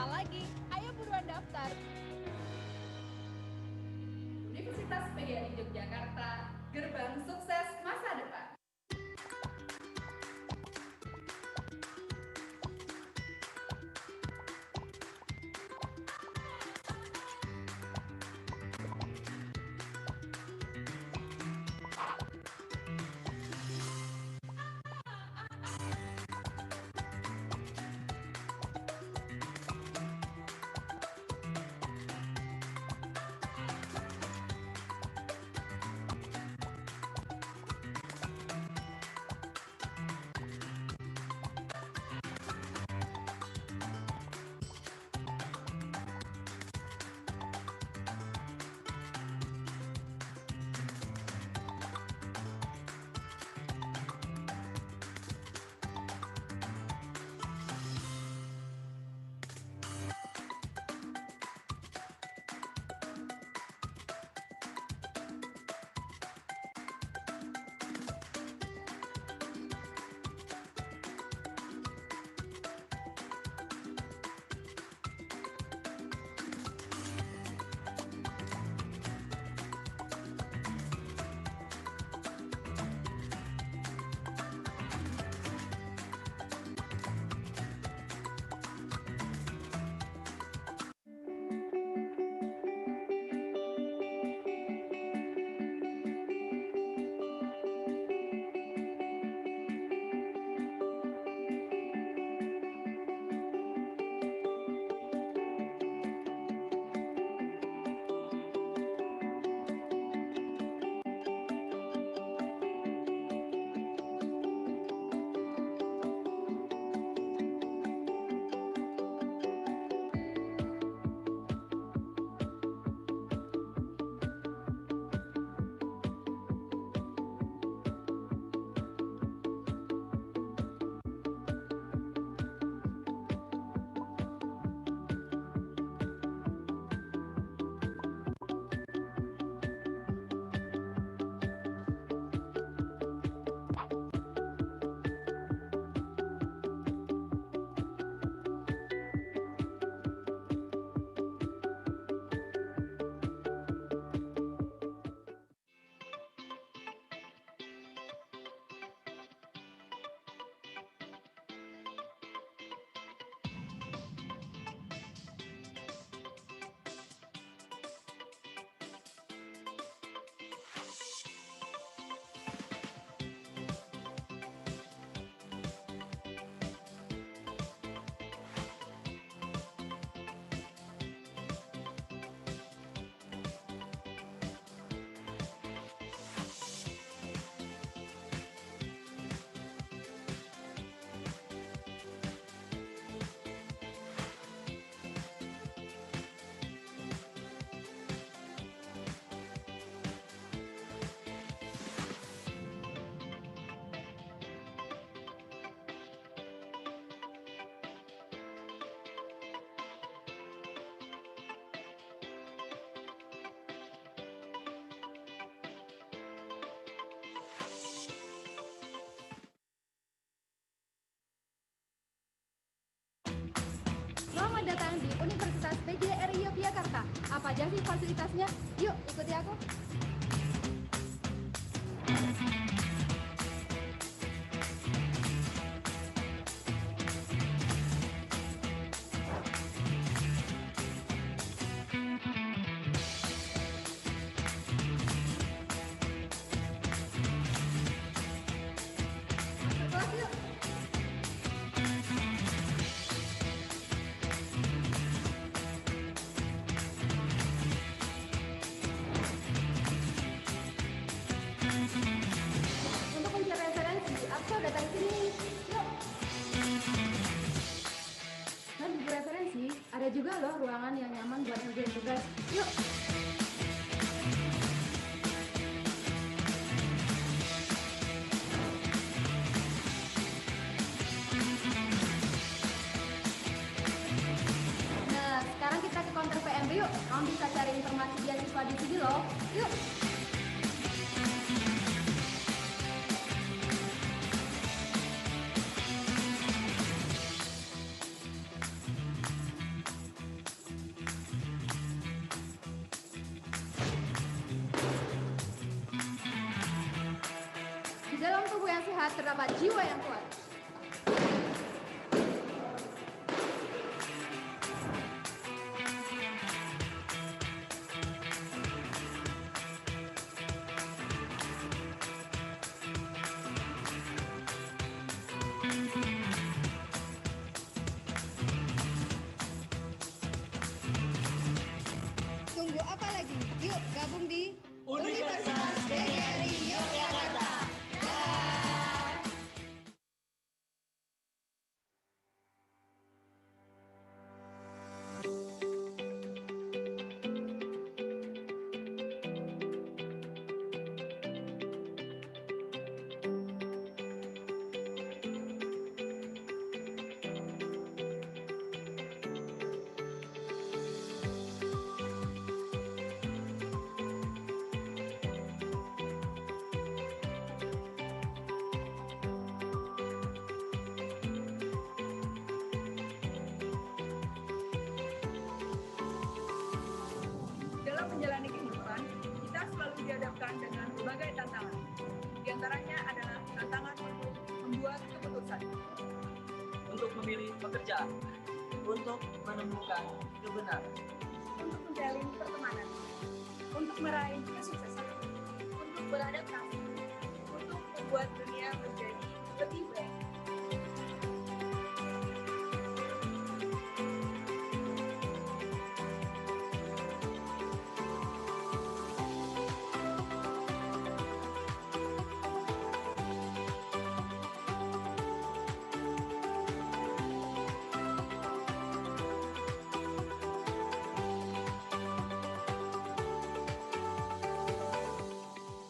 lama lagi, ayo buruan daftar. Universitas PGRI Yogyakarta, gerbang sukses masa depan. Selamat datang di Universitas PGRI Yogyakarta. Apa aja sih fasilitasnya? Yuk, ikuti aku. Masuk kelas yuk. Untuk mencari referensi, aku datang sini. Yuk. Dan buku referensi, ada juga loh ruangan yang nyaman buat ngerjain tugas. Yuk. Nah, sekarang kita ke counter PMB yuk. Kamu bisa cari informasi beasiswa di sini loh. Yuk. dalam tubuh yang sehat terdapat jiwa yang kuat. Tunggu apa lagi? Yuk gabung di Universitas PGRI Yogyakarta. Dalam menjalani kehidupan, kita selalu dihadapkan dengan berbagai tantangan. Di antaranya adalah tantangan untuk membuat keputusan, untuk memilih pekerjaan, untuk menemukan kebenaran, untuk menjalin pertemanan, untuk meraih kesuksesan, untuk beradaptasi, untuk membuat dunia menjadi lebih baik.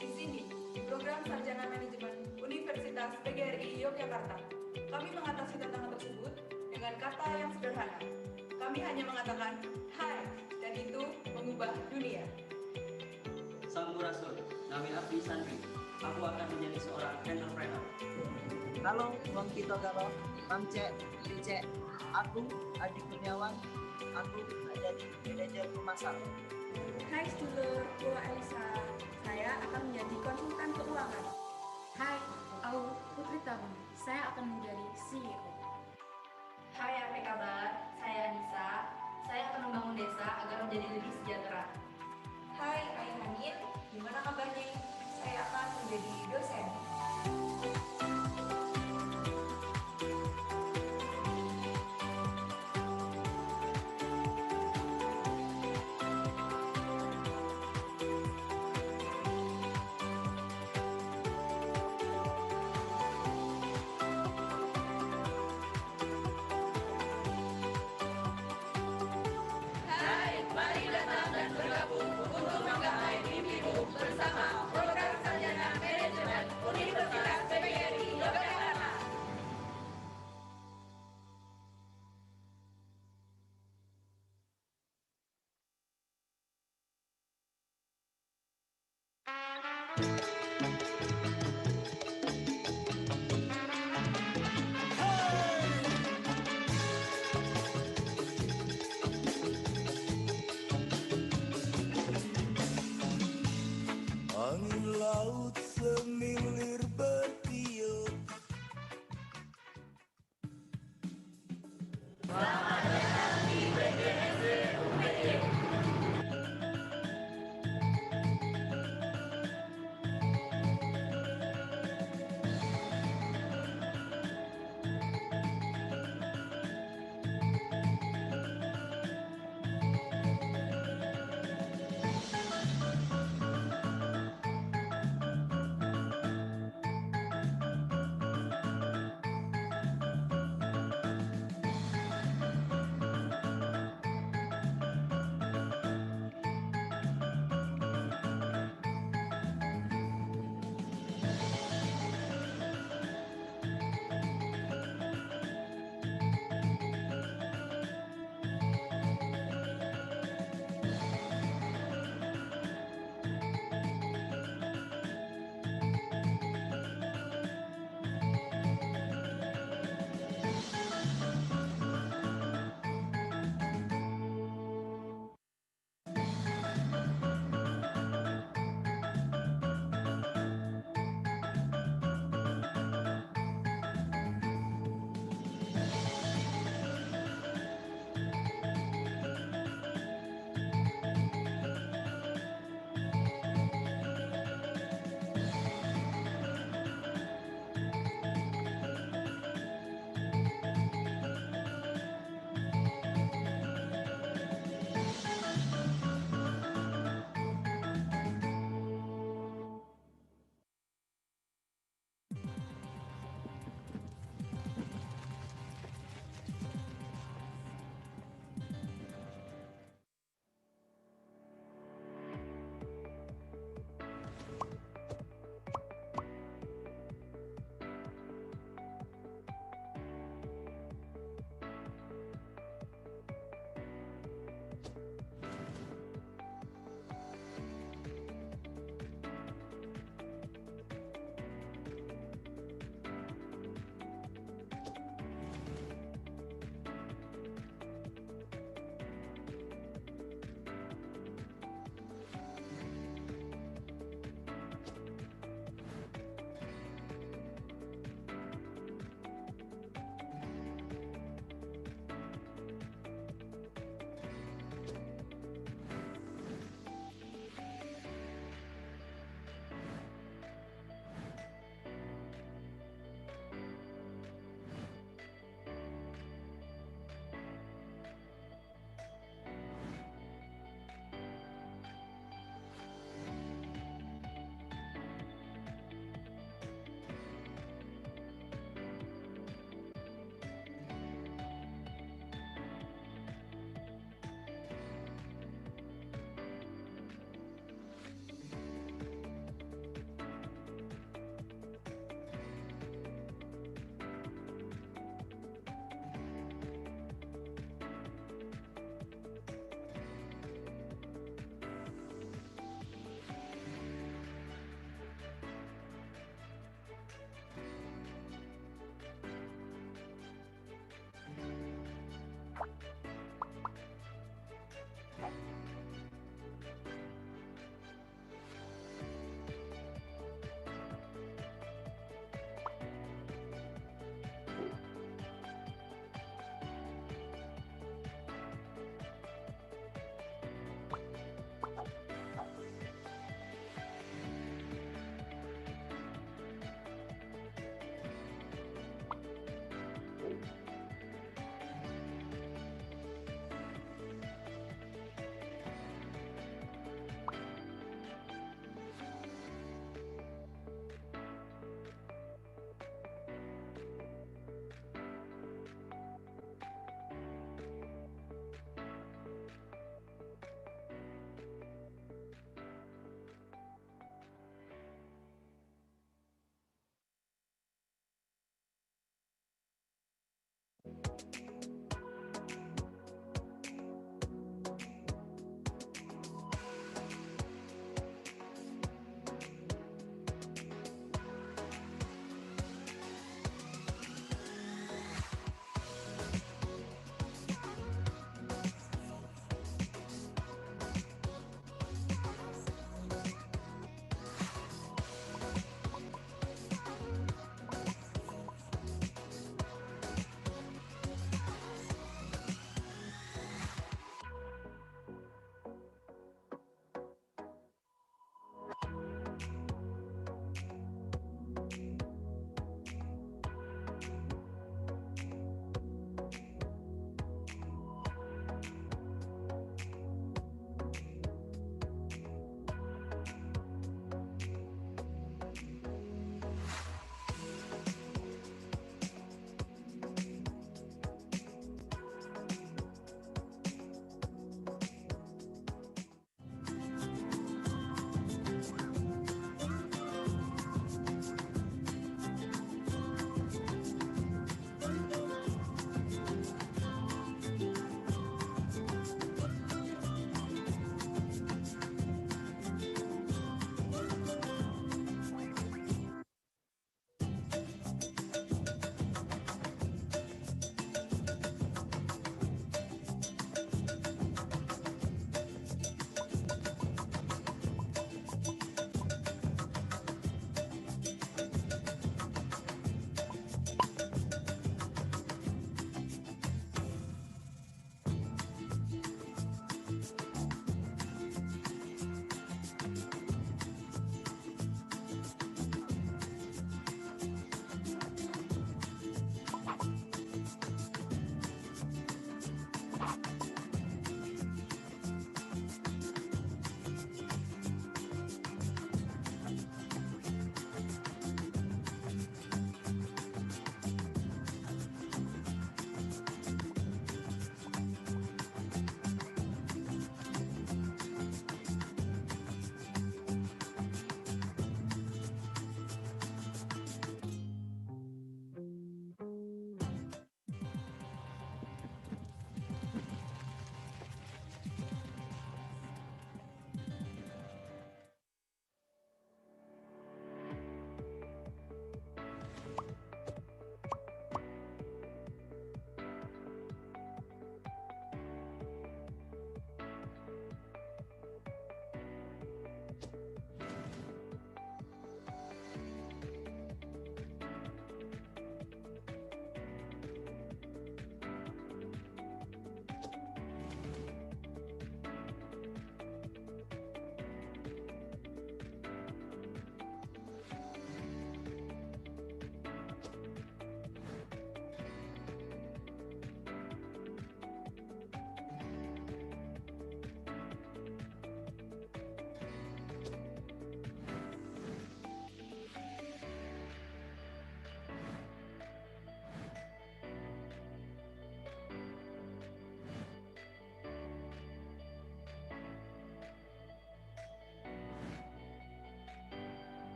Di sini, program Sarjana Manajemen Universitas PGRI Yogyakarta. Kami mengatasi tantangan tersebut dengan kata yang sederhana. Kami hanya mengatakan hai, dan itu mengubah dunia. Sampurasun, nami abdi sandri. Aku akan menjadi seorang entrepreneur. Halo, Bang Tito Galo, Bang Cek, Cek. Aku Adi Kurniawan. Aku jadi manajer pemasaran. Hai sedulur, Gua Elisa. Saya akan menjadi konsultan keuangan. Hai, aku Putri Tamu. Saya akan menjadi CEO. Hai, apa kabar? Saya Anissa. Saya akan membangun desa agar menjadi lebih sejahtera. Hai Ayah Hanin, gimana kabarnya? Saya akan menjadi dosen.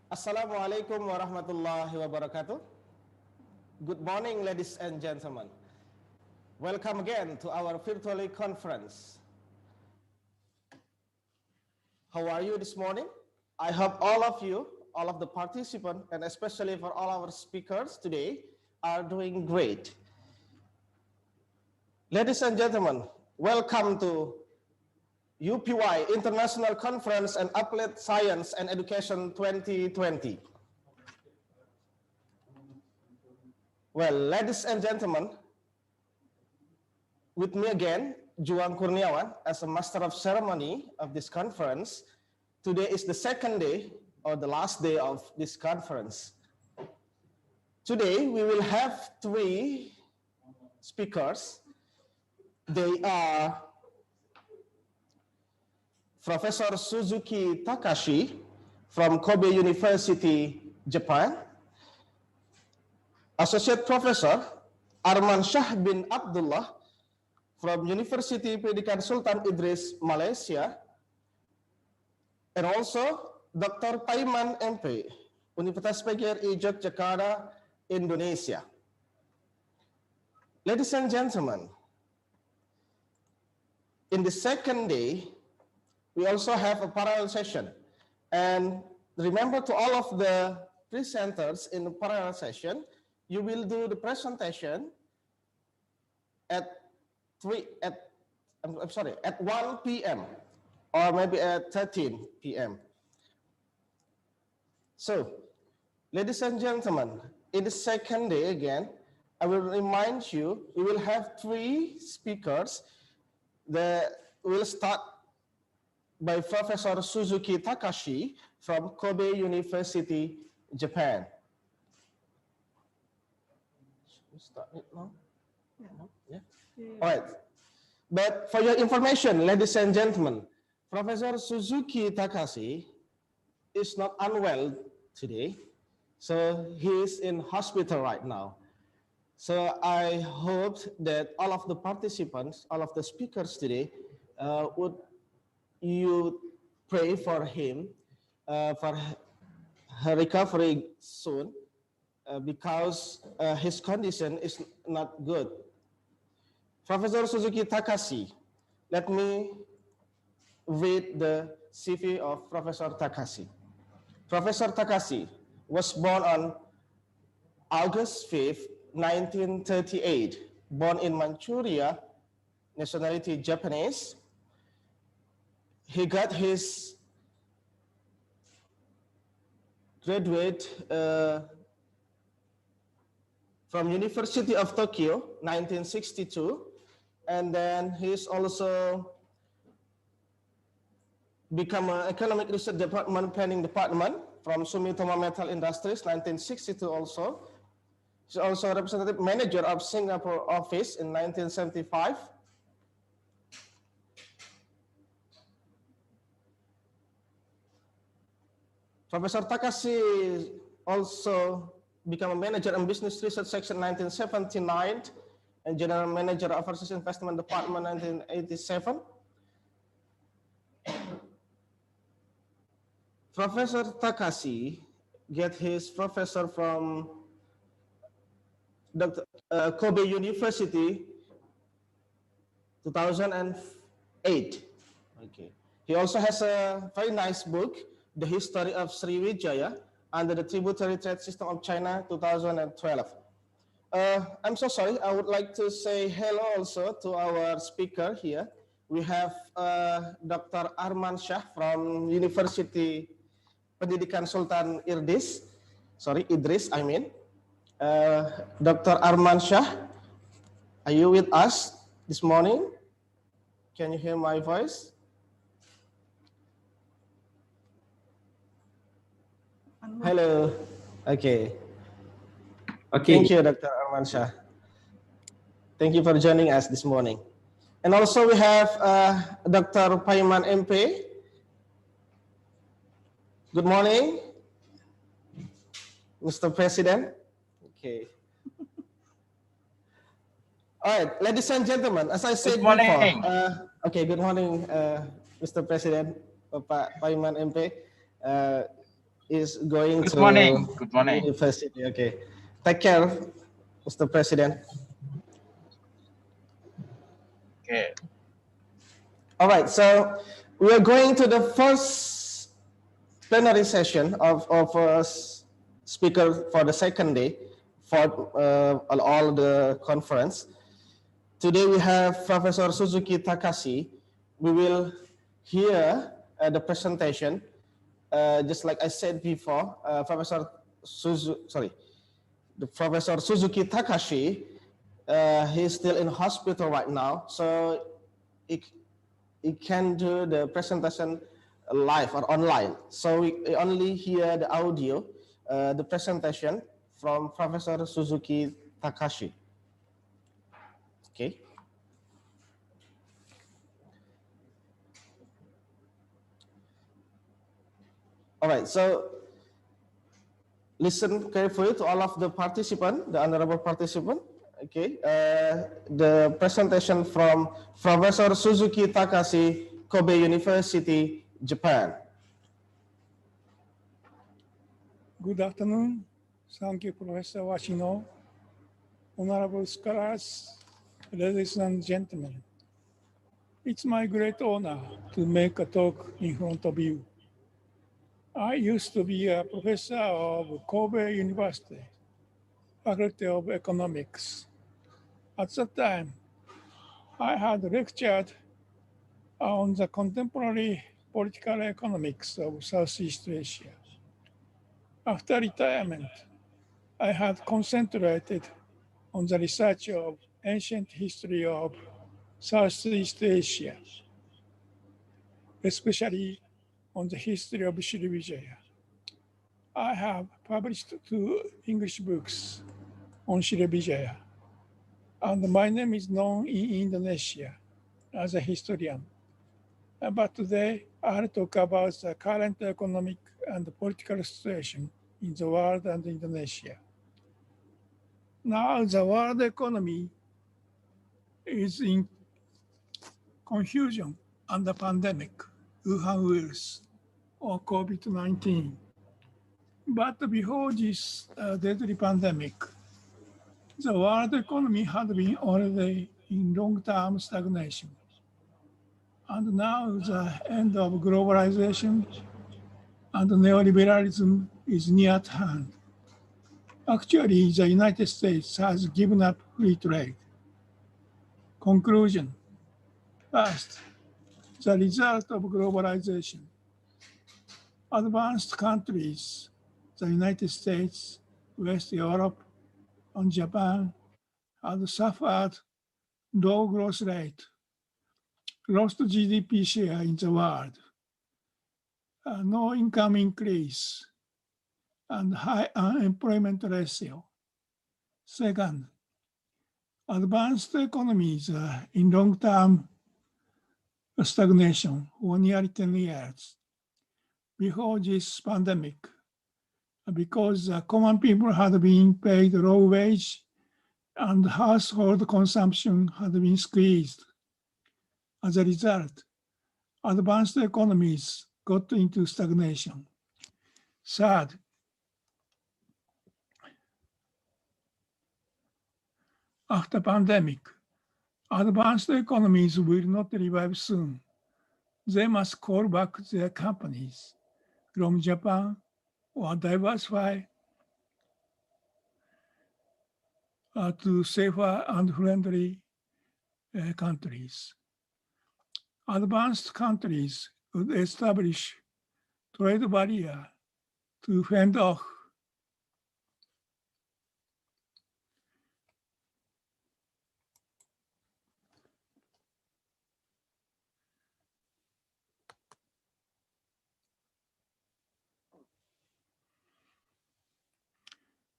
Assalamualaikum warahmatullahi wabarakatuh. Good morning, ladies and gentlemen. Welcome again to our virtual conference. How are you this morning? I hope all of you, all of the participants, and especially for all our speakers today are doing great. Ladies and gentlemen, welcome to UPY International Conference and Applied Science and Education 2020. Well, ladies and gentlemen, with me again, Juang Kurniawan, as a master of ceremony of this conference. Today is the second day or the last day of this conference. Today we will have three speakers. They are Professor Suzuki Takashi from Kobe University, Japan. Associate Professor Arman Shah bin Abdullah from Universiti Pendidikan Sultan Idris, Malaysia. And also Dr. Paiman MP, Universitas PGRI Yogyakarta, Indonesia. Ladies and gentlemen, in the second day, we also have a parallel session. And remember, to all of the presenters in the parallel session, you will do the presentation at 1 p.m. or maybe at 13 p.m. So, ladies and gentlemen, in the second day again, I will remind you, we will have three speakers. We'll start by Professor Suzuki Takashi from Kobe University, Japan. Should we start it now? Yeah. All right. But for your information, ladies and gentlemen, Professor Suzuki Takashi is not unwell today. So he is in hospital right now. So I hope that all of the participants, all of the speakers today, would you pray for him, for her recovery soon, because his condition is not good. Professor Suzuki Takashi, let me read the CV of Professor Takashi. Professor Takashi was born on August 5th, 1938, born in Manchuria, nationality Japanese. He got his graduate from University of Tokyo, 1962, and then he's also become an economic research department, planning department from Sumitomo Metal Industries, 1962 also. He's also representative manager of Singapore office in 1975. Professor Takashi also became a manager in business research section 1979 and general manager of overseas investment department 1987. Professor Takashi get his professor from Kobe University 2008. Okay. He also has a very nice book, The History of Sriwijaya under the Tributary Trade System of China, 2012. I'm so sorry, I would like to say hello also to our speaker here. We have Dr. Arman Shah from Universiti Pendidikan Sultan Idris. Dr. Arman Shah, are you with us this morning? Can you hear my voice? Hello. Okay. Thank you, Dr. Arman Shah. Thank you for joining us this morning. And also we have Dr. Paiman MP. Good morning, Mr. President. Okay. All right, ladies and gentlemen, as I said before, good morning, Mr. President, Pak Paiman MP. is going Good to morning. Good morning. university. Okay. Take care, Mr. President. Okay. All right, so we are going to the first plenary session of speaker for the second day for all the conference. Today we have Professor Suzuki Takashi. We will hear the presentation. Just like I said before, Professor Suzuki Takashi, he's still in hospital right now, so he can do the presentation live or online. So we only hear the audio, the presentation from Professor Suzuki Takashi. Okay. All right, so listen carefully to all of the participants, the honorable participant. Okay, the presentation from Professor Suzuki Takashi, Kobe University, Japan. Good afternoon. Thank you, Professor Wasino. Honorable scholars, ladies and gentlemen. It's my great honor to make a talk in front of you. I used to be a professor of Kobe University, Faculty of Economics. At that time, I had lectured on the contemporary political economics of Southeast Asia. After retirement, I had concentrated on the research of ancient history of Southeast Asia, especially on the history of Srivijaya. I have published 2 English books on Srivijaya, and my name is known in Indonesia as a historian. But today, I'll talk about the current economic and political situation in the world and Indonesia. Now, the world economy is in confusion under pandemic, Wuhan virus, or COVID-19. But before this deadly pandemic, the world economy had been already in long-term stagnation. And now the end of globalization and neoliberalism is near at hand. Actually, the United States has given up free trade. Conclusion. First, the result of globalization. Advanced countries, the United States, West Europe, and Japan, have suffered low growth rate, lost GDP share in the world, no income increase, and high unemployment ratio. Second, advanced economies are in long-term stagnation for nearly 10 years before this pandemic, because common people had been paid low wage and household consumption had been squeezed. As a result, advanced economies got into stagnation. Third, after pandemic, advanced economies will not revive soon. They must call back their companies from Japan or diversify to safer and friendly countries. Advanced countries would establish trade barrier to fend off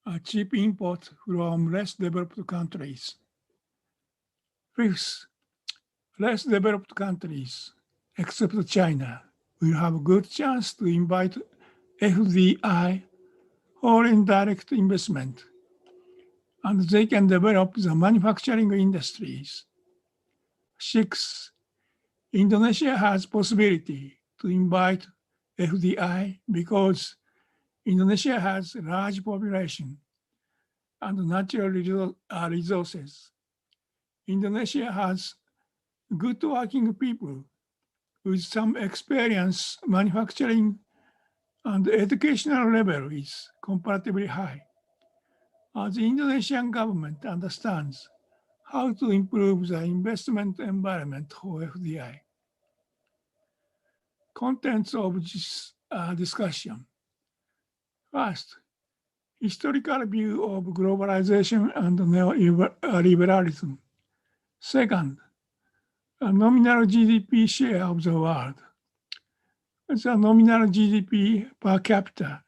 a cheap import from less developed countries. Fifth, less developed countries, except China, will have a good chance to invite FDI, foreign direct investment, and they can develop the manufacturing industries. Sixth, Indonesia has possibility to invite FDI because Indonesia has a large population and natural resources. Indonesia has good working people with some experience manufacturing, and the educational level is comparatively high. The Indonesian government understands how to improve the investment environment for FDI. Contents of this discussion. First, historical view of globalization and neoliberalism. Second, a nominal GDP share of the world. The nominal GDP per capita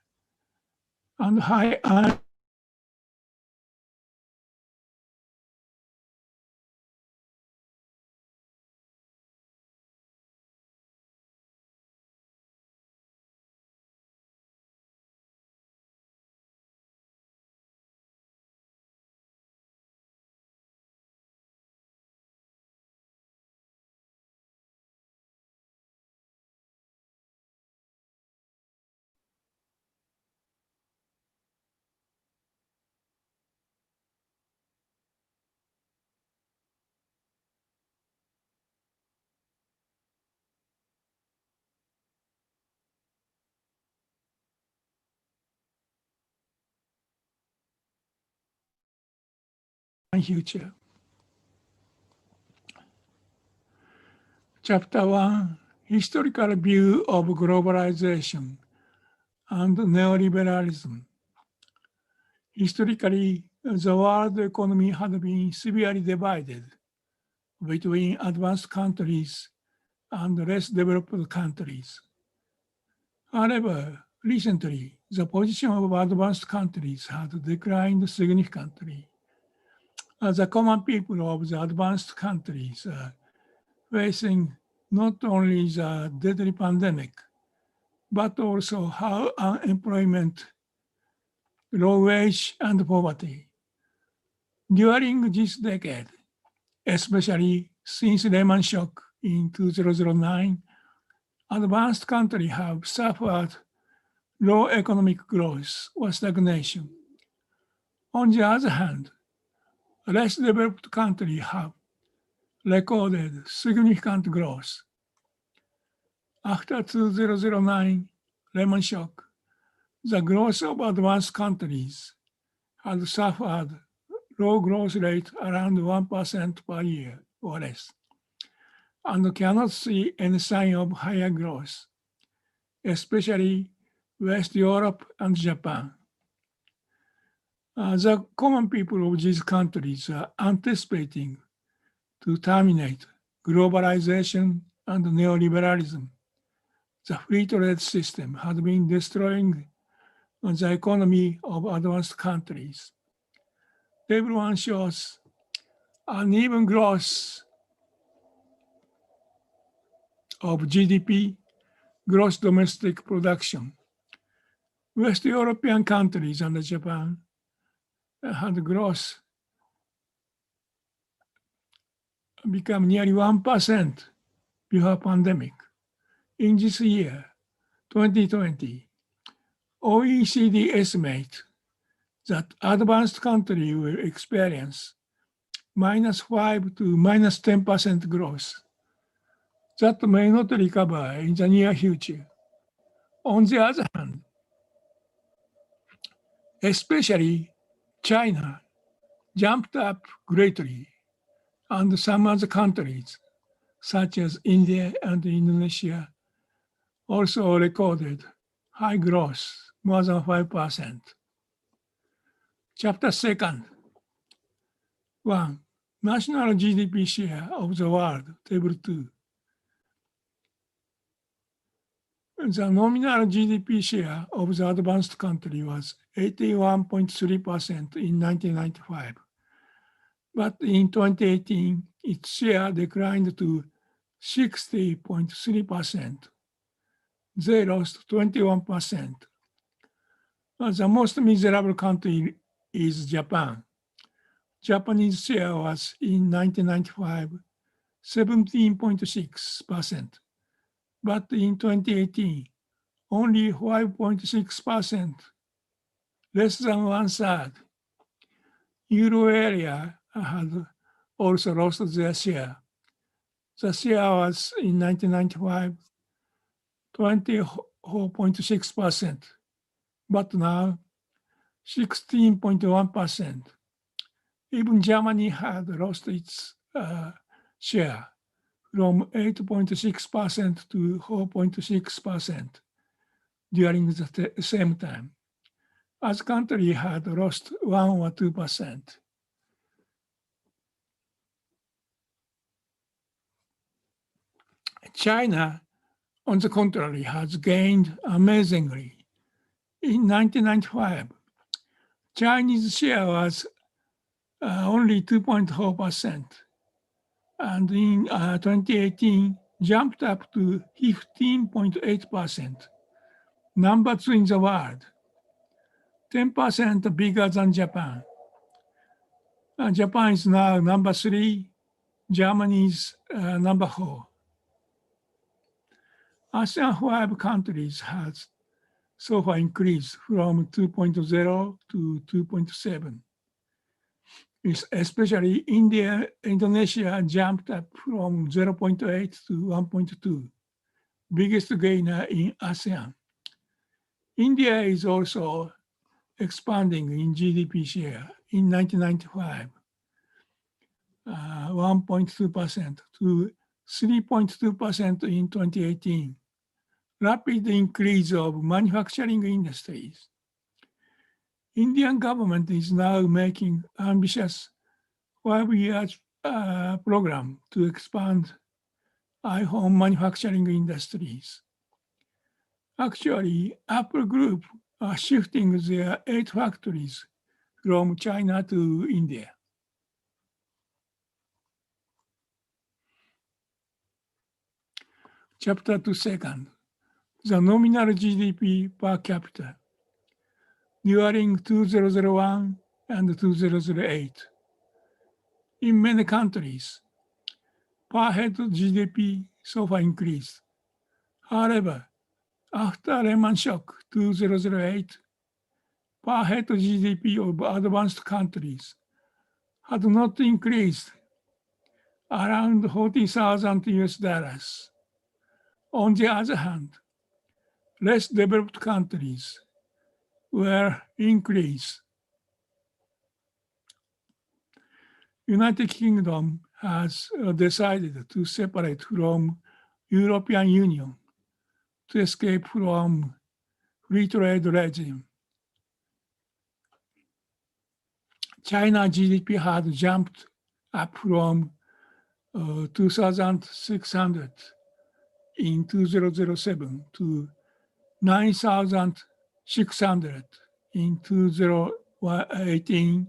and high future. Chapter 1, Historical View of Globalization and Neoliberalism. Historically, the world economy had been severely divided between advanced countries and less developed countries. However, recently, the position of advanced countries had declined significantly. The common people of the advanced countries are facing not only the deadly pandemic, but also high unemployment, low wage, and poverty. During this decade, especially since Lehman shock in 2009, advanced countries have suffered low economic growth or stagnation. On the other hand, less developed countries have recorded significant growth. After 2009 Lehman shock, the growth of advanced countries had suffered low growth rate around 1% per year or less, and cannot see any sign of higher growth, especially West Europe and Japan. The common people of these countries are anticipating to terminate globalization and neoliberalism. The free trade system had been destroying the economy of advanced countries. Table 1 shows uneven growth of GDP, gross domestic production. West European countries and Japan had growth become nearly 1% before pandemic. In this year, 2020, OECD estimate that advanced countries will experience -5 to -10% growth. That may not recover in the near future. On the other hand, especially China jumped up greatly, and some other countries, such as India and Indonesia, also recorded high growth, more than 5%. Chapter 2. 1. National GDP share of the world, Table 2. The nominal GDP share of the advanced country was 81.3% in 1995. But in 2018, its share declined to 60.3%. They lost 21%. The most miserable country is Japan. Japanese share was in 1995 17.6%, but in 2018 only 5.6%, less than one-third. Euro area had also lost their share. The share was in 1995, 24.6%, but now 16.1%. Even Germany had lost its share from 8.6% to 4.6% during the same time, as country had lost 1 or 2%. China, on the contrary, has gained amazingly. In 1995, Chinese share was only 2.4%, and in 2018, jumped up to 15.8%, number 2 in the world, 10% bigger than Japan. Japan is now number 3, Germany is number 4. ASEAN 5 countries has so far increased from 2.0 to 2.7. Especially India, Indonesia jumped up from 0.8 to 1.2, biggest gainer in ASEAN. India is also expanding in GDP share in 1995, 1.2% to 3.2% in 2018. Rapid increase of manufacturing industries. Indian government is now making ambitious 5-year program to expand iPhone manufacturing industries. Actually, Apple Group are shifting their 8 factories from China to India. Chapter 2 second, the nominal GDP per capita during 2001 and 2008. In many countries, per head GDP so far increased. However, after Lehman shock 2008, per head GDP of advanced countries had not increased, around 40,000 US dollars. On the other hand, less developed countries were increased. United Kingdom has decided to separate from European Union to escape from free trade regime. China GDP had jumped up from 2,600 in 2007 to 9,600 in 2018,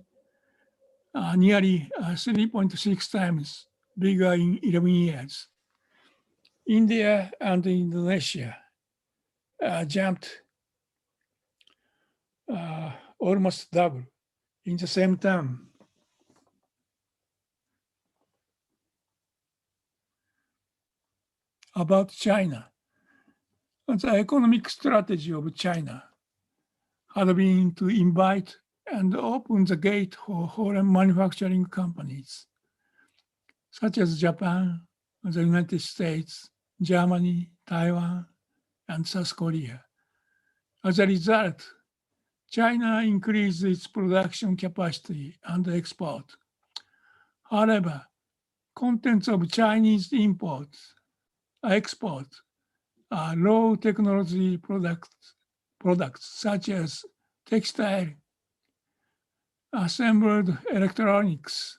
nearly 3.6 times bigger in 11 years. India and Indonesia jumped almost double in the same time. About China, the economic strategy of China had been to invite and open the gate for foreign manufacturing companies, such as Japan, the United States, Germany, Taiwan, and South Korea. As a result, China increased its production capacity and export. However, contents of Chinese exports are low technology products such as textile, assembled electronics,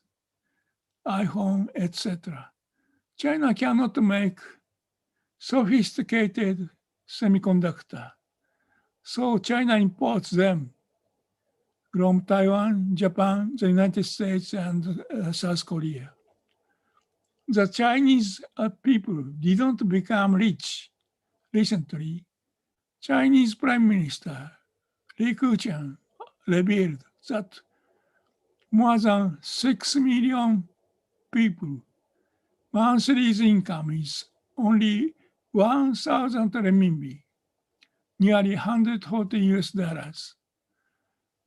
iPhone, etc. China cannot make sophisticated semiconductor, so China imports them from Taiwan, Japan, the United States, and South Korea. The Chinese people didn't become rich recently. Chinese Prime Minister Li Keqiang revealed that more than 6 million people monthly income is only 1,000 renminbi, nearly 140 US dollars.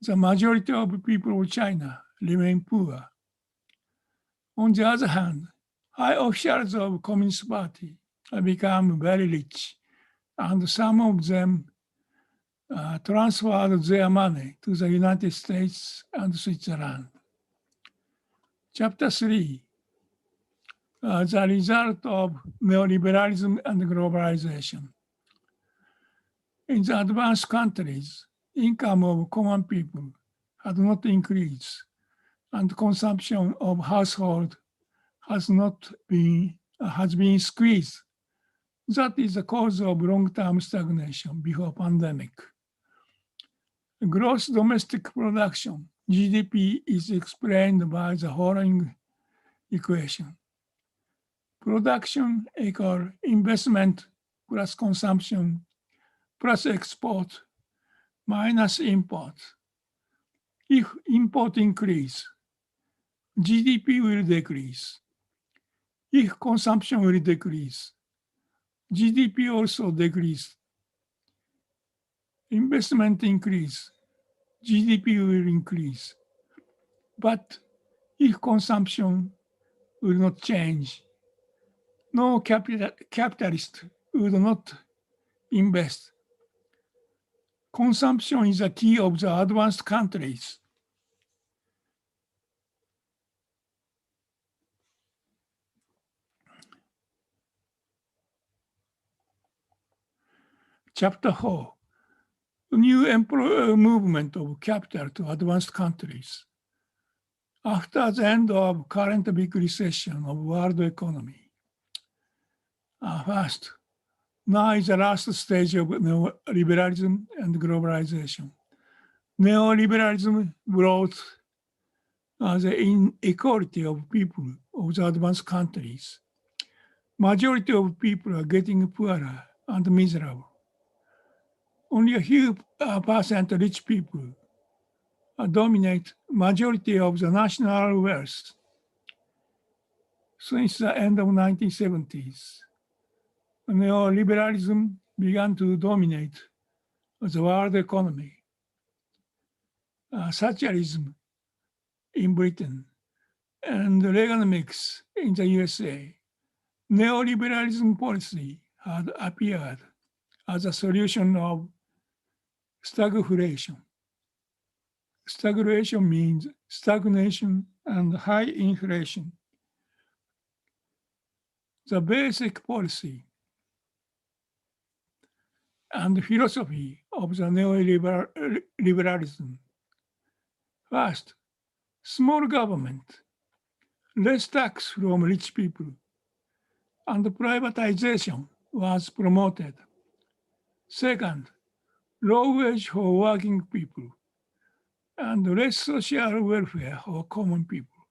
The majority of people of China remain poor. On the other hand, high officials of Communist Party have become very rich, and some of them transferred their money to the United States and Switzerland. Chapter 3, the result of neoliberalism and globalization. In the advanced countries, income of common people had not increased, and consumption of household has been squeezed. That is the cause of long-term stagnation before pandemic. Gross domestic production, GDP, is explained by the following equation. Production equals investment plus consumption plus export minus import. If import increase, GDP will decrease. If consumption will decrease, GDP also decrease. Investment increase, GDP will increase. But if consumption will not change, no capitalist will not invest. Consumption is the key of the advanced countries. Chapter 4, new employer movement of capital to advanced countries. After the end of current big recession of world economy. First, now is the last stage of neoliberalism and globalization. Neoliberalism brought the inequality of people of the advanced countries. Majority of people are getting poorer and miserable. Only a few percent rich people dominate majority of the national wealth. Since the end of 1970s, neoliberalism began to dominate the world economy. Socialism in Britain and Reaganomics in the USA, neoliberalism policy had appeared as a solution of stagflation. Stagflation means stagnation and high inflation. The basic policy and philosophy of the neoliberalism. First, small government, less tax from rich people, and privatization was promoted. Second, low wage for working people, and less social welfare for common people.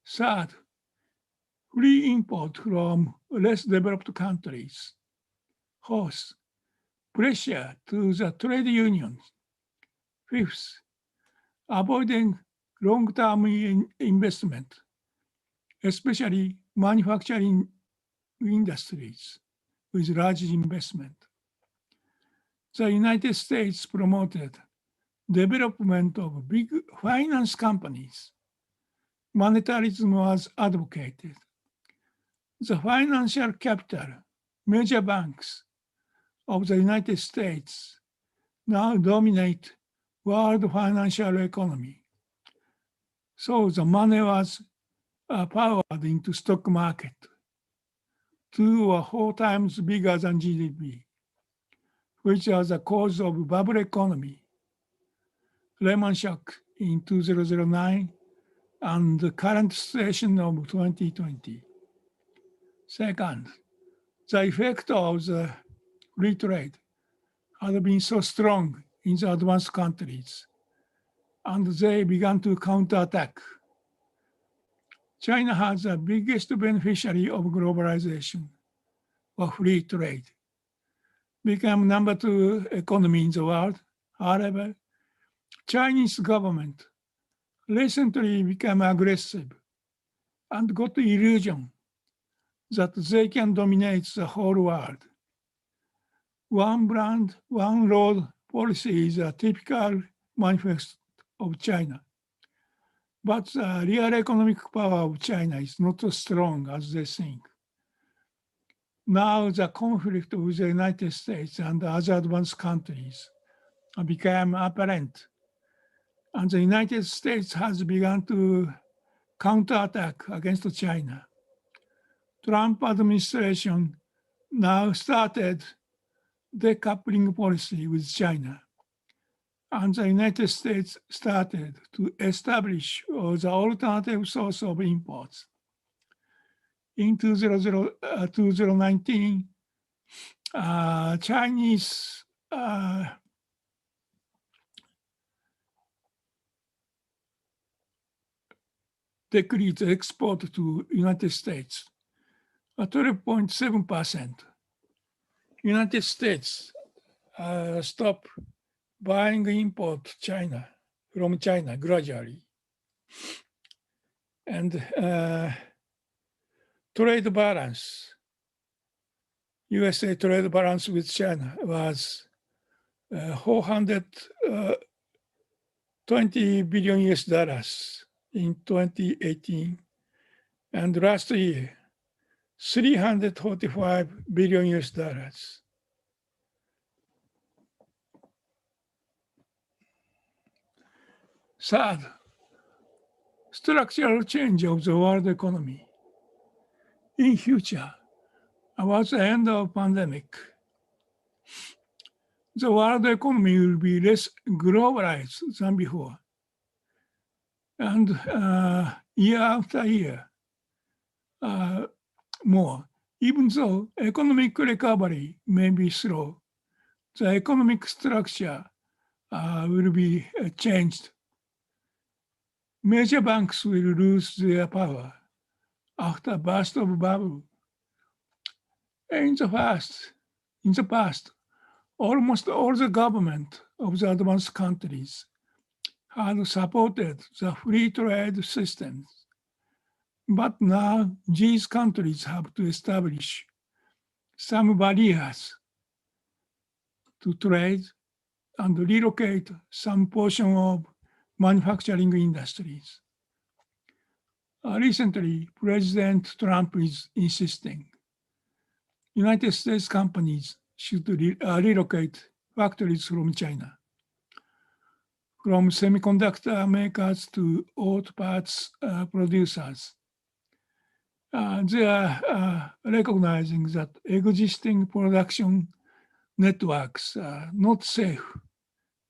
Third, free import from less developed countries. Fourth, pressure to the trade unions. Fifth, avoiding long-term investment, especially manufacturing industries with large investment. The United States promoted development of big finance companies. Monetarism was advocated. The financial capital, major banks of the United States now dominate world financial economy. So the money was powered into stock market, 2 or 4 times bigger than GDP, which was the cause of bubble economy, Lehman shock in 2009, and the current situation of 2020. Second, the effect of the free trade had been so strong in the advanced countries, and they began to counterattack. China has the biggest beneficiary of globalization, or free trade, became number 2 economy in the world. However, Chinese government recently became aggressive and got the illusion that they can dominate the whole world. one brand, one road policy is a typical manifesto of China. But the real economic power of China is not as strong as they think. Now the conflict with the United States and other advanced countries became apparent, and the United States has begun to counterattack against China. Trump administration now started decoupling policy with China, and the United States started to establish the alternative source of imports. In 2019, Chinese decreased export to United States, 12.7%. United States stopped buying import from China gradually. And trade balance, USA trade balance with China was 420 billion US dollars in 2018. And last year, 345 billion US dollars. Third, structural change of the world economy. In future, about the end of pandemic, the world economy will be less globalized than before. And year after year, more. Even though economic recovery may be slow, the economic structure will be changed. Major banks will lose their power after burst of bubble. In the past, almost all the government of the advanced countries had supported the free trade systems. But now these countries have to establish some barriers to trade and relocate some portion of manufacturing industries. Recently, President Trump is insisting United States companies should relocate factories from China, from semiconductor makers to auto parts producers. They are recognizing that existing production networks are not safe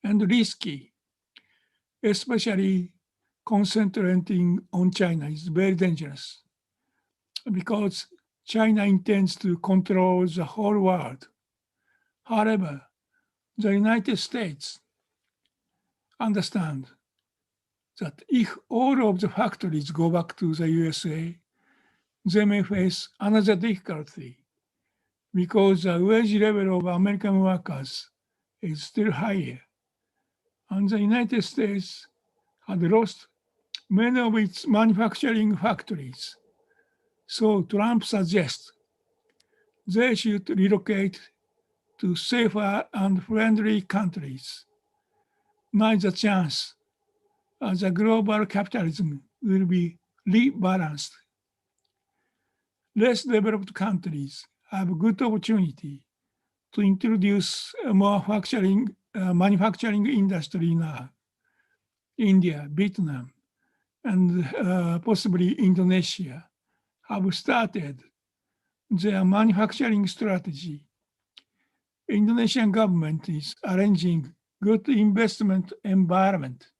and risky, especially concentrating on China is very dangerous because China intends to control the whole world. However, the United States understand that if all of the factories go back to the USA, they may face another difficulty because the wage level of American workers is still higher. And the United States had lost many of its manufacturing factories. So Trump suggests they should relocate to safer and friendly countries. Now is a chance as the global capitalism will be rebalanced. Less developed countries have a good opportunity to introduce more manufacturing industry now. India, Vietnam, and possibly Indonesia have started their manufacturing strategy. Indonesian government is arranging good investment environment.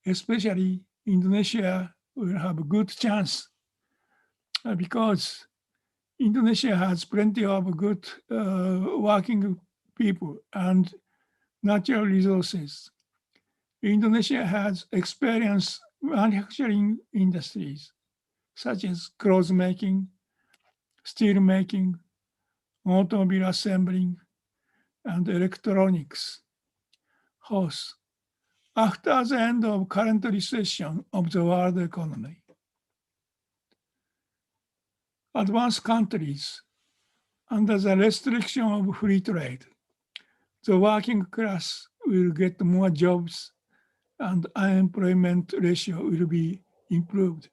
Especially Indonesia will have a good chance because Indonesia has plenty of good working people and natural resources. Indonesia has experienced manufacturing industries such as clothes making, steel making, automobile assembling, and electronics. Hence, after the end of current recession of the world economy, advanced countries under the restriction of free trade, the working class will get more jobs and unemployment ratio will be improved,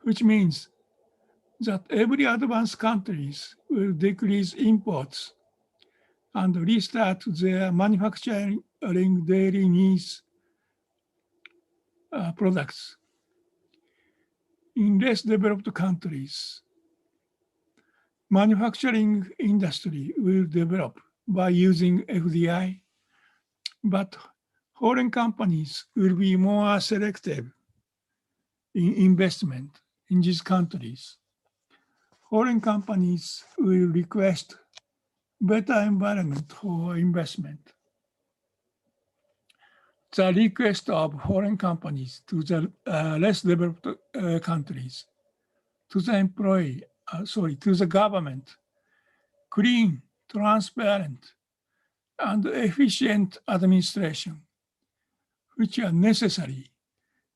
which means that every advanced countries will decrease imports and restart their manufacturing daily needs products. In less developed countries, manufacturing industry will develop by using FDI, but foreign companies will be more selective in investment in these countries. Foreign companies will request better environment for investment. The request of foreign companies to the less developed countries, to the government, clean, transparent, and efficient administration, which are necessary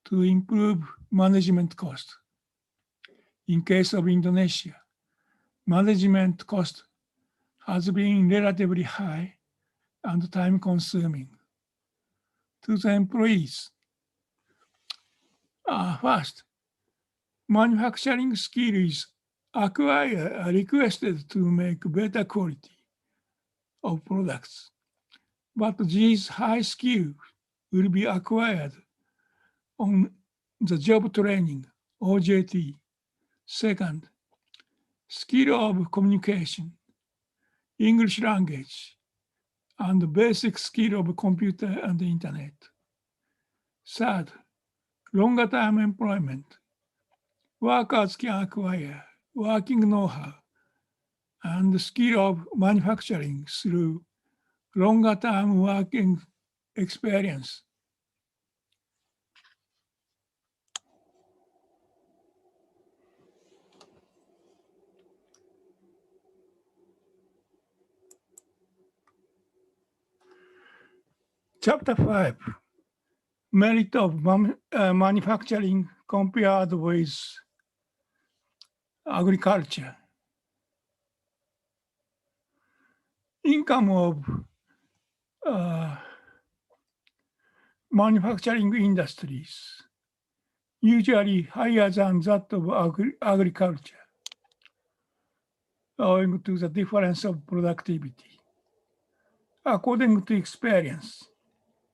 to improve management cost. In case of Indonesia, management cost has been relatively high and time-consuming. To the employees, first, manufacturing skills are requested to make better quality of products, but these high skills will be acquired on the job training, OJT. Second, skill of communication, English language, and basic skill of computer and the internet. Third, longer term employment. Workers can acquire working know-how and the skill of manufacturing through longer term working experience. Chapter 5, merit of manufacturing compared with agriculture. Income of manufacturing industries usually higher than that of agriculture, owing to the difference of productivity. According to experience,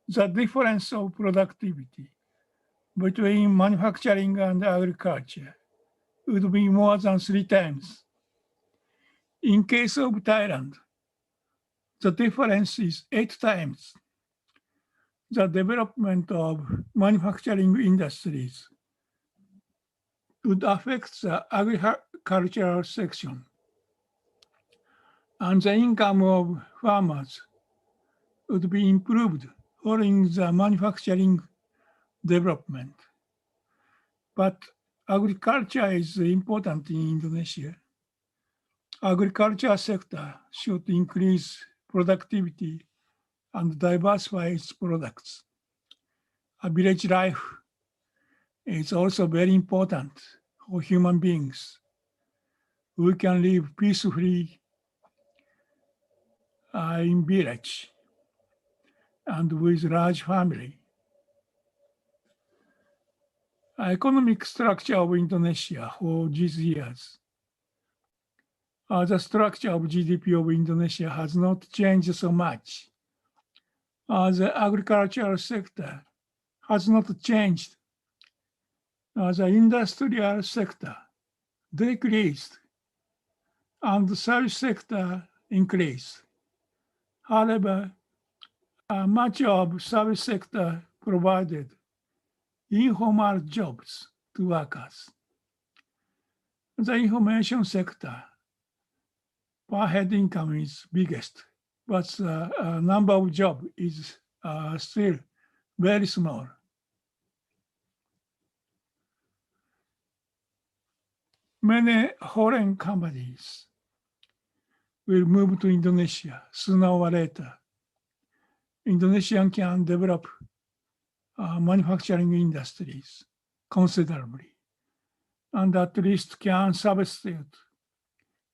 the difference of productivity between manufacturing and agriculture would be more than 3 times. In case of Thailand, the difference is 8 times. The development of manufacturing industries would affect the agricultural section, and the income of farmers would be improved following the manufacturing development. But agriculture is important in Indonesia. Agriculture sector should increase productivity and diversify its products. A village life is also very important for human beings. We can live peacefully in village and with large family. Economic structure of Indonesia for these years. The structure of GDP of Indonesia has not changed so much. The agricultural sector has not changed. The industrial sector decreased and the service sector increased. However, much of service sector provided informal jobs to workers. The information sector per head income is biggest, but the number of jobs is still very small. Many foreign companies will move to Indonesia sooner or later. Indonesia can develop manufacturing industries considerably, and at least can substitute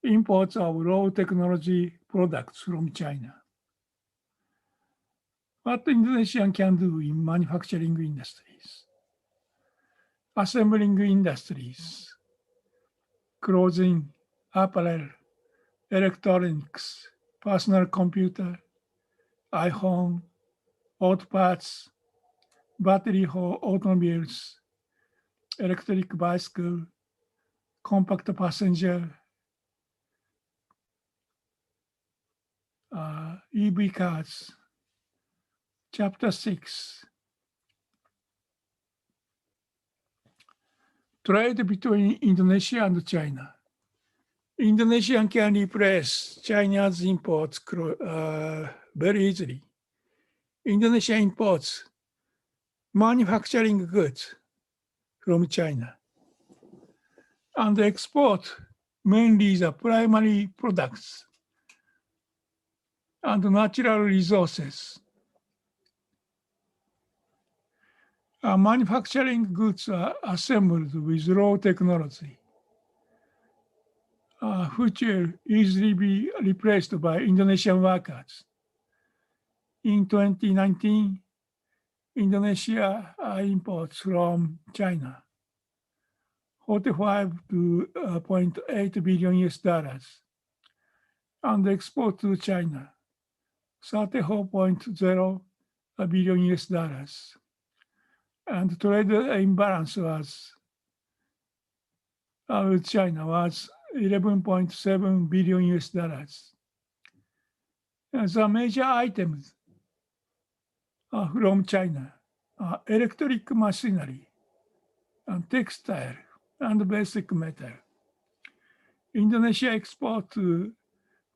imports of low technology products from China. What Indonesia can do in manufacturing industries, assembling industries, clothing, apparel, electronics, personal computer, iPhone, auto parts, battery for automobiles, electric bicycle, compact passenger, EV cars. Chapter 6. Trade between Indonesia and China. Indonesia can replace China's imports very easily. Indonesia imports manufacturing goods from China and export mainly the primary products and natural resources. Manufacturing goods are assembled with low technology, which will easily be replaced by Indonesian workers. In 2019, Indonesia imports from China 45.8 billion US dollars and export to China 34.0 billion US dollars. And trade imbalance was with China was 11.7 billion US dollars. And the major items from China are electric machinery and textile and basic metal. Indonesia exports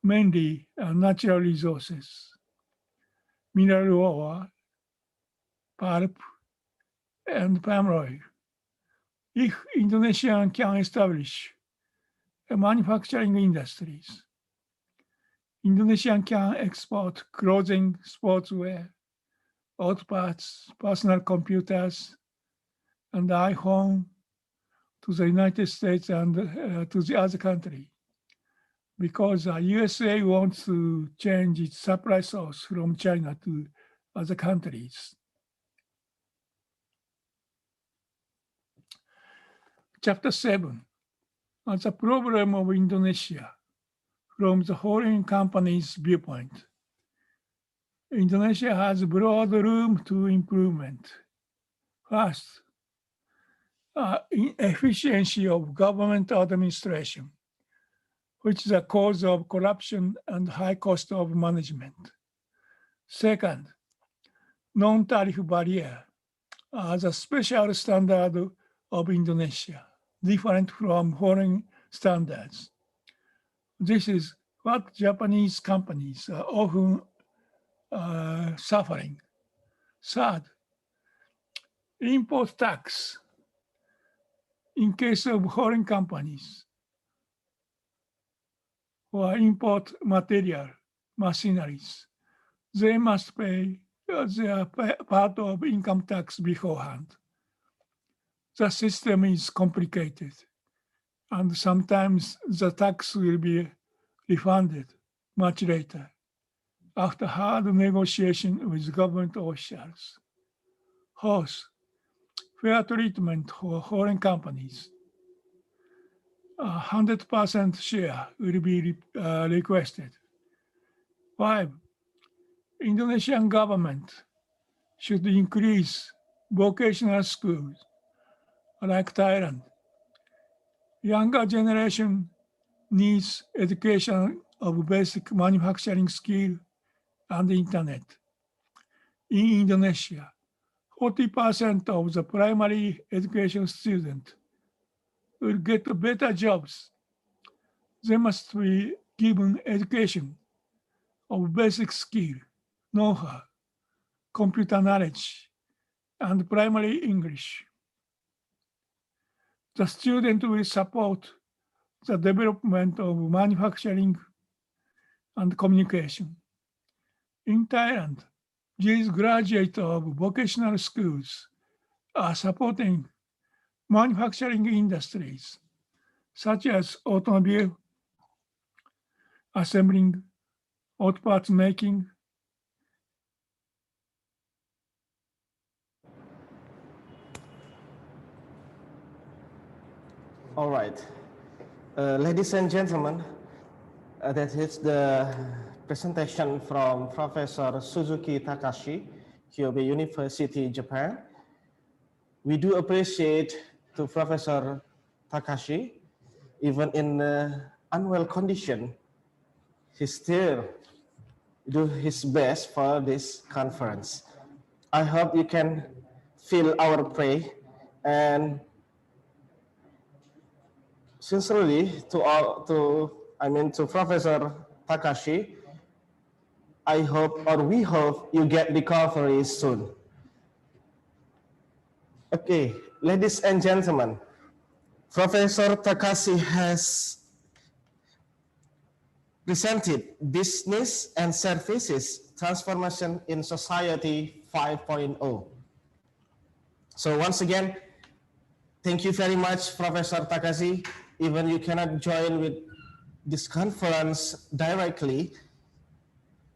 mainly natural resources, mineral ore, pulp, and palm oil. If Indonesia can establish manufacturing industries, Indonesia can export clothing, sportswear, auto parts, personal computers, and iPhone to the United States and to the other country, because the USA wants to change its supply source from China to other countries. Chapter 7, the problem of Indonesia from the foreign company's viewpoint. Indonesia has broad room to improvement. First, inefficiency of government administration, which is a cause of corruption and high cost of management. Second, non-tariff barrier as a special standard of Indonesia, different from foreign standards. This is what Japanese companies are often suffering. Third, import tax. In case of foreign companies or import material, machineries, they must pay their part of income tax beforehand. The system is complicated, and sometimes the tax will be refunded much later after hard negotiation with government officials. Fourth, fair treatment for foreign companies. 100% share will be requested. 5, Indonesian government should increase vocational schools like Thailand. Younger generation needs education of basic manufacturing skill and internet. In Indonesia, 40% of the primary education students will get better jobs. They must be given education of basic skill, know-how, computer knowledge, and primary English. The student will support the development of manufacturing and communication. In Thailand, these graduates of vocational schools are supporting manufacturing industries, such as automobile, assembling, auto parts making. All right. Ladies and gentlemen, that is the presentation from Professor Suzuki Takashi, Kyoto University, Japan. We do appreciate to Professor Takashi, even in unwell condition, he still do his best for this conference. I hope you can feel our prayer, and sincerely to Professor Takashi, I hope, or we hope, you get recovery soon. Okay, ladies and gentlemen, Professor Takashi has presented Business and Services Transformation in Society 5.0. So once again, thank you very much, Professor Takashi. Even you cannot join with this conference directly,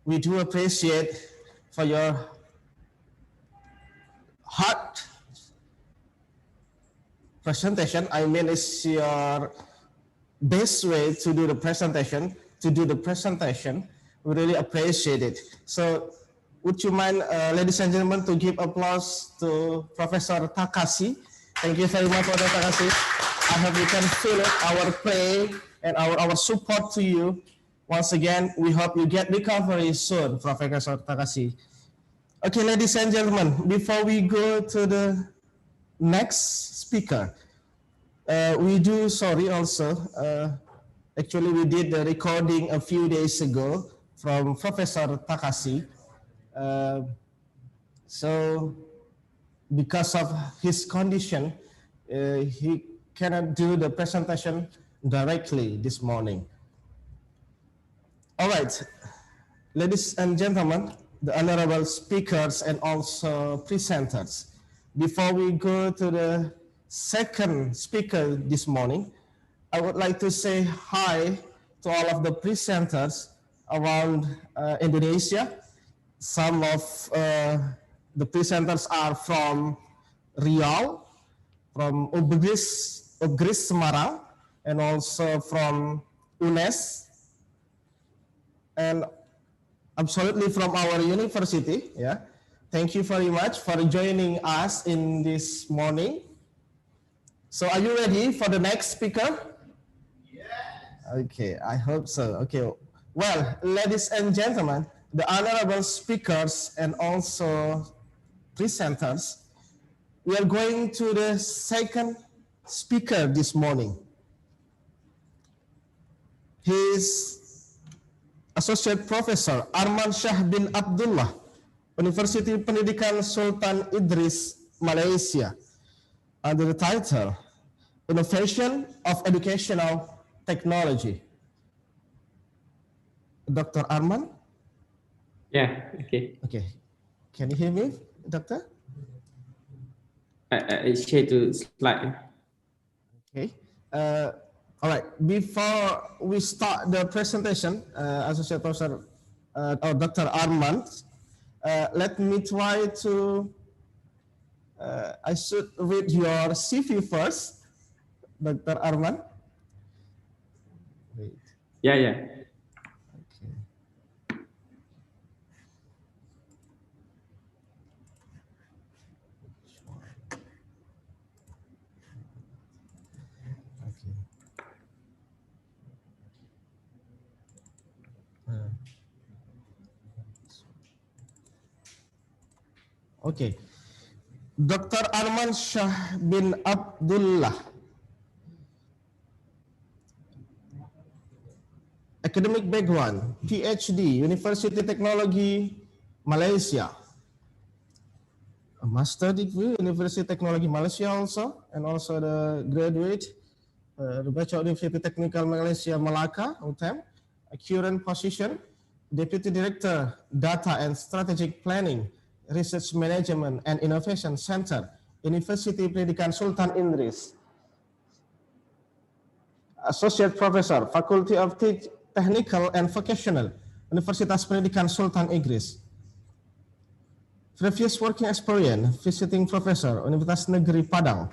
we do appreciate for your hard presentation. I mean, it's your best way to do the presentation. We really appreciate it. So would you mind, ladies and gentlemen, to give applause to Professor Takashi. Thank you very much, Professor Takashi. I hope you can feel it, our prayer and our support to you. Once again, we hope you get recovery soon, Professor Takashi. Okay, ladies and gentlemen, before we go to the next speaker, we do sorry also. Actually, we did the recording a few days ago from Professor Takashi. So because of his condition, he cannot do the presentation directly this morning. All right, ladies and gentlemen, the honorable speakers and also presenters. Before we go to the second speaker this morning, I would like to say hi to all of the presenters around Indonesia. Some of the presenters are from Riau, from Idris Semarang, and also from UNES, and absolutely from our university. Yeah, thank you very much for joining us in this morning. So are you ready for the next speaker? Yes. Okay, I hope so. Okay, well, ladies and gentlemen, the honorable speakers and also presenters, we are going to the second speaker this morning. He is Associate Professor Arman Shah bin Abdullah, Universiti Pendidikan Sultan Idris, Malaysia, under the title Innovation of Educational Technology. Dr. Arman? Yeah, okay. Okay. Can you hear me, Doctor? I share to slide. Okay. All right. Before we start the presentation, Associate Professor or Dr. Arman, let me try to. I should read your CV first, Dr. Arman. Wait. Yeah, yeah. Okay. Okay. Dr. Arman Shah bin Abdullah. Academic background, PhD, University Technology, Malaysia. A master degree, University Technology, Malaysia also, and also the graduate, the Bachelor University Technical Malaysia, Malacca, UTM. A current position, Deputy Director, Data and Strategic Planning, Research Management and Innovation Center, Universiti Pendidikan Sultan Idris. Associate Professor, Faculty of Technical and Vocational, Universitas Pendidikan Sultan Idris. Previous working experience, visiting professor, Universitas Negeri Padang.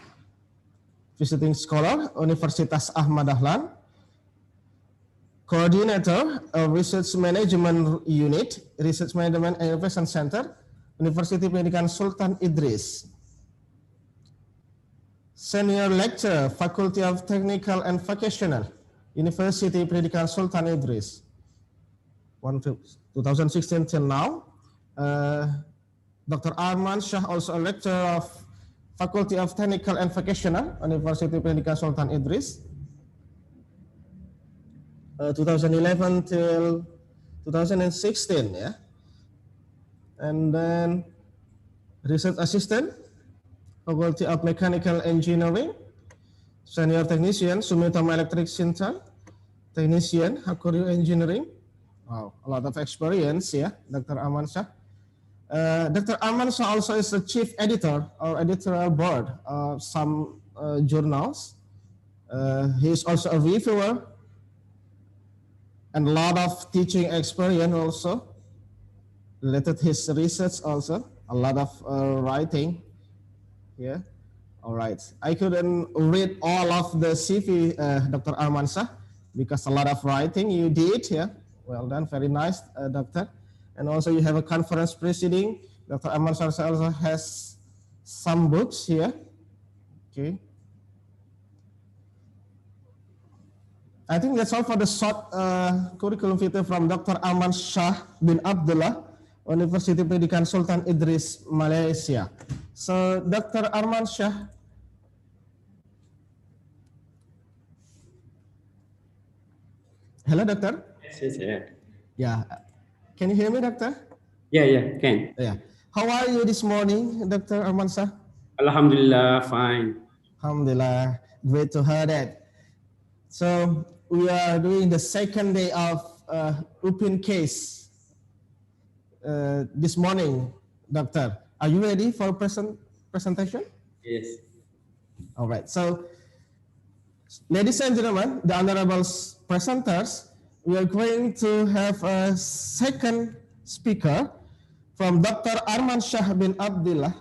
Visiting scholar, Universitas Ahmad Dahlan. Coordinator of Research Management Unit, Research Management and Innovation Center, Universiti Pendidikan Sultan Idris. Senior Lecturer, Faculty of Technical and Vocational, Universiti Pendidikan Sultan Idris. 2016 till now. Dr. Arman, Shah, also a lecturer of Faculty of Technical and Vocational, Universiti Pendidikan Sultan Idris. 2011 till 2016, yeah. And then research assistant, Faculty of Mechanical Engineering, senior technician, Sumitomo Electric Sinton, technician, Hakuryu Engineering. Wow, a lot of experience, yeah, Dr. Arman Shah. Dr. Arman Shah also is the chief editor or editorial board of some journals. He is also a reviewer and a lot of teaching experience also related to his research also, a lot of writing here. All right, I couldn't read all of the CV, Dr. Arman Shah, because a lot of writing you did here. Well done, very nice, doctor. And also you have a conference proceeding. Dr. Arman Shah also has some books here. Okay. I think that's all for the short curriculum vitae from Dr. Arman Shah bin Abdullah, Universiti Pendidikan Sultan Idris, Malaysia. So, Dr. Arman Shah. Hello, doctor. Yes, yeah. Yeah. Can you hear me, doctor? Yeah, can. Yeah. How are you this morning, Dr. Arman Shah? Alhamdulillah, fine. Alhamdulillah, great to hear that. So, we are doing the second day of UPINCASE this morning, doctor. Are you ready for presentation? Yes. All right. So, ladies and gentlemen, the honorable presenters, we are going to have a second speaker from Dr. Arman Shah bin Abdullah,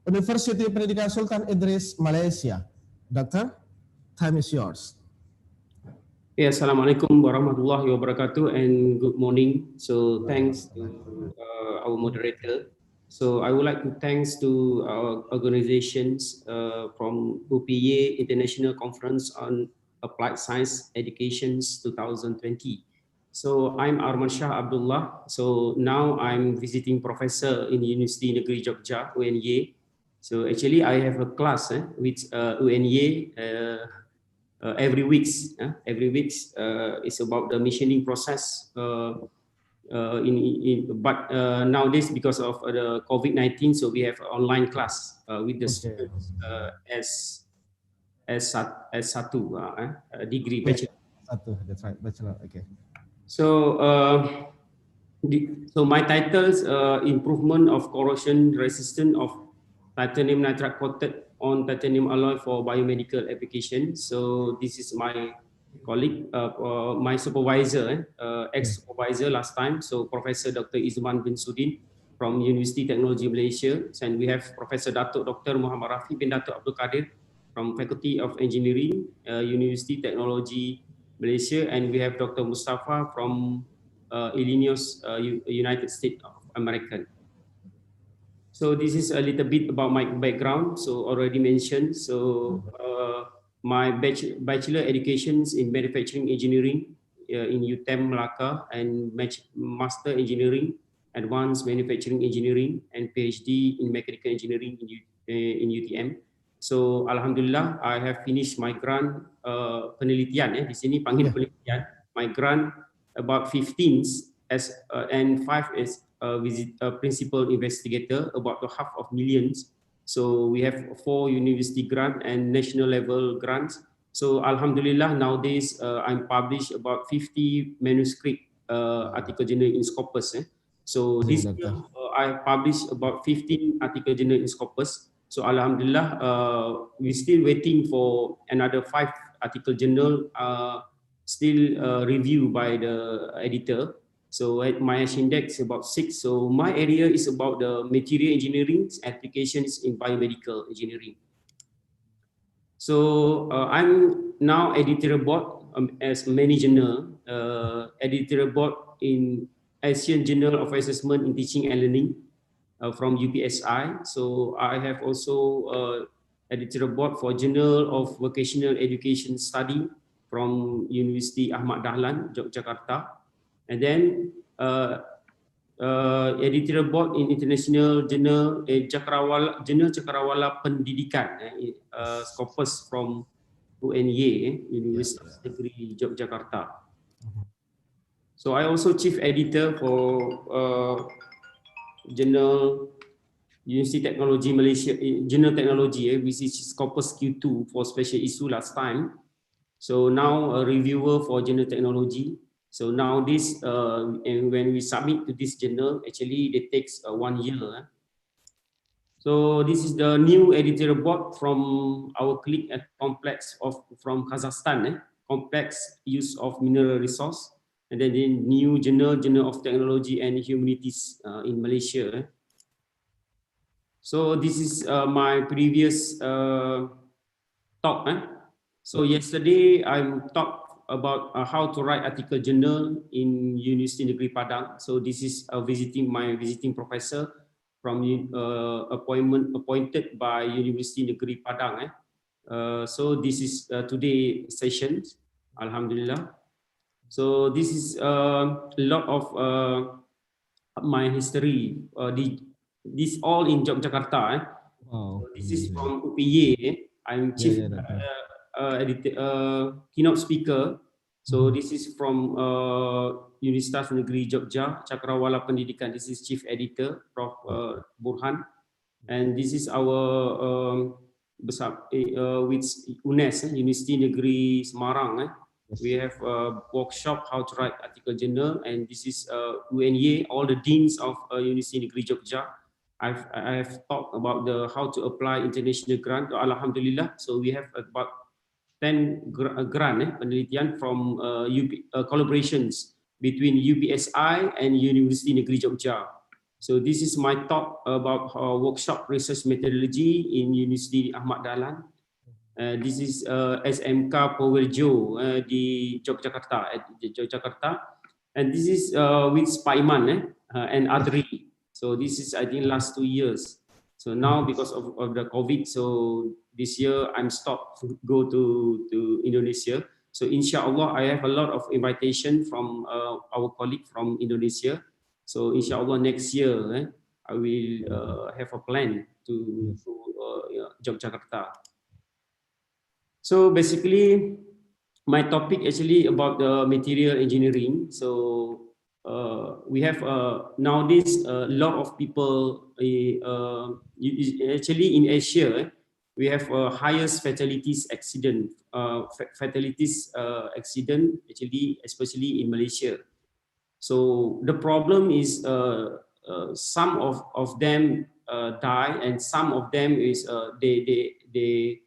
Universiti Pendidikan Sultan Idris, Malaysia. Doctor, time is yours. Yeah, Assalamualaikum warahmatullahi wabarakatuh and good morning. So thanks to our moderator. So I would like to thanks to our organizations from UPY International Conference on Applied Science Educations 2020. So I'm Arman Shah Abdullah. So now I'm visiting professor in Universiti Negeri Yogyakarta, UNY. So actually I have a class with UNY every week. It's about the machining process. But nowadays, because of the COVID-19, so we have online class with the students S1 degree bachelor. That's right, bachelor. Okay. So, so my titles: improvement of corrosion resistance of titanium nitride coated on titanium alloy for biomedical application. So this is my colleague, my supervisor, ex-supervisor last time. So Professor Dr. Izman bin Sudin from University Technology Malaysia. And we have Professor Datuk Dr. Muhammad Rafi bin Datuk Abdul Qadir from Faculty of Engineering, University Technology Malaysia. And we have Dr. Mustafa from Illinois, United States of America. So this is a little bit about my background. So already mentioned. So my bachelor educations in manufacturing engineering in UTM Melaka and master engineering, advanced manufacturing engineering, and PhD in mechanical engineering in UTM. So alhamdulillah, I have finished my grant penelitian. Di sini panggil penelitian. My grant about 15 and 5 as principal investigator, about $500,000. So we have 4 university grant and national level grants. So alhamdulillah, nowadays I'm published about 50 manuscript article journal in Scopus. So this year I published about 15 article journal in Scopus. So alhamdulillah, we're still waiting for another 5 article journal still reviewed by the editor. So my index is about 6. So my area is about the material engineering applications in biomedical engineering. So I'm now editorial board as manager, editorial board in Asian Journal of Assessment in Teaching and Learning from UPSI. So I have also editorial board for Journal of Vocational Education Study from Universiti Ahmad Dahlan, Yogyakarta. And then editorial board in International Journal Cakrawala Pendidikan, Scopus from UNY, Universiti Negeri Yogyakarta. So I also chief editor for Journal University Technology Malaysia, Journal Technology, which is Scopus Q2 for special issue last time. So now a reviewer for Journal Technology. So now this, and when we submit to this journal, actually it takes 1 year. So this is the new editorial board from our colleague at Complex from Kazakhstan, Complex Use of Mineral Resource, and then the new Journal of Technology and Humanities in Malaysia. So this is my previous talk. So yesterday I talked about how to write article journal in Universiti Negeri Padang. So this is my visiting professor from appointed by Universiti Negeri Padang. So this is today session, Alhamdulillah. So this is a lot of my history. This all in Yogyakarta. Wow. So this is from UPY. I'm chief keynote speaker. So this is from Universitas Negeri Jogja, Cakrawala Pendidikan. This is chief editor, Prof. Burhan. And this is our with UNES, Universiti Negeri Semarang. We have a workshop how to write article journal, and this is UNY, all the deans of Universiti Negeri Jogja. I have talked about how to apply international grant. Alhamdulillah. So we have about 10 grant penelitian from collaborations between UPSI and Universiti Negeri Jogja. So this is my talk about workshop research methodology in Universiti Ahmad Dahlan. This is SMK Powerjo di Yogyakarta, and this is with Paiman and Idris. So this is, I think, last 2 years. So now because of the COVID, so this year I'm stopped to go to Indonesia. So inshallah, I have a lot of invitation from our colleague from Indonesia. So inshallah next year I will have a plan to Yogyakarta. So basically, my topic actually about the material engineering. So we have nowadays a lot of people actually in Asia. We have highest fatalities accident actually, especially in Malaysia. So the problem is some of them die, and some of them is they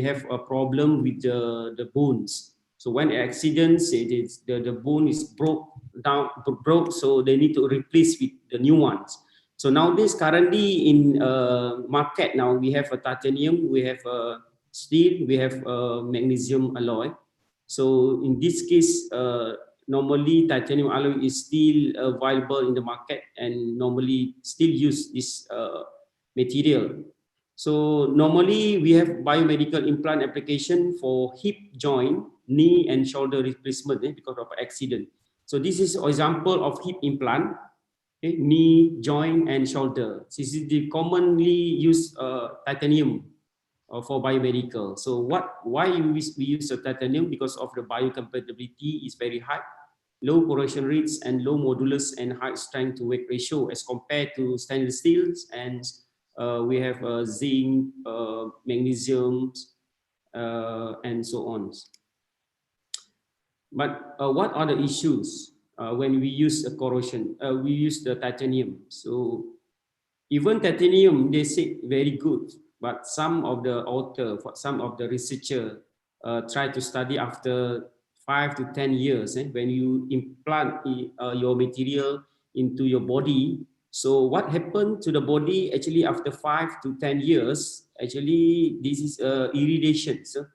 have a problem with the bones. So when accidents, the bone is broke, so they need to replace with the new ones. So nowadays, currently in market now, we have a titanium, we have a steel, we have a magnesium alloy. So in this case, normally titanium alloy is still viable in the market, and normally still use this material. So normally we have biomedical implant application for hip joint, knee and shoulder replacement because of accident. So this is an example of hip implant, knee, joint and shoulder. This is the commonly used titanium for biomedical. So why we use the titanium? Because of the biocompatibility is very high, low corrosion rates and low modulus and high strength to weight ratio as compared to stainless steels, and we have zinc, magnesium, and so on. But what are the issues when we use the corrosion? We use the titanium. So even titanium, they say very good, but some of the author, some of the researcher, try to study after 5 to 10 years when you implant your material into your body. So what happened to the body actually after 5 to 10 years? Actually, this is irradiation. So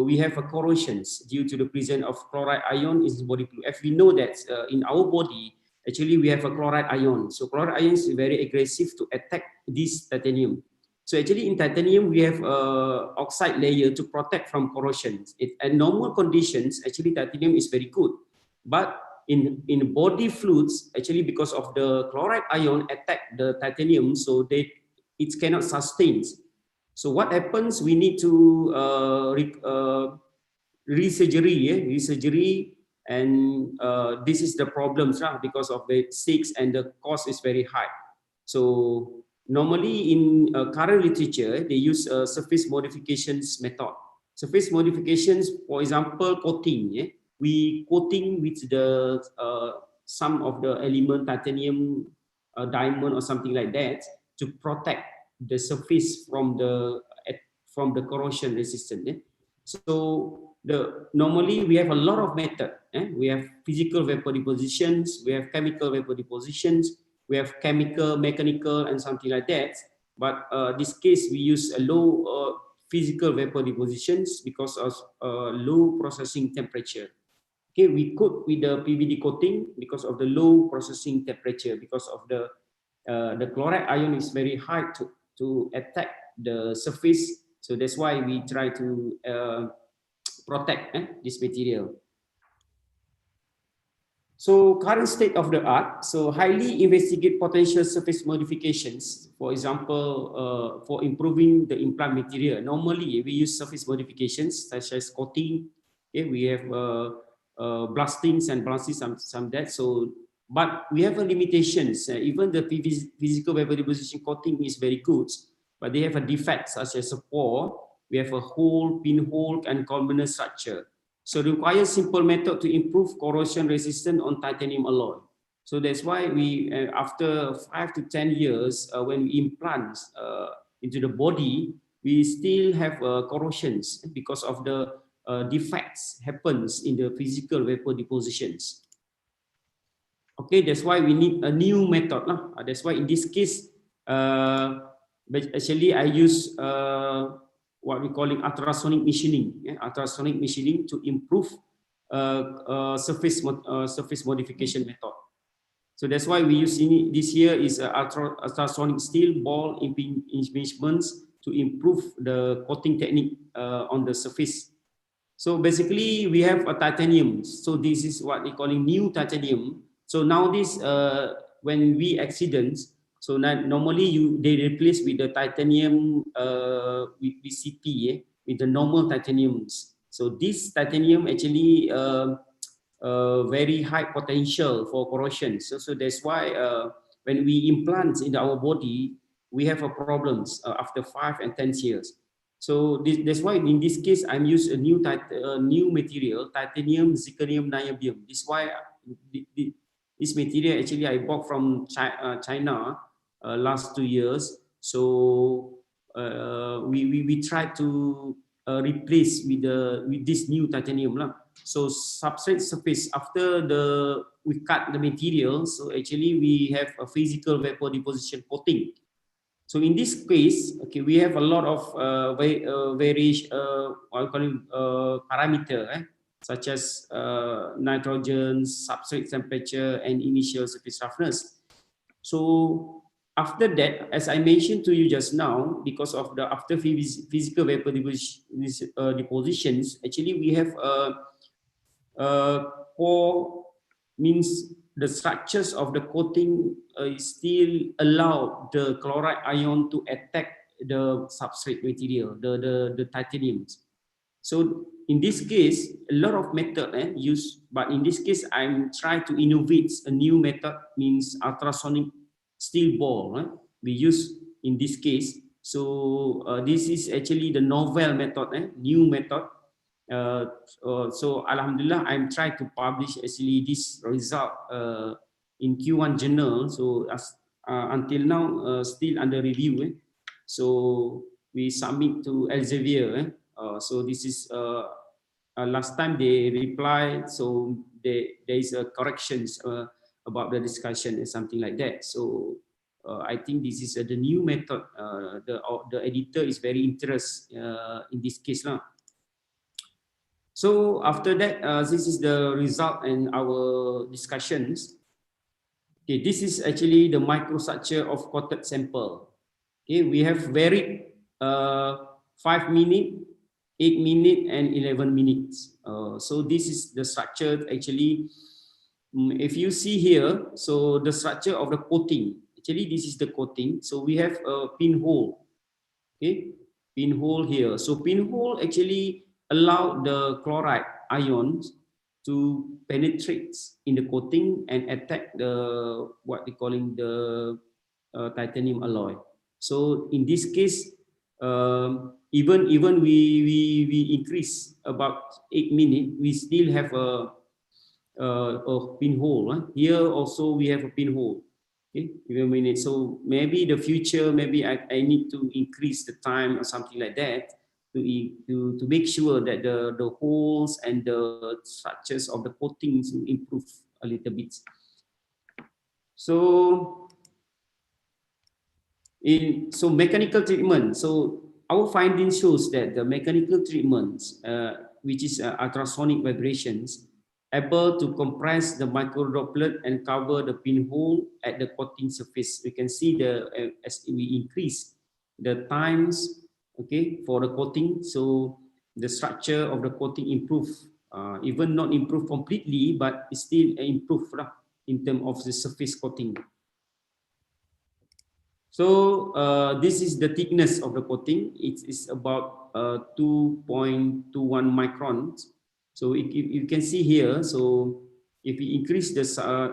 we have a corrosions due to the presence of chloride ion in the body fluid. As we know that in our body, actually we have a chloride ion. So chloride ion is very aggressive to attack this titanium. So actually in titanium, we have oxide layer to protect from corrosion. At normal conditions, actually titanium is very good. But in body fluids, actually because of the chloride ion attack the titanium, so it cannot sustain. So what happens, we need to resurgery, and this is the problems because of the stakes and the cost is very high. So normally in current literature, they use surface modifications method. Surface modifications, for example, coating. We coating with the some of the element, titanium, diamond, or something like that, to protect the surface from the corrosion resistant. So normally we have a lot of method. We have physical vapor depositions, we have chemical vapor depositions, we have chemical, mechanical, and something like that. But this case, we use a low physical vapor depositions because of low processing temperature. Okay, we coat with the PVD coating because of the low processing temperature, because of the chloride ion is very high to attack the surface. So that's why we try to protect this material. So current state of the art, so highly investigate potential surface modifications. For example, for improving the implant material. Normally, we use surface modifications such as coating. Okay, we have blastings and blasting some that. So, but we have a limitations. Even the physical vapor deposition coating is very good, but they have a defect such as a pore. We have a hole, pinhole, and columnar structure. So it requires simple method to improve corrosion resistance on titanium alloy. So that's why we, after 5 to 10 years, when we implant into the body, we still have corrosions because of the defects happens in the physical vapor depositions. Okay, that's why we need a new method. That's why in this case, actually I use what we calling ultrasonic machining. Ultrasonic machining to improve surface modification method. So that's why we use this here is ultrasonic steel ball impingements to improve the coating technique on the surface. So basically we have a titanium. So this is what we calling new titanium. So now this when we accidents, so normally they replace with the titanium with CP with the normal titaniums. So this titanium actually very high potential for corrosion. So that's why when we implant in our body, we have a problems after 5 and 10 years. So that's why in this case I'm use a new material, titanium zirconium niobium. This is why this material actually I bought from China last 2 years. So we try to replace with this new titanium lah. So substrate surface after we cut the material. So actually we have a physical vapor deposition coating. So in this case, okay, we have a lot of various parameter such as nitrogen, substrate temperature, and initial surface roughness. So after that, as I mentioned to you just now, because of the after physical vapor depositions, actually we have core means the structures of the coating still allow the chloride ion to attack the substrate material, the titaniums. So in this case, a lot of method used, but in this case, I'm trying to innovate a new method, means ultrasonic steel ball. We use in this case. So this is actually the novel method, new method. So Alhamdulillah, I'm trying to publish actually this result in Q1 journal. So until now, still under review. So we submit to Elsevier So this is last time they replied, so there is a corrections about the discussion and something like that. So I think this is the new method. The editor is very interested in this case now. So after that, this is the result and our discussions. Okay, this is actually the microstructure of quoted sample. Okay, we have varied 5 minutes, 8 minutes, and 11 minutes. So this is the structure actually. If you see here, so the structure of the coating, actually this is the coating. So we have a pinhole, okay, pinhole here. So pinhole actually allow the chloride ions to penetrate in the coating and attack the what they calling the titanium alloy. So in this case, even we increase about 8 minutes, we still have a pinhole. Here also we have a pinhole. Okay, 11 minutes. So maybe the future, maybe I need to increase the time or something like that to make sure that the holes and the structures of the coatings improve a little bit. So so mechanical treatment. So our finding shows that the mechanical treatments, which is ultrasonic vibrations, able to compress the microdroplet and cover the pinhole at the coating surface. We can see as we increase the times, okay, for the coating, so the structure of the coating improve, even not improve completely, but still improve in terms of the surface coating. So this is the thickness of the coating. It is about 2.21 microns. So you can see here, so if we increase the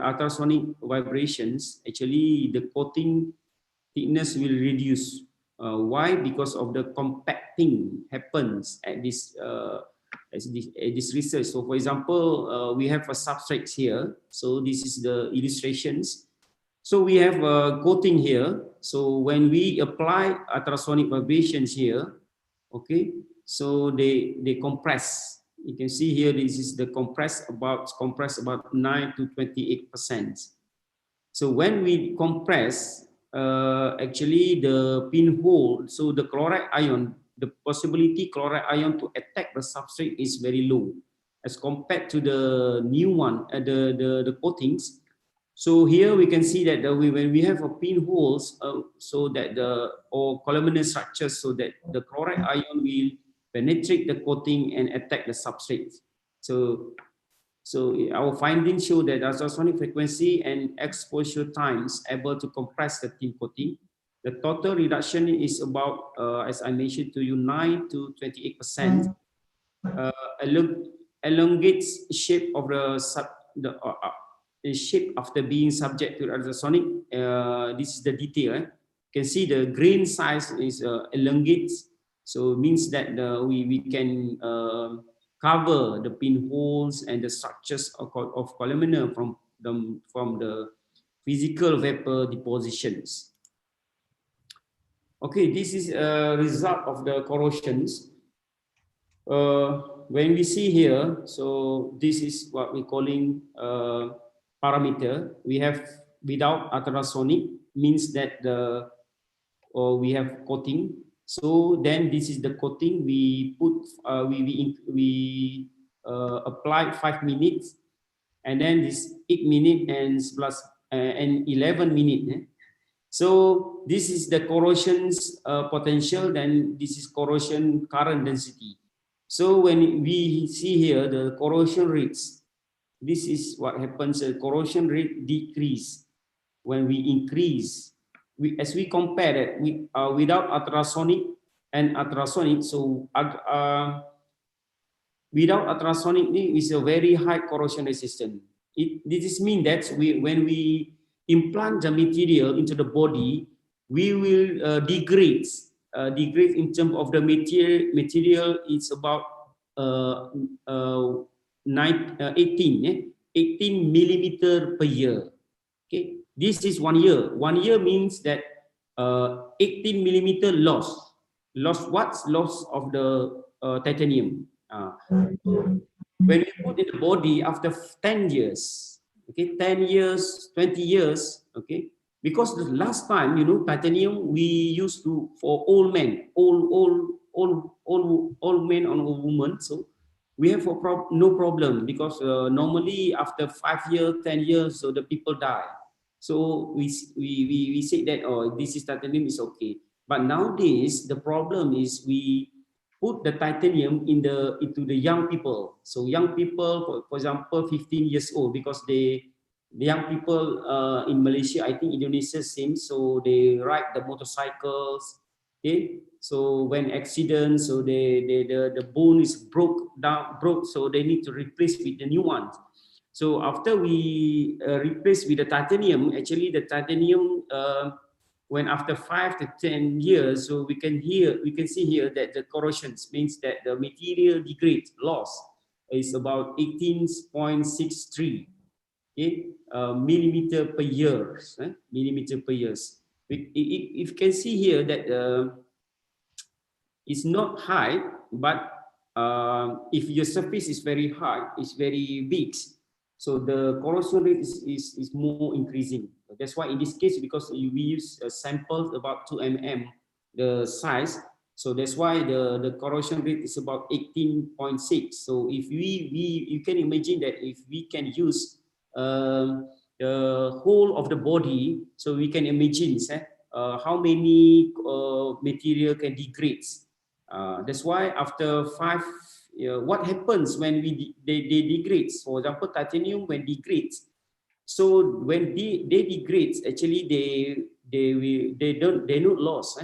ultrasonic vibrations, actually the coating thickness will reduce. Why? Because of the compacting happens at this research. So for example, we have a substrate here. So this is the illustrations. So we have a coating here. So when we apply ultrasonic vibrations here, okay, so they compress. You can see here, this is the compress about 9 to 28%. So when we compress, actually the pinhole, so the chloride ion, the possibility chloride ion to attack the substrate is very low as compared to the new one, the coatings. So here we can see that when we have a pinholes, so that or columnar structures, so that the chloride ion will penetrate the coating and attack the substrate. So our findings show that ultrasonic frequency and exposure times able to compress the thin coating. The total reduction is about, as I mentioned to you, 9 to 28%. Elongates shape of the shape after being subject to ultrasonic. This is the detail. You can see the grain size is elongates. So it means that we can cover the pinholes and the structures of columnar from the physical vapor depositions. Okay, this is a result of the corrosions. When we see here, so this is what we're calling parameter. We have without ultrasonic means that we have coating. So then this is the coating we put, we apply 5 minutes, and then this 8 minutes and 11 minutes. So this is the corrosion's potential, then this is corrosion current density. So when we see here the corrosion rates, this is what happens, the corrosion rate decrease when we increase. As we compare it without ultrasonic and ultrasonic, so without ultrasonic is a very high corrosion resistance. This means that when we implant the material into the body, we will degrade in terms of the material. It's about 18 millimeter per year. Okay. This is 1 year. 1 year means that 18 millimeter loss. Loss what? Loss of the titanium. When we put in the body after 10 years, okay, 10 years, 20 years, okay, because the last time, you know, titanium we used to for old men, old men or women, so we have no problem because normally after 5 years, 10 years, so the people die. So we say that, oh, this is titanium is okay. But nowadays the problem is we put the titanium into the young people. So young people, for example, 15 years old, because the young people in Malaysia, I think Indonesia same, so they ride the motorcycles. Okay, so when accidents, so the bone is broke, so they need to replace with the new ones. So after we replace with the titanium, actually the titanium, when after 5 to 10 years, so we can see here that the corrosions means that the material degrades, loss is about 18.63 millimeter per year. Millimeter per year. If you can see here that it's not high, but if your surface is very hard, it's very big, so the corrosion rate is more increasing. That's why in this case, because we use samples about 2 mm the size, so that's why the corrosion rate is about 18.6. So if you can imagine that if we can use the whole of the body, so we can imagine how many material can degrade. That's why after 5, what happens when they degrade? For example, titanium when degrades. So when they degrade, actually they don't lose.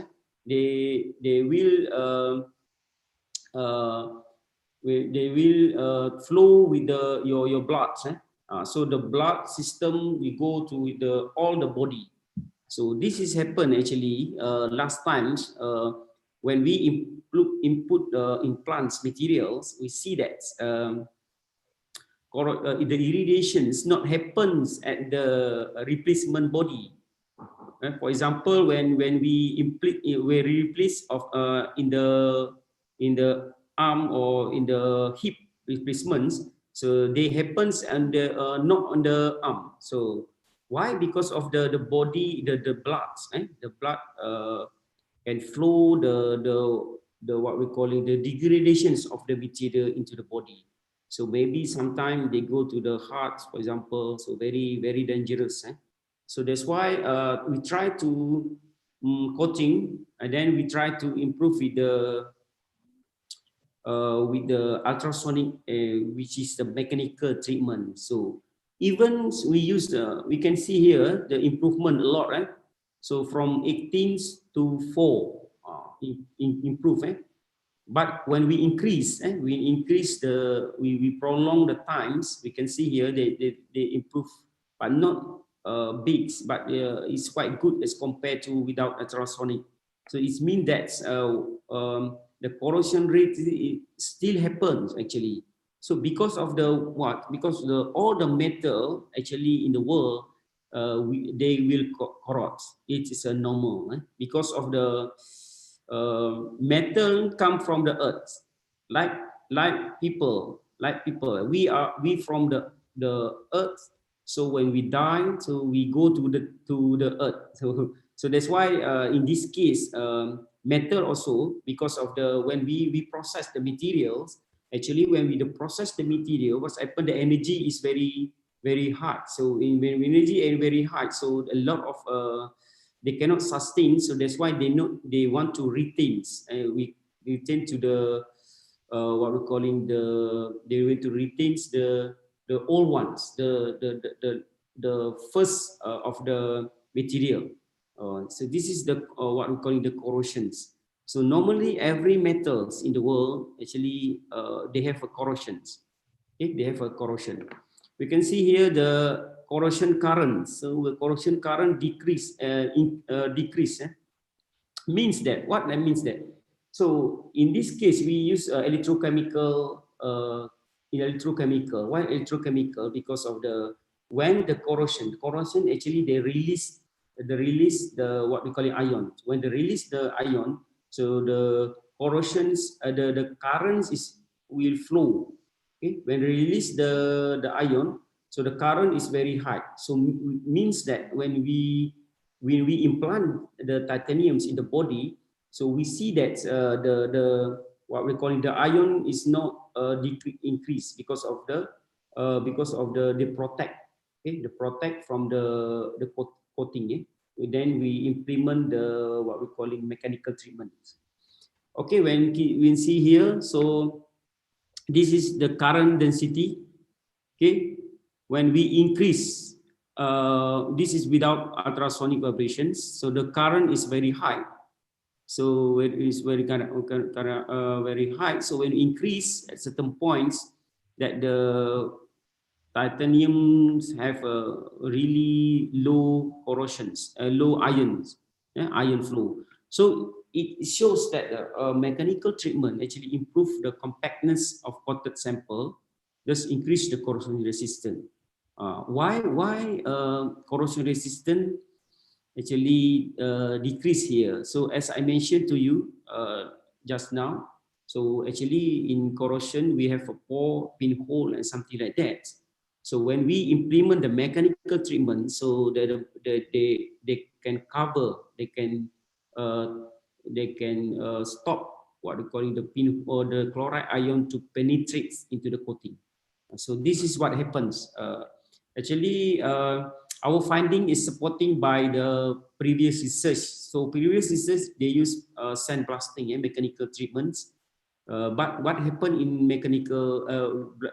They will flow with your blood. So the blood system will go to all the body. So this is happened actually last times when we input implants materials, we see that the irradiation is not happens at the replacement body. For example, when we replace in the arm or in the hip replacements, so they happens not on the arm. So why? Because of the body, the blood, the blood can flow the what we call it, the degradations of the material into the body. So maybe sometimes they go to the heart, for example. So very dangerous. So that's why we try to coating, and then we try to improve with the ultrasonic, which is the mechanical treatment. So even we use we can see here the improvement a lot, right? So from 18 to 4 improve. But when we increase, we prolong the times. We can see here they improve, but not big, but it's quite good as compared to without ultrasonic. So it means that the corrosion rate still happens actually. So because of the what? Because all the metal actually in the world, they will corrode. It is a normal because of the metal come from the earth, like people. We from the earth. So when we die, so we go to the earth. So that's why in this case, metal also, because of when we process the materials. Actually, when we process the material, what's happened? The energy is very hard. So when energy is very hard, so a lot of they cannot sustain. So that's why they want to retain. We retain to the what we're calling they want to retain the old ones, the first of the material. So this is the what we're calling the corrosions. So normally every metals in the world actually they have a corrosions. Okay, they have a corrosion. We can see here the corrosion current. So the corrosion current decrease. Means that what that means that. So in this case we use electrochemical. Why electrochemical? Because of when the corrosion actually they release the what we call it ion. When they release the ion, so corrosions, the currents will flow. Okay, when we release the ion, so the current is very high. So means that when we implant the titaniums in the body, so we see that the what we call the ion is not increase because of the protect. Okay, the protect from the coating. Then we implement the what we call mechanical treatments. Okay, when we see here, so this is the current density. Okay, when we increase, this is without ultrasonic vibrations, so the current is very high. So it is very very high. So when we increase at certain points, that the titaniums have a really low corrosions, low ions, ion flow. So it shows that mechanical treatment actually improve the compactness of coated sample, thus increase the corrosion resistance. Why corrosion resistance actually decrease here? So as I mentioned to you just now, so actually in corrosion we have a pore, pinhole, and something like that. So when we implement the mechanical treatment, so that they can cover, they can stop what we call the pin or the chloride ion to penetrate into the coating. So this is what happens. Actually, our finding is supporting by the previous research. So previous research, they use sandblasting and mechanical treatments. But what happened in mechanical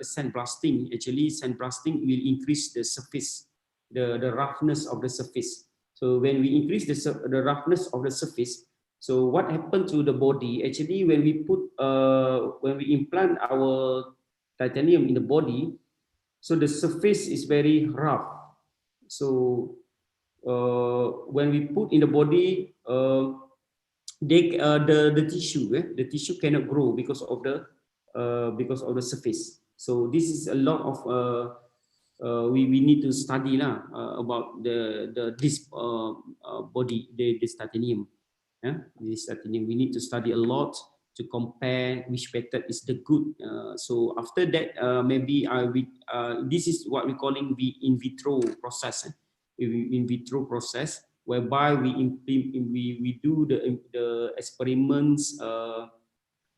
sandblasting? Actually, sandblasting will increase the surface, the roughness of the surface. So when we increase the roughness of the surface, so what happened to the body? Actually, when we implant our titanium in the body, so the surface is very rough. So when we put in the body, the tissue cannot grow because of the surface. So this is a lot of we need to study about this body, this titanium. This titanium we need to study a lot to compare which method is the good. So after that, maybe this is what we calling the in vitro process. In vitro process, whereby we do the experiments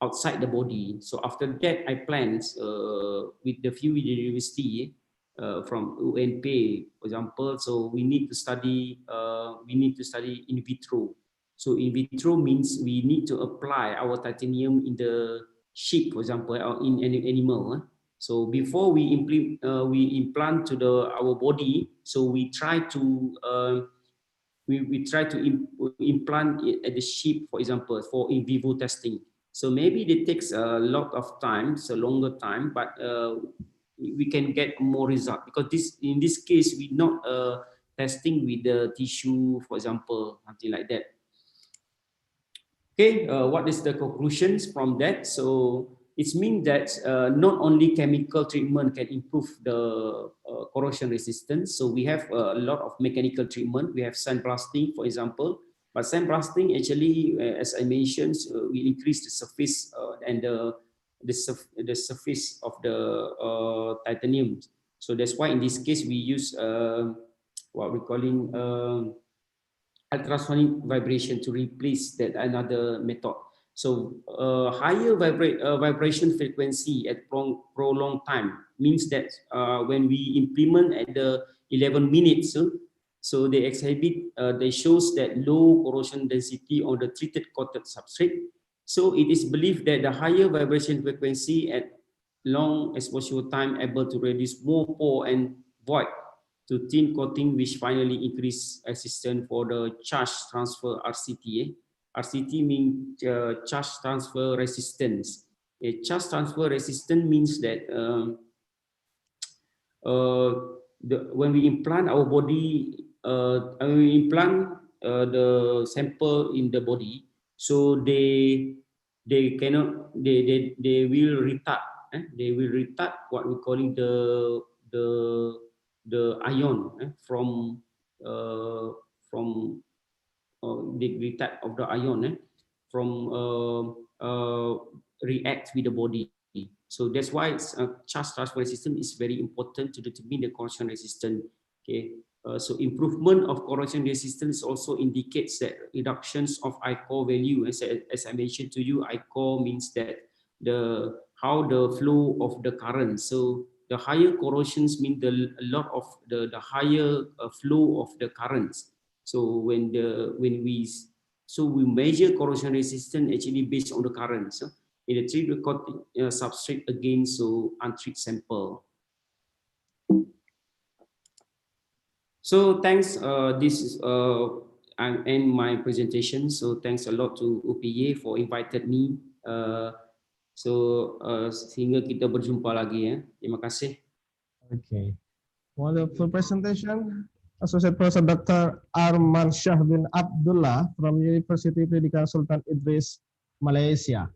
outside the body. So after that, I planned with the few university from UNP, for example. So we need to study in vitro. So in vitro means we need to apply our titanium in the sheep, for example, or in any animal. So before we implant to our body, so we try to implant it at the sheep, for example, for in vivo testing. So maybe it takes a lot of time, so longer time, but we can get more result, because in this case we not testing with the tissue, for example, something like that. Okay, what is the conclusions from that? So it means that not only chemical treatment can improve the corrosion resistance. So we have a lot of mechanical treatment. We have sandblasting, for example. But sandblasting actually, as I mentioned, will increase the surface and the surface of the titanium. So that's why in this case we use what we're calling ultrasonic vibration to replace that another method. So higher vibration frequency at prolonged time means that when we implement at the 11 minutes, so they exhibit, they shows that low corrosion density on the treated coated substrate. So it is believed that the higher vibration frequency at long exposure time able to reduce more pore and void to thin coating, which finally increase resistance for the charge transfer RCT. RCT means charge transfer resistance. A charge transfer resistance means that when we implant our body, when we implant the sample in the body, so they will retard. They will retard what we calling the ion from the retard of the ion from react with the body. So that's why charge transfer resistance is very important to determine the corrosion resistance. Okay, so improvement of corrosion resistance also indicates that reductions of I core value. As I mentioned to you, I core means that how the flow of the current. So the higher corrosions mean the higher flow of the currents. So when we measure corrosion resistance actually based on the currents in the treat recording substrate again, so untreated sample. So thanks. This is I end my presentation. So thanks a lot to UPY for invited me. Sehingga kita berjumpa lagi ya. Terima kasih. Okay. Wonderful presentation. Associate Professor Dr. Arman Shah bin Abdullah from University Pendidikan Sultan Idris, Malaysia.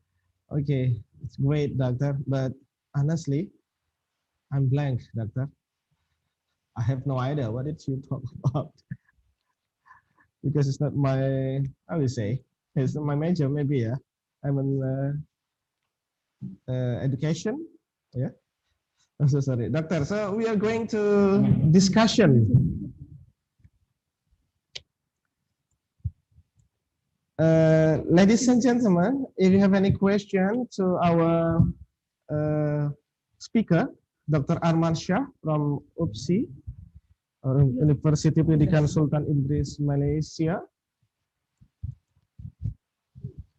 Okay, it's great, doctor, but honestly, I'm blank, doctor. I have no idea what did you talk about because it's not my, how do you say, it's not my major, maybe, yeah. I'm in education, yeah. I'm so sorry, doctor. So we are going to discussion. Ladies and gentlemen, if you have any question to our speaker, Dr. Arman Shah from UPSI, or University Pendidikan Sultan Idris, Malaysia,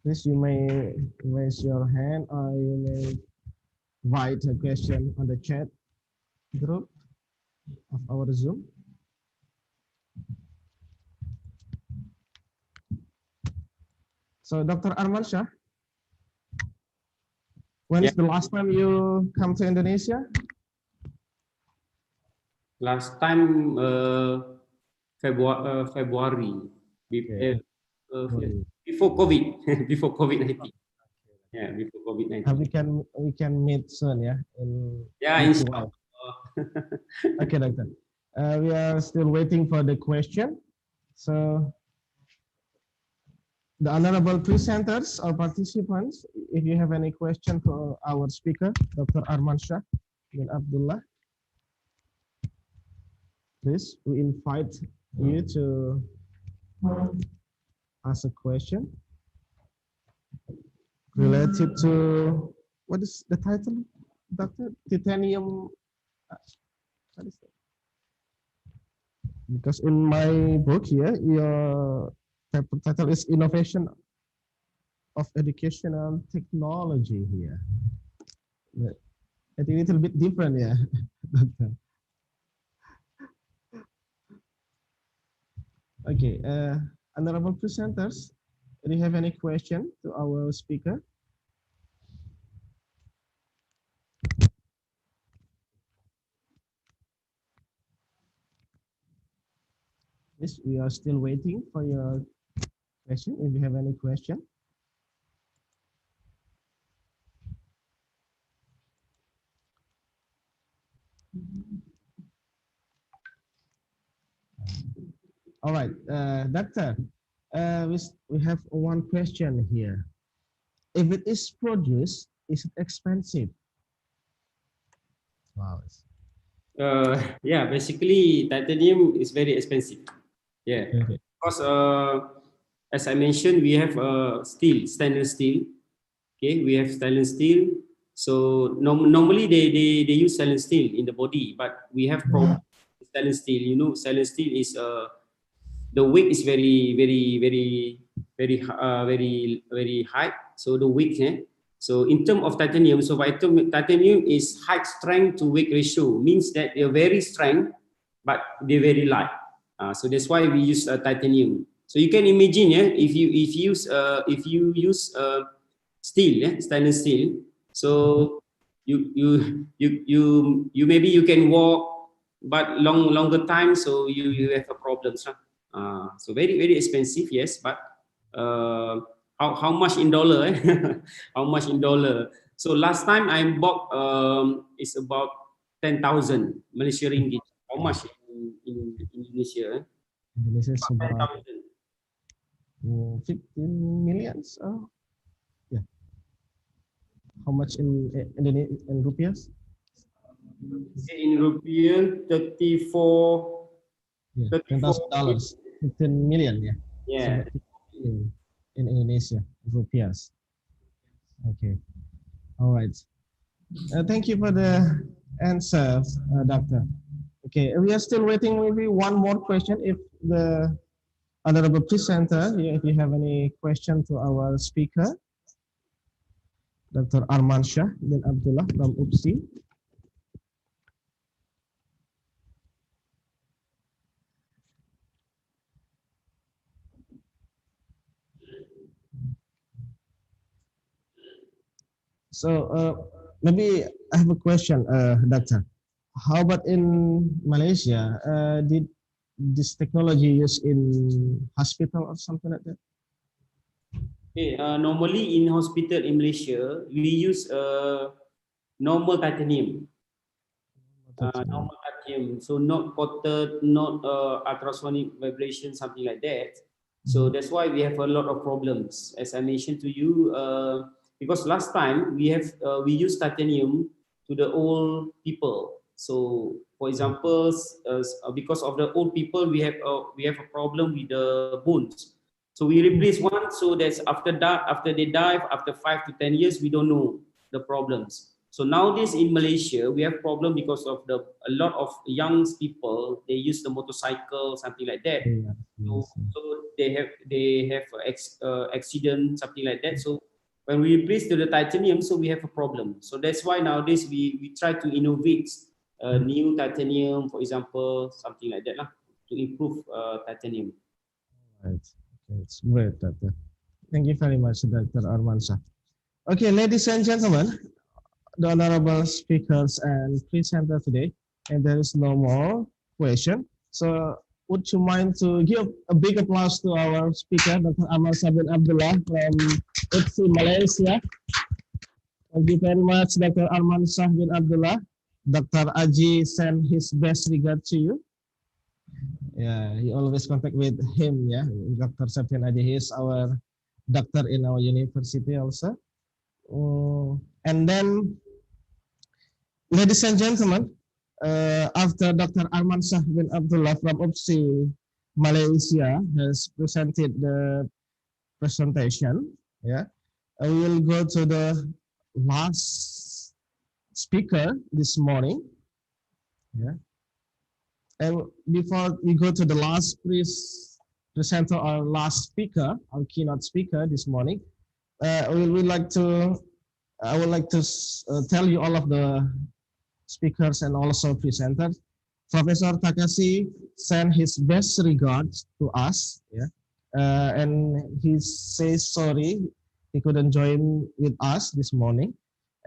please you may raise your hand or you may write a question on the chat group of our Zoom. So, Dr. Arman Shah, when is the last time you come to Indonesia? Last time February, before COVID, before COVID-19. Yeah, before COVID-19. We can meet soon, yeah. Inshallah. Okay, doctor. We are still waiting for the question. So, the honorable presenters or participants, if you have any question for our speaker, Dr. Arman Shah bin Abdullah, please, we invite you to ask a question related to, what is the title, Doctor? Titanium, what is that? Because in my book here, your paper title is Innovation of Educational Technology here. But I think it's a little bit different, yeah. Okay, honorable presenters, do you have any question to our speaker? Yes, we are still waiting for your question. If you have any question. All right, doctor, we have one question here. If it is produced, is it expensive? Wow. Yeah, basically titanium is very expensive. Yeah, okay. Because as I mentioned, we have steel, stainless steel. Okay, we have stainless steel. So normally they use stainless steel in the body, but we have problem with stainless steel. You know, stainless steel is the weight is very high. So the weight, so in terms of titanium, so titanium is height strength to weight ratio, means that they're very strong, but they're very light. So that's why we use titanium. So you can imagine, if you use steel, stainless steel. So you maybe you can walk, but longer time, so you have a problem. So very expensive, yes, but how much in dollar? How much in dollar? So last time I bought it's about 10,000 Malaysia ringgit. How much in Indonesia? Indonesia is about 15 million. Yeah. How much in rupiahs? In rupiah, 34. Yeah, $10,000, 15 million. Yeah. Yeah. In Indonesia, rupiahs. Okay. All right. Thank you for the answer, Doctor. Okay, we are still waiting. Maybe one more question. If the honorable presenter, if you have any question to our speaker, Dr. Arman Shah bin Abdullah from UPSI. So maybe I have a question, Doctor. How about in Malaysia? Did this technology used in hospital or something like that? Okay, normally in hospital in Malaysia, we use normal titanium. Normal titanium, so not coated, not ultrasonic vibration, something like that. So that's why we have a lot of problems, as I mentioned to you. Because last time we use titanium to the old people. So, for example, because of the old people, we have a problem with the bones. So we replace one. So that's after they die, after 5 to 10 years, we don't know the problems. So nowadays in Malaysia, we have problem because of a lot of young people. They use the motorcycle, something like that. So they have accident, something like that. So when we replace to the titanium, so we have a problem. So that's why nowadays we try to innovate new titanium, for example, something like that to improve titanium. Right. Okay, it's great, Doctor. Thank you very much, Dr. Arman Shah. Okay, ladies and gentlemen, the honorable speakers and presenter today, and there is no more question. So would you mind to give a big applause to our speaker, Dr. Arman Shah bin Abdullah from UPSI, Malaysia. Thank you very much, Dr. Arman Shah bin Abdullah. Dr. Aji send his best regard to you. Yeah, he always contact with him. Yeah, Dr. Septian Aji, he is our doctor in our university also. And then, ladies and gentlemen, after Dr. Arman Shah bin Abdullah from UPSI, Malaysia has presented the presentation, yeah, we will go to the last speaker this morning, yeah. And before we go to the last presenter, our last speaker, our keynote speaker this morning, I would like to tell you all of the speakers and also presenters. Professor Takashi sent his best regards to us, yeah, and he says sorry he couldn't join with us this morning,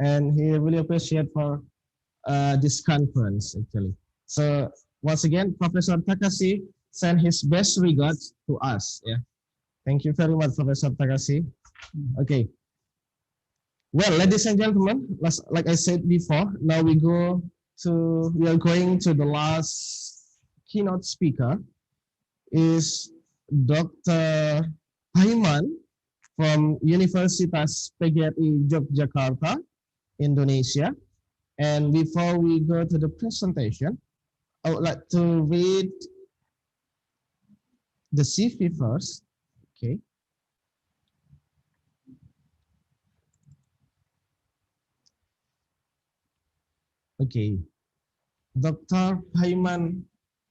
and he really appreciate for this conference actually. So once again, Professor Takashi sent his best regards to us. Yeah, thank you very much, Professor Takashi. Okay. Well, ladies and gentlemen, like I said before, now we are going to the last keynote speaker is Dr. Paiman from Universitas PGRI Yogyakarta, Indonesia. And before we go to the presentation, I would like to read the CV first. Okay. Okay. Dr. Paiman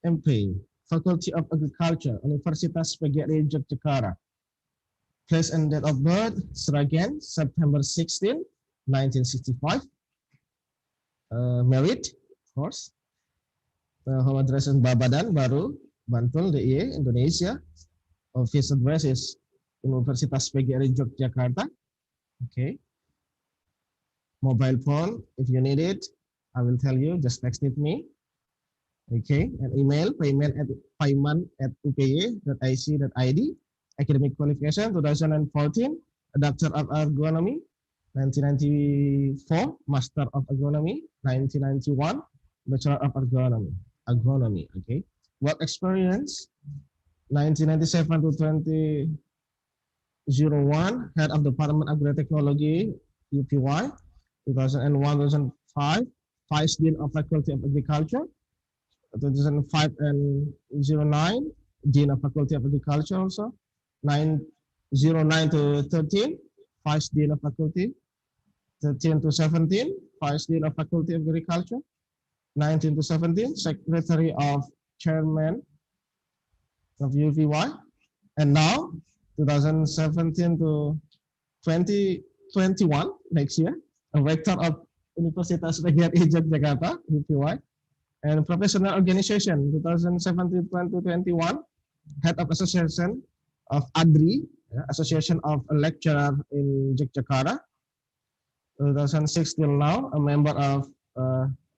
MP, Faculty of Agriculture, Universitas PGRI Yogyakarta. Place and date of birth, Sragen, September 16, 1965. Married, of course. Home address is Babadan, Baru, Bantul, DIY, Indonesia. Office address is Universitas PGRI Yogyakarta. Okay. Mobile phone, if you need it, I will tell you, just text it me. Okay, and email, paiman@upy.ic.id. Academic qualification, 2014, Doctor of Agronomy, 1994, Master of Agronomy, 1991, Bachelor of Agronomy, okay. Work experience, 1997 to 2001, Head of Department of Agri-Technology, UPY. 2001-2005, Vice Dean of Faculty of Agriculture. 2005 and 09, Dean of Faculty of Agriculture also. 09 to 13, Vice Dean of Faculty. 13 to 17, Vice Dean of Faculty of Agriculture. 19 to 17, Secretary of Chairman of UPY. And now, 2017 to 2021, next year, a Rector of Universitas PGRI Yogyakarta, UPY. And Professional Organization, 2017-2021, Head of Association of ADRI, Association of Lecturer in Yogyakarta. 2006 till now, a member of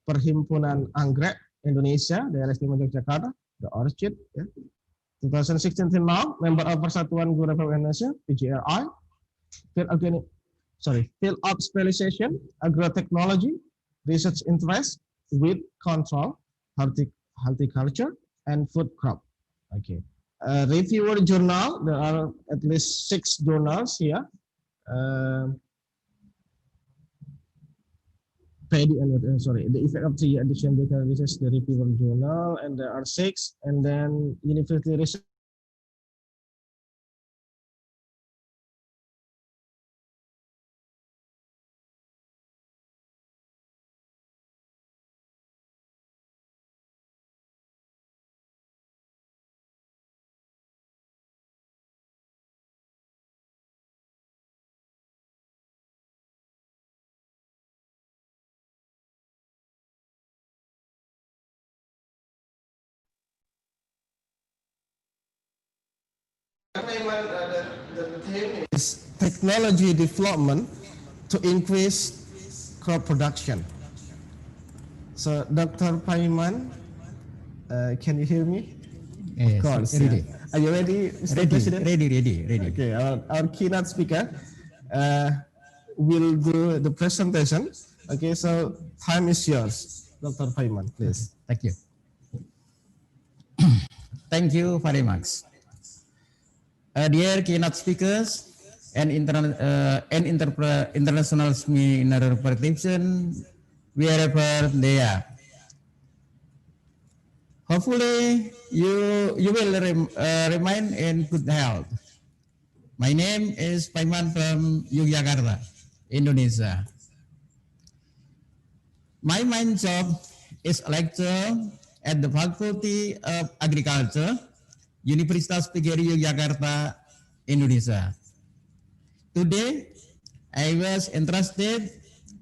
Perhimpunan Anggrek Indonesia, Daerah Istimewa Yogyakarta, the Orchid. 2016 till now, member of Persatuan Guru Republik Indonesia, PGRI. Field of Specialization, Agrotechnology, Research Interest, Weed Control, Horticulture, and Food Crop. Okay. Reviewer journal, there are at least 6 journals here. The effect of 3 edition data research, the Reviewer journal, and there are 6, and then University Research. The theme is technology development to increase crop production. So, Dr. Paiman, can you hear me? Yes, of course. ready. Yeah. Are you ready, Mr. President? Ready. Okay, our keynote speaker will do the presentation. Okay, so time is yours, Dr. Paiman, please. Thank you. Thank you very much. Dear keynote speakers and international seminar participants, wherever they are. Hopefully, you will remain in good health. My name is Paiman from Yogyakarta, Indonesia. My main job is a lecturer at the Faculty of Agriculture, Universitas PGRI Yogyakarta, Indonesia. Today, I was interested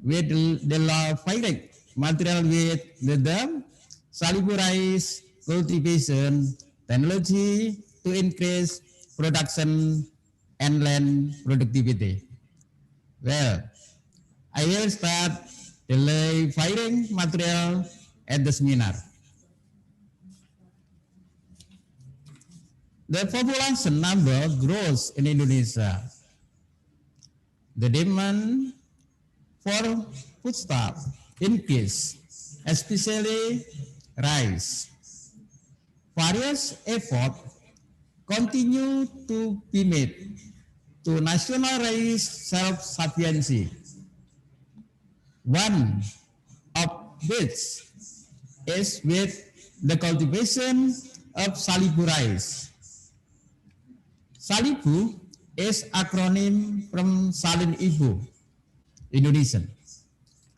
with the firing material with the salibu rice cultivation technology to increase production and land productivity. Well, I will start the firing material at the seminar. The population number grows in Indonesia. The demand for foodstuff increase, especially rice. Various efforts continue to be made to nationalize self-sufficiency. One of which is with the cultivation of salibu rice. Salibu is acronym from Salin Ibu, Indonesian,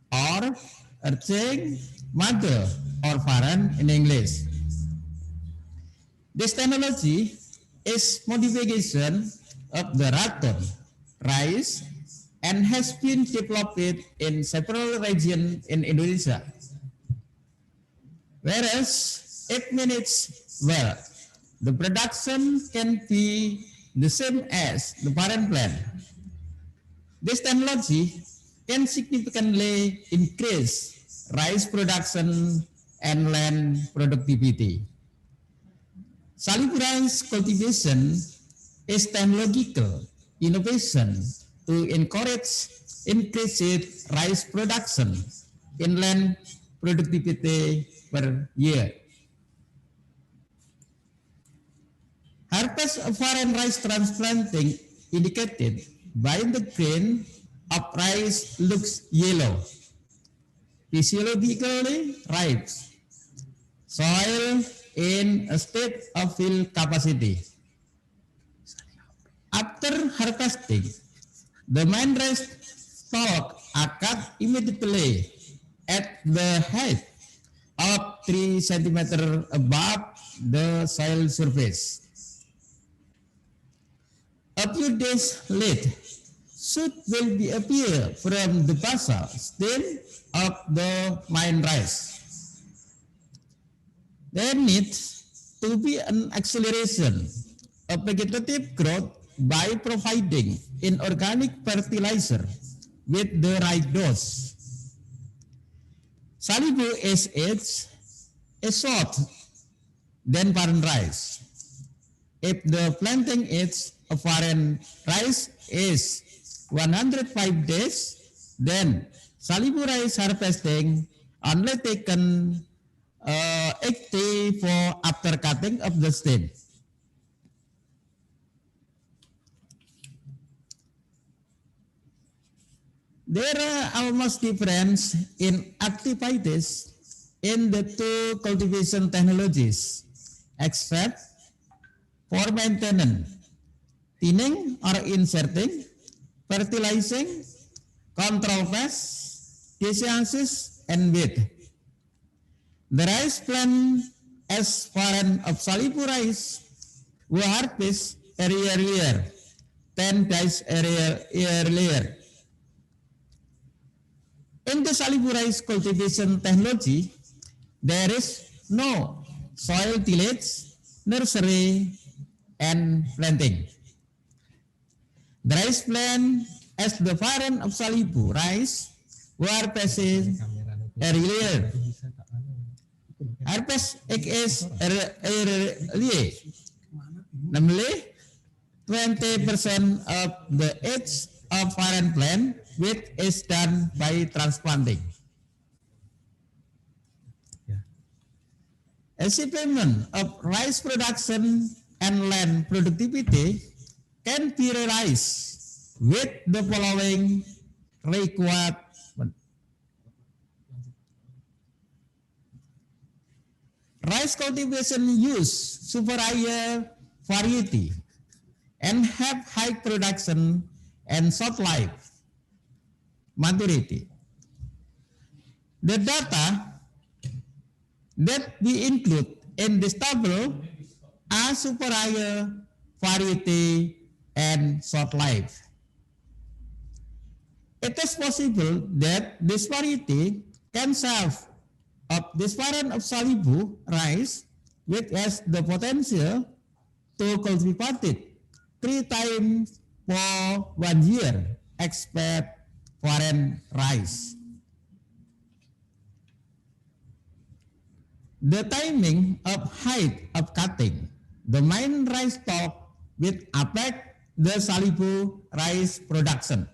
or earthing mother or parent in English. This technology is modification of the rattan rice and has been developed in several regions in Indonesia. Whereas it manages well, the production can be the same as the parent plant. This technology can significantly increase rice production and land productivity. Salibu rice cultivation is technological innovation to encourage increased rice production in land productivity per year. Harvest of foreign rice transplanting indicated by the grain of rice looks yellow, physiologically ripe. Soil in a state of fill capacity. After harvesting, the main rice stalk are cut immediately at the height of 3 centimeters above the soil surface. A few days later, shoot will be appear from the basal stem of the main rice. There needs to be an acceleration of vegetative growth by providing inorganic fertilizer with the right dose. Salibu SH is short than foreign rice. If the planting age of foreign rice is 105 days, then Salibu rice harvesting only taken 84 after cutting of the stem. There are almost difference in activities in the two cultivation technologies, except for maintenance, thinning or inserting, fertilizing, control pests, diseases, and weed. The rice plant as foreign of Salibu rice will harvest earlier, 10 days earlier. In the Salibu rice cultivation technology, there is no soil tillage, nursery, and planting. The rice plant as the foreign of Salibu rice will harvest earlier. Harvest is earlier. Namely, 20% of the age of foreign plant which is done by transplanting. Achievement of rice production and land productivity can be realized with the following requirement. Rice cultivation use superior variety and have high production and short life maturity. The data that we include in this table are superior variety and short life. It is possible that this variety can serve of this variant of Salibu rice, which has the potential to cultivate it 3 times for 1 year, except foreign rice. The timing of height of cutting the main rice stalk will affect the Salibu rice production.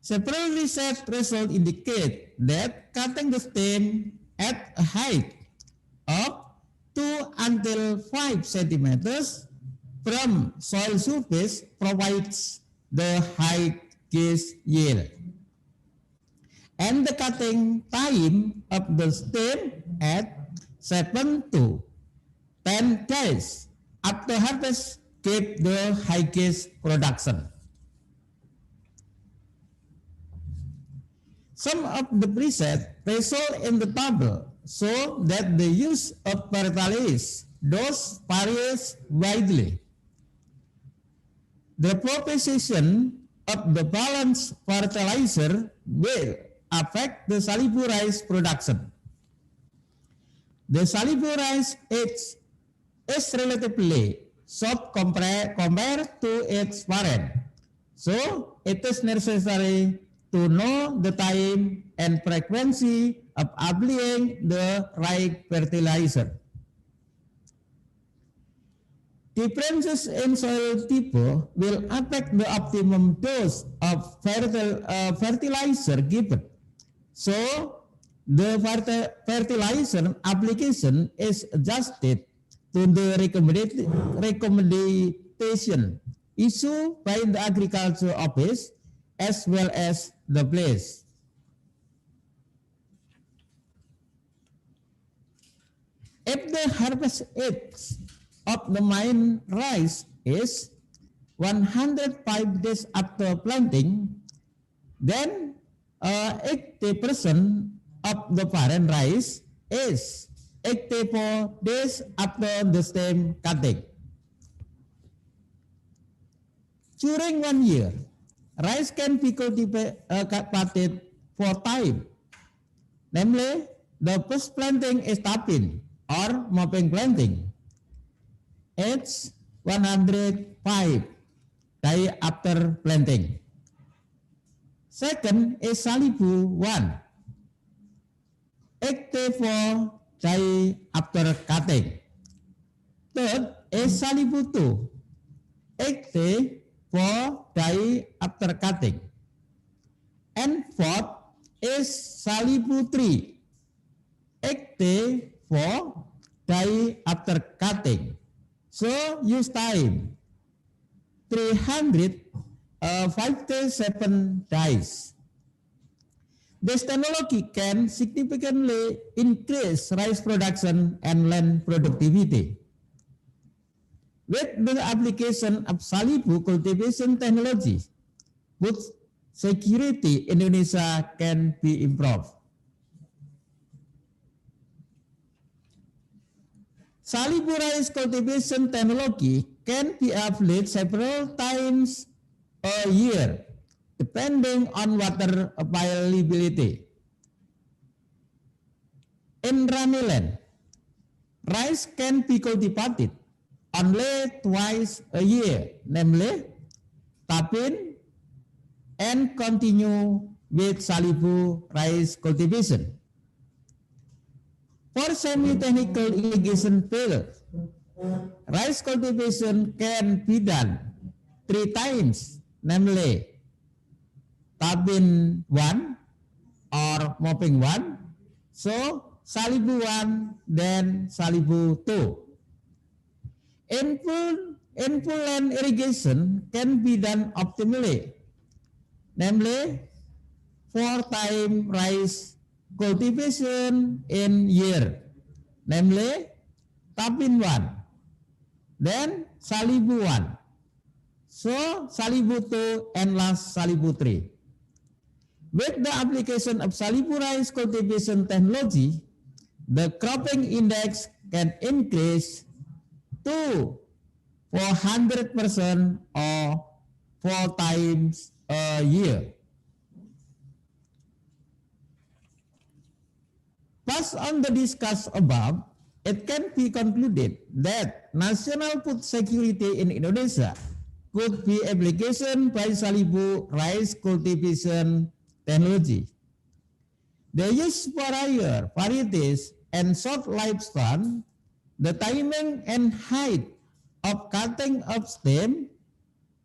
Several research results indicate that cutting the stem at a height of 2 until 5 centimeters from soil surface provides the highest yield. And the cutting time of the stem at 7 to 10 days after harvest give the highest production. Some of the preset result in the table show that the use of fertilizer dose varies widely. The proposition of the balanced fertilizer will affect the Salibu rice production. The Salibu rice is relatively short compared to its parent, so it is necessary to know the time and frequency of applying the right fertilizer. Differences in soil type will affect the optimum dose of fertilizer given. So, the fertilizer application is adjusted to the recommendation issued by the Agriculture Office as well as the place. If the harvest age of the main rice is 105 days after planting, then 80% of the parent rice is 84 days after the stem cutting. During 1 year, rice can be cultivated 4 times. Namely, the first planting is tapping or mopping planting. It's 105 days after planting. Second is Salibu 1, 84 days after cutting. Third is Salibu 2, 84 days after cutting. And fourth is Salibu 3, 84 days after cutting. So use time 357 days. This technology can significantly increase rice production and land productivity. With the application of Salibu cultivation technology, food security in Indonesia can be improved. Salibu rice cultivation technology can be applied several times a year, depending on water availability. In Rani land, rice can be cultivated only twice a year, namely tapping and continue with Salibu rice cultivation. For semi-technical irrigation field, rice cultivation can be done 3 times, namely tapping 1 or mopping 1. So Salibu 1, then Salibu 2. In full land irrigation can be done optimally, namely 4 times rice cultivation in year, namely tapping 1, then Salibu 1. So Salibu 2 and last Salibu 3. With the application of Salibu rice cultivation technology, the cropping index can increase to 400% or 4 times a year. Based on the discussed above, it can be concluded that national food security in Indonesia could be application by Salibu rice cultivation technology. The use variety varieties and short lifespan, the timing and height of cutting of stem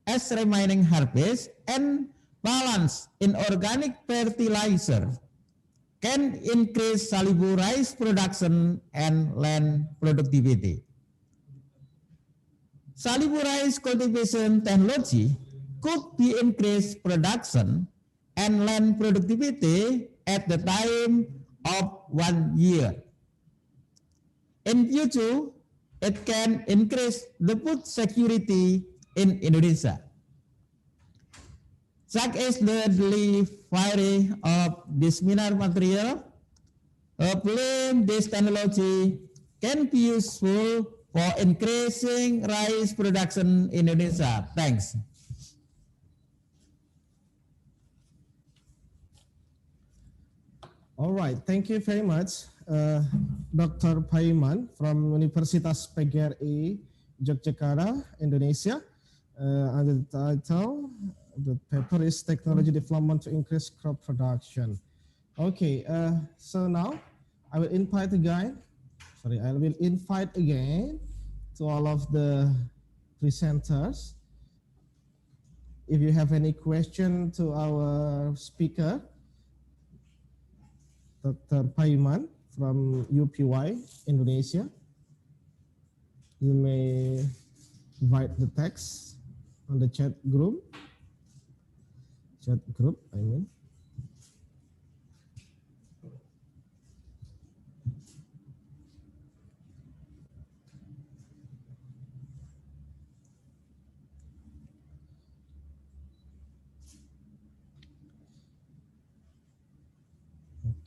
as remaining harvest, and balance in organic fertilizer can increase Salibu rice production and land productivity. Salibu rice cultivation technology could be increased production and land productivity at the time of 1 year. In future, it can increase the food security in Indonesia. Such as the delivery of this mineral material, believe this technology can be useful for increasing rice production in Indonesia. Thanks. All right, thank you very much, Dr. Paiman from Universitas PGRI Yogyakarta, Indonesia. Under the title, the paper is Technology Development to Increase Crop Production. Okay, so now I will invite again to all of the presenters. If you have any question to our speaker, Dr. Paiman from UPY, Indonesia, you may write the text on the chat group. Chat group, I mean.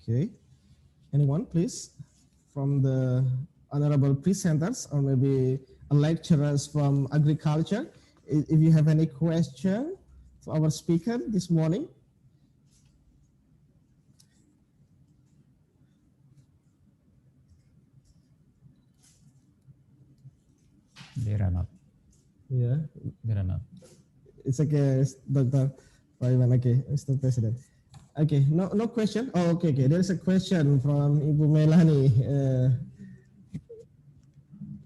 Okay. Anyone, please, from the honorable presenters or maybe lecturers from agriculture, if you have any question to our speaker this morning. There are not. Yeah. There are not. It's okay, Dr. Paiman. Okay, Mr. President. Okay, no question. Oh, okay. There is a question from Ibu Melani.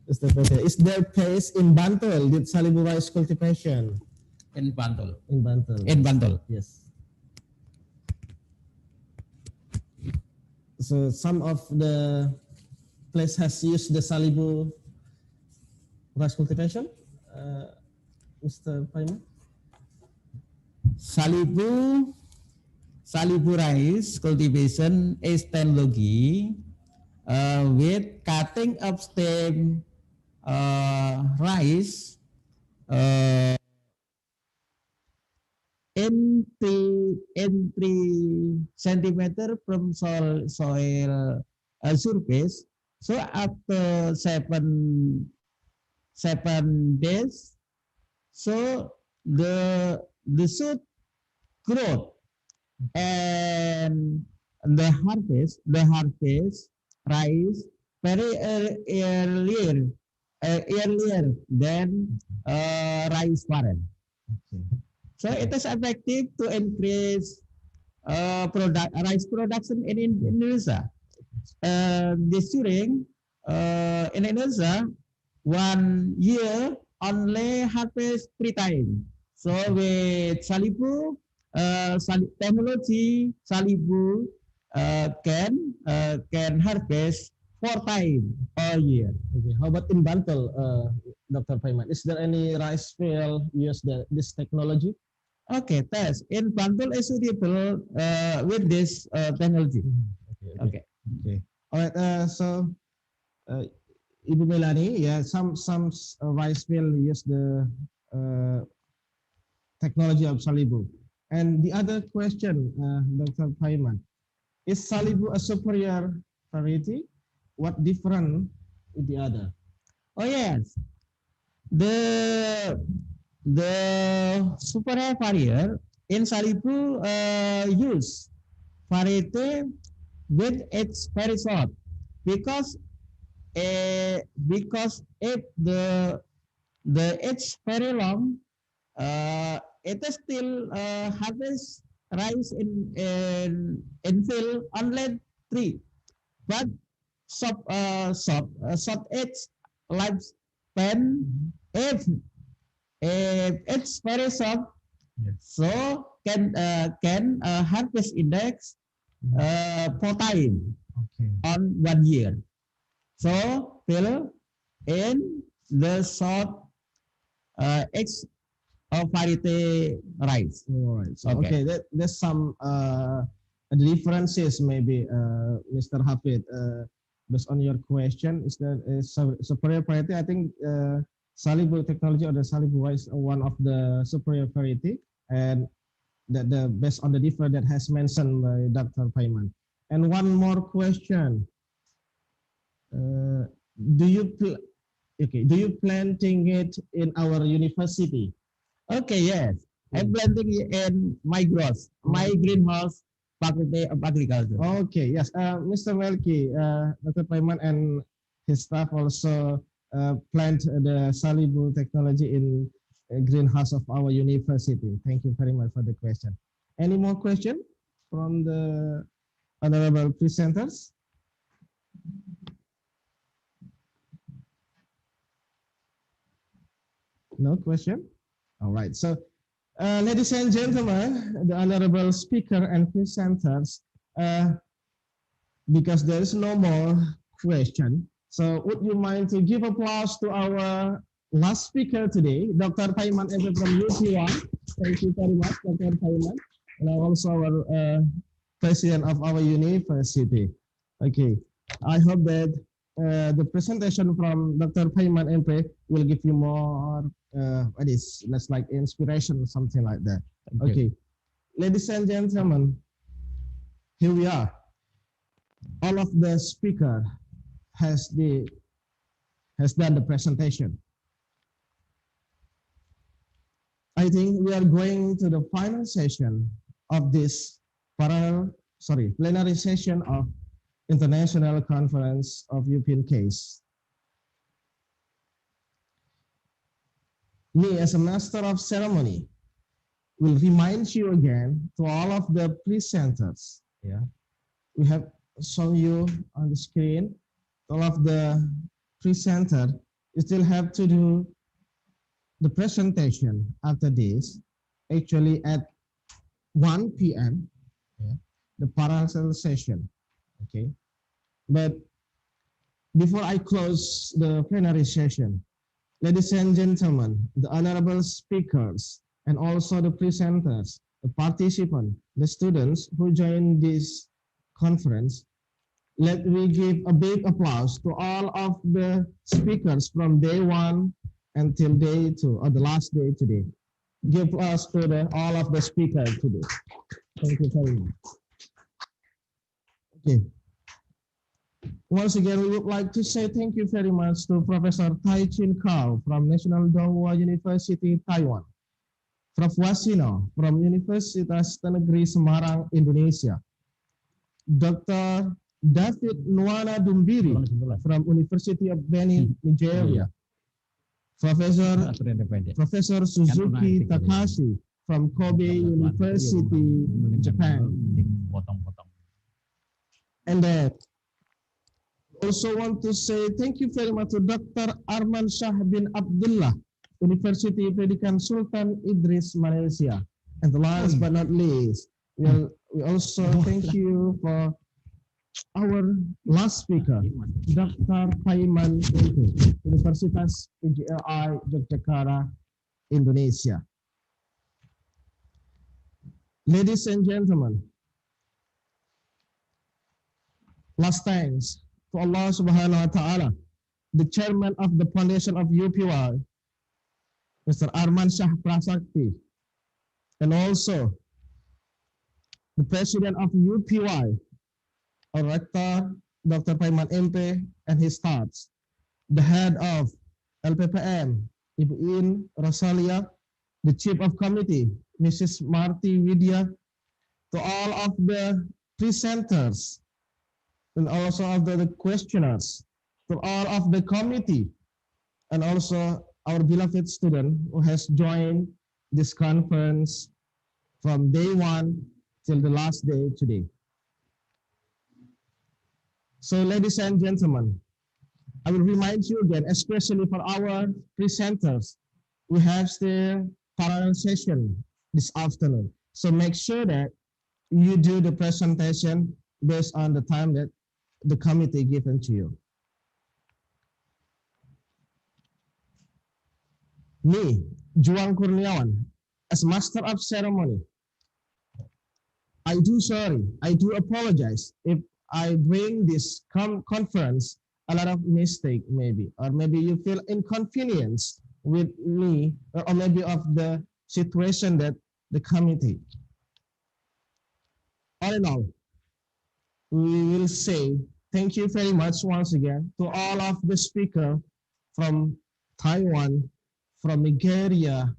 Mr. President, is there pace in Bantul with salibu rice cultivation? In Bantul. In Bantul. In Bantul. Yes. So some of the place has used the salibu rice cultivation. Mr. Paiman. Salibu rice cultivation is technology with cutting of stem rice in 3 centimeter from soil surface. So after 7 days, so the shoot growth and the harvest rice very earlier than rice parent. Okay. So it is effective to increase rice production in Indonesia. This during in Indonesia, 1 year only harvest 3 times. So with salibu technology, salibu can harvest 4 times a year. Okay. How about in Bantul, Dr. Paiman? Is there any rice field use this technology? Okay, test in Bantul is suitable with this technology. Okay. All right. So, Ibu Melani, yeah, some rice field use the technology of salibu. And the other question, Dr. Paiman, is salibu a superior variety? What different with the other? Oh yes, the superior variety in salibu use variety with its very short because if the it's very long, it is still harvest rice in field only 3, but short its lifespan if it's very short, so can harvest index 4 times on 1 year. So fill in the short X of variety rice. All right. So, okay, there's some differences maybe, Mr. Hafid, based on your question. Is there a superior variety? I think salibu technology or the salibu rice are one of the superior variety, and that based on the difference that has mentioned by Dr. Paiman. And one more question. Do you planting it in our university? Okay, yes. I'm planting in my greenhouse, Faculty of Agriculture. Okay, yes. Mr. Melki, Dr. Paiman and his staff also plant the salibu technology in a greenhouse of our university. Thank you very much for the question. Any more questions from the honorable presenters? No question? All right. So, ladies and gentlemen, the honorable speaker and presenters, because there is no more question, so would you mind to give applause to our last speaker today, Dr. Paiman from UPY. Thank you very much, Dr. Paiman. and also our president of our university. Okay, I hope that the presentation from Dr. Paiman MP will give you more, less like inspiration, something like that. Okay, ladies and gentlemen, here we are. All of the speaker has done the presentation. I think we are going to the final session of this plenary session of International Conference of UPINCASE. Me, as a master of ceremony, will remind you again to all of the presenters. Yeah, we have shown you on the screen. All of the presenter, you still have to do the presentation after this. Actually, at 1 p.m. Yeah, the parallel session. Okay, but before I close the plenary session, ladies and gentlemen, the honorable speakers, and also the presenters, the participants, the students who join this conference, let me give a big applause to all of the speakers from day 1 until day 2, or the last day today. Give applause to all of the speakers today. Thank you very much. Okay. Once again, we would like to say thank you very much to Professor Tai-Chen from National Dongwa University, Taiwan. Prof. Wasino from Universitas Negeri Semarang, Indonesia. Dr. David Nwanna Dumbiri from University of Benin, Nigeria. Professor Suzuki Takashi from Kobe University, Japan. And also want to say thank you very much to Dr. Arman Shah bin Abdullah, Universiti Pendidikan Sultan Idris, Malaysia. And last but not least, we also thank you for our last speaker, Dr. Paiman, Universitas PGRI Yogyakarta, Indonesia. Ladies and gentlemen, last thanks to Allah Subhanahu wa Ta'ala, the chairman of the foundation of UPY, Mr. Arman Shah Prasakti, and also the president of UPY, our rector, Dr. Paiman MP, and his staffs, the head of LPPM, Ibu Rosalia, the chief of committee, Mrs. Marty Widya, to all of the presenters, and also of the questioners, to all of the committee, and also our beloved student who has joined this conference from day 1 till the last day today. So ladies and gentlemen, I will remind you again, especially for our presenters, we have the parallel session this afternoon. So make sure that you do the presentation based on the time that the committee given to you. Me, Juang Kurniawan, as master of ceremony, I do apologize if I bring this conference a lot of mistake maybe, or maybe you feel inconvenience with me, or maybe of the situation that the committee. All in all, we will say thank you very much once again to all of the speakers from Taiwan, from Nigeria,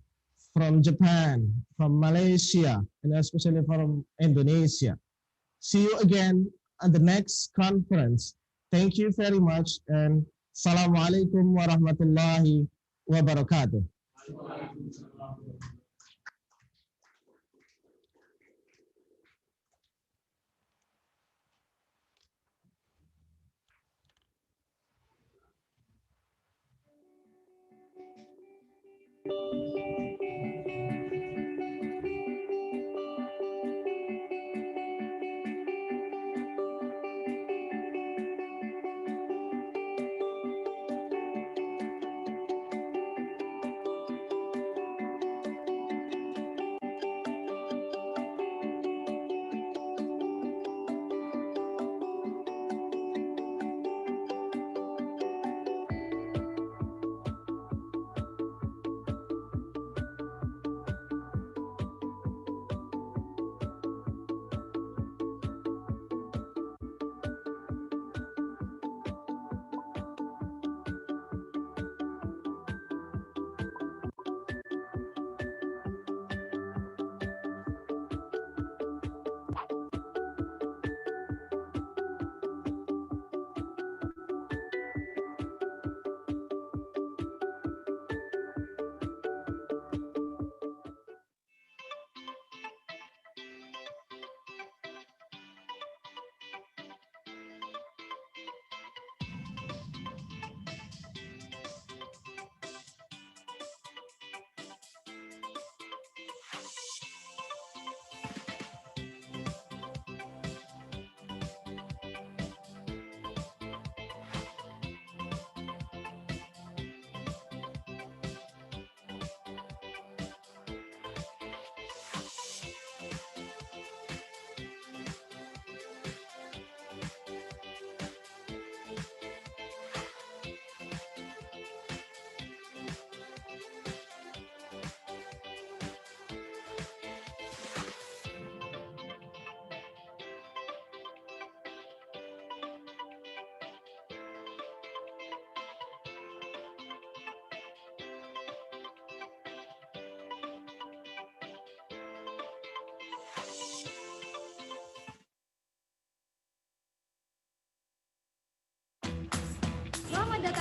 from Japan, from Malaysia, and especially from Indonesia. See you again at the next conference. Thank you very much, and Assalamualaikum warahmatullahi wabarakatuh.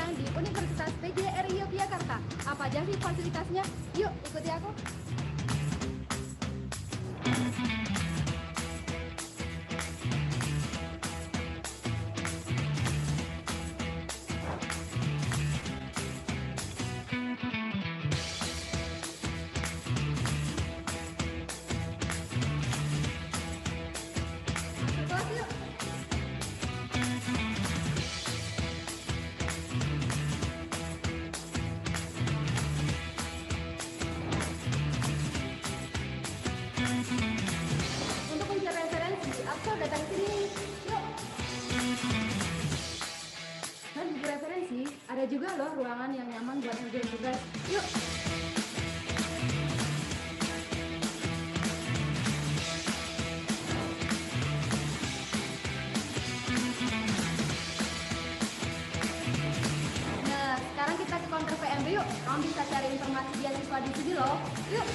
pendidikan di Universitas PGRI Yogyakarta. Apa aja sih fasilitasnya? Yuk, ikuti aku. Datang sini, yuk. Dan buku referensi, ada juga loh ruangan yang nyaman buat ngerjain tugas. Yuk. Nah, sekarang kita ke counter PMB yuk. Kamu bisa cari informasi beasiswa di sini loh. Yuk.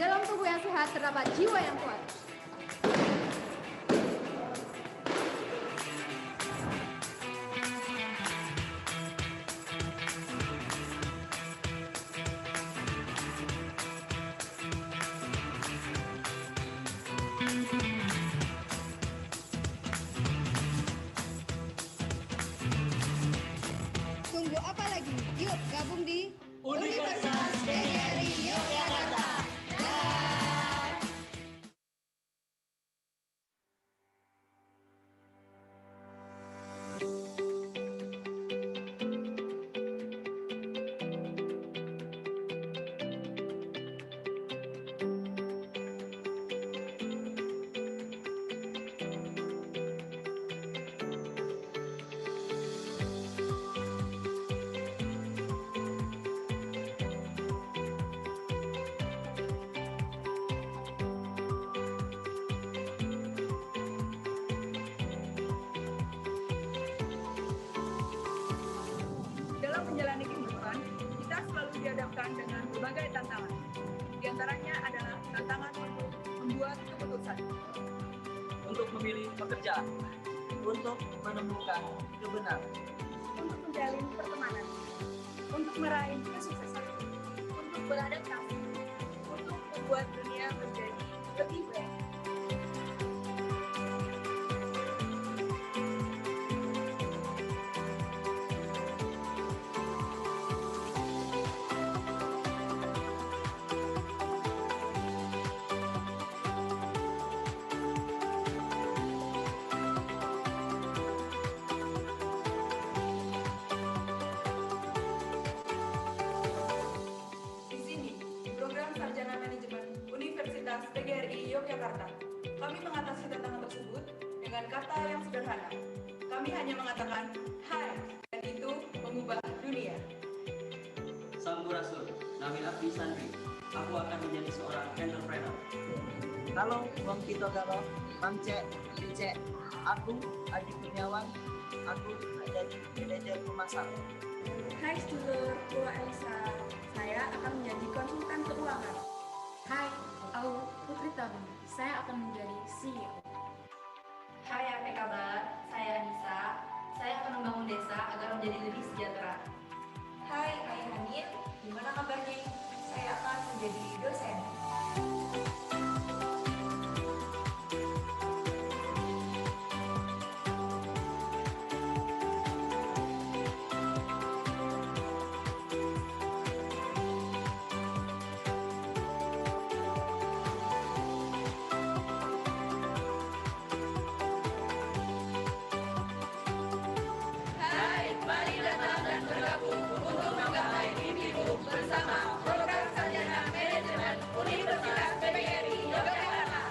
Dalam tubuh yang sehat terdapat jiwa yang kuat. Tunggu apa lagi? Yuk gabung di Universitas PGRI Yogyakarta. Dalam menjalani kehidupan, kita selalu dihadapkan dengan berbagai tantangan. Di antaranya adalah tantangan untuk membuat keputusan, untuk memilih pekerjaan, untuk menemukan kebenaran, untuk menjalin pertemanan, untuk meraih kesuksesan, untuk beradaptasi, untuk membuat dunia menjadi lebih baik. Universitas PGRI Yogyakarta. Kami mengatasi tantangan tersebut dengan kata yang sederhana. Kami hanya mengatakan hai, dan itu mengubah dunia. Sampurasun, Nabil Abdi Sandri. Aku akan menjadi seorang entrepreneur. Halo, Bang Kito Galo, Bang Cek, Cek. Aku Adi Kurniawan. Aku jadi manajer pemasaran. Hai sedulur, Pulau Elisa. Saya akan menjadi konsultan keuangan. Hai, aku Putri Tabung. Saya akan menjadi CEO. Hai, apa kabar? Saya Anissa. Saya akan membangun desa agar menjadi lebih sejahtera. Hai, Ayah Hanin. Gimana kabarnya? Saya akan menjadi dosen. Bersama program sarjana manajemen Universitas PGRI Yogyakarta.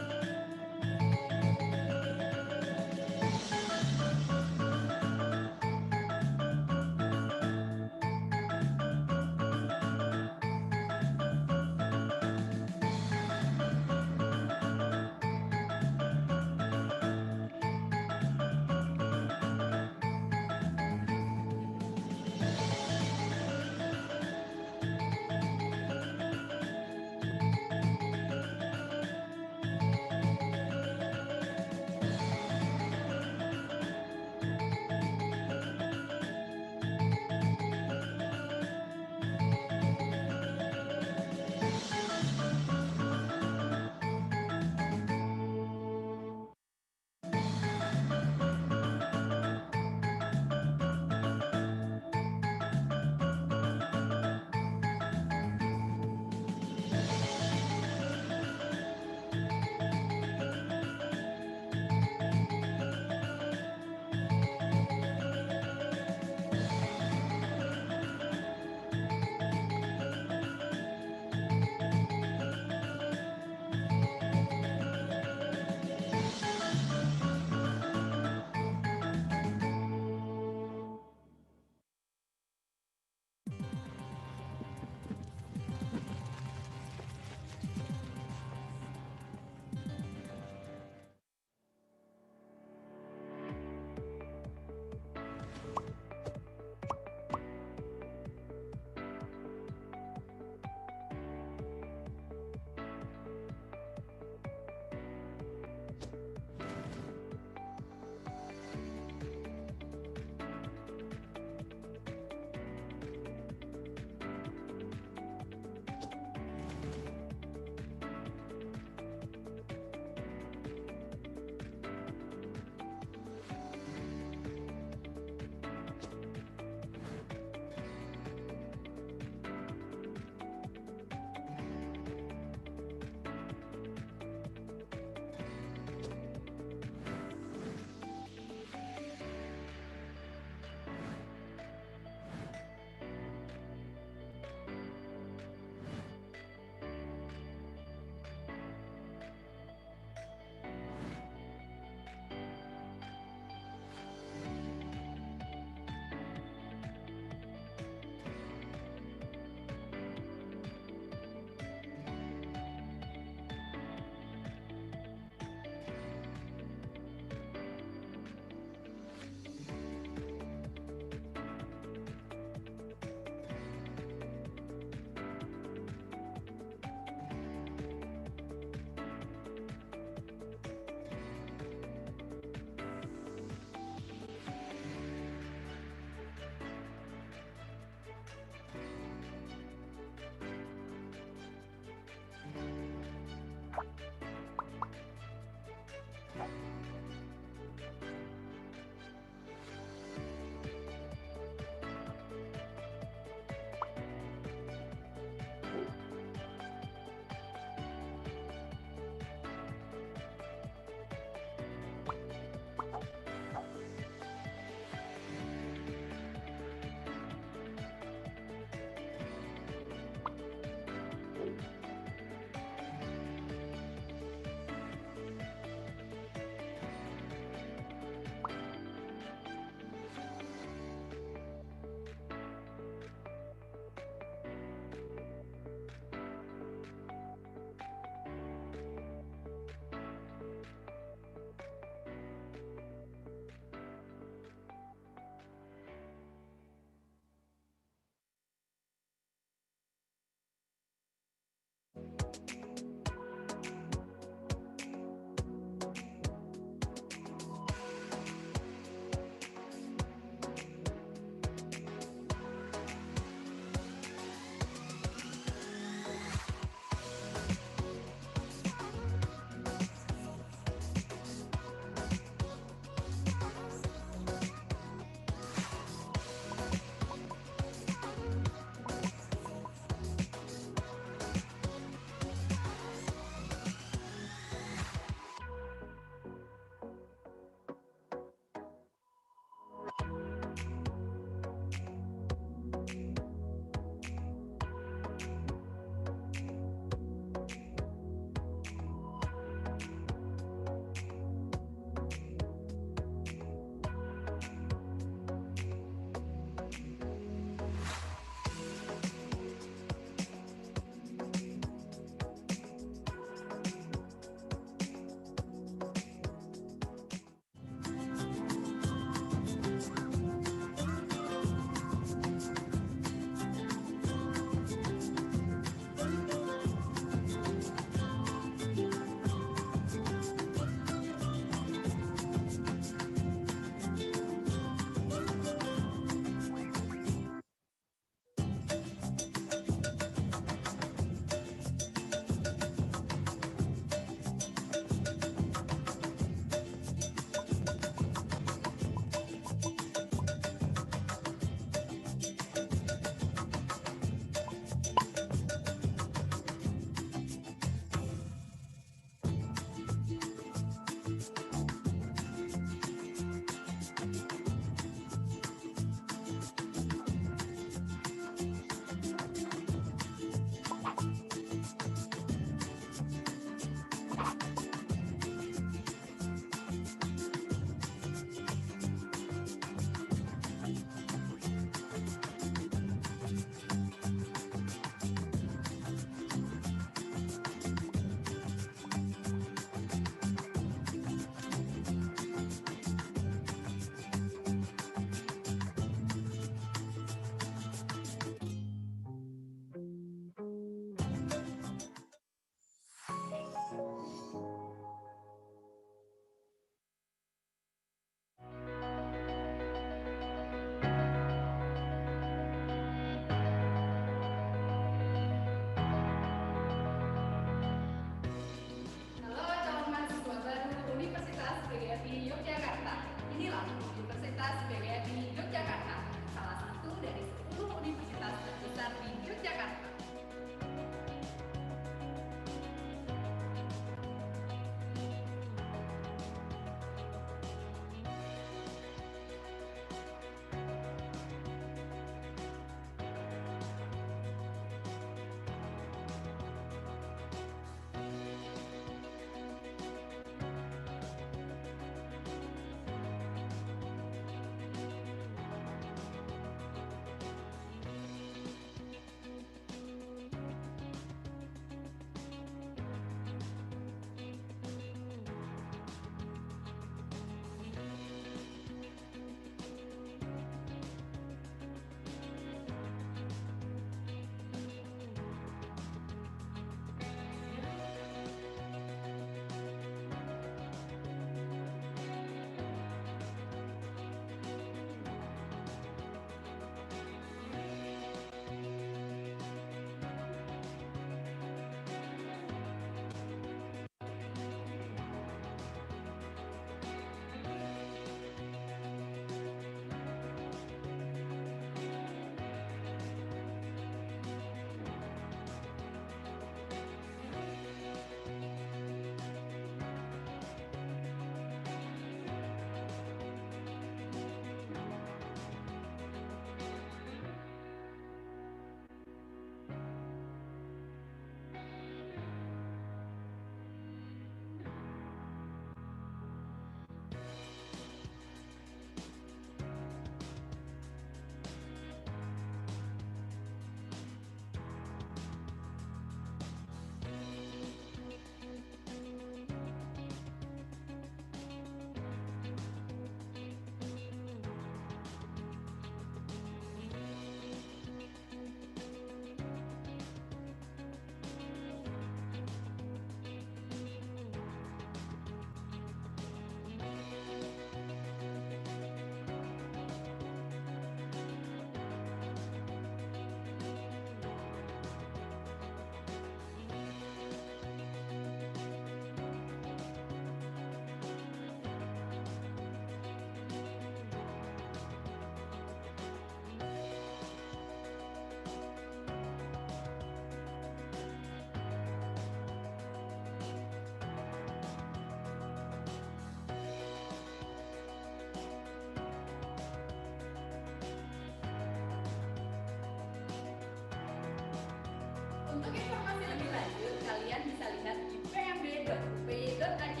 Untuk informasi lebih lanjut, kalian bisa lihat di pmb.upy.ac.id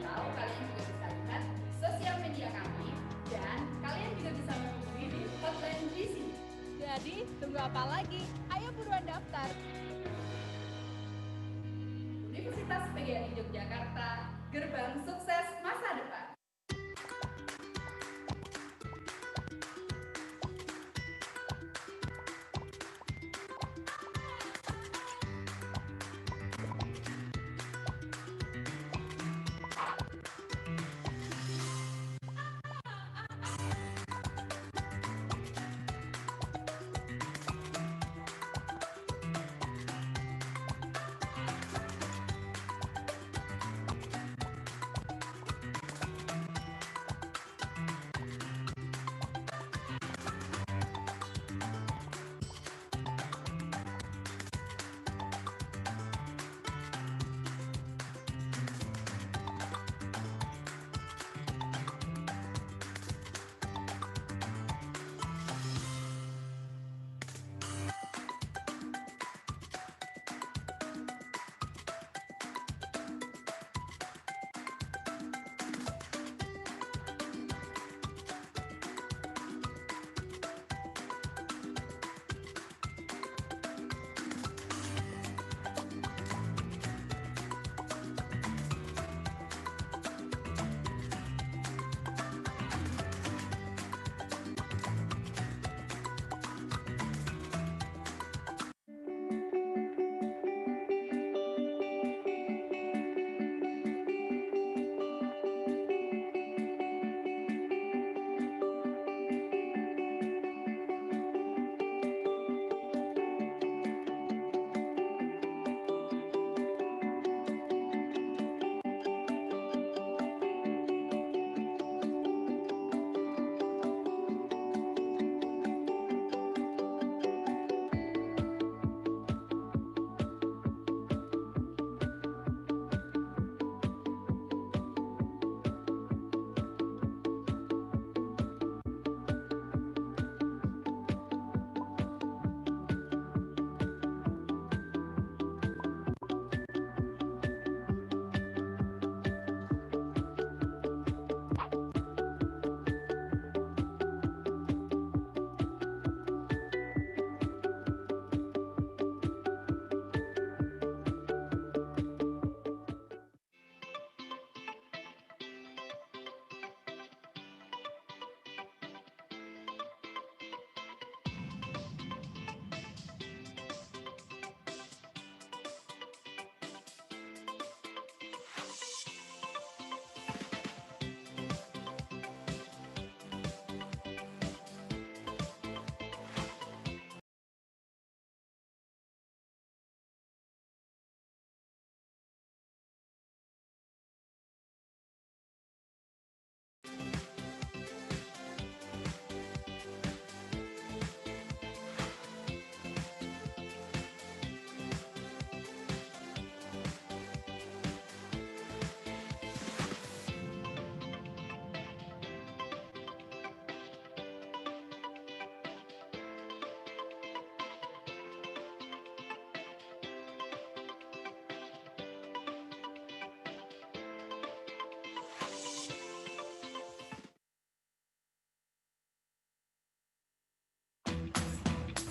atau kalian juga bisa lihat sosial media kami dan kalian juga bisa menghubungi di hotline di sini. Jadi, tunggu apa lagi? Ayo buruan daftar. Universitas PGRI Yogyakarta, gerbang sukses masa depan.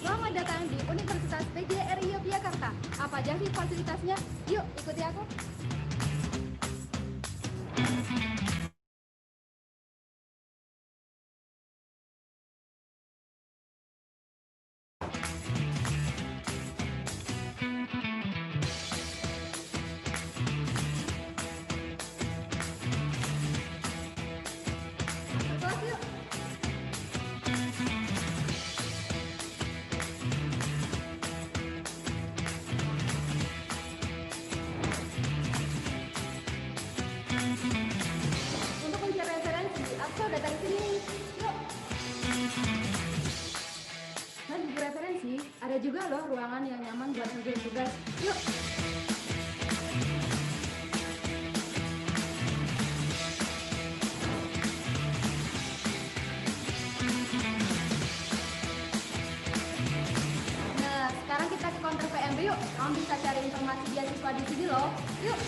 Selamat datang di Universitas PGRI Yogyakarta. Apa aja sih fasilitasnya? Yuk, ikuti aku. Kelas yuk. Abang bisa cari informasi beasiswa di sini loh. Yuk!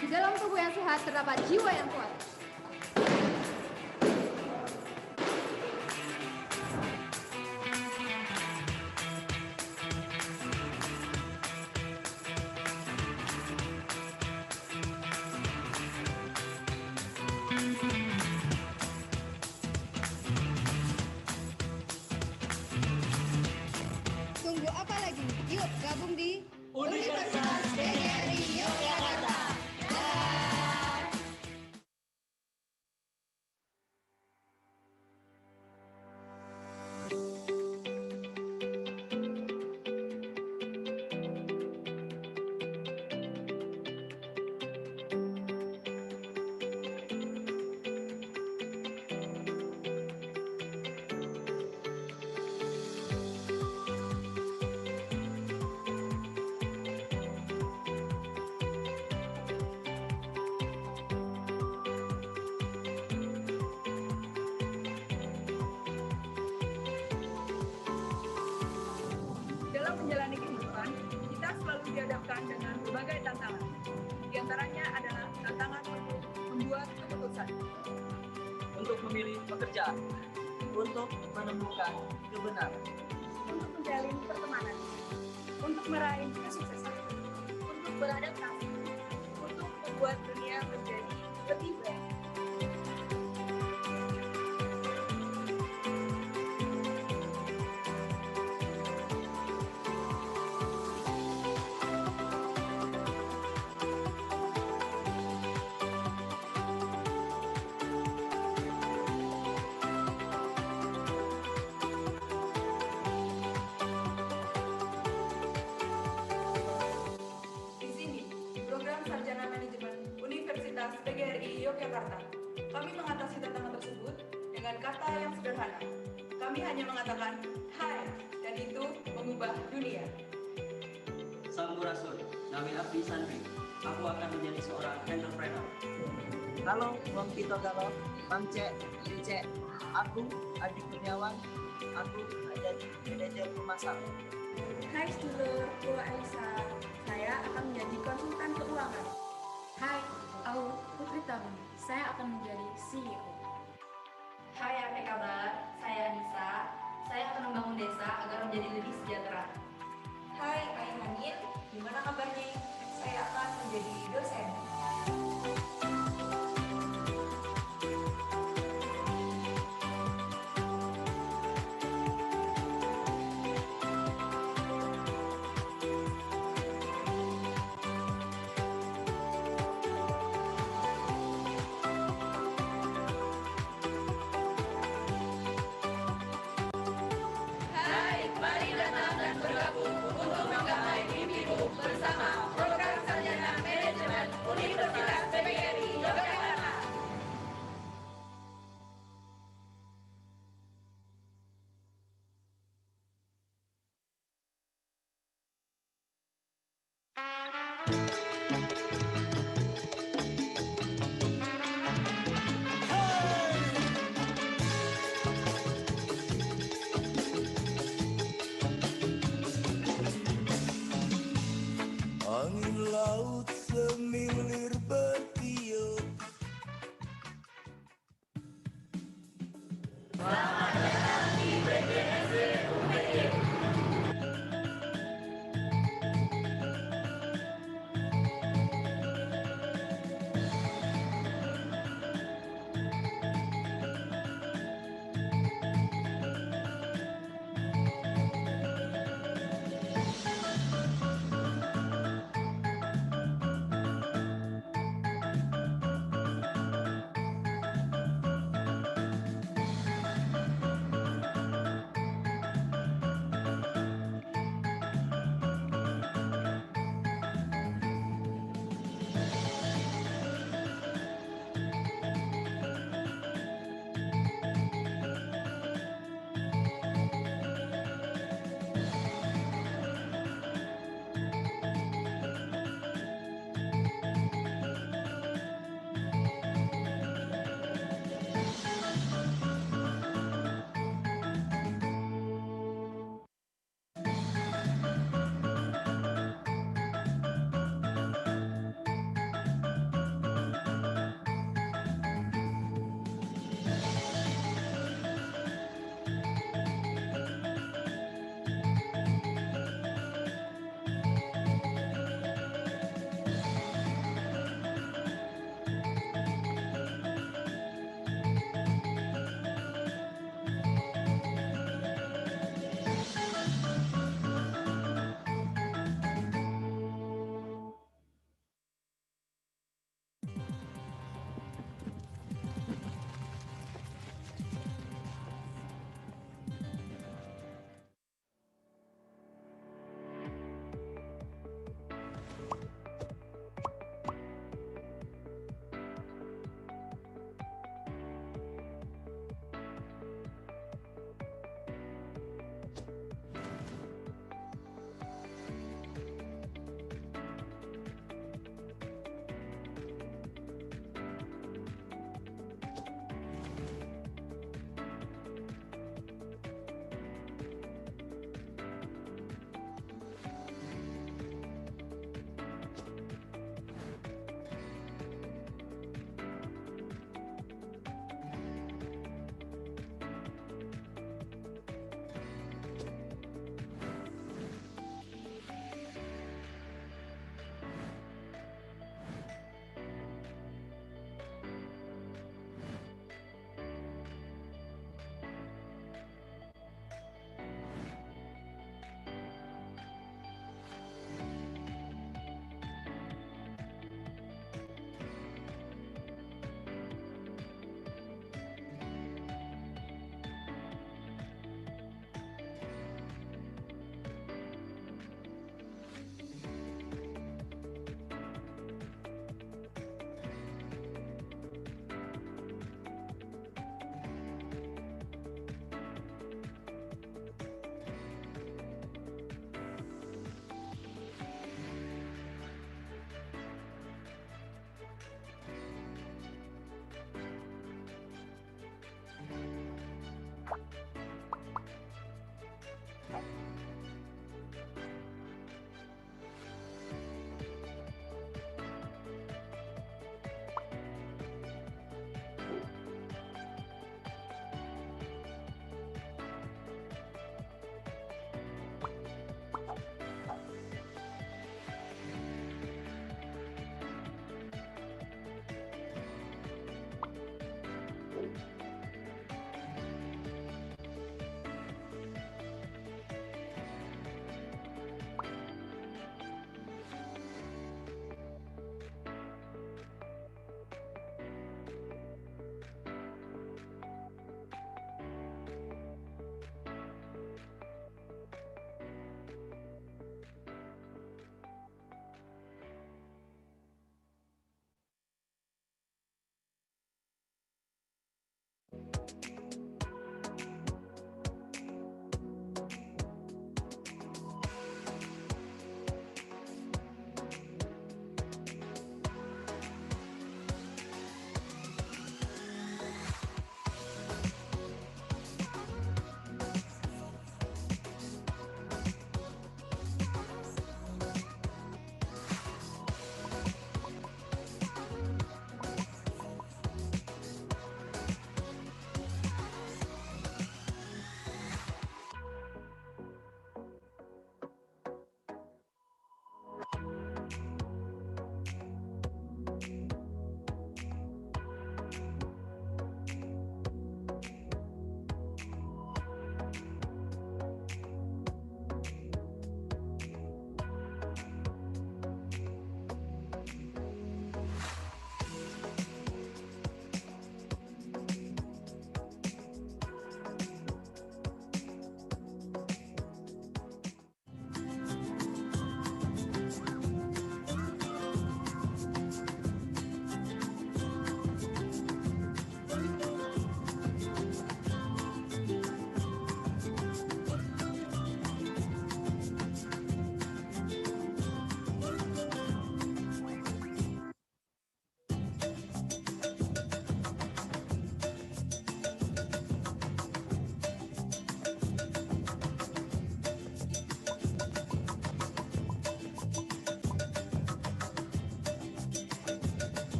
Di dalam tubuh yang sehat terdapat jiwa yang kuat. Tunggu apa lagi? Yuk gabung di Universitas PGRI Yogyakarta. Dalam menjalani kehidupan, kita selalu dihadapkan dengan berbagai tantangan. Di antaranya adalah tantangan untuk membuat keputusan, untuk memilih pekerjaan, untuk menemukan kebenaran, untuk menjalin pertemanan, untuk meraih kesuksesan, untuk beradaptasi, untuk membuat dunia menjadi lebih baik. Di sini, program Sarjana Manajemen Universitas PGRI Yogyakarta. Kami mengatasi tantangan tersebut dengan kata yang sederhana. Kami hanya mengatakan, hai, dan itu mengubah dunia. Sampurasun, Nawi Abdi Sandri. Aku akan menjadi seorang entrepreneur. Halo, Bang Tito Galau, Pamce, Pice, aku Adi Kurniawan, aku jadi manajer pemasaran. Hai sedulur, aku Elisa. Saya akan menjadi konsultan keuangan. Hai, aku Putri Taman. Saya akan menjadi CEO. Hai, apa kabar? Saya Anissa. Saya akan membangun desa agar menjadi lebih sejahtera. Hai, Ayah Hanin. Gimana kabarnya? Saya akan menjadi dosen.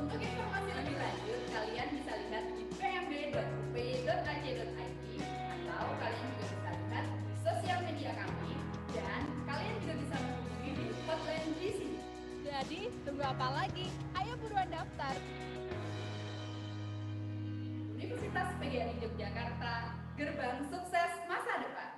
Untuk informasi lebih lanjut, kalian bisa lihat di pmb.upy.ac.id atau kalian juga bisa lihat di sosial media kami dan kalian juga bisa menghubungi di hotline di sini. Jadi, tunggu apa lagi? Ayo buruan daftar. Universitas PGRI Yogyakarta, gerbang sukses masa depan.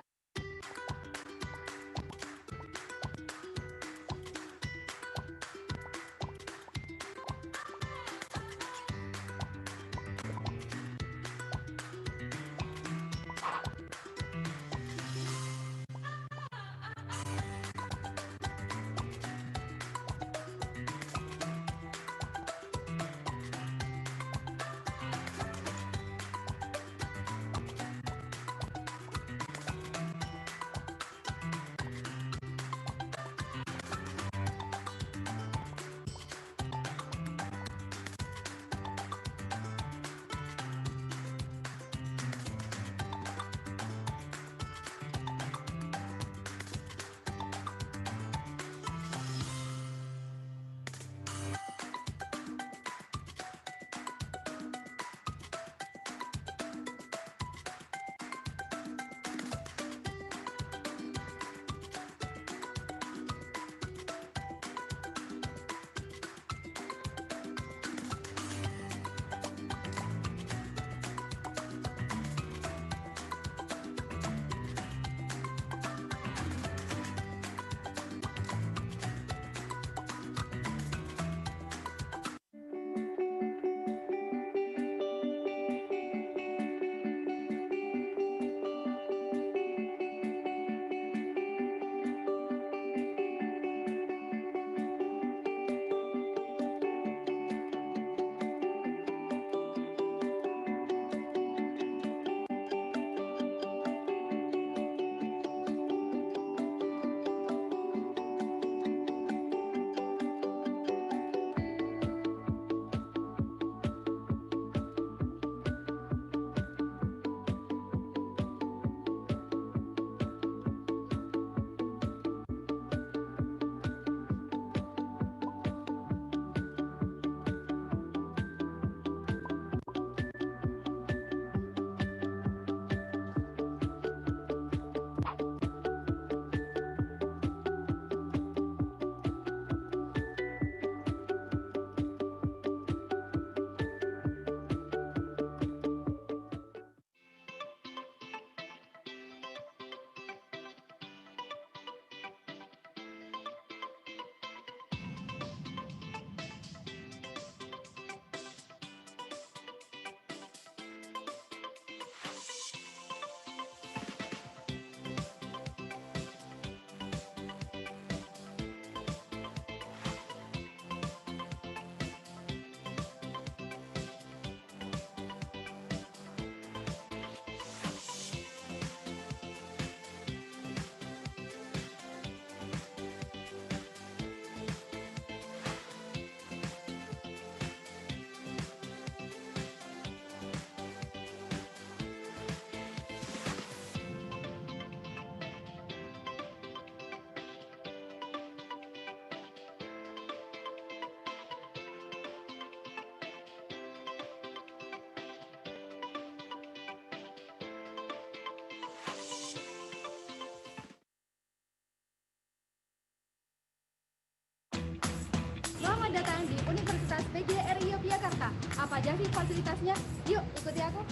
Selamat datang di Universitas PGRI Yogyakarta. Apa aja sih fasilitasnya? Yuk, ikuti aku.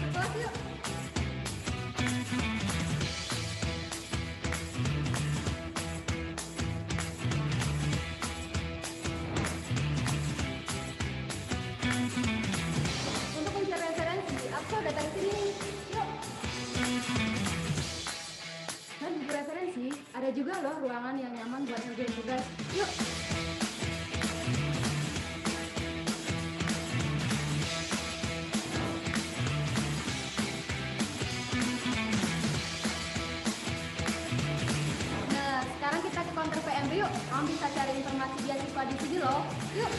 Kelas yuk. Untuk mencari referensi, aku datang ke sini. Yuk. Dan buku referensi, ada juga loh ruangan yang nyaman buat ngerjain tugas. Yuk. Nah, sekarang kita ke counter PR. Kamu bisa cari informasi beasiswa di sini loh. Yuk!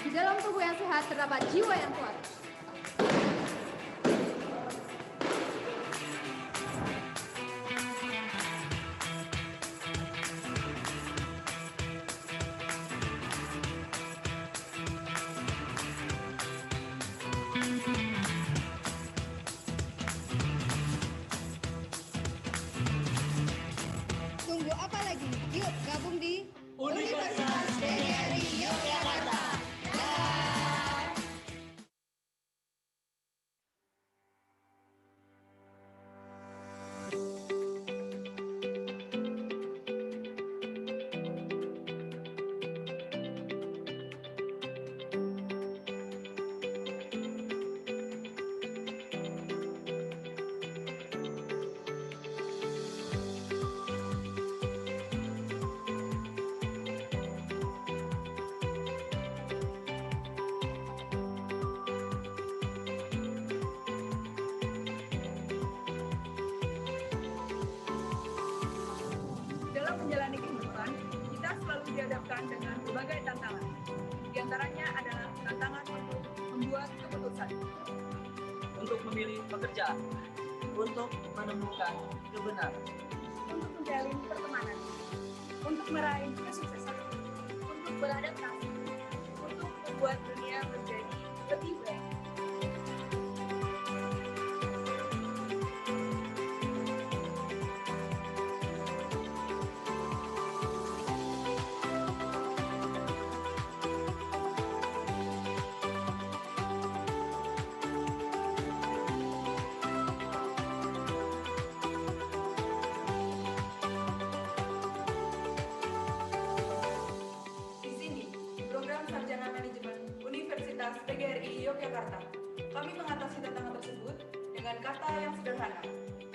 Di dalam tubuh yang sehat terdapat jiwa yang kuat. Tunggu apa lagi? Yuk gabung di Universitas PGRI Yogyakarta. Dalam menjalani kehidupan, kita selalu dihadapkan dengan berbagai tantangan. Di antaranya adalah tantangan untuk membuat keputusan, untuk memilih pekerjaan, untuk menemukan kebenaran, untuk menjalin pertemanan, untuk meraih kesuksesan, untuk beradaptasi, untuk membuat dunia menjadi lebih baik. Di sini, program Sarjana Manajemen Universitas PGRI Yogyakarta. Kami mengatasi tantangan tersebut dengan kata yang sederhana.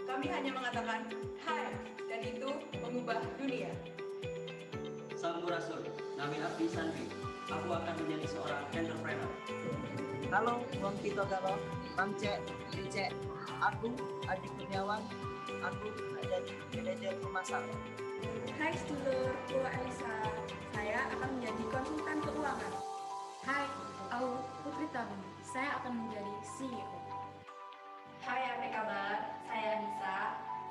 Kami hanya mengatakan hai, dan itu mengubah dunia. Sampurasun, nami Abdi Sandri. Aku akan menjadi seorang entrepreneur. Halo, Bang Tito Galo, Mamce, Dice, aku Adi Kurniawan, aku dari manajer pemasaran. Hai sedulur, Gua Elisa. Saya akan menjadi konsultan keuangan. Hai, aku Putri Tabung. Saya akan menjadi CEO. Hai, apa kabar? Saya Anissa.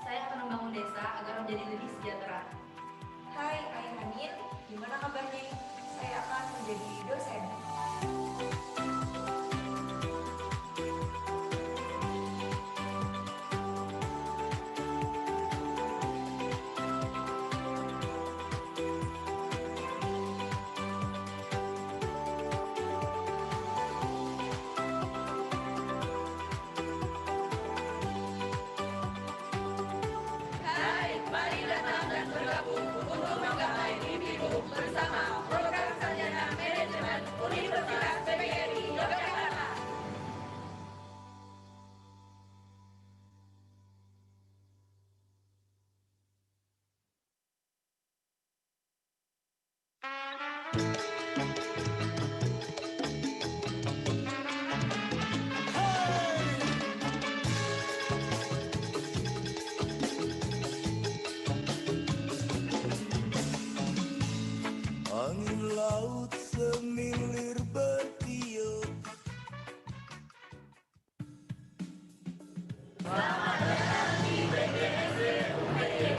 Saya akan membangun desa agar menjadi lebih sejahtera. Hai Ayah Hanin, gimana kabarnya? Saya akan menjadi dosen. Hai, mari datang dan bergabung untuk menggapai mimpimu bersama program Sarjana Manajemen Universitas PGRI Yogyakarta. Angin laut semilir bertiup. Selamat datang di BGSD UPY.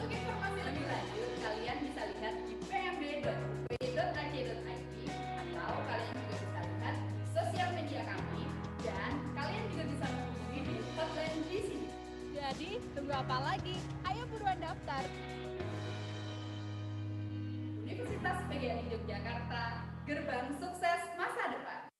Untuk informasi lebih lanjut, kalian bisa lihat di pmb.upi.ac.id atau kalian juga bisa lihat sosial media kami dan kalian juga bisa menghubungi di hotline di sini. Jadi, tunggu apa lagi? Ayo buruan daftar. Universitas PGRI Yogyakarta, gerbang sukses masa depan.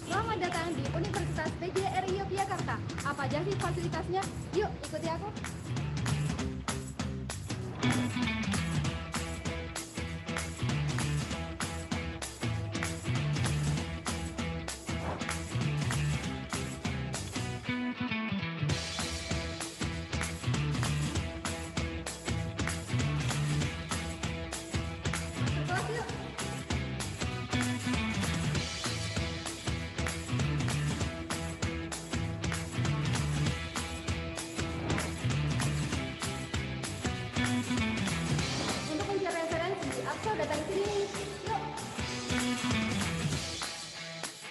Selamat datang di Universitas PGRI Yogyakarta. Apa aja sih fasilitasnya? Yuk, ikuti aku. Datang ke sini. Yuk.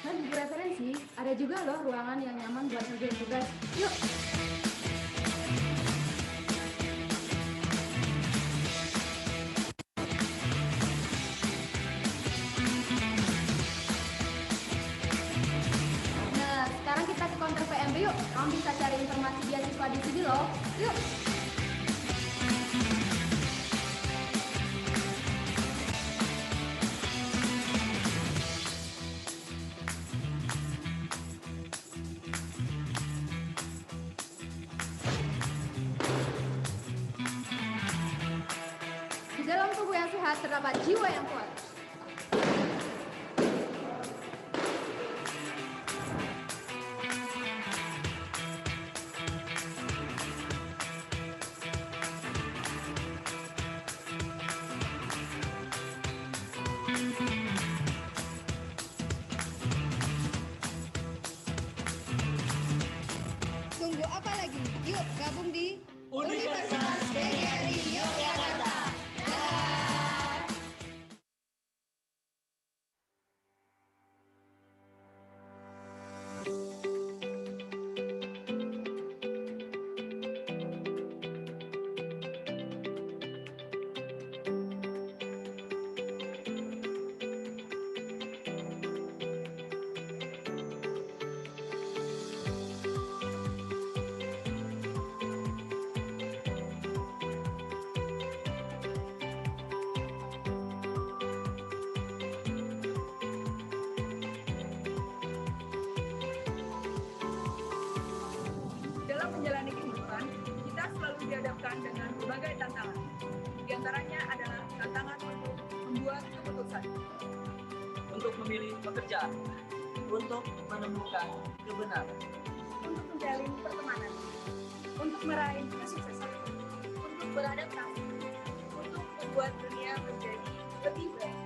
Dan buku referensi, ada juga loh ruangan yang nyaman buat ngerjain tugas. Yuk. Nah, sekarang kita ke counter PMB Kamu bisa cari informasi beasiswa di sini loh. Yuk! Di dalam tubuh yang sehat terdapat jiwa yang kuat. Tunggu apa lagi? Yuk gabung di Universitas PGRI Yogyakarta. Dalam menjalani kehidupan, kita selalu dihadapkan dengan berbagai tantangan. Di antaranya adalah tantangan untuk membuat keputusan, untuk memilih pekerjaan, untuk menemukan kebenaran, untuk menjalin pertemanan, untuk meraih kesuksesan, untuk beradaptasi, untuk membuat dunia menjadi lebih baik.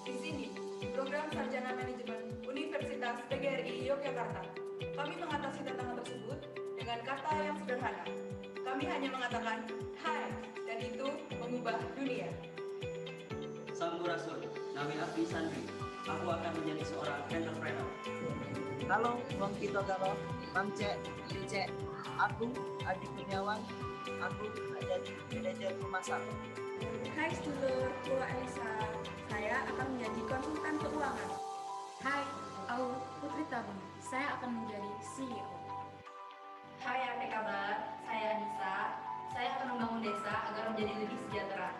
Di sini, program Sarjana Manajemen Universitas PGRI Yogyakarta. Kami mengatasi tantangan tersebut dengan kata yang sederhana. Kami hanya mengatakan hai, dan itu mengubah dunia. Sampurasun, nami Abdi Sandri. Aku akan menjadi seorang entrepreneur. Halo, Bang Kito Galo, Mamce, Tice, aku Adi Kurniawan, aku jadi manajer pemasaran. Hai sedulur, Pulau Elisa. Saya akan menjadi konsultan keuangan. Hai, aku Putri Tabung. Saya akan menjadi CEO. Hai, apa kabar? Saya Anissa. Saya akan membangun desa agar menjadi lebih sejahtera.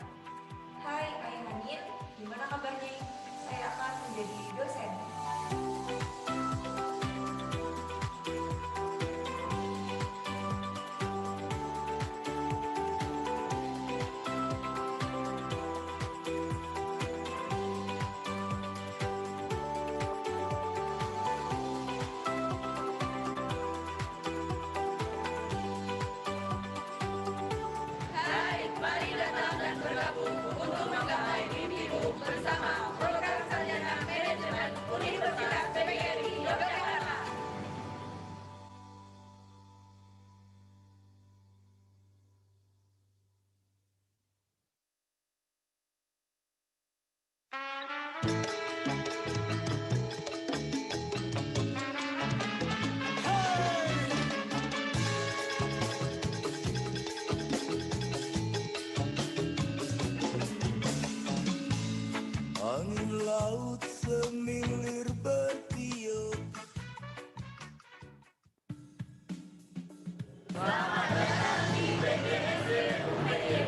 Hai Ayah Hanin, gimana kabarnya? Saya akan menjadi dosen. Hai, mari datang dan bergabung untuk menggapai mimpimu bersama program Sarjana Manajemen Universitas PGRI Yogyakarta. Angin laut semilir bertiup. Selamat datang di PGRI UPY.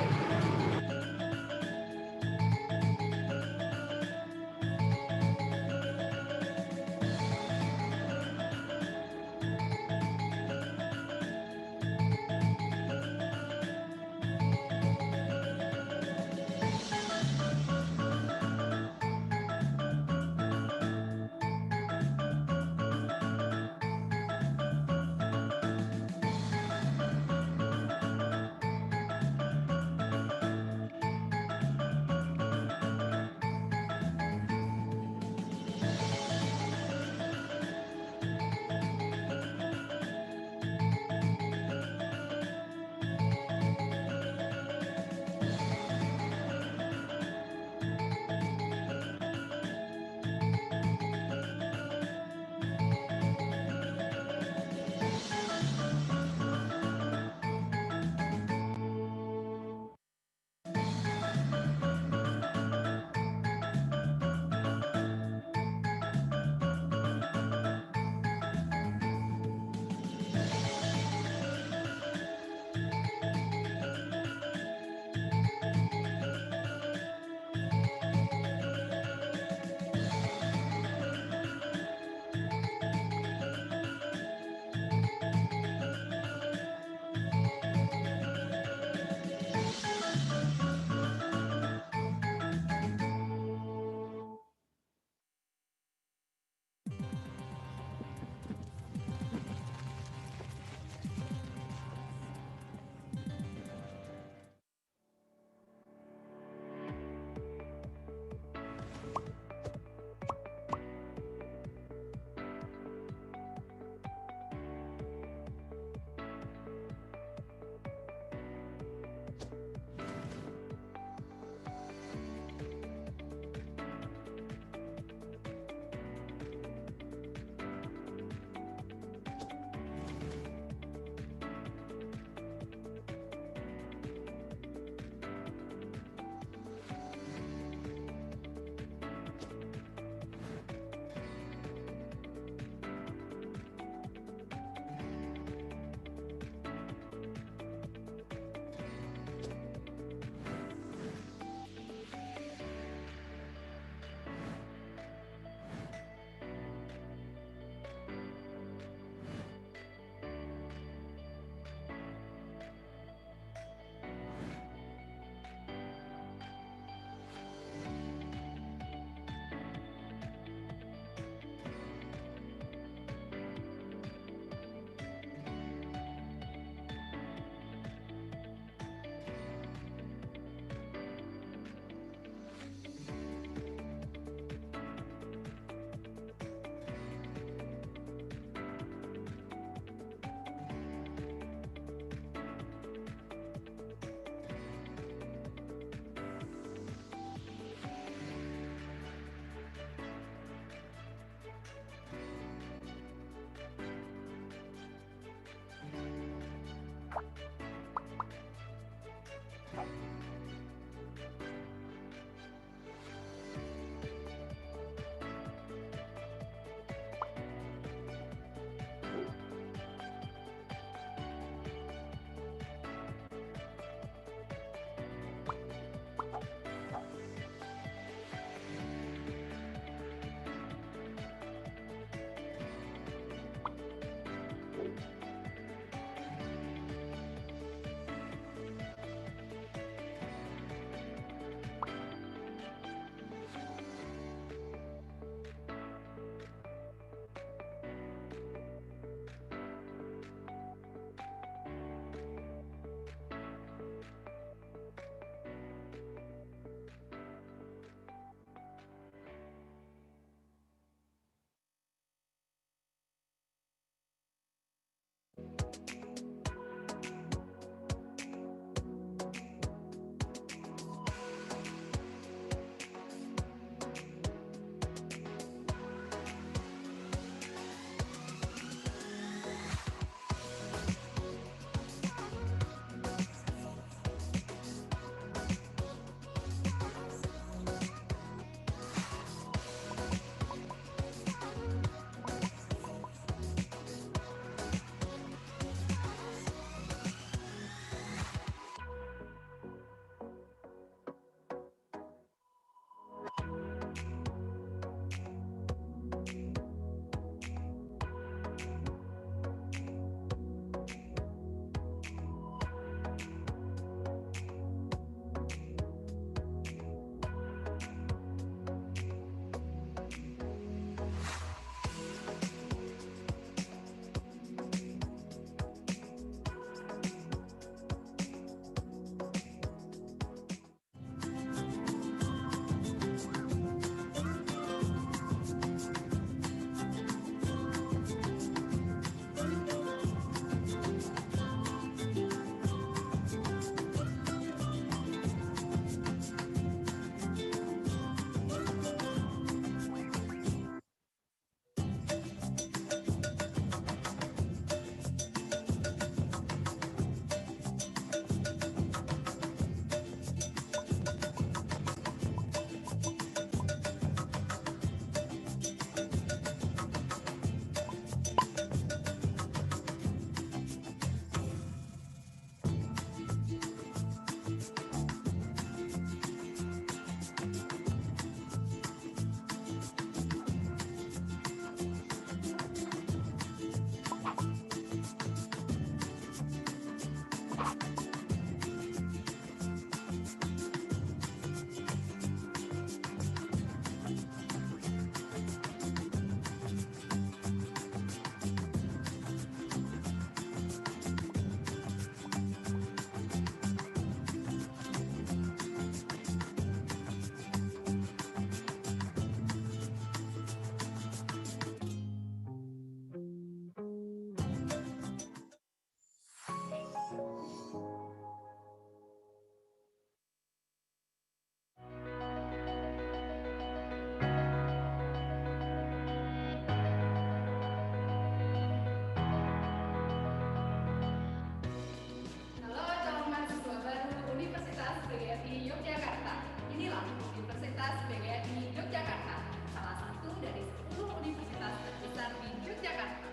Inilah Universitas PGRI Yogyakarta, salah satu dari 10 universitas terbesar di Yogyakarta.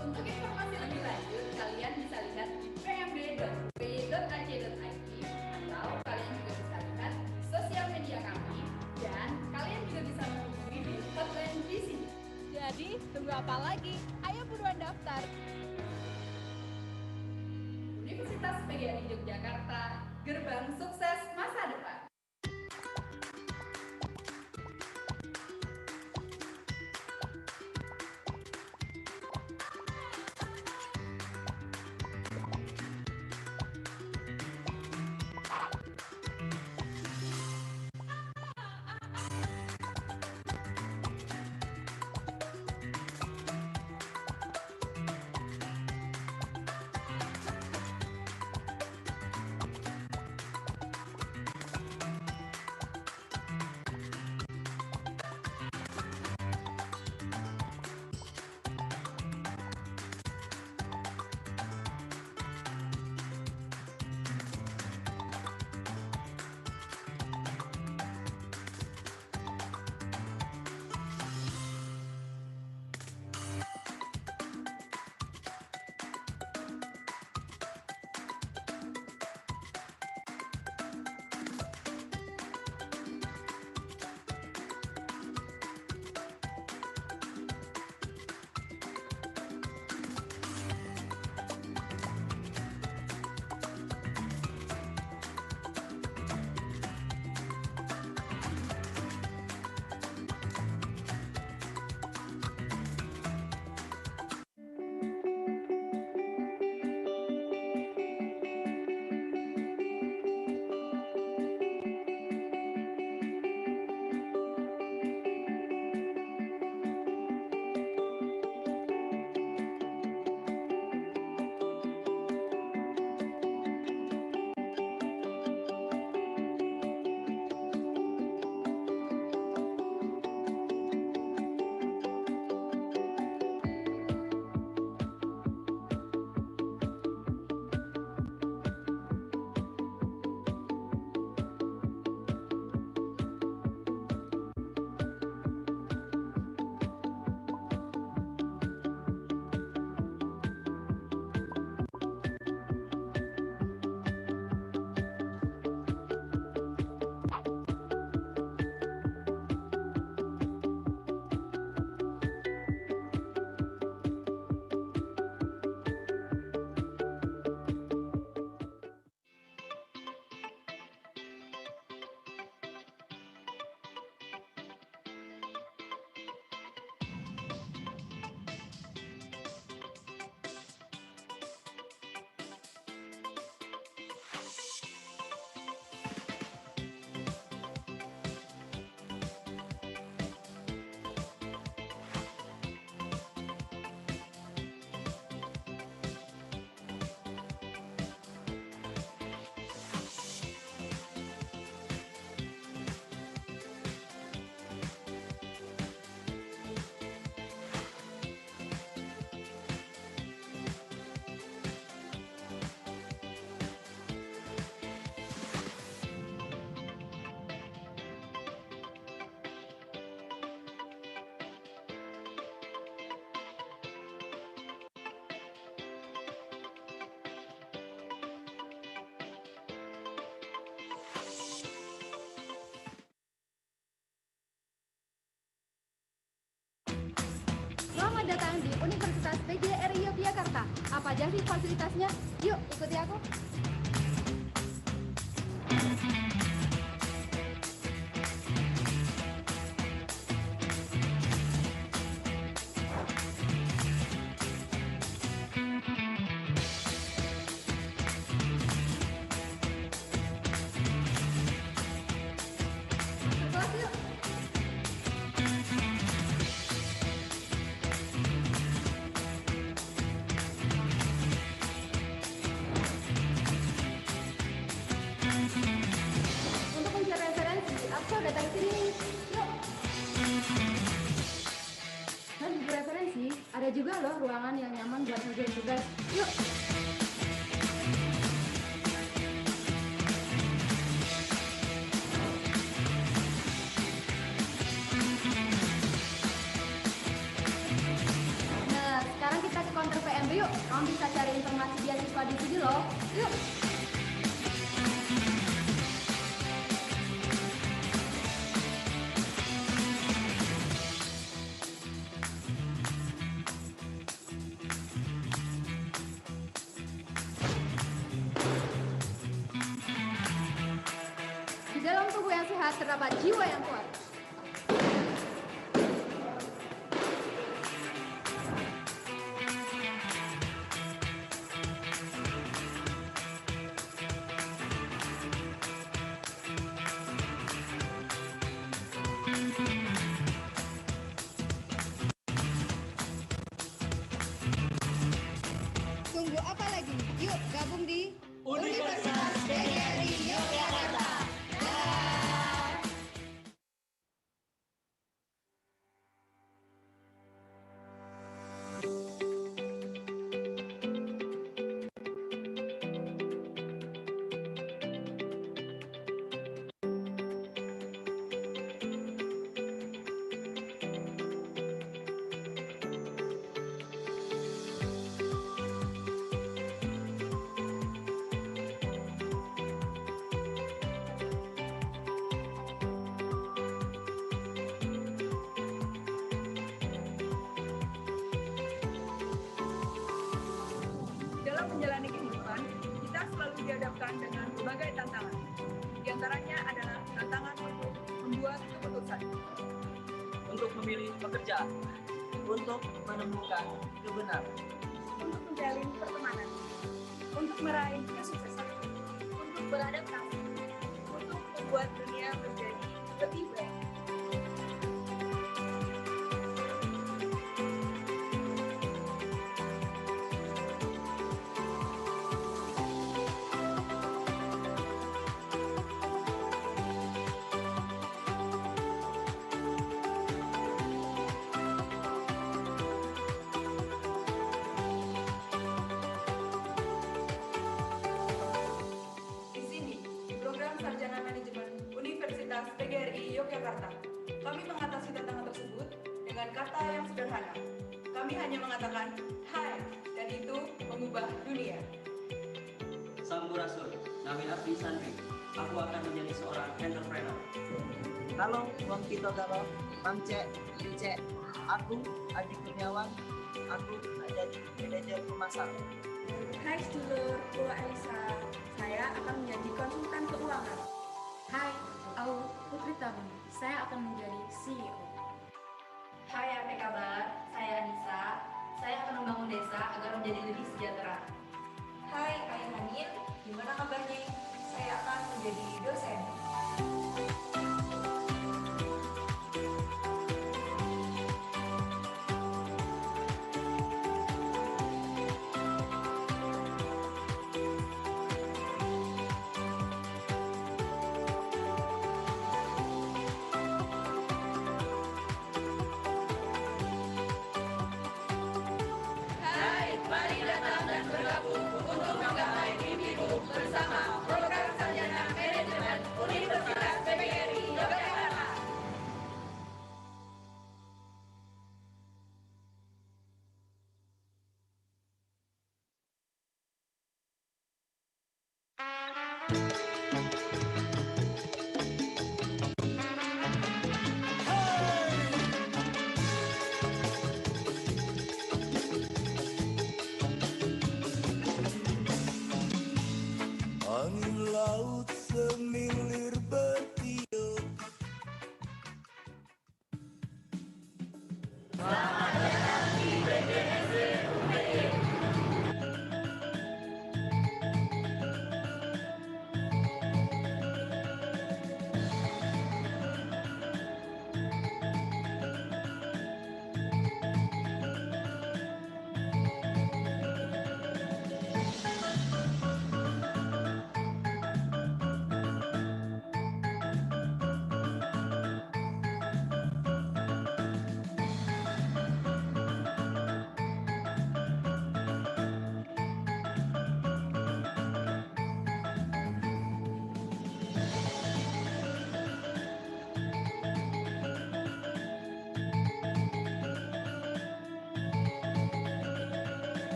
Untuk informasi lebih lanjut, kalian bisa lihat di pmb.upy.ac.id atau kalian juga bisa lihat di sosial media kami dan kalian juga bisa menghubungi di hotline di sini. Jadi, tunggu apa lagi? Ayo buruan daftar. Universitas PGRI Yogyakarta, gerbang sukses masa depan. Apa aja sih fasilitasnya? Yuk, ikuti aku. Datang ke sini. Yuk. Dan buku referensi, ada juga loh ruangan yang nyaman buat ngerjain tugas. Yuk. Nah, sekarang kita ke counter PMB yuk. Kamu bisa cari informasi beasiswa di sini loh. Yuk. Terdapat jiwa yang kuat. Tunggu apa lagi? Yuk gabung di Universitas PGRI Yogyakarta. Menjalani kehidupan, kita selalu dihadapkan dengan berbagai tantangan. Di antaranya adalah tantangan untuk membuat keputusan, untuk memilih pekerjaan, untuk menemukan kebenaran, untuk menjalin pertemanan, untuk meraih kesuksesan, untuk beradaptasi, untuk membuat dunia menjadi lebih baik. Sarjana Manajemen Universitas PGRI Yogyakarta. Kami mengatasi tantangan tersebut dengan kata yang sederhana. Kami hanya mengatakan hai, dan itu mengubah dunia. Sampurasun, nami Abdi Sandri. Aku akan menjadi seorang entrepreneur. Halo, Bang Kito Galo, Bang Cek, Cek. Aku Adi Kurniawan. Aku jadi manajer pemasaran. Hai sedulur, Pulau Elisa. Saya akan menjadi konsultan keuangan. Hai, aku Putri Tabung. Saya akan menjadi CEO. Hai, apa kabar? Saya Anissa. Saya akan membangun desa agar menjadi lebih sejahtera. Hai, Ayah Hanin. Gimana kabarnya? Saya akan menjadi dosen. Mari datang dan bergabung untuk menggapai mimpimu bersama program sarjana manajemen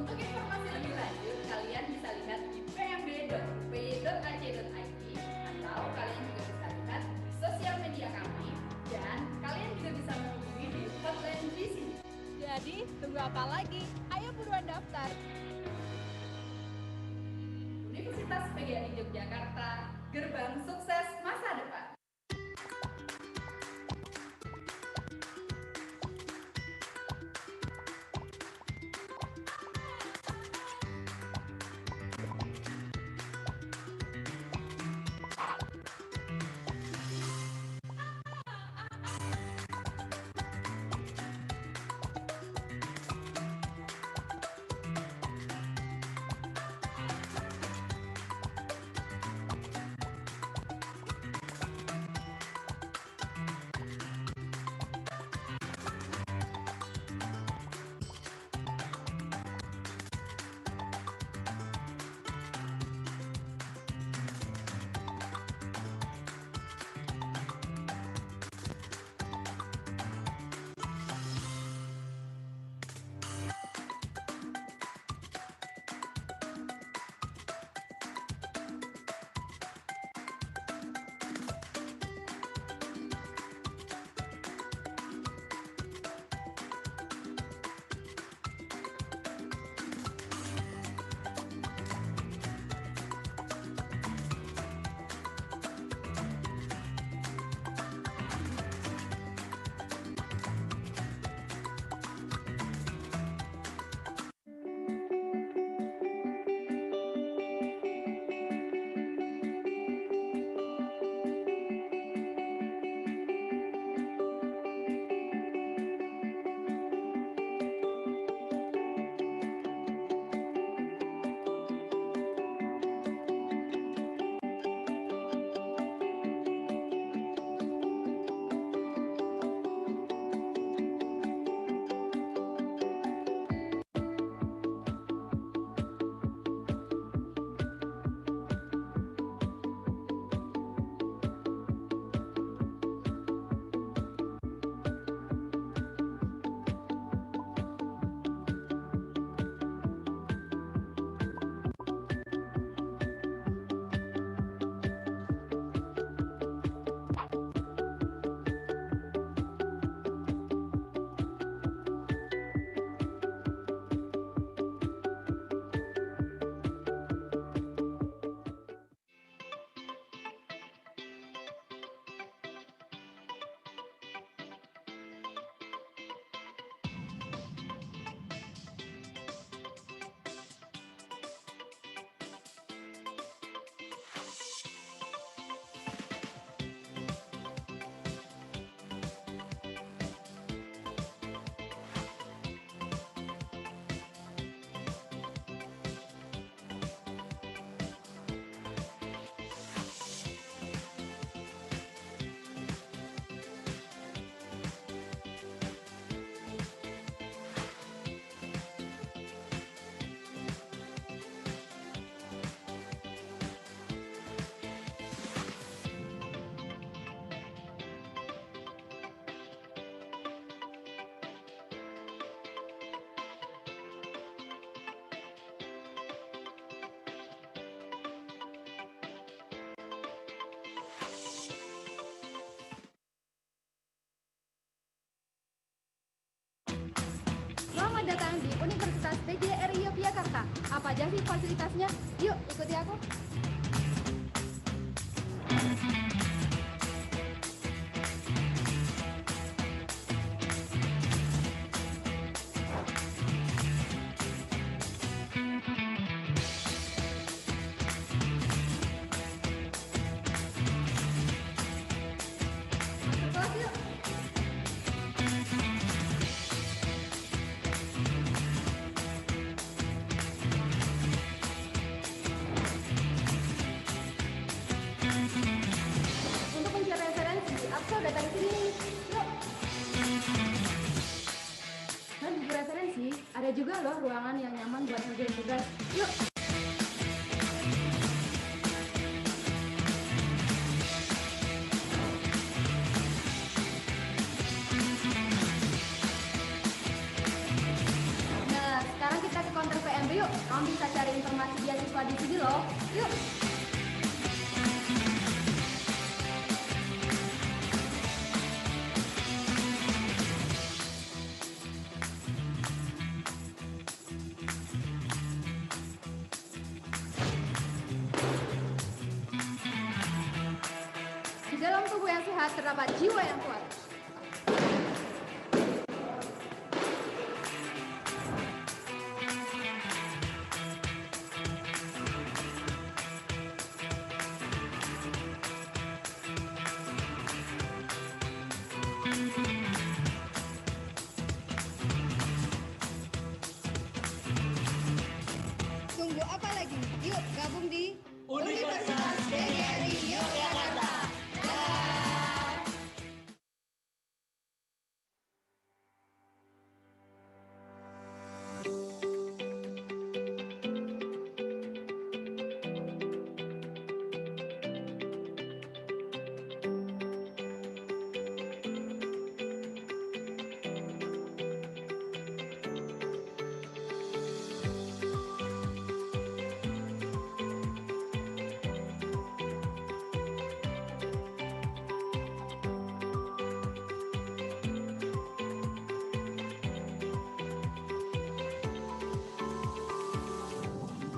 Untuk informasi lebih lanjut, kalian bisa lihat di pmb.upy.ac.id atau kalian juga bisa lihat sosial media kami dan kalian juga bisa menghubungi di hotline di sini. Jadi, tunggu apa lagi? Ayo buruan daftar. Universitas PGRI Yogyakarta, gerbang sukses masa depan. Selamat datang di Universitas PGRI Yogyakarta. Apa aja sih fasilitasnya? Yuk, ikuti aku. Masuk kelas yuk. Untuk mencari referensi, aku datang ke sini. Yuk. Dan buku referensi, ada juga loh ruangan yang nyaman buat ngerjain tugas. Yuk. Nah, sekarang kita ke counter PN Yuk, kamu bisa cari informasi beasiswa di sini loh. Yuk. Di dalam tubuh yang sehat terdapat jiwa yang kuat. Tunggu apa lagi? Yuk gabung di Universitas PGRI Yogyakarta.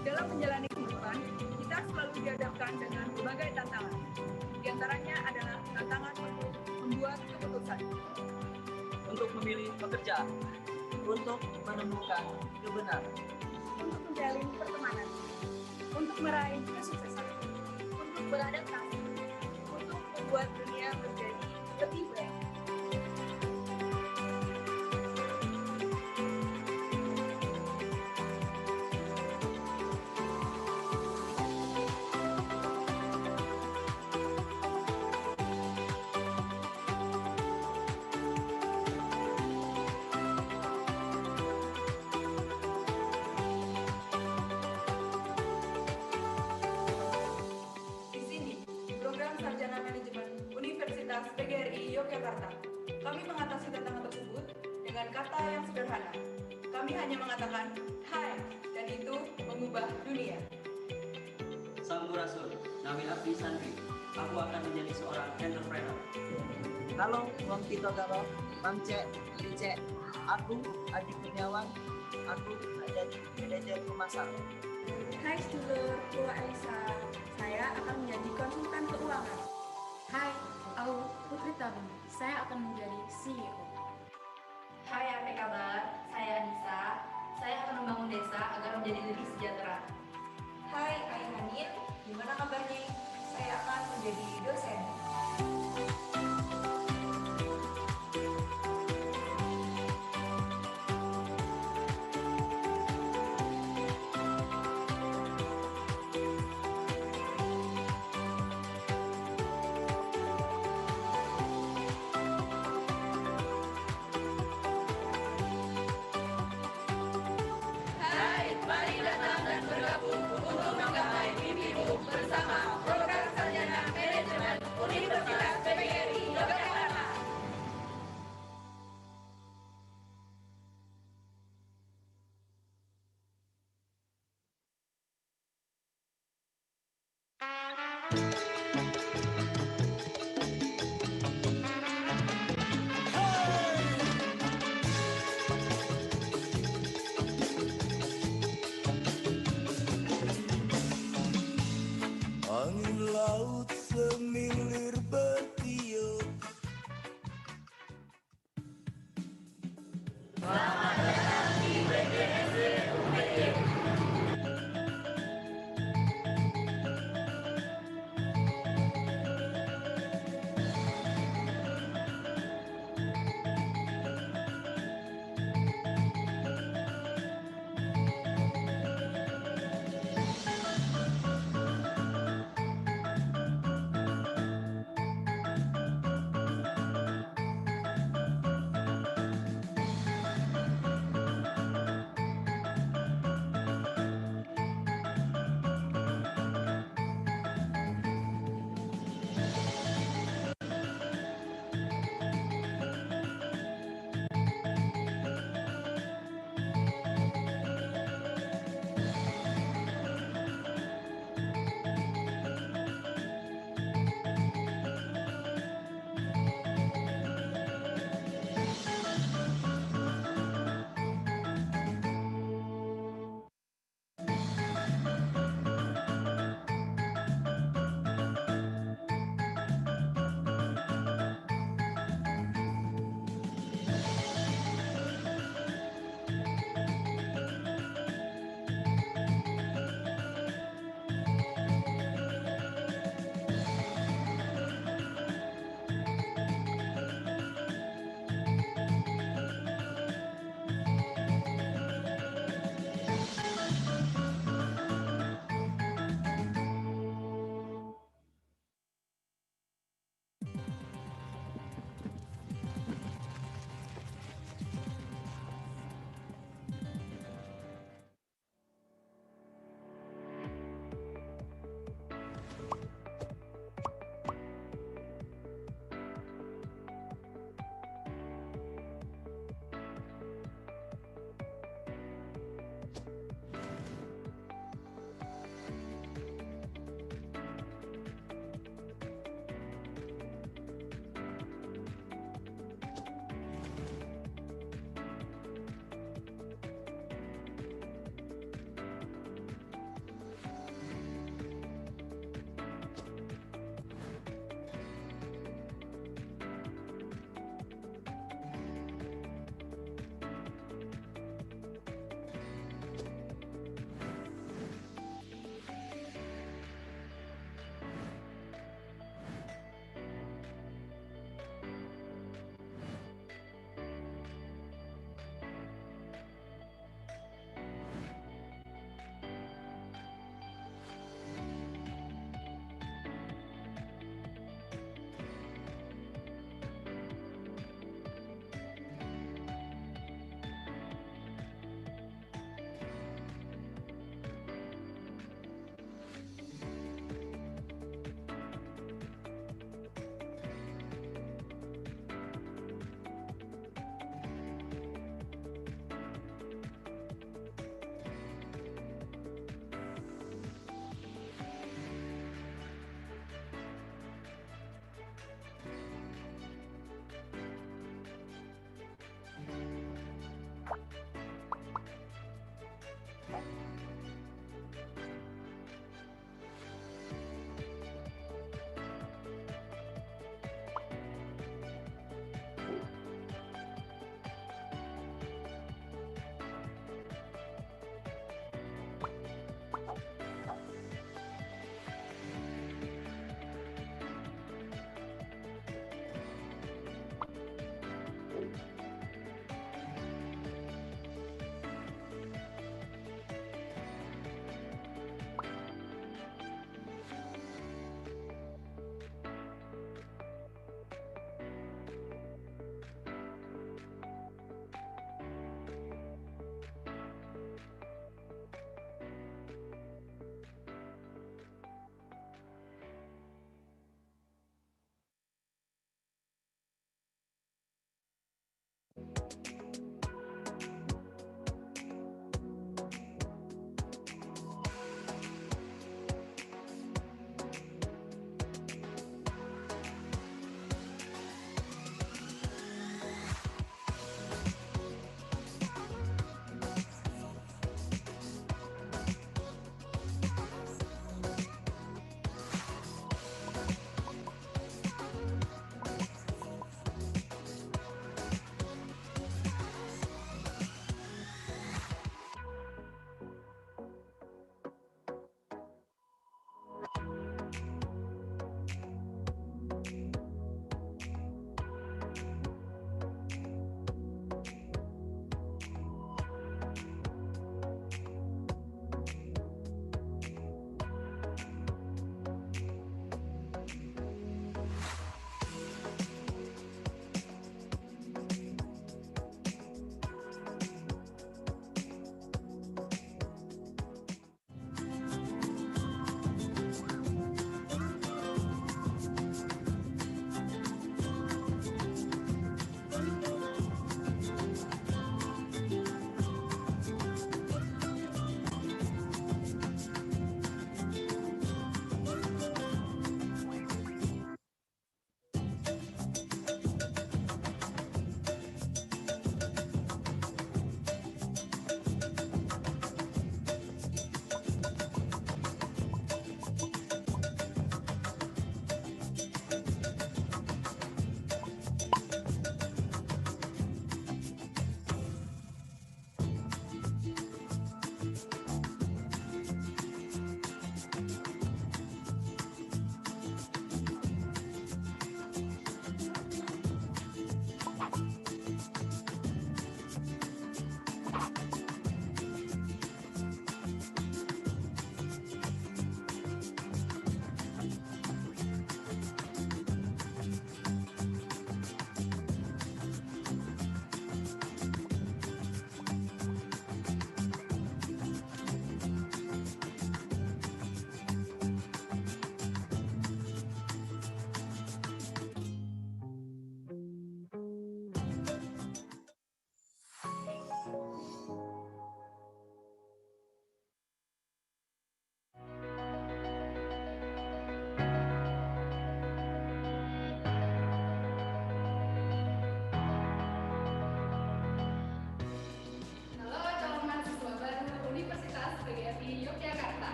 Dalam menjalani kehidupan, kita selalu dihadapkan dengan berbagai tantangan. Di antaranya adalah tantangan untuk membuat keputusan, untuk memilih pekerjaan, untuk menemukan kebenaran, untuk menjalin pertemanan, untuk meraih kesuksesan, untuk beradaptasi, untuk membuat dunia menjadi lebih baik. Di sini, program Sarjana Manajemen Universitas PGRI Yogyakarta. Kami mengatasi tantangan tersebut dengan kata yang sederhana. Kami hanya mengatakan, hai, dan itu mengubah dunia. Sampurasun, Nami Abdi Sandri. Aku akan menjadi seorang entrepreneur. Halo, Bang Tito Galo, Bang Cek, Cek. Aku Adi Kurniawan. Aku jadi manajer pemasaran. Hai sedulur, Puwa Elisa. Saya akan menjadi konsultan keuangan. Hai, aku Putri Tabung. Saya akan menjadi CEO. Hai, apa kabar? Saya Anissa. Saya akan membangun desa agar menjadi lebih sejahtera. Hai, Ayah Hanin. Gimana kabarnya? Saya akan menjadi dosen. Hai, mari datang dan bergabung untuk menggapai mimpimu bersama program Sarjana Manajemen Universitas PGRI Yogyakarta. Angin laut semilir bertiup. Selamat datang di PGRI UPY.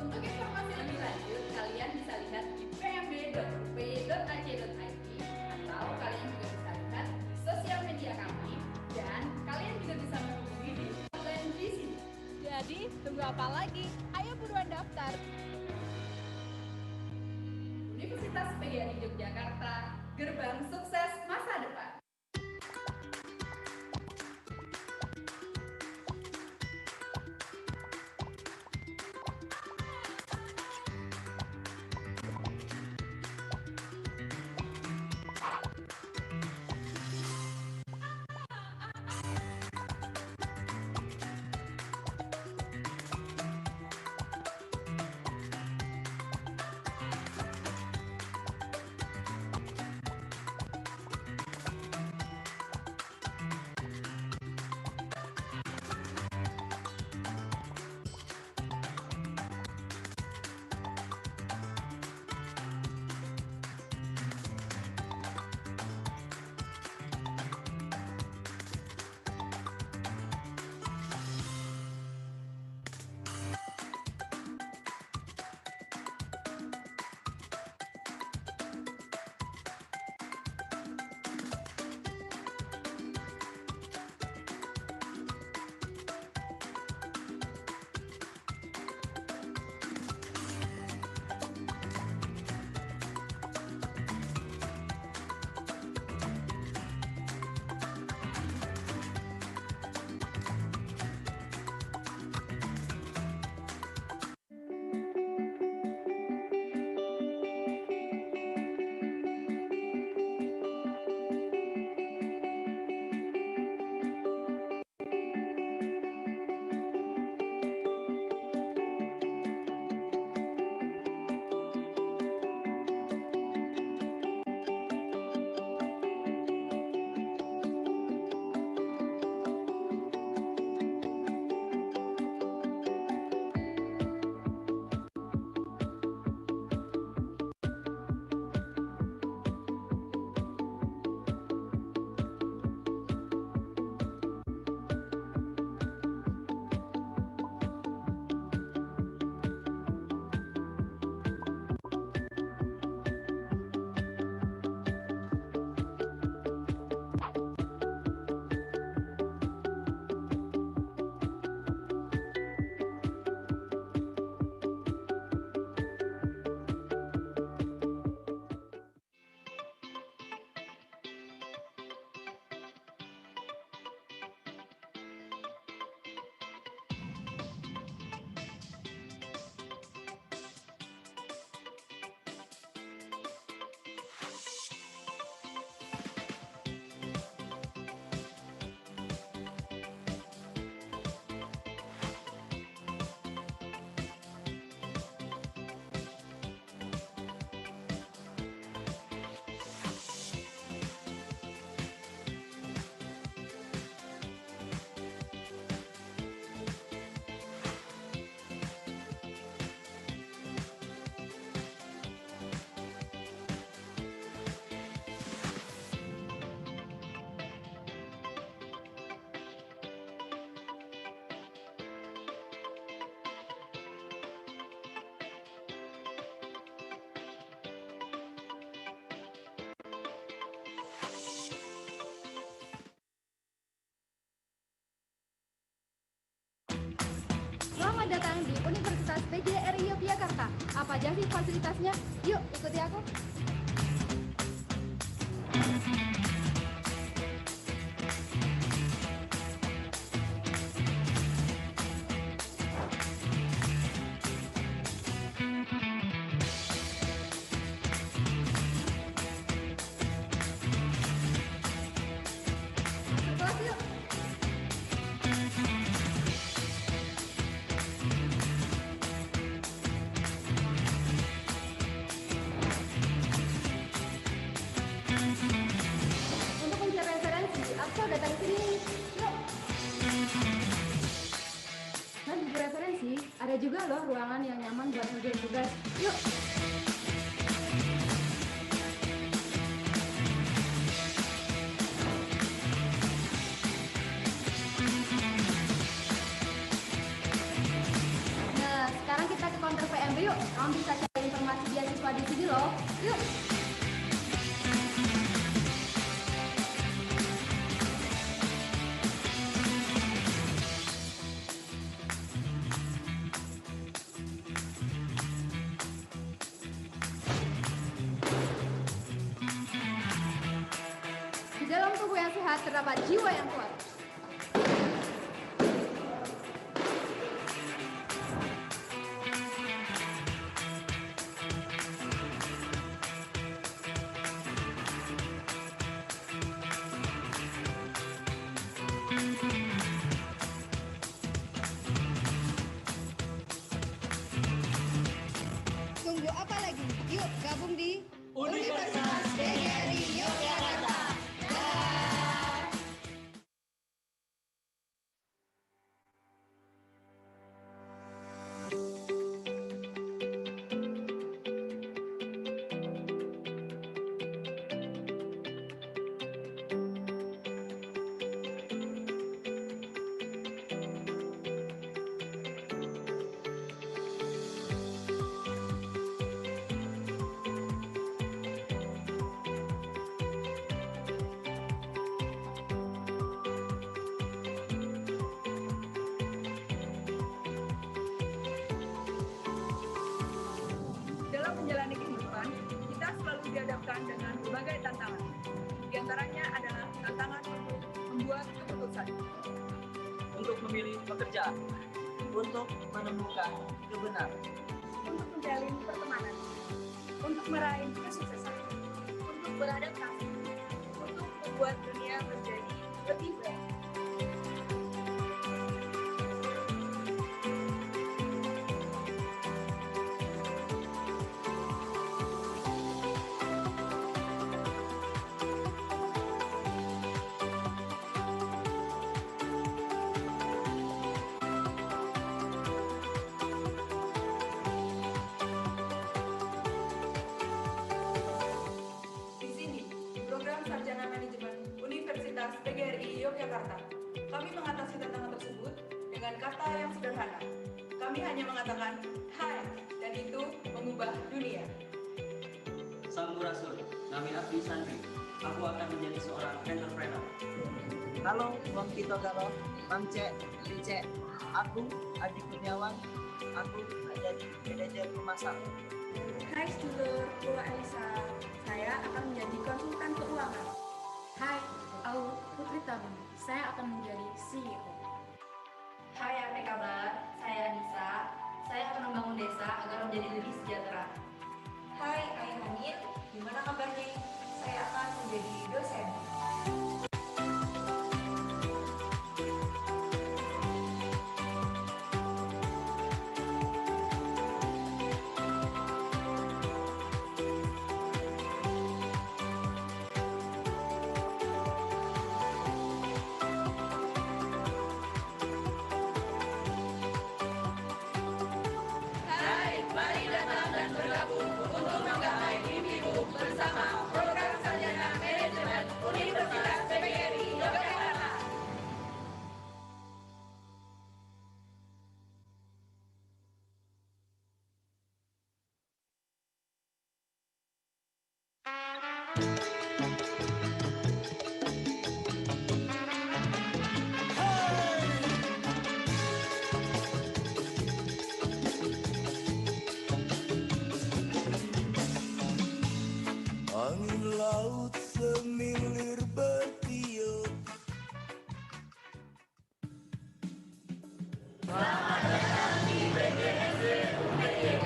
Untuk informasi lebih lanjut, kalian bisa lihat di pmb.upy.ac.id atau kalian juga bisa lihat sosial media kami dan kalian juga bisa menghubungi di hotline di sini. Jadi, tunggu apa lagi? Ayo buruan daftar. Universitas PGRI Yogyakarta, gerbang sukses masa depan. Selamat datang di Universitas PGRI Yogyakarta. Apa aja sih fasilitasnya? Yuk, ikuti aku. Kelas yuk. Kamu bisa cari informasi beasiswa di sini loh. Yuk. Di dalam tubuh yang sehat terdapat jiwa yang kuat. Tunggu apa lagi? Yuk gabung di Universitas PGRI Yogyakarta. Dalam menjalani kehidupan, kita selalu dihadapkan dengan berbagai tantangan. Di antaranya adalah tantangan untuk membuat keputusan, untuk memilih pekerjaan, untuk menemukan kebenaran, untuk menjalin pertemanan, untuk meraih kesuksesan, untuk beradaptasi, untuk membuat dunia menjadi lebih baik. Di sini, program Sarjana Manajemen Universitas PGRI Yogyakarta. Kami mengatasi tantangan tersebut dengan kata yang sederhana. Kami hanya mengatakan, hai, dan itu mengubah dunia. Sampurasun, nami Abdi Sandri. Aku akan menjadi seorang entrepreneur. Halo, Bang Tito Galo, Bang Cek, Cek, aku Adi Kurniawan, aku jadi manajer pemasaran. Hai sedulur, aku Elisa. Saya akan menjadi konsultan keuangan. Hai, aku Putri Tabung. Saya akan menjadi CEO. Hai, apa kabar? Saya Anissa. Saya akan membangun desa agar menjadi lebih sejahtera. Hai, Ayah Hanin. Gimana kabarnya? Saya akan menjadi dosen. Hai, mari datang dan bergabung untuk menggapai mimpimu bersama program Sarjana Manajemen Universitas PGRI Yogyakarta. Angin laut semilir bertiup. Selamat datang di PGRI UPY.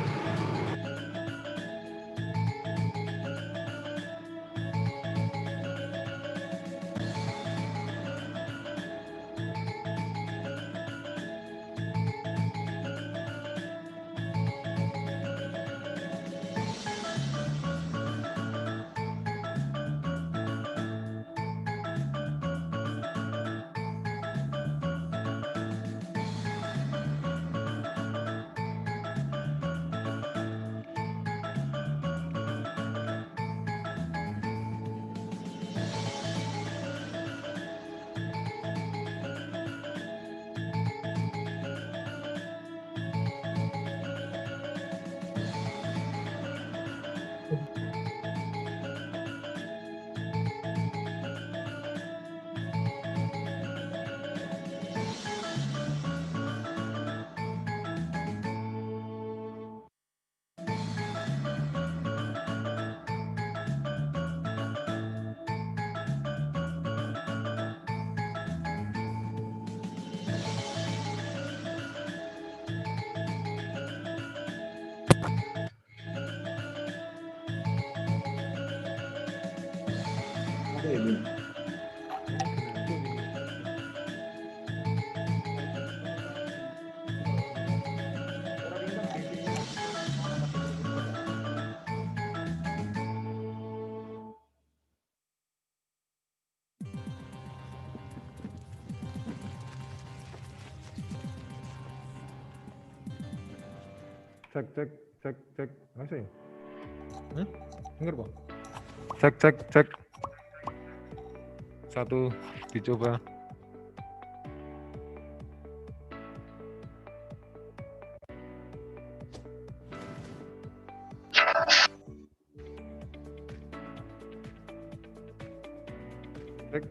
Cek. Masih? Dengar, Pak? Cek. Satu, dicoba. Cek.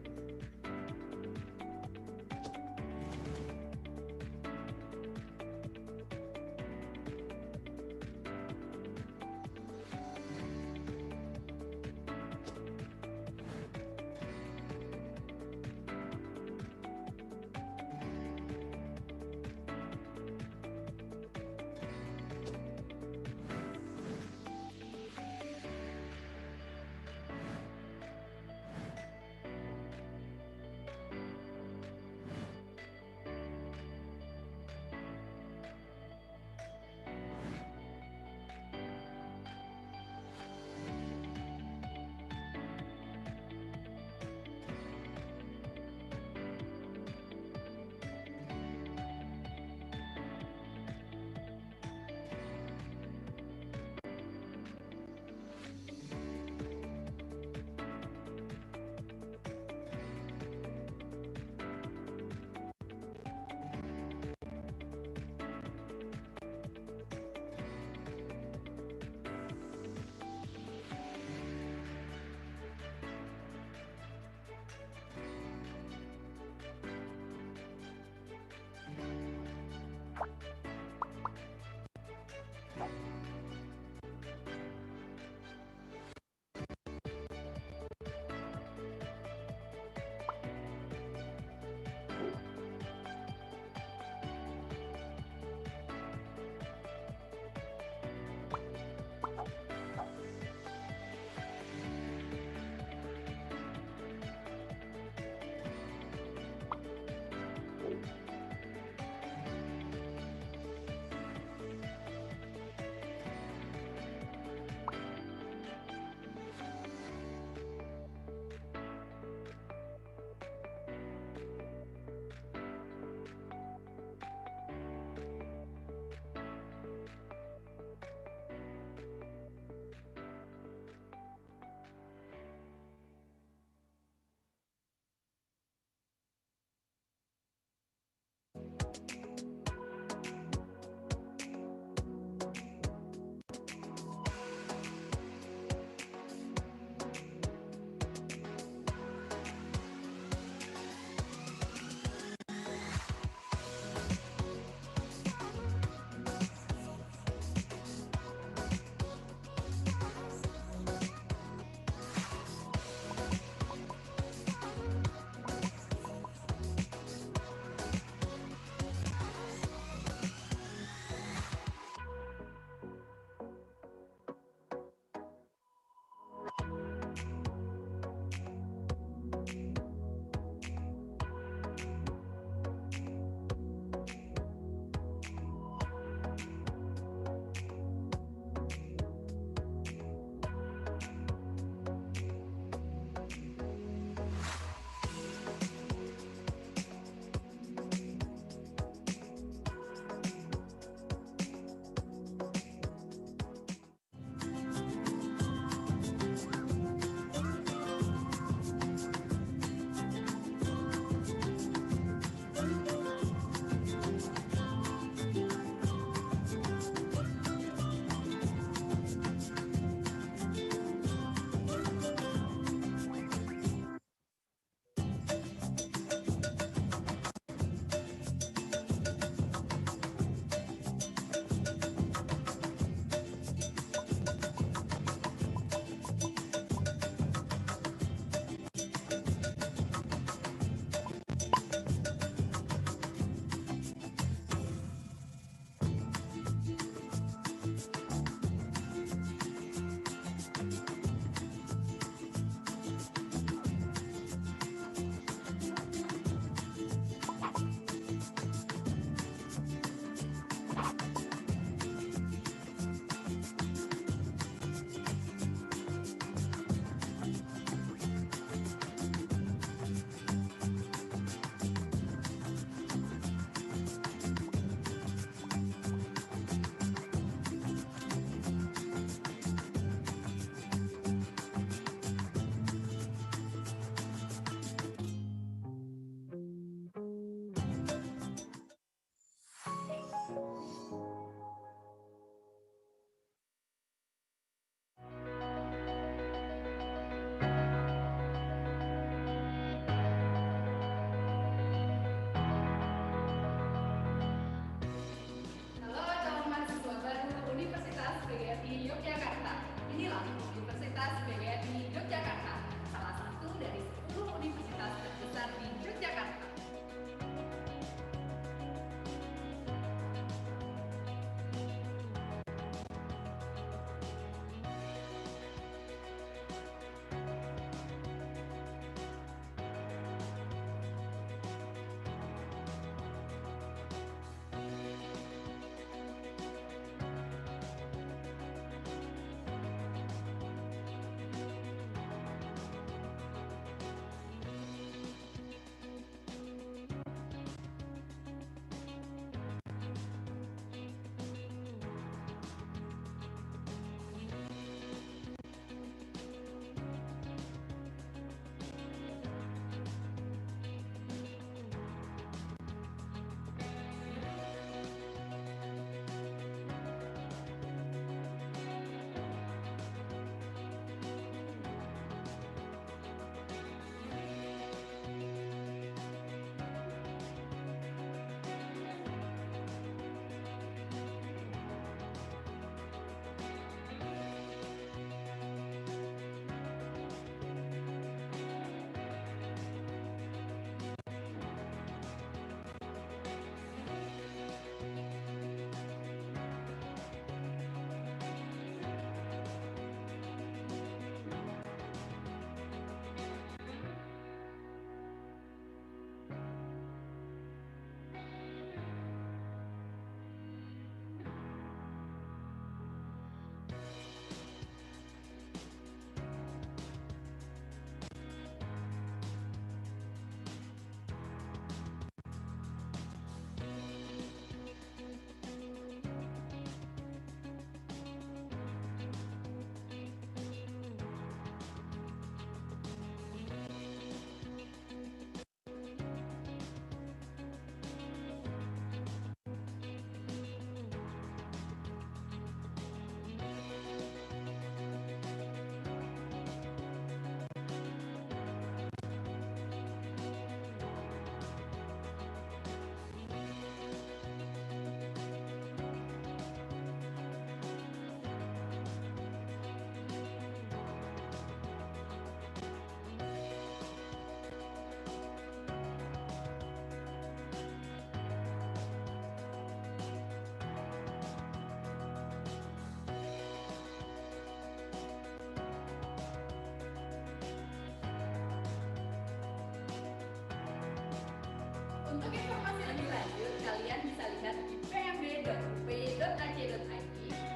Untuk informasi lebih lanjut, kalian bisa lihat di pmb.upy.ac.id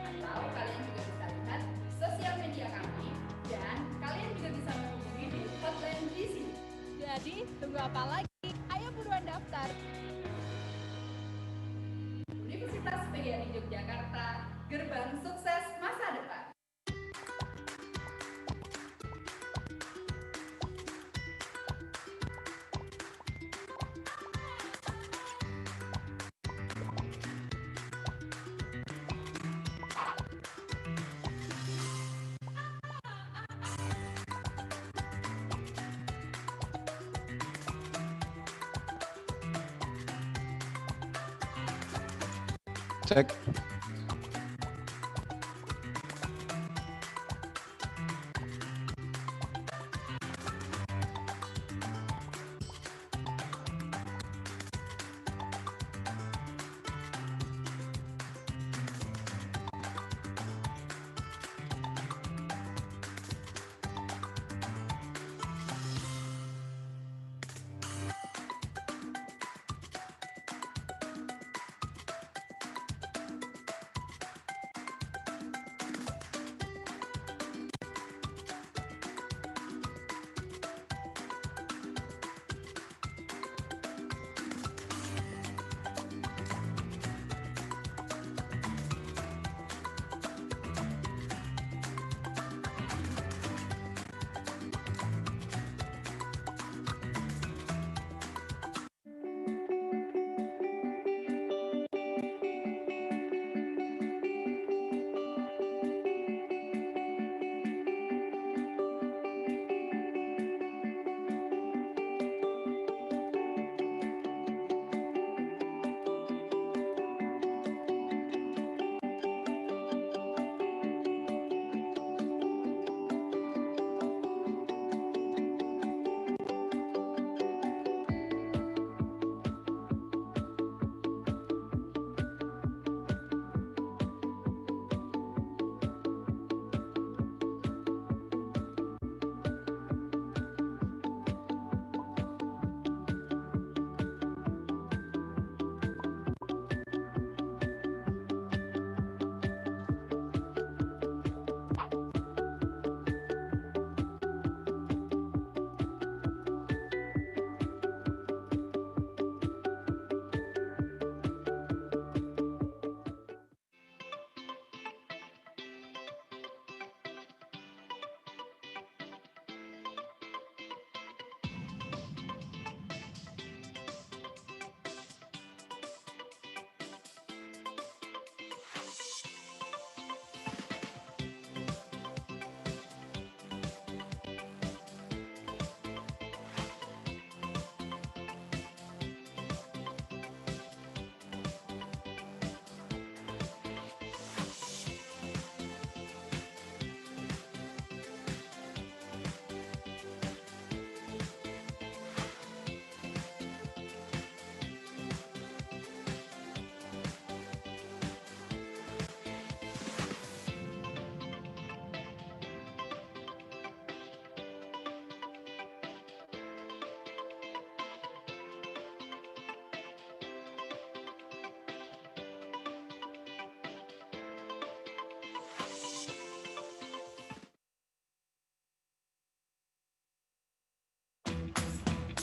atau kalian juga bisa lihat sosial media kami dan kalian juga bisa menghubungi di hotline di sini. Jadi, tunggu apa lagi? Ayo buruan daftar. Universitas PGRI Yogyakarta, gerbang sukses masa depan. Cek.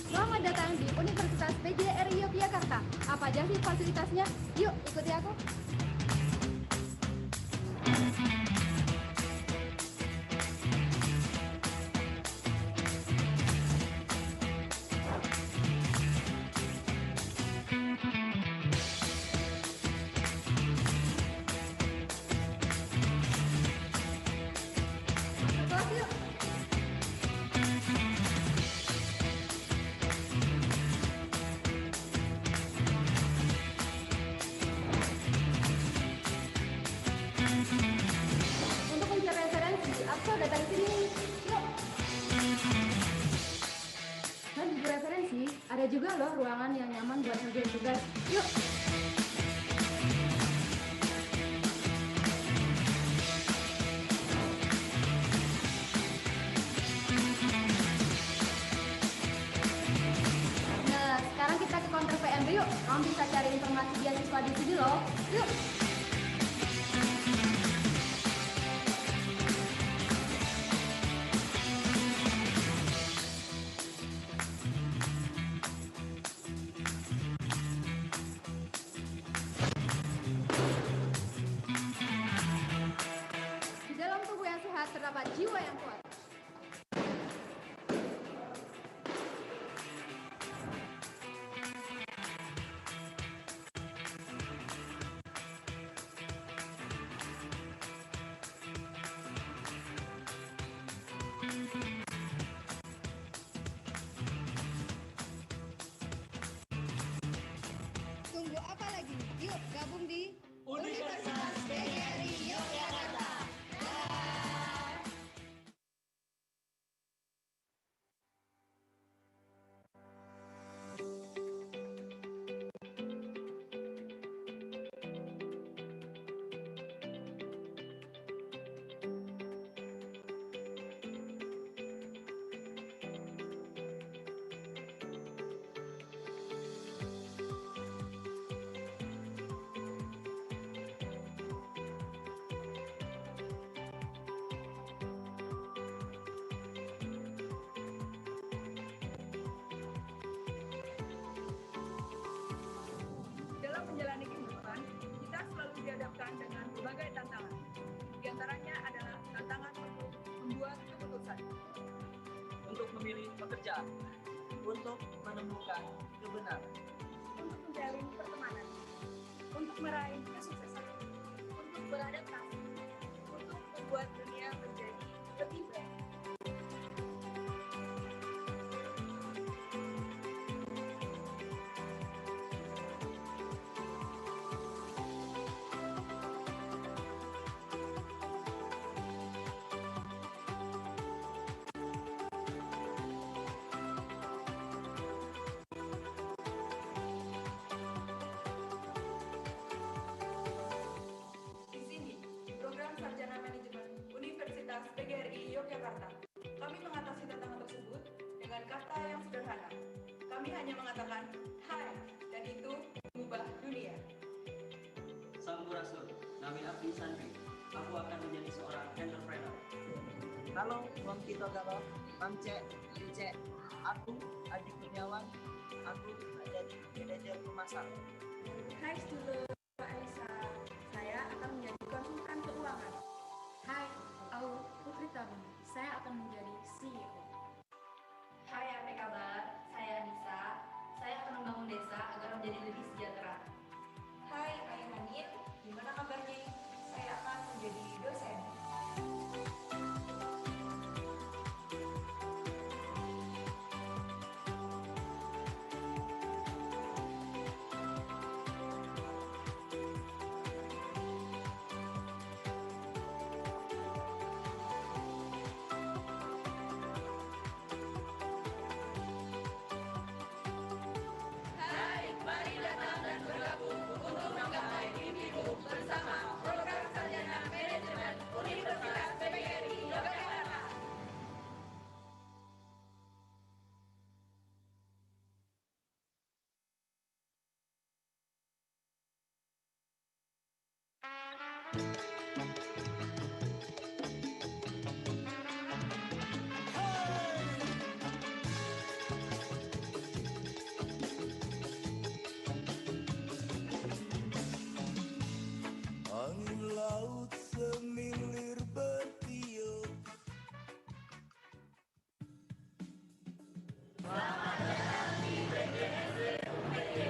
Selamat datang di Universitas PGRI Yogyakarta. Apa aja sih fasilitasnya? Yuk, ikuti aku. Kelas yuk. Untuk mencari referensi, aku datang sini. Yuk. Dan di referensi, ada juga loh ruangan yang nyaman buat ngerjain tugas. Yuk. Nah, sekarang kita ke counter PR Yuk, kamu bisa cari informasi beasiswa di sini loh. Yuk. Di dalam tubuh yang sehat terdapat jiwa yang kuat. Tunggu apa lagi? Yuk gabung di Universitas PGRI Yogyakarta. Dalam menjalani kehidupan, kita selalu dihadapkan dengan berbagai tantangan. Di antaranya adalah tantangan untuk membuat keputusan, untuk memilih pekerjaan, untuk menemukan kebenaran, untuk menjalin pertemanan, untuk meraih kesuksesan, untuk beradaptasi, untuk membuat dunia menjadi lebih baik. Di sini, program Sarjana Manajemen Universitas PGRI Yogyakarta. Kami mengatasi tantangan tersebut dengan kata yang sederhana. Kami hanya mengatakan hai, dan itu mengubah dunia. Sampurasun, nami Abdi Sandri. Aku akan menjadi seorang entrepreneur. Halo, Bang Kito Galo, Bang Cek, Cek, aku Adi Kurniawan, aku jadi manajer pemasaran. Hai Student Elisa, saya akan menjadi konsultan keuangan. Hai, aku Putri Tabung, saya akan menjadi CEO. Hai, apa kabar? Saya Nisa. Saya akan membangun desa agar menjadi lebih sejahtera. Hai, Ayah Hanin. Gimana kabarnya? Saya akan menjadi dosen. Hai, mari datang dan bergabung untuk menggapai mimpimu bersama program Sarjana Manajemen Universitas PGRI Yogyakarta. Angin laut semilir bertiup. Selamat datang di PGRI UPY.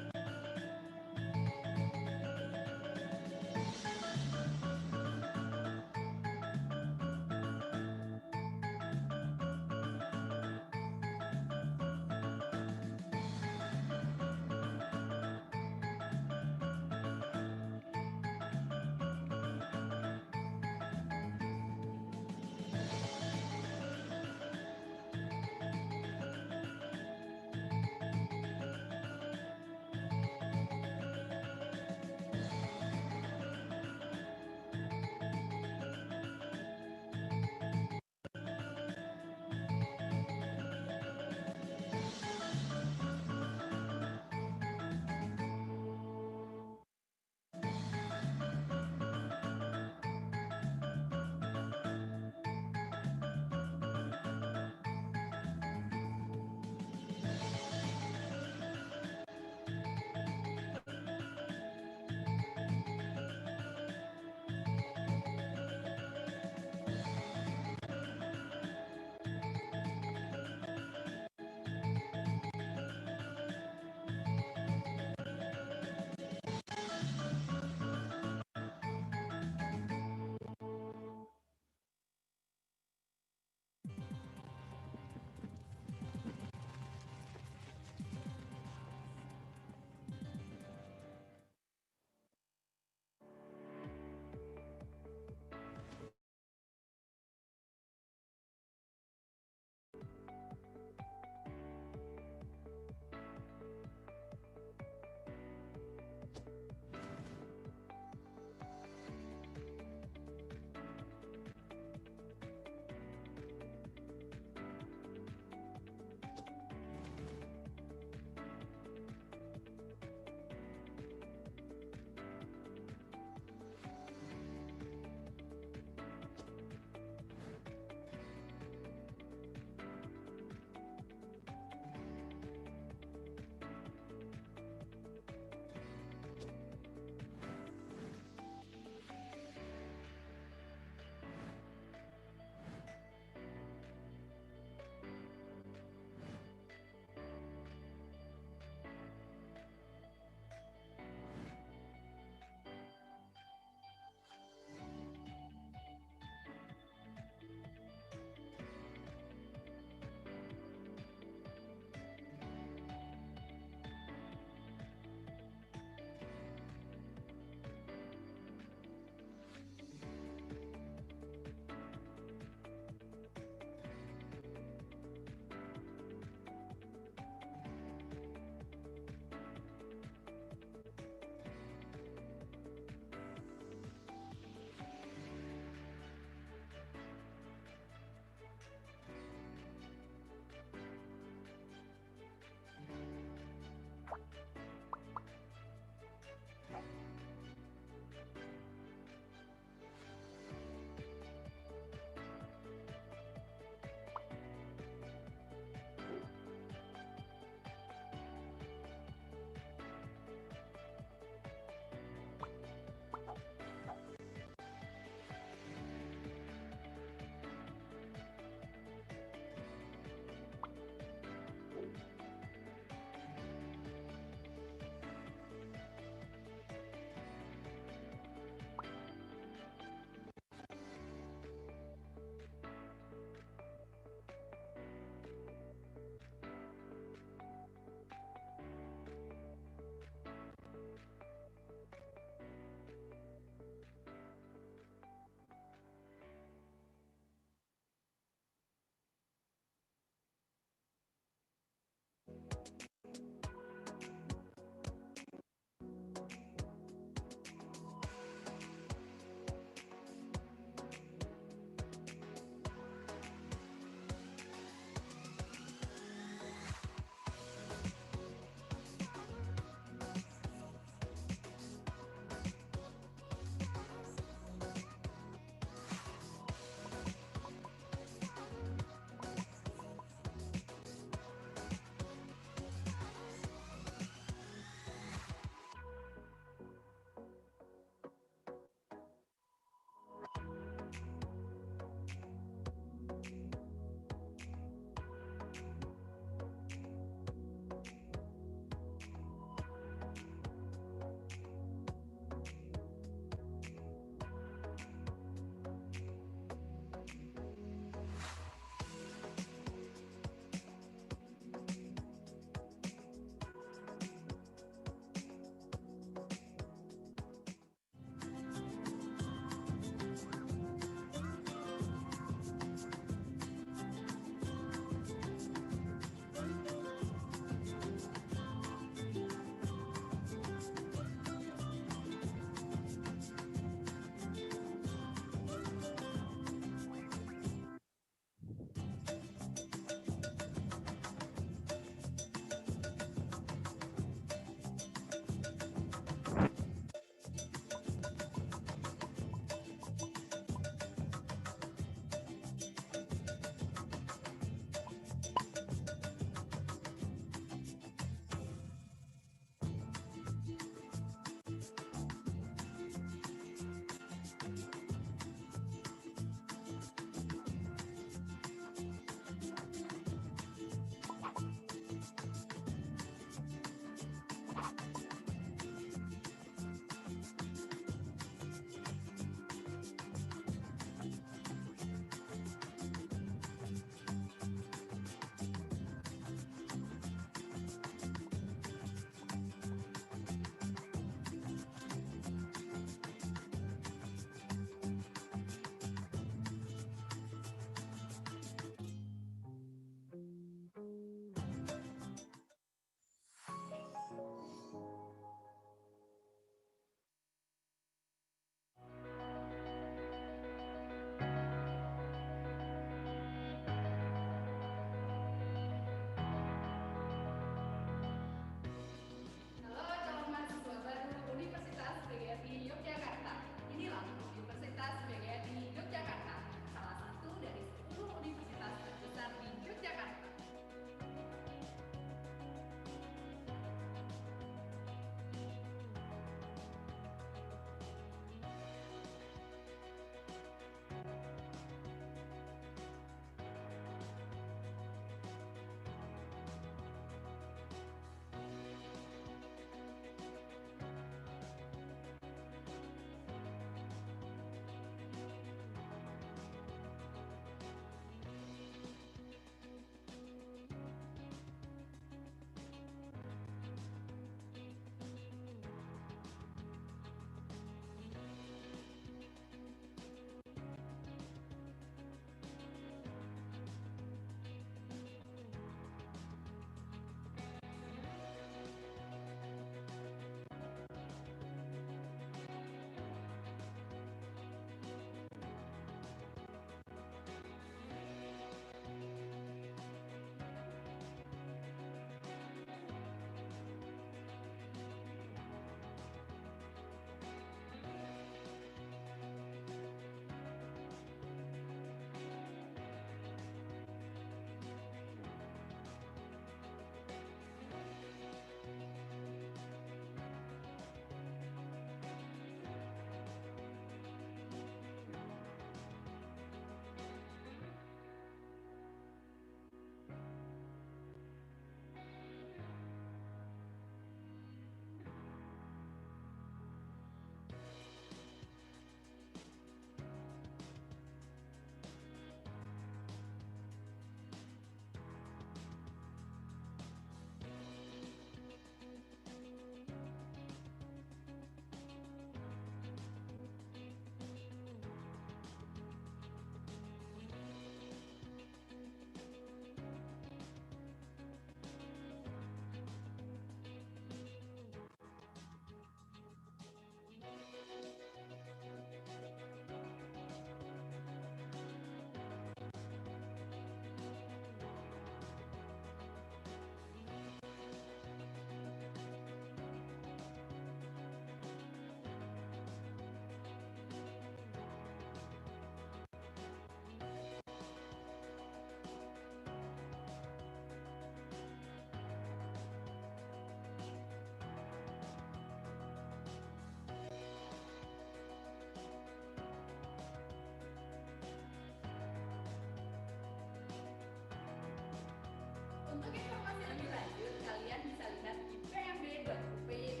Untuk informasi lebih lanjut, kalian bisa lihat di pmb.upy.ac.id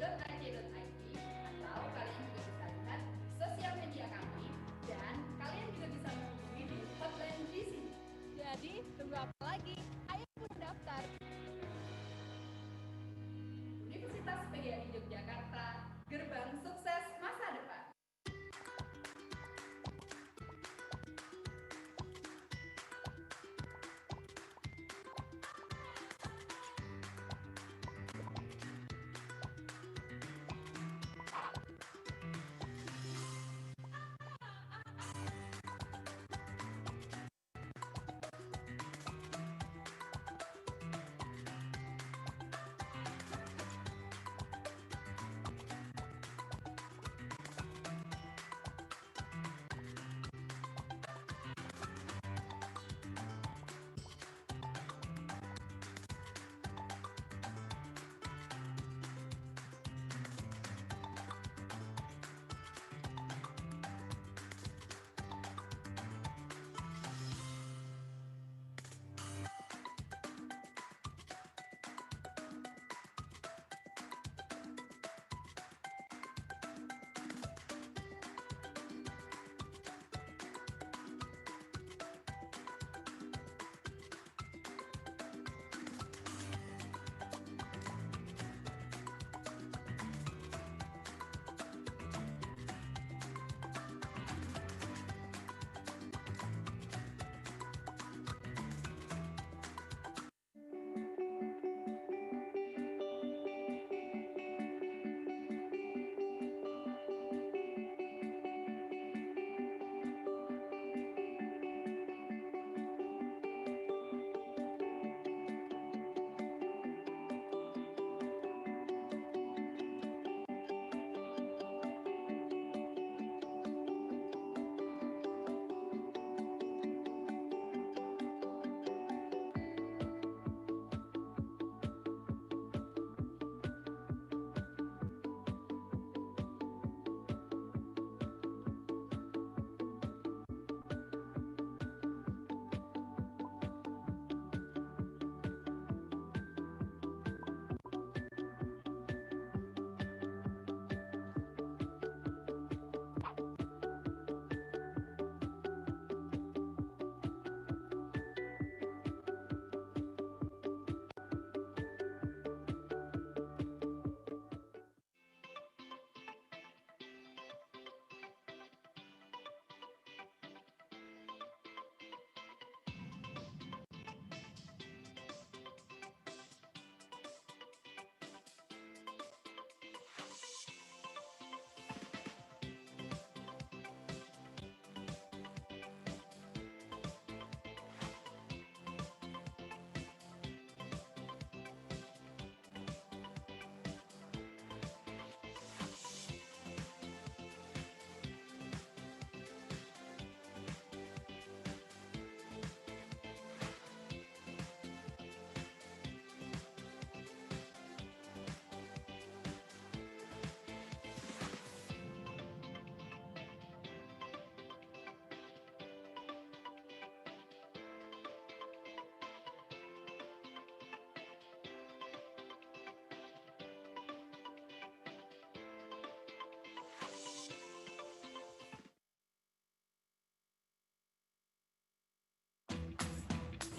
atau kalian juga bisa lihat sosial media kami dan kalian juga bisa menghubungi di hotline di sini. Jadi, tunggu apa lagi? Ayo mendaftar. Universitas PGRI Yogyakarta, gerbang sukses masa depan.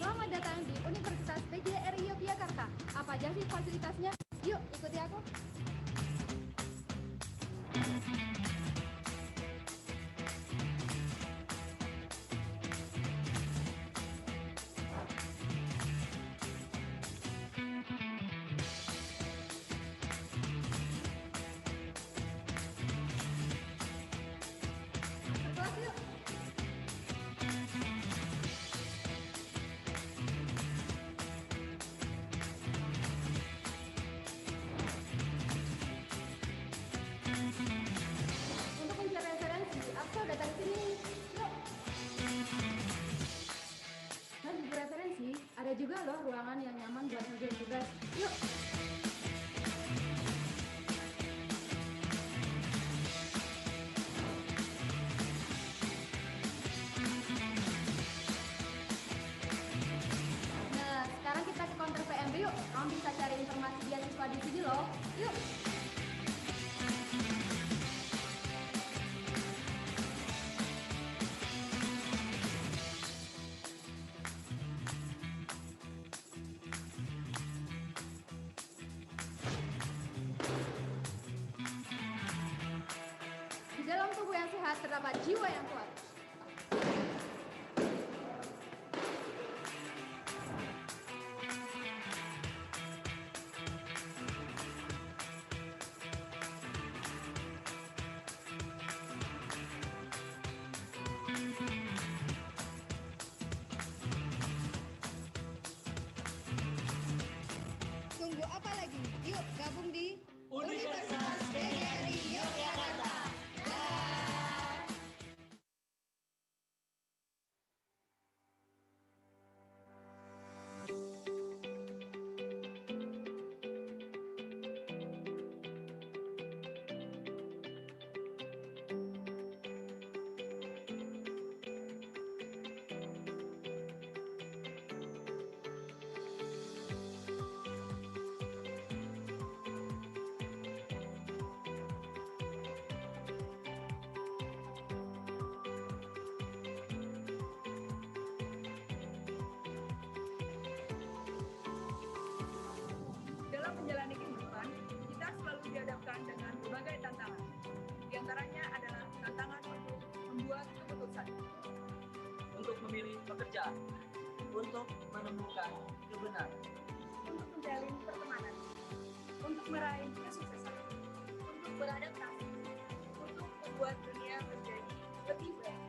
Selamat datang di Universitas PGRI Yogyakarta. Apa aja sih fasilitasnya? Yuk, ikuti aku. Kelas yuk. Yuk, kamu bisa cari informasi beasiswa di sini loh. Yuk. Di dalam tubuh yang sehat terdapat jiwa yang kuat. Tunggu apa lagi? Yuk gabung di Universitas PGRI Yogyakarta. Dalam menjalani kehidupan, kita selalu dihadapkan dengan berbagai tantangan. Di antaranya adalah tantangan untuk membuat keputusan, untuk memilih pekerjaan, untuk menemukan kebenaran, untuk menjalin pertemanan, untuk meraih kesuksesan, untuk beradaptasi, untuk membuat dunia menjadi lebih baik.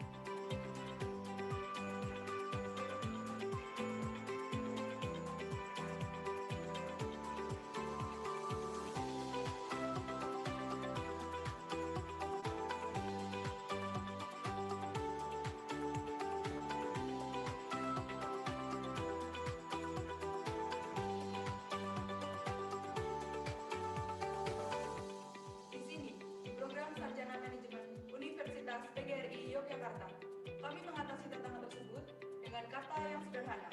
Di sini, di program Sarjana Manajemen Universitas PGRI Yogyakarta, kami mengatasi tantangan tersebut dengan kata yang sederhana.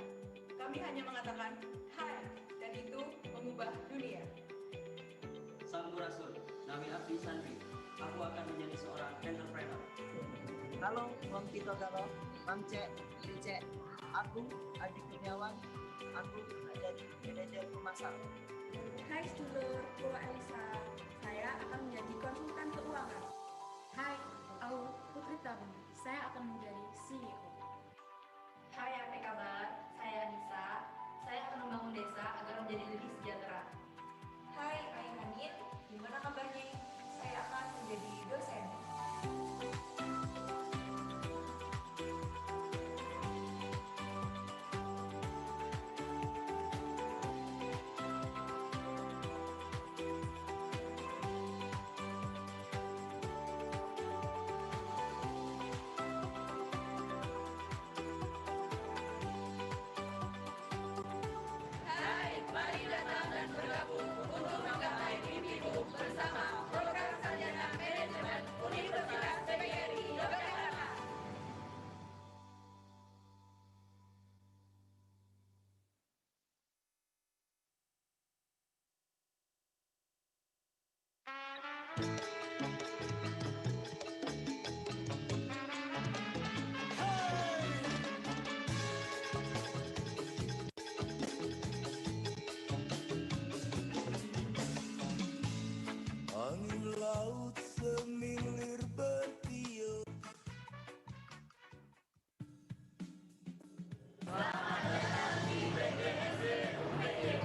Kami hanya mengatakan, hai, dan itu mengubah dunia. Sampurasun, nami abdi Sandri. Aku akan menjadi seorang entrepreneur. Halo, Om Tito Galo, Mam Cek, Cek, aku Adi Kurniawan, aku dari manajer pemasaran. Hai sedulur, Pulau Elisa. Saya akan menjadi konsultan keuangan. Hai, aku Putri Tabung. Saya akan menjadi CEO. Hai, apa kabar? Saya Anissa. Saya akan membangun desa agar menjadi lebih sejahtera. Hai, Ayah Hanin. Gimana kabarnya? Saya akan menjadi dosen. Hai, mari datang dan bergabung untuk menggapai mimpimu bersama program Sarjana Manajemen Universitas PGRI Yogyakarta. Angin laut semilir bertiup. Selamat datang di PGRI UPY.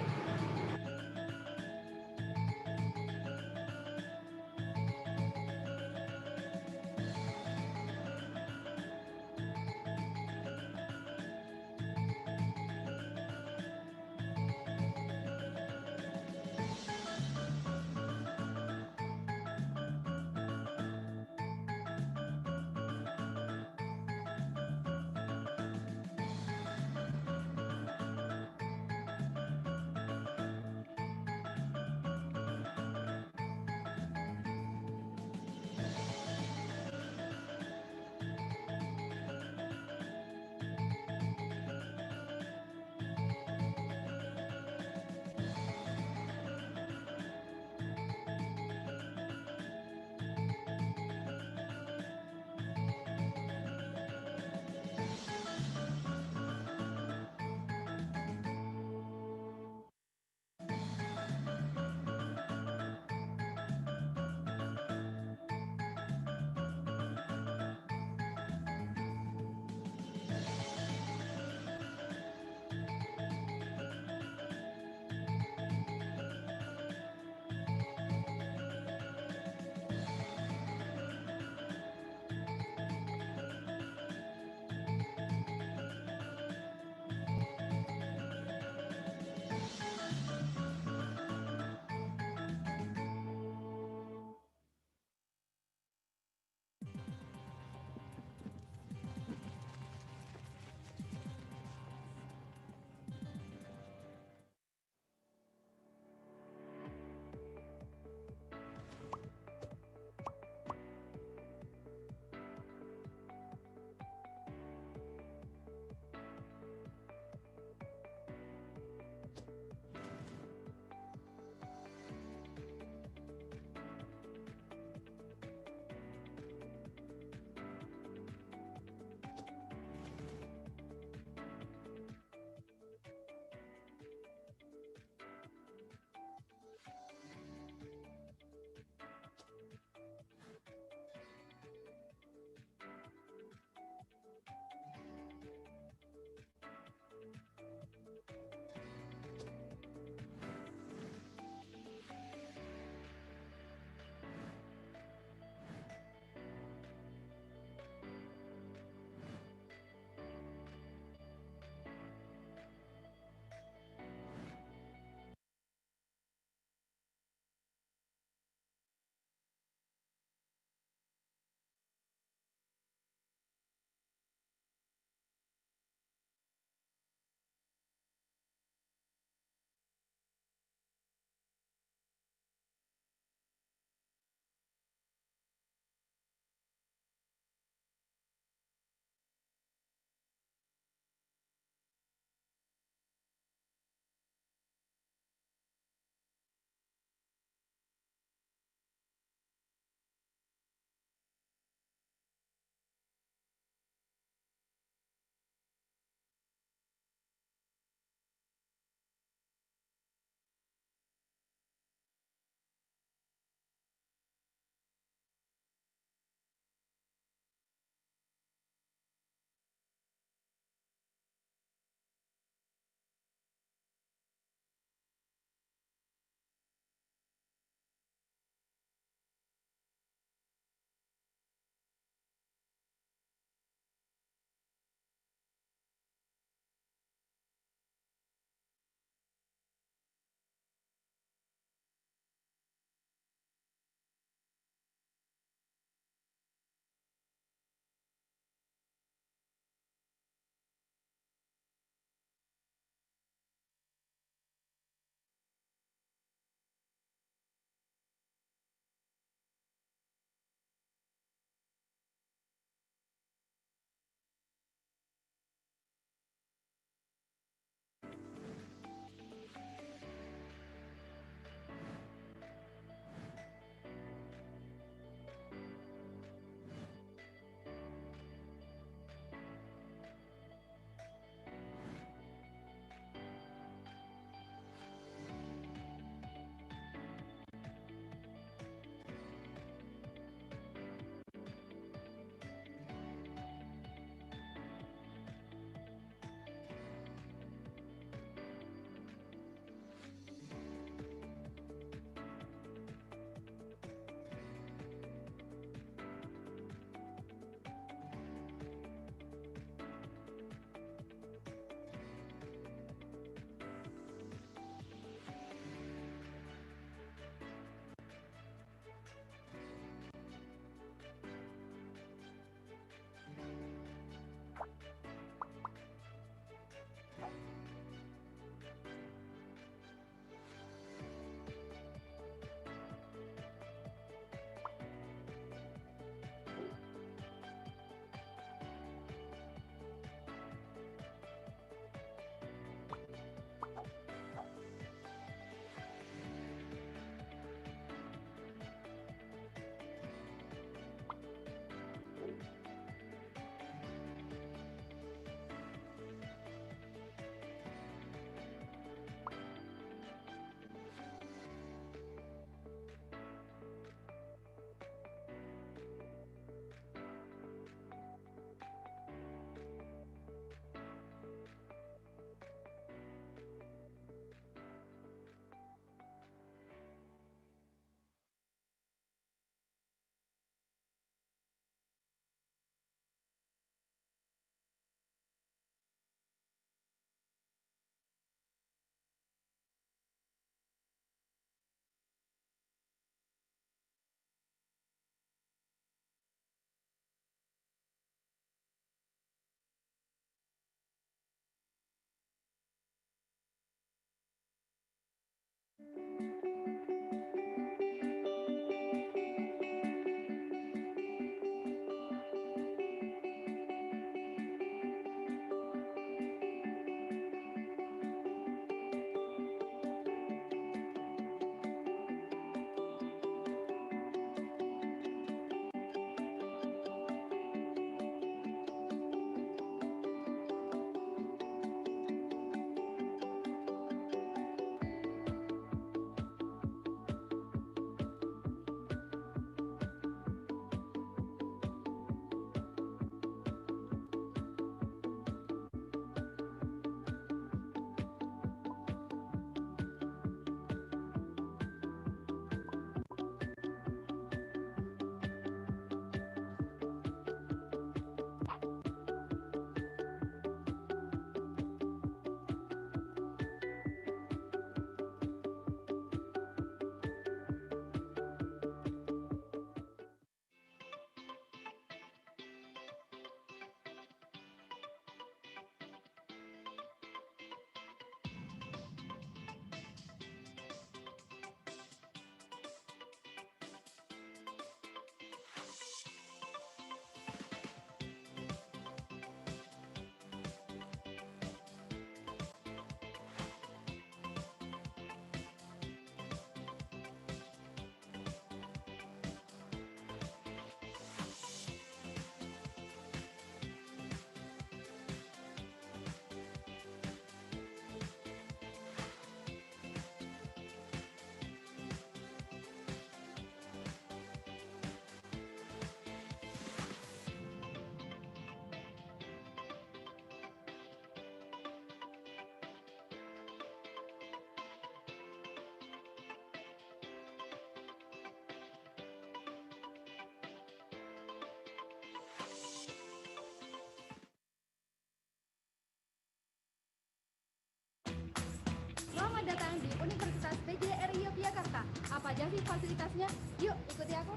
Selamat datang di Universitas PGRI Yogyakarta. Apa aja sih fasilitasnya? Yuk, ikuti aku.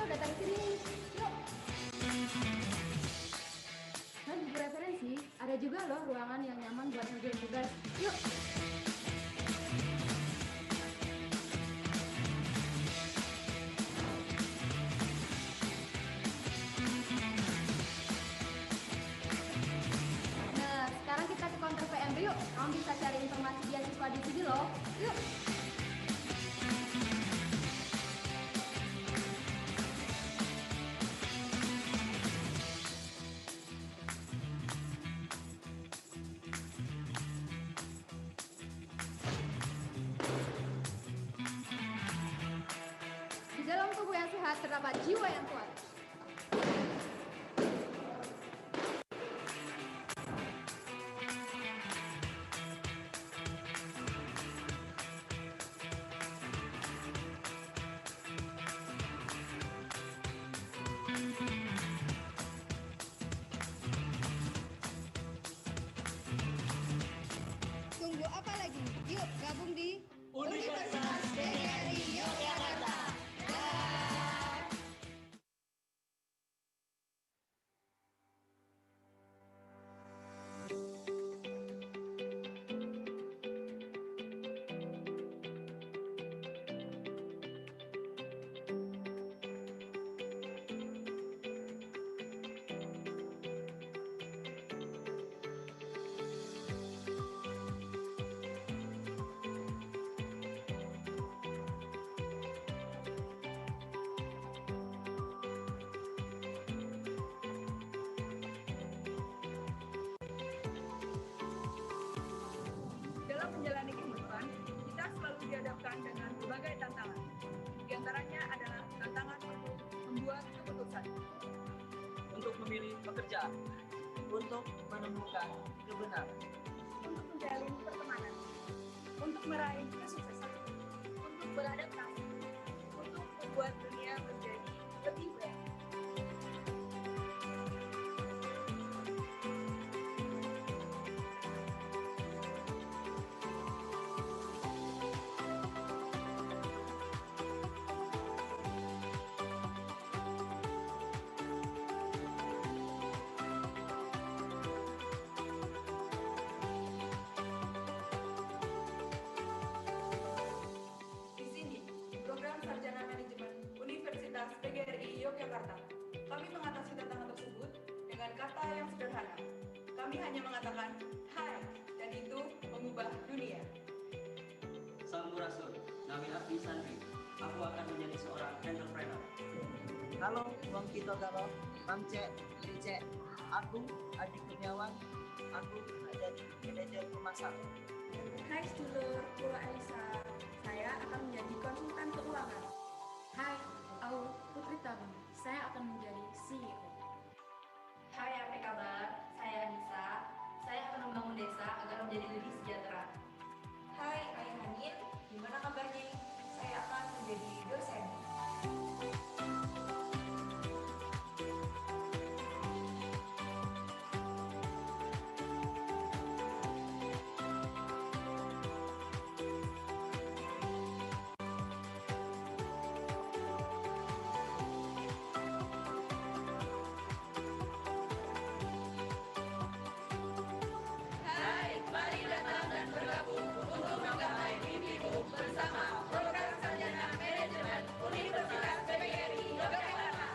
Datang sini, yuk. Dan buku referensi, ada juga loh ruangan yang nyaman buat ngerjain tugas. Yuk. Nah, sekarang kita ke counter PMB yuk. Kamu bisa cari informasi beasiswa di sini loh. Yuk. Dalam tubuh yang sehat terdapat jiwa yang kuat. Tunggu apa lagi? Yuk gabung di Universitas PGRI Yogyakarta. Dalam menjalani kehidupan, kita selalu dihadapkan dengan berbagai tantangan. Di antaranya adalah tantangan untuk membuat keputusan, untuk memilih pekerjaan, untuk menemukan kebenaran, untuk menjalin pertemanan, untuk meraih kesuksesan, untuk beradaptasi, untuk membuat dunia menjadi lebih baik. Di sini, program Sarjana Manajemen Universitas PGRI Yogyakarta. Kami mengatasi tantangan tersebut dengan kata yang sederhana. Kami hanya mengatakan, hai, dan itu mengubah dunia. Sampurasun, nami Abdi Sandri. Aku akan menjadi seorang entrepreneur. Halo, Bang Kito Galo, Mamce, Dice, aku Adik Kurniawan, aku jadi manajer pemasaran. Hai sedulur, Pulau Elisa. Saya akan menjadi konsultan keuangan. Hai, aku Putri Tabung. Saya akan menjadi CEO. Hai, apa kabar? Saya Anissa. Saya akan membangun desa agar menjadi lebih sejahtera. Hai, Ayah Hanin. Gimana kabarnya? Saya akan menjadi dosen. Hai, mari datang dan bergabung untuk menggapai mimpimu bersama program Sarjana Manajemen Universitas PGRI Yogyakarta.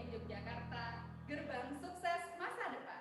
PGRI Yogyakarta, gerbang sukses masa depan.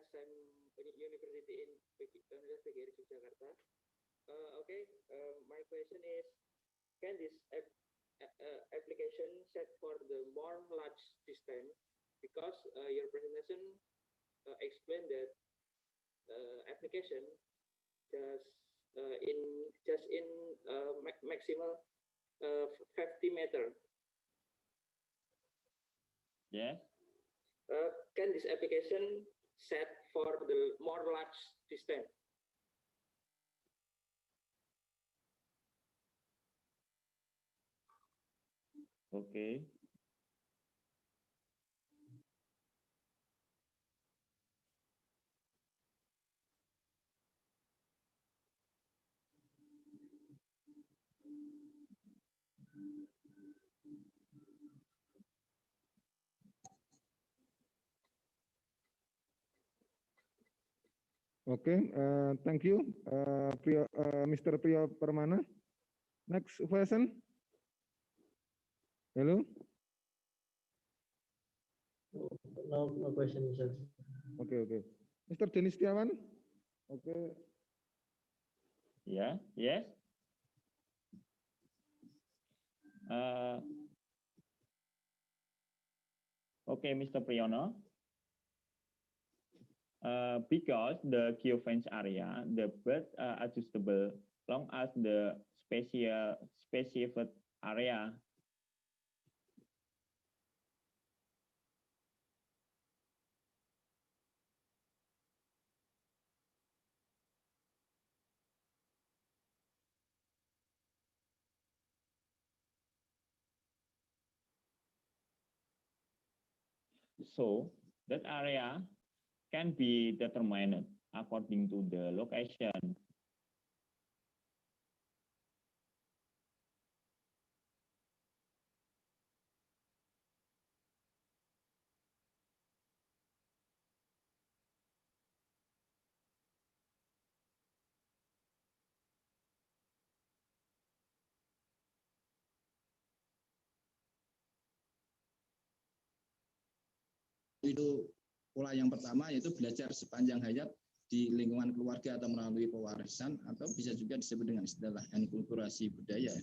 University in University PGRI Yogyakarta. My question is, can this application set for the more large distance? Because your presentation explained that application just in maximal 50 meter. Yes. Can this application set for the more large distance? Okay. Okay, thank you, Mr. Priya Permana. Next question. Hello. No question, sir. Okay. Mr. Denis Setiawan. Okay. Yeah. Yes. Okay, Mr. Priyono. Because the geofence area, the bird adjustable long as the specified area. So that area can be determined according to the location. Itu pola yang pertama, yaitu belajar sepanjang hayat di lingkungan keluarga atau melalui pewarisan, atau bisa juga disebut dengan istilah enkulturasi budaya.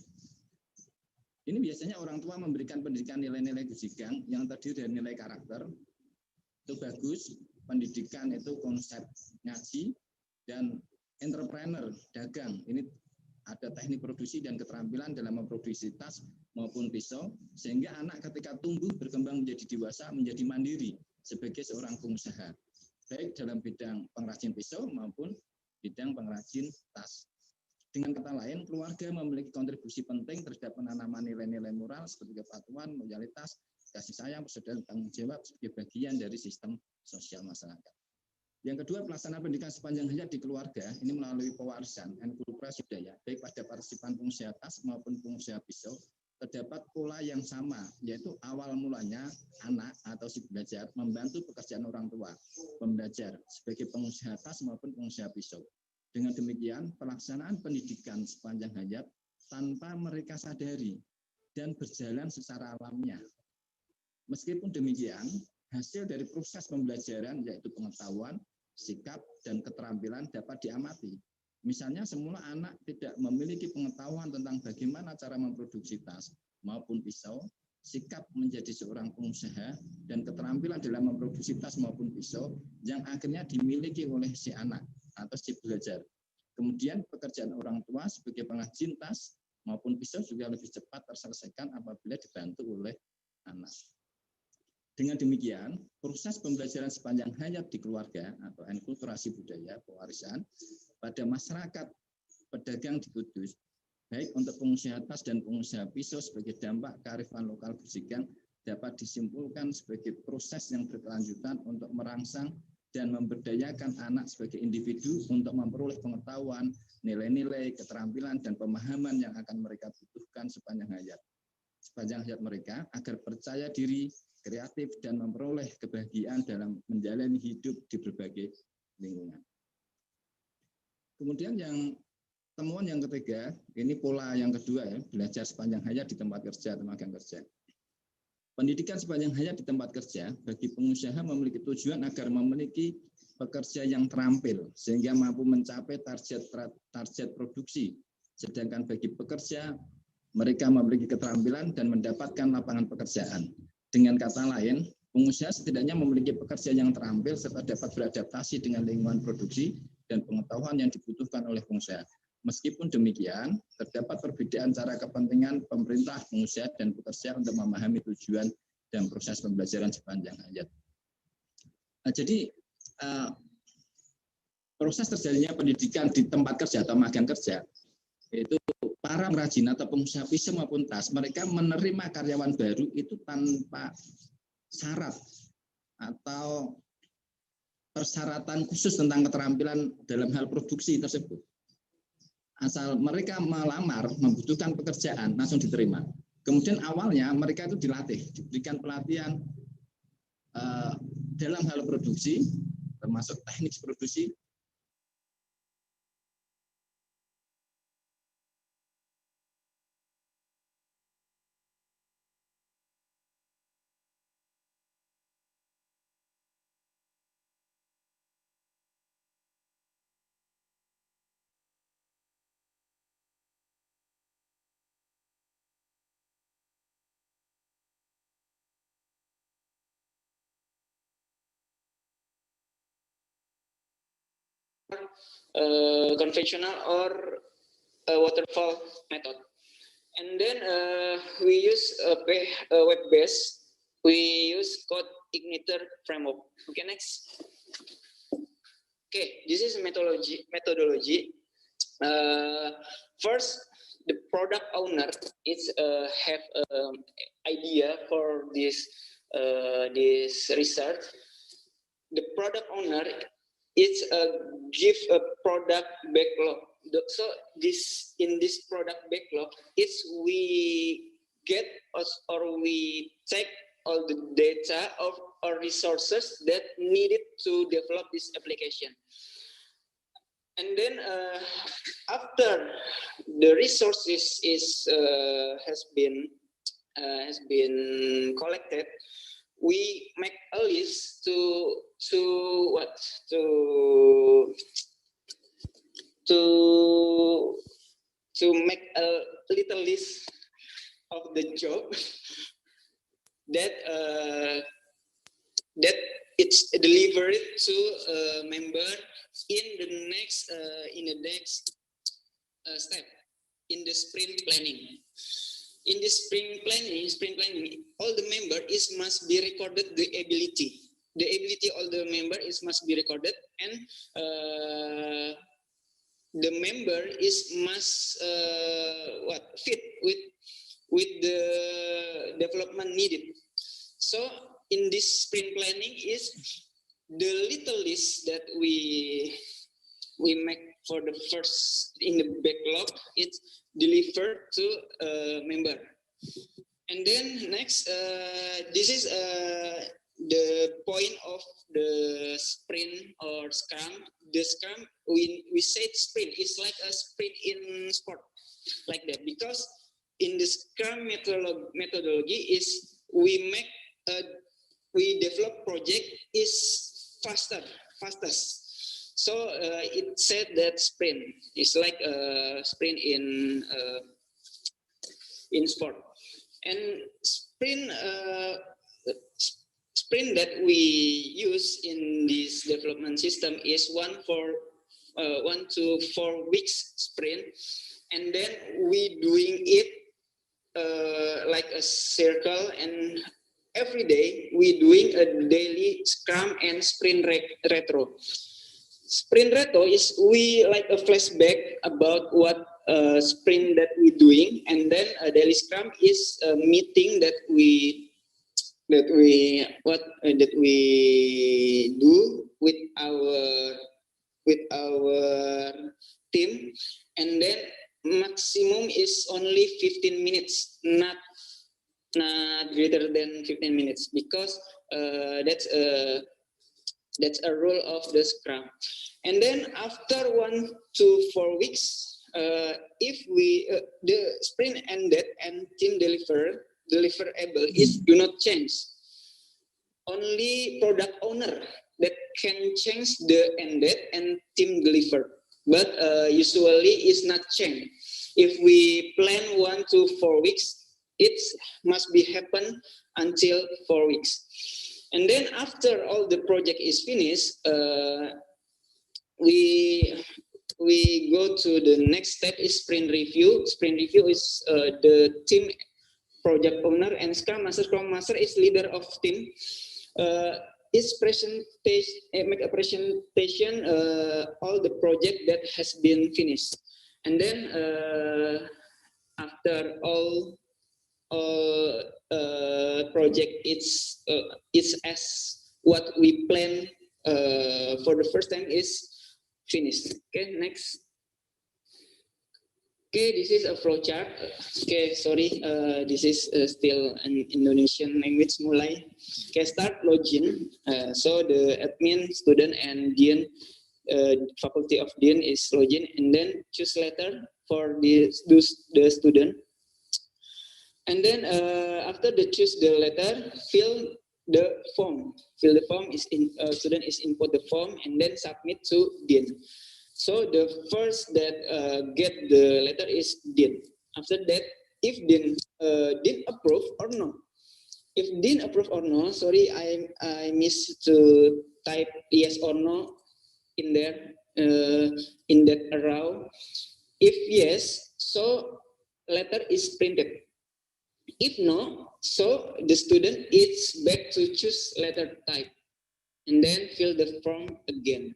Ini biasanya orang tua memberikan pendidikan nilai-nilai gusigang yang terdiri dari nilai karakter. Itu bagus. Pendidikan itu konsep ngaji, dan entrepreneur, dagang. Ini ada teknik produksi dan keterampilan dalam memproduksi tas maupun pisau, sehingga anak ketika tumbuh berkembang menjadi dewasa menjadi mandiri sebagai seorang pengusaha, baik dalam bidang pengrajin pisau maupun bidang pengrajin tas. Dengan kata lain, keluarga memiliki kontribusi penting terhadap penanaman nilai-nilai moral seperti kepatuhan, loyalitas, kasih sayang, persaudaraan, tanggung jawab sebagai bagian dari sistem sosial masyarakat. Yang kedua, pelaksanaan pendidikan sepanjang hayat di keluarga ini melalui pewarisan enkulturasi budaya, baik pada partisipan pengusaha tas maupun pengusaha pisau, terdapat pola yang sama, yaitu awal mulanya anak atau si belajar membantu pekerjaan orang tua, pembelajar sebagai pengusaha tas maupun pengusaha pisau. Dengan demikian, pelaksanaan pendidikan sepanjang hayat tanpa mereka sadari dan berjalan secara alamiah. Meskipun demikian, hasil dari proses pembelajaran yaitu pengetahuan, sikap, dan keterampilan dapat diamati. Misalnya semula anak tidak memiliki pengetahuan tentang bagaimana cara memproduksi tas maupun pisau, sikap menjadi seorang pengusaha, dan keterampilan dalam memproduksi tas maupun pisau yang akhirnya dimiliki oleh si anak atau si belajar. Kemudian pekerjaan orang tua sebagai pengrajin tas maupun pisau juga lebih cepat terselesaikan apabila dibantu oleh anak. Dengan demikian, proses pembelajaran sepanjang hayat di keluarga atau enkulturasi budaya pewarisan pada masyarakat pedagang di Kudus, baik untuk pengusaha tas dan pengusaha pisau sebagai dampak kearifan lokal gusigang, dapat disimpulkan sebagai proses yang berkelanjutan untuk merangsang dan memberdayakan anak sebagai individu untuk memperoleh pengetahuan, nilai-nilai, keterampilan, dan pemahaman yang akan mereka butuhkan sepanjang hayat mereka agar percaya diri, kreatif, dan memperoleh kebahagiaan dalam menjalani hidup di berbagai lingkungan. Kemudian temuan yang ketiga, ini pola yang kedua ya, belajar sepanjang hayat di tempat kerja atau magang kerja. Pendidikan sepanjang hayat di tempat kerja bagi pengusaha memiliki tujuan agar memiliki pekerja yang terampil sehingga mampu mencapai target produksi. Sedangkan bagi pekerja, mereka memiliki keterampilan dan mendapatkan lapangan pekerjaan. Dengan kata lain, pengusaha setidaknya memiliki pekerja yang terampil serta dapat beradaptasi dengan lingkungan produksi dan pengetahuan yang dibutuhkan oleh pengusaha. Meskipun demikian, terdapat perbedaan cara kepentingan pemerintah, pengusaha, dan pekerja untuk memahami tujuan dan proses pembelajaran sepanjang hayat. Nah, jadi proses terjadinya pendidikan di tempat kerja atau magang kerja itu para pengrajin atau pengusaha pisau maupun tas, mereka menerima karyawan baru itu tanpa syarat atau persyaratan khusus tentang keterampilan dalam hal produksi tersebut. Asal mereka melamar, membutuhkan pekerjaan, langsung diterima. Kemudian awalnya mereka itu dilatih, diberikan pelatihan dalam hal produksi, termasuk teknik produksi. Conventional or waterfall method, and then we use web-based. We use code igniter framework. Okay, next. Okay, this is methodology. First, the product owner is have idea for this research. The product owner is give a product backlog. So in this product backlog, it's we get or we check all the data or resources that needed to develop this application. And then after the resources has been collected, we make a list to make a little list of the job that it's delivered to a member in the next step in the sprint planning. In this sprint planning, all the member must be recorded the ability. The ability of the member must be recorded, and the member must fit with the development needed. So in this sprint planning is the little list that we make for the first in the backlog. It's delivered to a member. And then next, this is the point of the sprint or scrum. The scrum, we say sprint is like a sprint in sport, like that, because in the scrum methodology is we develop project is fastest. So it said that sprint is like a sprint in sport, and sprint that we use in this development system is 1 to 4 weeks sprint, and then we doing it like a circle, and every day we doing a daily scrum and sprint retro. Sprint retro is we like a flashback about what sprint that we doing, and then a daily scrum is a meeting that we do with our team, and then maximum is only 15 minutes, not greater than 15 minutes, because that's a rule of the scrum. And then after 1 to 4 weeks, if the sprint ended and team deliverable is do not change. Only product owner that can change the end date and team deliver, but usually it's not changed. If we plan 1 to 4 weeks, it must be happen until 4 weeks. And then after all the project is finished, we go to the next step is sprint review. Sprint review is the team project owner and Scrum Master. Scrum Master is leader of team. Is presentation, make a presentation all the project that has been finished, and then after all project it's as what we plan for the first time is finished. Okay, next. Okay, this is a flowchart. Okay, sorry, this is still an Indonesian language mulai. Okay, start login. So the admin, student, and dean, faculty of dean is login, and then choose letter for the student. And then after the choose the letter, fill the form. Fill the form is in student is input the form and then submit to dean. So the first that get the letter is dean. After that, if dean approve or no. If dean approve or no, sorry, I missed to type yes or no in there in that row. If yes, so letter is printed. If no, so the student is back to choose letter type and then fill the form again.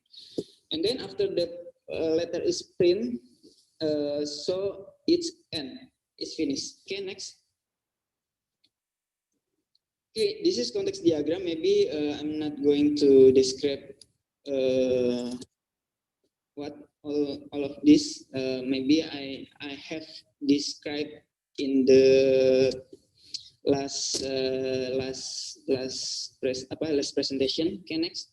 And then after the letter is print, so it's end, it's finished. Okay, next. Okay, this is context diagram. Maybe I'm not going to describe what all of this. Maybe I have described in the last presentation. Okay, next.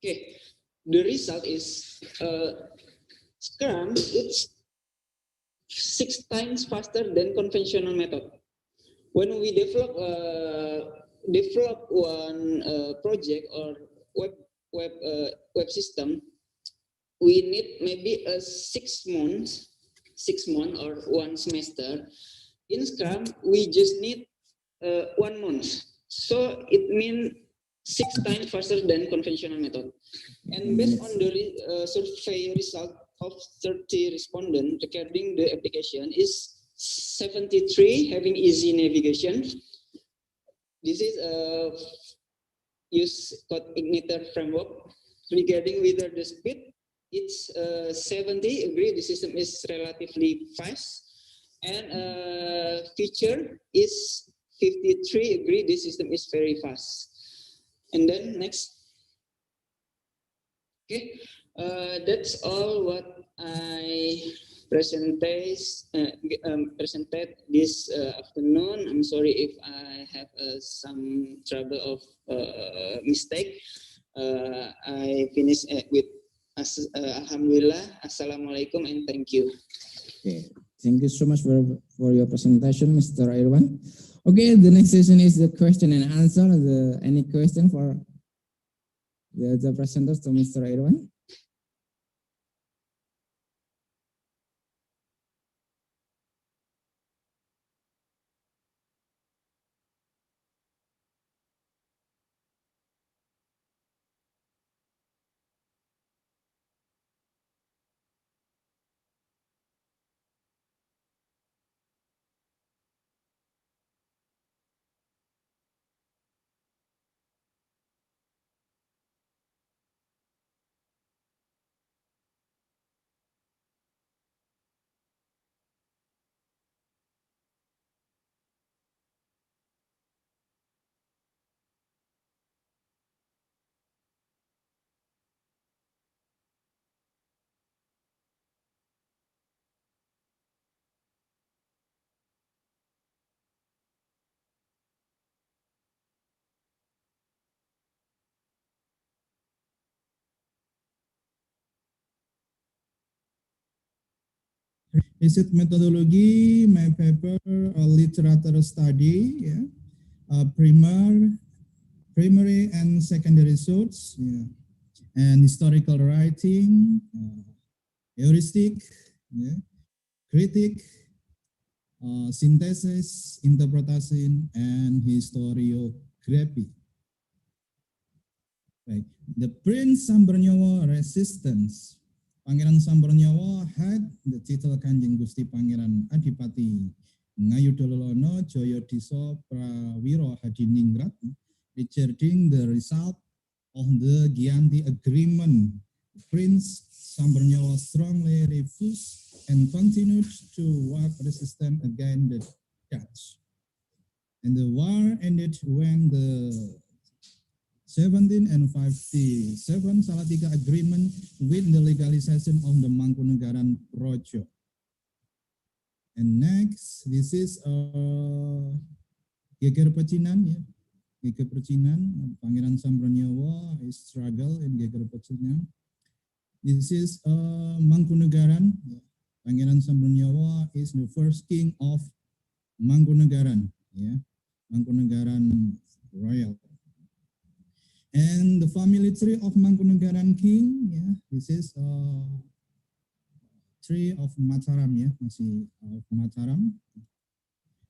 Okay, the result is Scrum. It's 6 times faster than conventional method. When we develop one project or web system, we need maybe a 6 months or 1 semester. In Scrum, we just need 1 month. So it means 6 times faster than conventional method. And based on the survey result of 30 respondents regarding the application is 73 having easy navigation. This is use code igniter framework. Regarding whether the speed, it's 70 agree the system is relatively fast, and feature is 53 agree the system is very fast. And then next. Okay, that's all what I presented this afternoon. I'm sorry if I have some trouble of mistake. I finish with Alhamdulillah, Assalamualaikum, and thank you. Okay, thank you so much for your presentation, Mr. Irwan. Okay, the next session is the question and answer. Any question for the presenters to Mr. Irwan? Research methodology, my paper, literature study, primer, primary and secondary source, yeah, and historical writing, heuristic, yeah, critic, synthesis, interpretation, and historiography. Right. The Prince Sambernyawa resistance. Pangeran Sambernyawa had the title Kanjeng Gusti Pangeran Adipati Ngayudololono Joyodiso Prawiro Hadiningrat, regarding the result of the Gianti Agreement. Prince Sambernyawa strongly refused and continued to work resistance against the Dutch. And the war ended when the 1757 Salatiga Agreement with the legalization of the Mangkunegaran Projo. And next, this is Geger Pecinan, ya. Geger Pecinan, Pangeran Sambernyawa is struggle in Geger Pecinan. This is Mangkunegaran. Pangeran Sambernyawa is the first king of Mangkunegaran, ya. Mangkunegaran Royal. And the family tree of Mangkunegaran King, yeah, this is tree of Mataram, ya, masih of Mataram.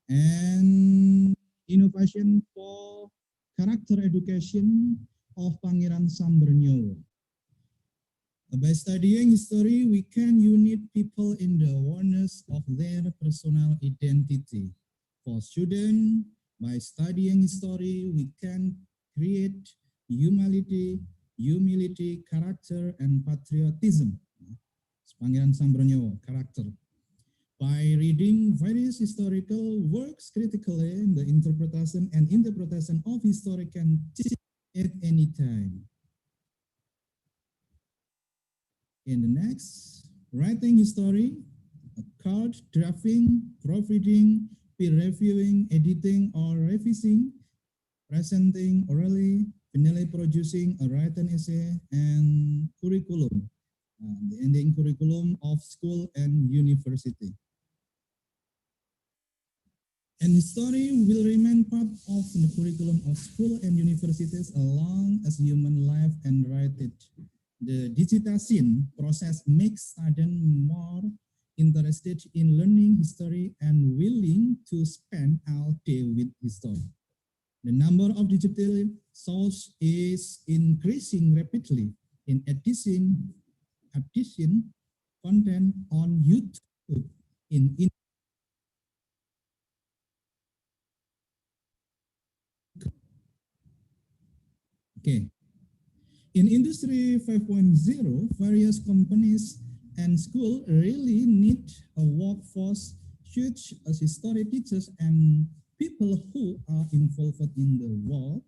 And innovation for character education of Pangeran Sambernyawa. By studying history, we can unite people in the awareness of their personal identity. For students, by studying history, we can create humility, character, and patriotism. Pangeran Sambernyawa, character. By reading various historical works critically, the interpretation of history can change at any time. In the next, writing history, card drafting, proofreading, peer reviewing, editing, or revising, presenting orally, finally producing a written essay, and curriculum, the ending curriculum of school and university. And history will remain part of the curriculum of school and universities as long as human life and writing. The digitization process makes students more interested in learning history and willing to spend all day with history. The number of digital sources is increasing rapidly. In addition, content on YouTube In Industry 5.0, various companies and schools really need a workforce such as history teachers and people who are involved in the world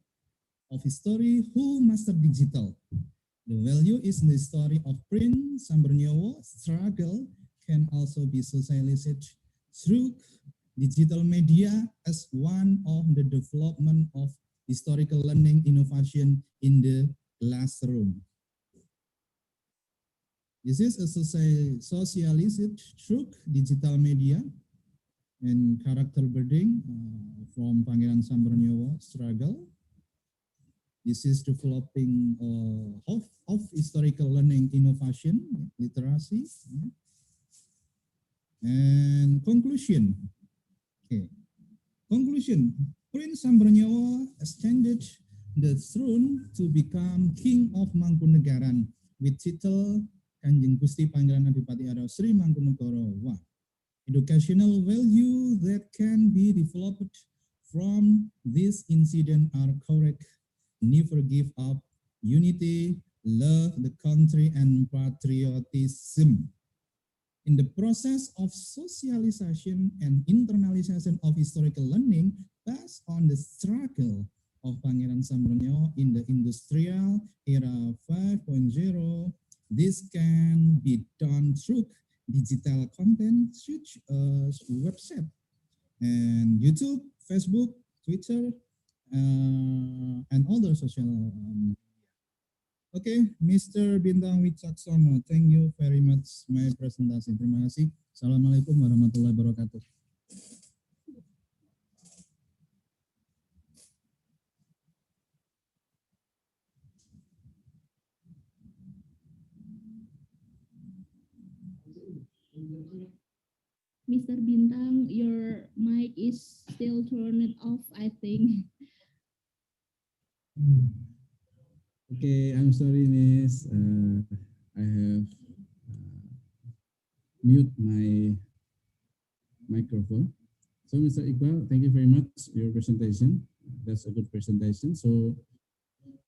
of history who master digital. The value is in the story of Prince Sambernyawa struggle can also be socialized through digital media as one of the development of historical learning innovation in the classroom. This is a socialized through digital media and character building from Pangeran Sambernyawa struggle. This is developing of historical learning innovation, literacy, and conclusion. Conclusion. Prince Sambernyawa ascended the throne to become King of Mangkunegaran with title Kanjeng Gusti Pangeran Adipati Arau Sri Mangkunegara I. Educational value that can be developed from this incident are correct. Never give up, unity, love the country, and patriotism. In the process of socialization and internalization of historical learning based on the struggle of Pangeran Sambernyawa in the industrial era 5.0, this can be done through digital content such as website and YouTube, Facebook, Twitter, and other social media. Okay, Mr. Bintang Wicaksono, thank you very much my presentasi. Terima kasih. Assalamualaikum warahmatullahi wabarakatuh. Mr. Bintang, your mic is still turned off, I think. Okay, I'm sorry, Miss. I have mute my microphone. So, Mr. Iqbal, thank you very much for your presentation. That's a good presentation. So,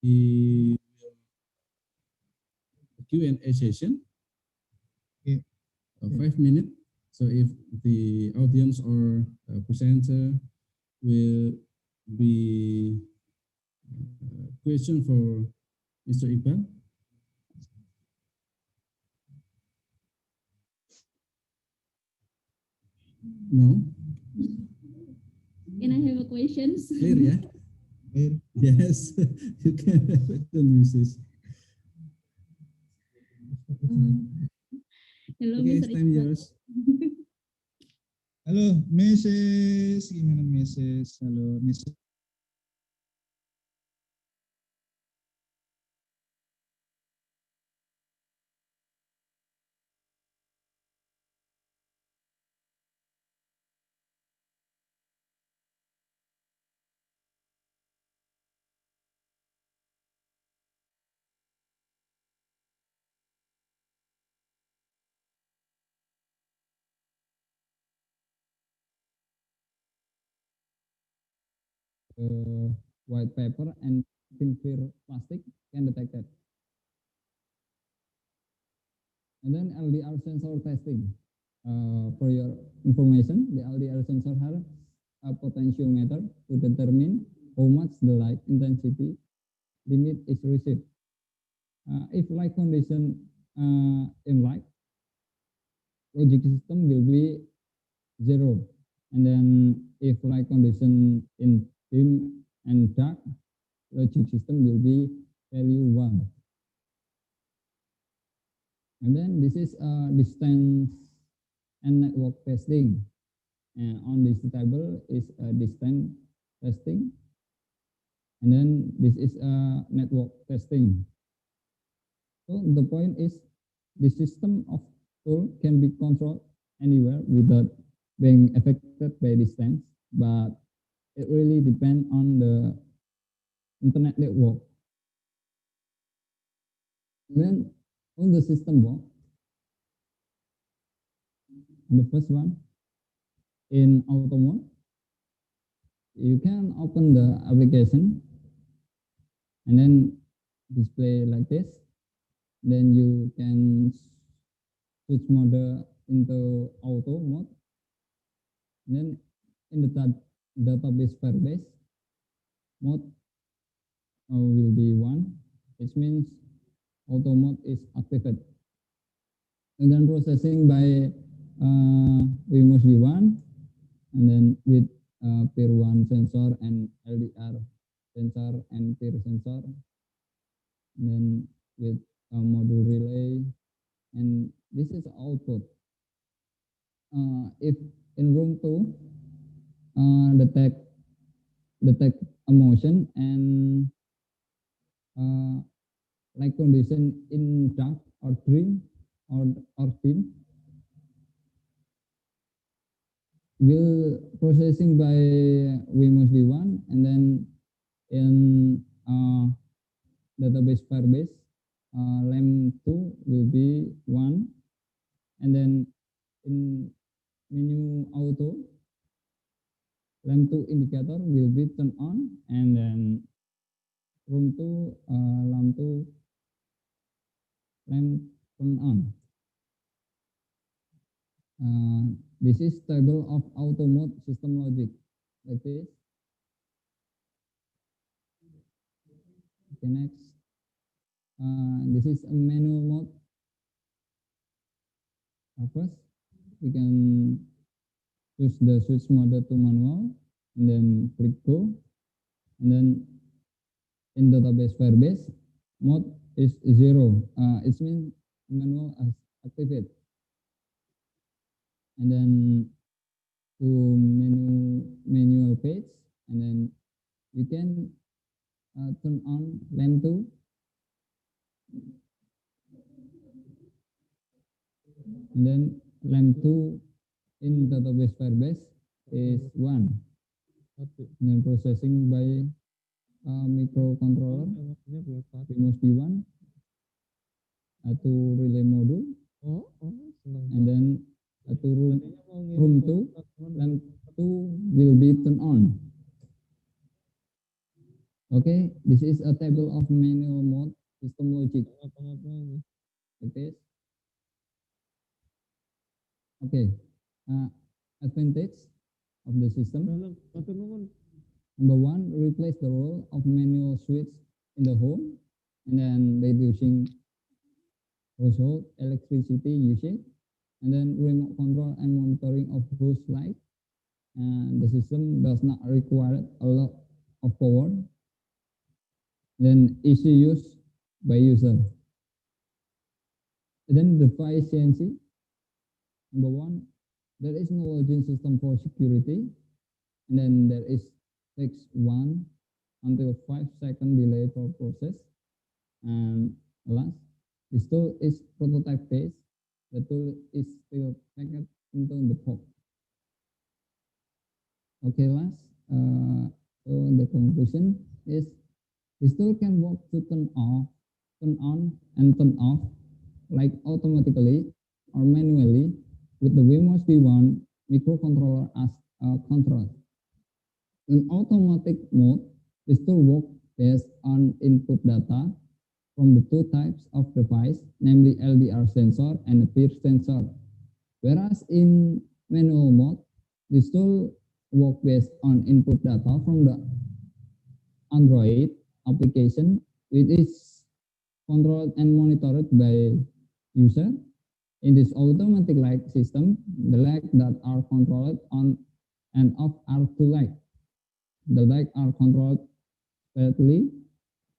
the Q&A session, 5 minutes. So if the audience or presenter will be question for Mr. Iqbal. No. Can I have a question? Clear, yeah? Clear. Yes, you can have a question, Mrs. Hello, Okay, Mr. time yours. Halo, Mrs. Gimana, Mrs? Halo, Mrs. White paper and thin clear plastic can detect it. And then LDR sensor testing. For your information, the LDR sensor has a potentiometer to determine how much the light intensity limit is received. If light condition in light, logic system will be 0. And then if light condition in dim and dark, logic system will be value 1. And then this is distance and network testing. And on this table is distance testing. And then this is network testing. So the point is the system of tool can be controlled anywhere without being affected by distance, but it really depends on the internet network. Then on the system box, the first one, in auto mode, you can open the application and then display like this. Then you can switch mode into auto mode. And then in the database Firebase, mode will be 1, which means auto mode is activated. And then processing by Wemos D1, and then with peer 1 sensor and LDR sensor and peer sensor, and then with a module relay, and this is output. If in room 2 detect a motion and light condition in dark or green or dim, will processing by Wemos D1, and then in database Firebase, LAM2 will be 1, and then in menu auto, LAM2 indicator will be turned on, and then room 2, LAM2 lamp turn on. This is table of auto mode system logic, like this. Okay, next. This is a manual mode. First, we can choose the switch mode to manual, and then click go. And then in database Firebase, mode is 0. It means manual is activated. And then to manual page, and then you can turn on LAM2. And then LAM2 in database Firebase is 1. And then processing by microcontroller, we must be 1. To relay module, and then to room 2, and 2 will be turned on. Okay, this is a table of manual mode system logic. Okay. Okay. Advantage of the system. Number 1, replace the role of manual switch in the home, and then reducing household electricity usage, and then remote control and monitoring of house light. And the system does not require a lot of power. Then easy use by user. And then the efficiency. Number 1, there is no login system for security, and then there is takes 1 until 5-second delay for process. And last, this tool is prototype phase. The tool is still packed into the box. Okay, last. So the conclusion is this tool can work to turn off, turn on, and turn off, like automatically or manually, with the WMOS-B1 microcontroller as a control. In automatic mode, this tool works based on input data from the 2 types of device, namely LDR sensor and a peer sensor. Whereas in manual mode, this tool works based on input data from the Android application, which is controlled and monitored by user. In this automatic light system, the lights that are controlled on and off are 2 lights. The lights are controlled separately,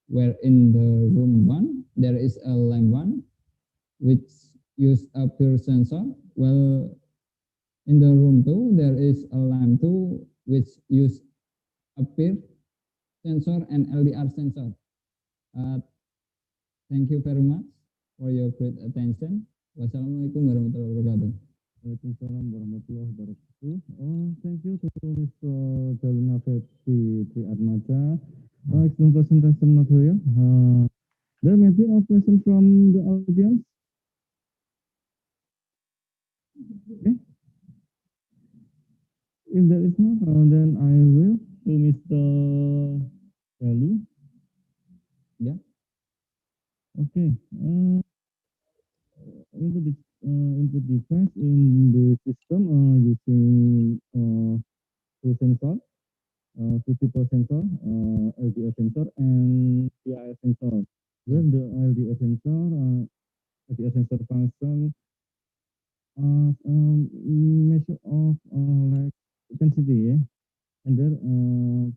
where in the room 1, there is a lamp 1, which use a pure sensor, while in the room 2, there is a lamp 2, which use a pure sensor and LDR sensor. Thank you very much for your great attention. Wassalamualaikum warahmatullahi wabarakatuh. Waalaikumsalam warahmatullahi wabarakatuh. Thank you to Mr. Jaluna Fetri Atmaja. Excellent presentation material. There may be a question from the audience. Okay. If there is no, then I will to Mr. Jalu. Yeah. Okay. Input device in the system using 2 sensor. 2 sensor, LDR sensor, and PIS sensor. Where the LDR sensor function measure of like intensity, and there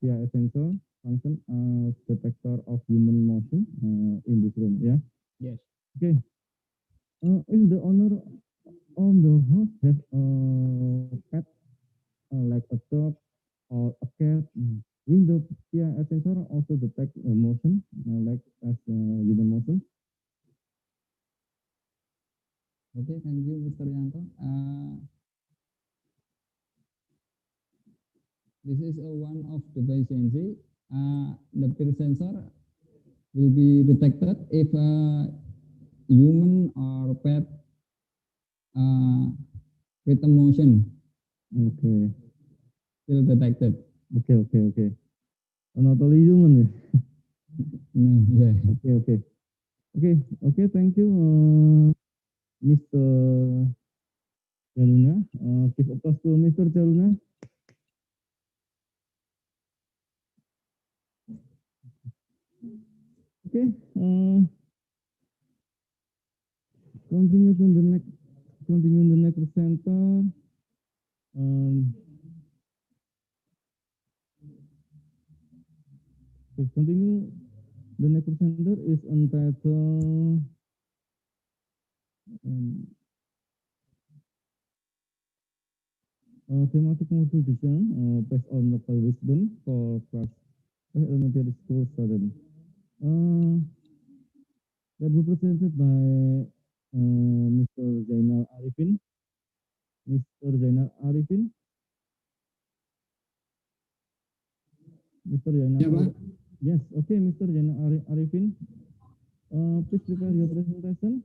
PIS sensor function as detector of human motion in this room. Yeah. Yes. Okay. If the owner of the house has a pet like a dog or a cat, will the PIS sensor also detect motion like as human motion? Okay, thank you, Mr. Yanto. This is one of the efficiency. The peer sensor will be detected if human or pet rhythm motion. Okay. Still detected. Okay. Not only human. No, yeah. Okay. Thank you, Mr. Jaluna. Give applause to Mr. Jaluna. Okay. Continue the next presenter. Continue. The next presenter is entitled thematic module design based on local wisdom for class elementary school student. That will be presented by Mr. Zainal Arifin. Mr. Zainal Arifin. Mr. Zainal. Yeah, Pak. Yes, okay, Mr. Zainal Arifin. Please prepare your presentation.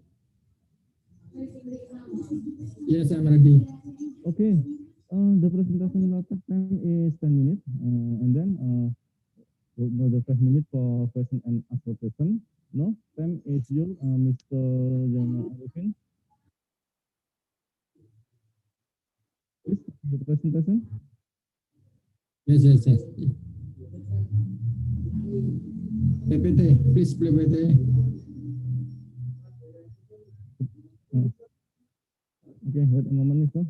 Yes, I'm ready. Okay, the presentation will take time is 10 minutes, and then the 5 minutes for question and answer session. No, time is your Mr. Zainal Arifin. Please your presentation. Yes. PPT, please PPT. Okay, wait a moment, sir.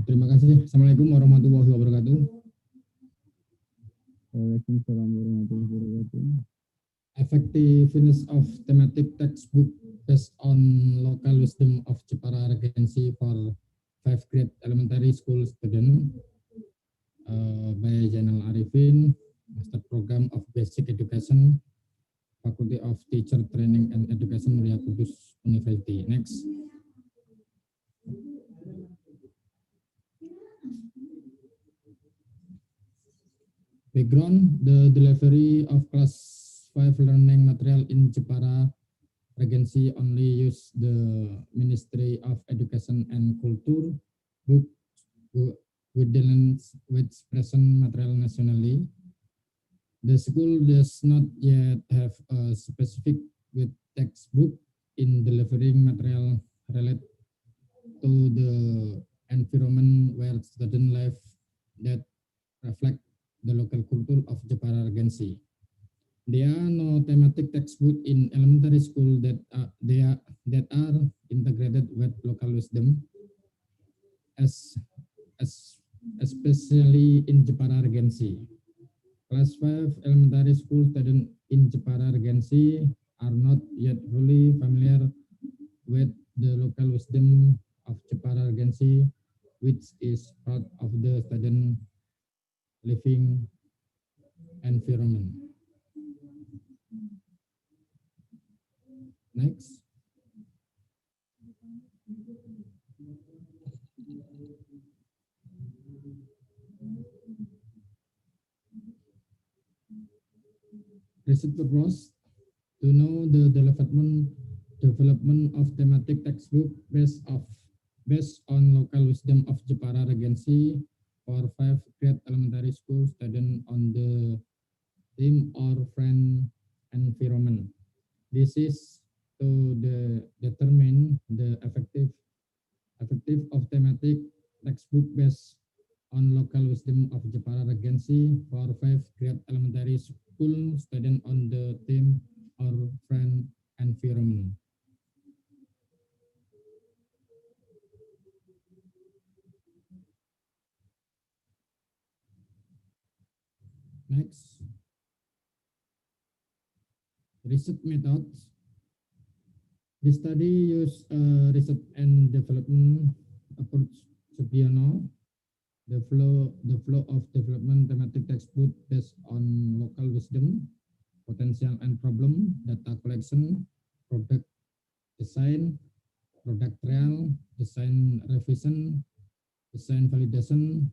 Terima kasih. Assalamualaikum warahmatullahi wabarakatuh. Waalaikumsalam warahmatullahi wabarakatuh. Effectiveness of thematic textbook based on local wisdom of Jepara Regency for 5th grade elementary school student by Zainal Arifin, Master Program of Basic Education, Faculty of Teacher Training and Education, Muria Kudus University. Next. Background: the delivery of class 5 learning material in Jepara Regency only use the Ministry of Education and Culture book with present material nationally. The school does not yet have a specific with textbook in delivering material related to the environment where students live that reflect the local culture of Jepara Regency. There are no thematic textbook in elementary school that are integrated with local wisdom, especially in Jepara Regency. Class 5 elementary school students in Jepara Regency are not yet fully familiar with the local wisdom of Jepara Regency, which is part of the student living environment. Next. Research purpose: to know the development of thematic textbook based on local wisdom of Jepara Regency for 5th grade elementary school student on the theme or friend environment. This is to determine the effective of thematic textbook based on local wisdom of Jepara Regency for 5th grade elementary school student on the theme or friend environment. Next. Research methods. The study use research and development approach Subiono. The flow of development thematic textbook based on local wisdom, potential and problem, data collection, product design, product trial, design revision, design validation,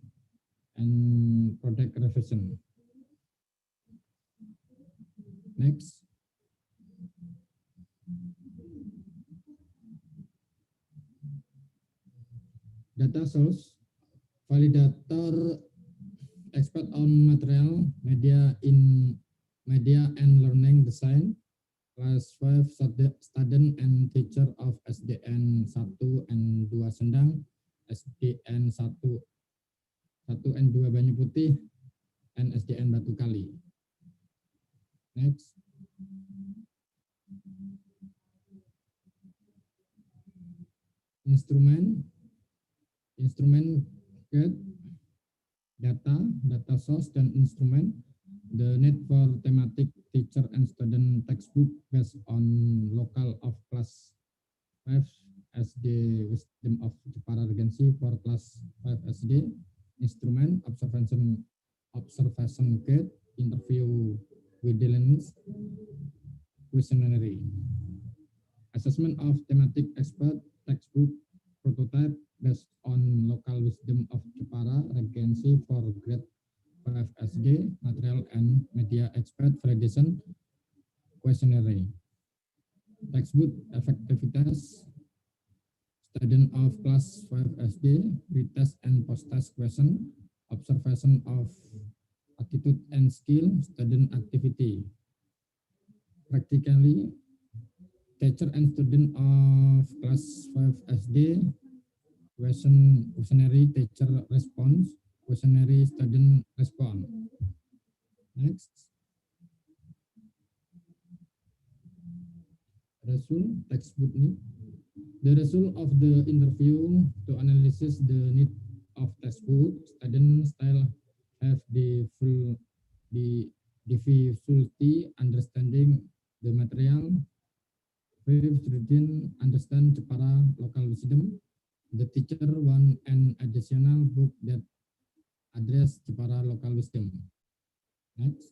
and product revision. Next. Data source. Validator expert on material, media and learning design, class 5 student and teacher of SDN 1 and 2 Sendang, SDN 1 and 2 Banyu Putih, and SDN Batu Kali. Next. Instrument get data source dan instrument. The need for thematic teacher and student textbook based on local of class 5 SD Wisdom of Jepara Regency for class 5 SD. Instrument observation gate, interview with Dylan's questionnaire. Assessment of thematic expert textbook prototype based on local wisdom of Jepara Regency for grade 5 SD, material and media expert validation questionnaire. Textbook effectiveness, student of class 5 SD, retest and post-test question, observation of attitude and skill, student activity. Practically, teacher and student of class 5 SD, questionnaire teacher response, questionnaire student response. Next. Result textbook need. The result of the interview to analyze the need of textbook, student style have the difficulty understanding the material. If student understand Jepara local wisdom, the teacher want an additional book that address Jepara local wisdom. Next.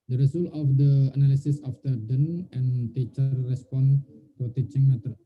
The result of the analysis of student and teacher respond to teaching matter.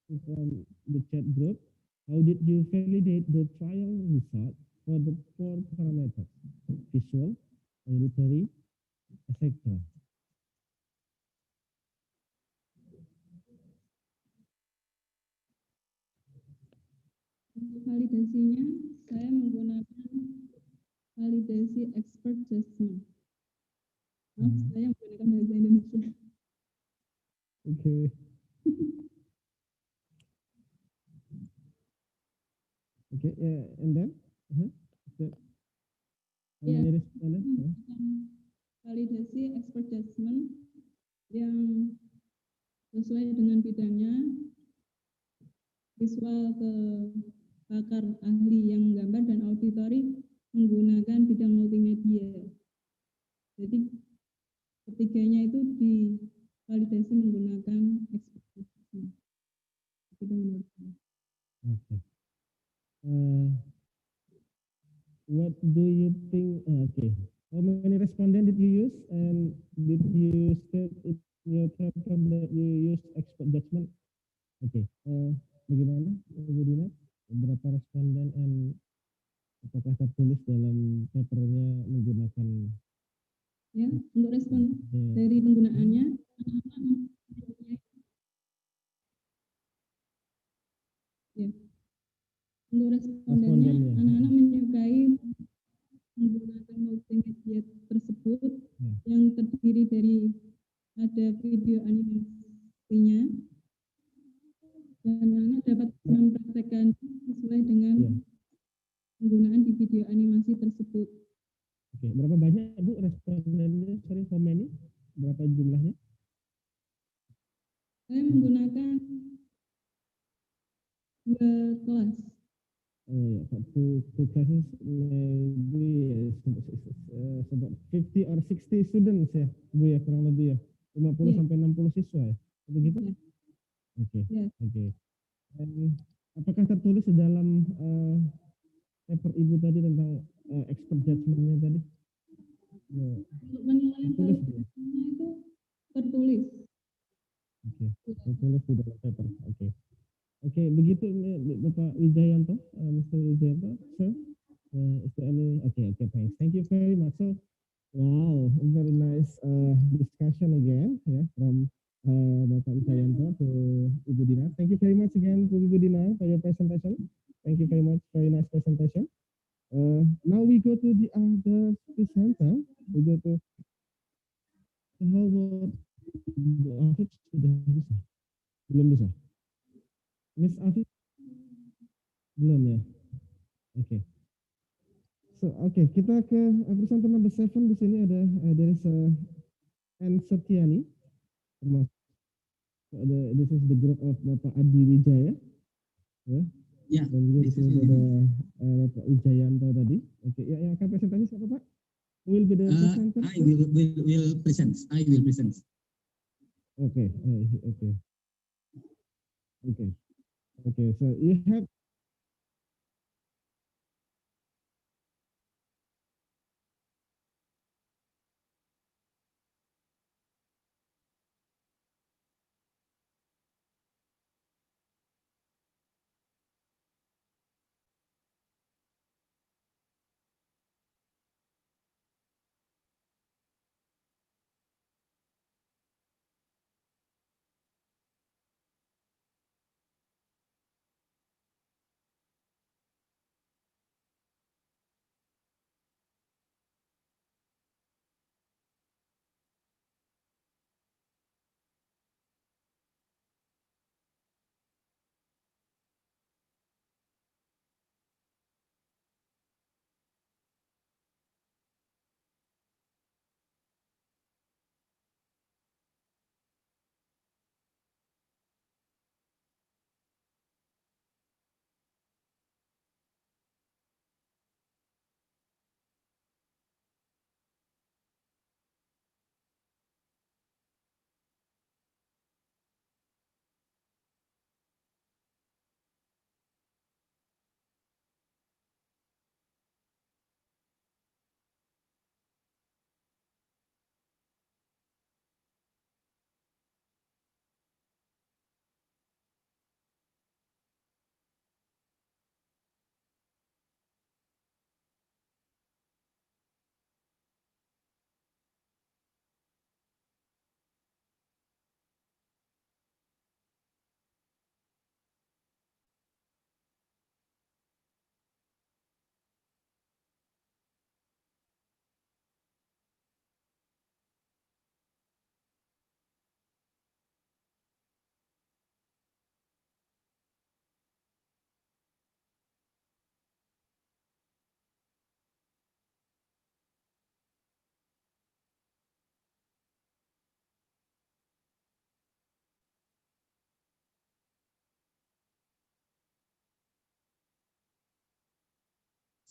From the chat group, how did you validate the trial result for the 4 parameters, visual, auditory, etc.? Validasinya, saya menggunakan validasi expert judgment. Saya menggunakan bahasa Indonesia. Okay. Okay, and then? Validasi expert judgment yang sesuai dengan bidangnya, visual ke pakar ahli yang menggambar dan auditory menggunakan bidang multimedia. Jadi ketiganya itu divalidasi menggunakan expert judgment. Itu menurut saya. Okay. What do you think? Okay, how many respondents did you use, and did you state in your paper that you use expert judgment? Okay, bagaimana, Bu Dina? Berapa responden, and apakah tertulis dalam papernya menggunakan? Ya, untuk respon dari penggunaannya, ya. Untuk respondennya, anak-anak menyukai menggunakan multimedia tersebut yang terdiri dari ada video animasinya, dan anak dapat mempraktekkan sesuai dengan penggunaan di video animasi tersebut. Oke, berapa banyak Bu respondennya? Sorry, how many? Berapa jumlahnya? Saya menggunakan 2 kelas. Two classes, maybe about 50 or 60 students ya, Bu ya, kurang lebih ya, 50 sampai 60 siswa ya, begitu? Oke. Apakah tertulis di dalam paper Ibu tadi tentang expert judgment-nya tadi? Untuk penilaian kualitasnya itu tertulis. Tulis di dalam paper. Oke, begitu Bapak Wijayanto, Mr. Wijayanto, sir. Is there any? Okay, thanks. Thank you very much. So, wow, very nice discussion again, from Bapak Wijayanto to Ibu Dina. Thank you very much again to Ibu Dina for your presentation. Thank you very much. Very nice presentation. Now we go to the other presenter. We go to how about Afif sudah bisa? Belum bisa. Miss Afif belum ya. Oke. So kita ke presenter number 7 di sini ada there is N Setiani. This is the group of Bapak Adi Wijaya. Ya. Dan juga di sini ada Bapak Wijayanto tadi. Oke, yang akan presentasi siapa Pak? Will be the presenter. I will present. Okay. So you have.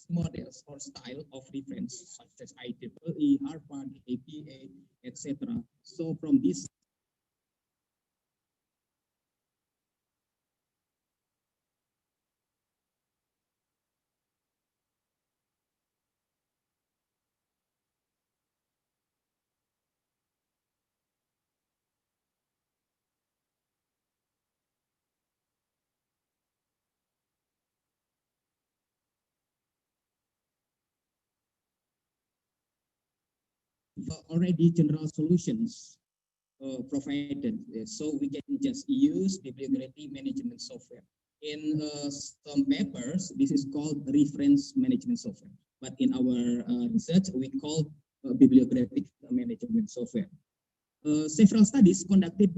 Models or style of reference such as IEEE, Harvard, APA, etc. So from this already general solutions provided, so we can just use bibliography management software. In some papers, this is called reference management software, but in our research, we call bibliographic management software. Several studies conducted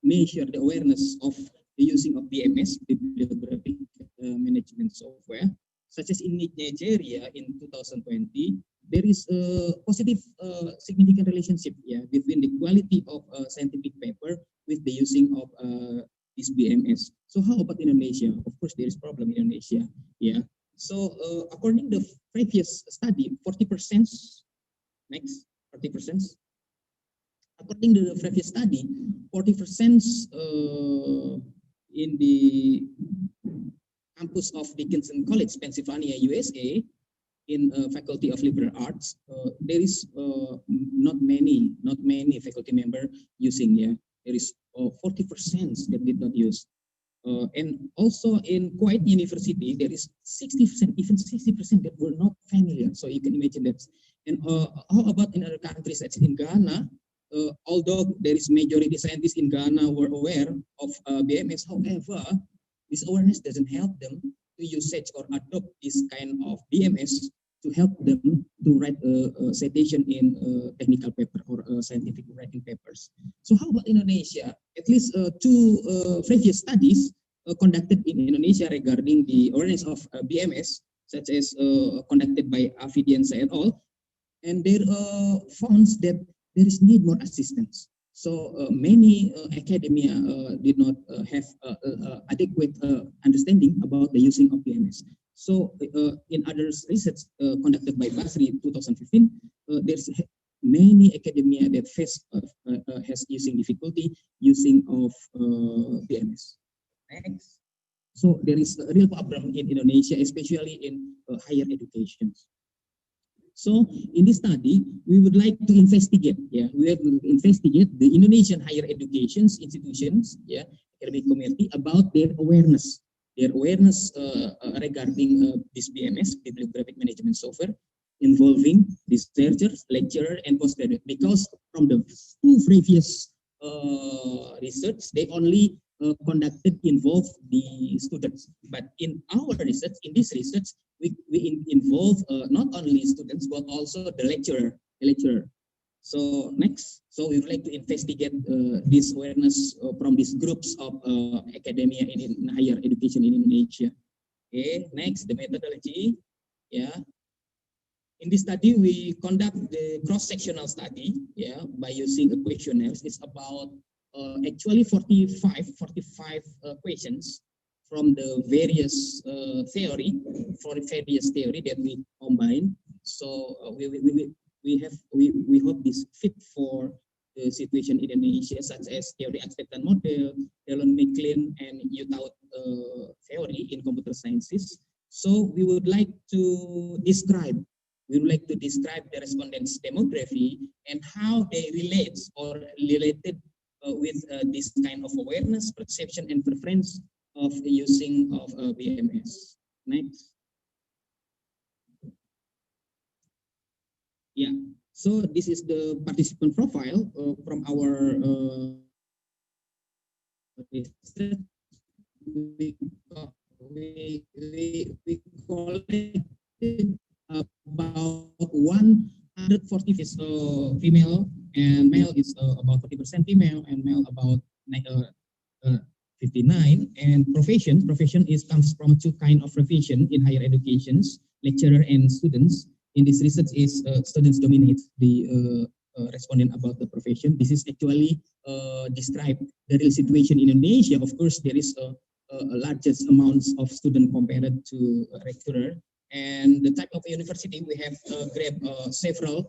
measure the awareness of the using of BMS, bibliographic management software, such as in Nigeria in 2020. There is a positive significant relationship between the quality of scientific paper with the using of this BMS. So how about Indonesia? Of course, there is problem in Indonesia. So according to the previous study, 40%. Next, 40%. According to the previous study, 40% in the campus of Dickinson College, Pennsylvania, USA, in Faculty of Liberal Arts, there is not many faculty member using there is 40% that did not use. And also in Kuwait University, there is 60%, even 60% that were not familiar. So you can imagine that. And how about in other countries, such as in Ghana? Although there is majority scientists in Ghana were aware of BMS, however, this awareness doesn't help them to usage or adopt this kind of BMS to help them to write a citation in technical paper or scientific writing papers. So how about Indonesia? At least two previous studies conducted in Indonesia regarding the awareness of BMS, such as conducted by Afidiansa et al. And there found that there is need more assistance. So many academia did not have adequate understanding about the using of BMS. So in other research conducted by Basri in 2015, there's many academia that face has using difficulty using of BMS. Next. So there is a real problem in Indonesia, especially in higher education. So in this study, we would like to investigate, we have to investigate the Indonesian higher education institutions, academic community, about their awareness regarding this BMS, bibliographic management software, involving researchers, lecturers, and postgraduate. Because from the two previous research, they only conducted involve the students. But in our research, in this research, we involve not only students but also the lecturer. So next, so we would like to investigate this awareness from these groups of academia in higher education in Indonesia. Okay, next, the methodology. In this study, we conduct the cross-sectional study, by using a questionnaire. It's about actually 45 questions from the various theory that we combine. So we hope this fit for the situation in Indonesia, such as theory acceptance model, Dallon-McLean, and Utah theory in computer sciences. So we would like to describe the respondents' demography and how they relate or related with this kind of awareness, perception, and preference of the using of BMS. Next. So this is the participant profile from our research. We collected about 140 female, and male is about 40% female, and male about 59. And profession comes from two kind of profession in higher educations, lecturer and students. In this research is students dominate the respondent about the profession. This is actually describe the real situation in Indonesia. Of course, there is a largest amounts of student compared to lecturer. And the type of university, we have grabbed several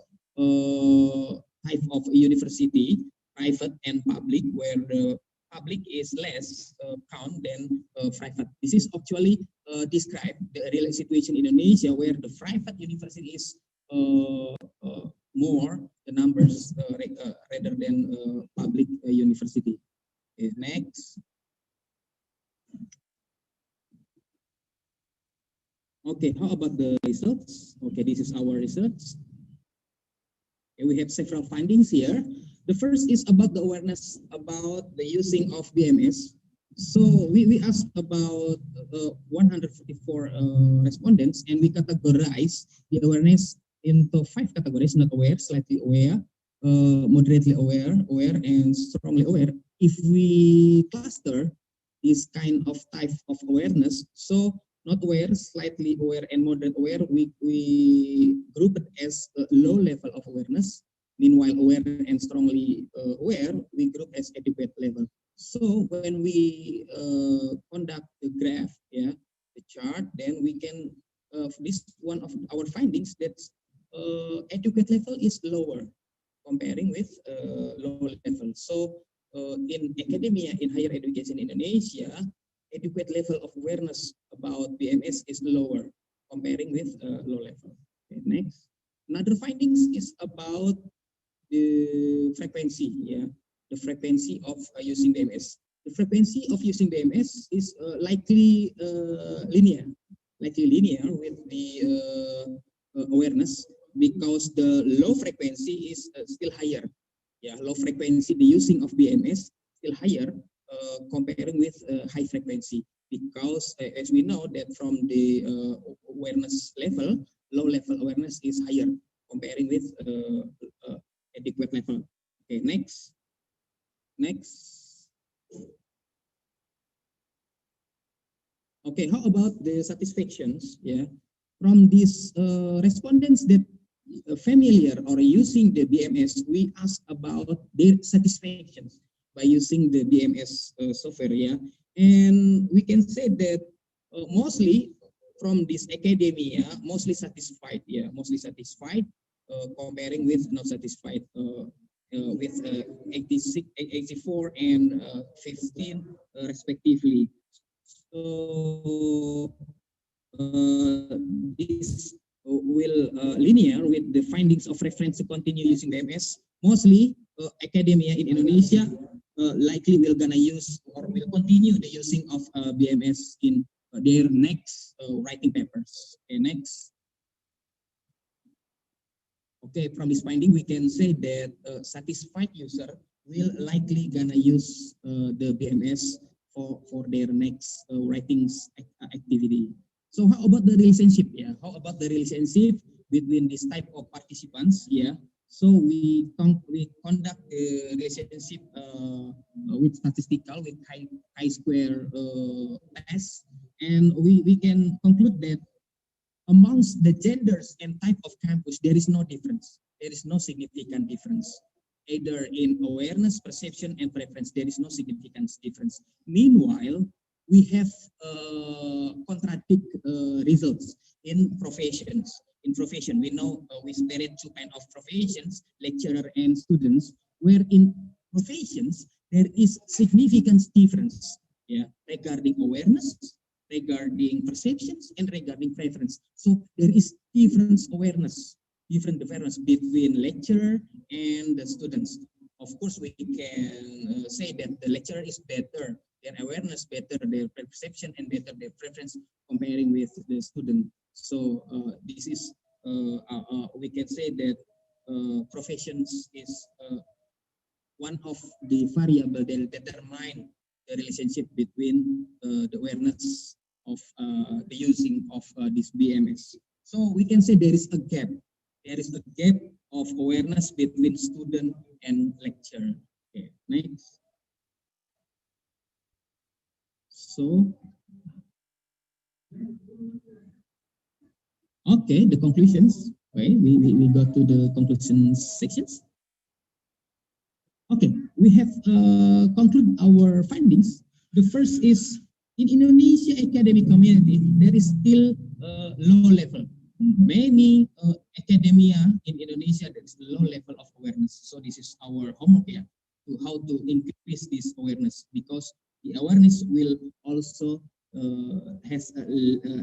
type of university, private and public, where the public is less count than private. This is actually describe the real situation in Indonesia, where the private university is more the numbers rather than public university. Okay, next. Okay, how about the results? Okay, this is our research. Okay, we have several findings here. The first is about the awareness about the using of BMS. So we asked about 144 respondents, and we categorize the awareness into 5 categories: not aware, slightly aware, moderately aware, and strongly aware. If we cluster this kind of type of awareness, so not aware, slightly aware, and moderate aware, we group it as a low level of awareness. Meanwhile, aware and strongly aware, we group as adequate level. So when we conduct the graph, the chart, then we can, this one of our findings, that adequate level is lower comparing with low level. So in academia, in higher education in Indonesia, adequate level of awareness about BMS is lower comparing with low level. Okay, next. Another findings is about the frequency. the frequency of using BMS. The frequency of using BMS is likely linear with the awareness, because the low frequency is still higher. Yeah, low frequency, the using of BMS still higher comparing with high frequency, because as we know that from the awareness level, low level awareness is higher comparing with adequate level. Okay, next. Okay, how about the satisfactions? Yeah, from these respondents that familiar or using the BMS, we ask about their satisfactions by using the BMS software. Yeah, and we can say that mostly from this academia, mostly satisfied. Yeah, mostly satisfied comparing with not satisfied. With 86, 84 and 15 respectively. So this will linear with the findings of reference to continue using BMS. Mostly academia in Indonesia likely will gonna use or will continue the using of BMS in their next writing papers. Okay, next. Okay, from this finding, we can say that satisfied user will likely gonna use the BMS for their next writings activity. So how about the relationship? Yeah, how about the relationship between this type of participants? Yeah, so we conduct the relationship with statistical, with chi-square test, and we can conclude that amongst the genders and type of campus, there is no difference. There is no significant difference. Either in awareness, perception, and preference, there is no significant difference. Meanwhile, we have contradict results in professions. In profession, we know we separate two kinds of professions, lecturer and students, where in professions, there is significant difference, yeah, regarding awareness, regarding perceptions, and regarding preference. So there is different awareness between lecturer and the students. Of course, we can say that the lecturer is better, their awareness better, their perception, and better their preference comparing with the student. So this is, we can say that professions is one of the variable that determine the relationship between the awareness of the using of this BMS. So we can say there is a gap. There is a gap of awareness between student and lecturer. Okay, next. So, okay, the conclusions. Okay, we go to the conclusion sections. Okay, we have concluded our findings. The first is, in Indonesia academic community, there is still low level. Many academia in Indonesia, there is low level of awareness. So this is our homework, yeah, to how to increase this awareness, because the awareness will also has a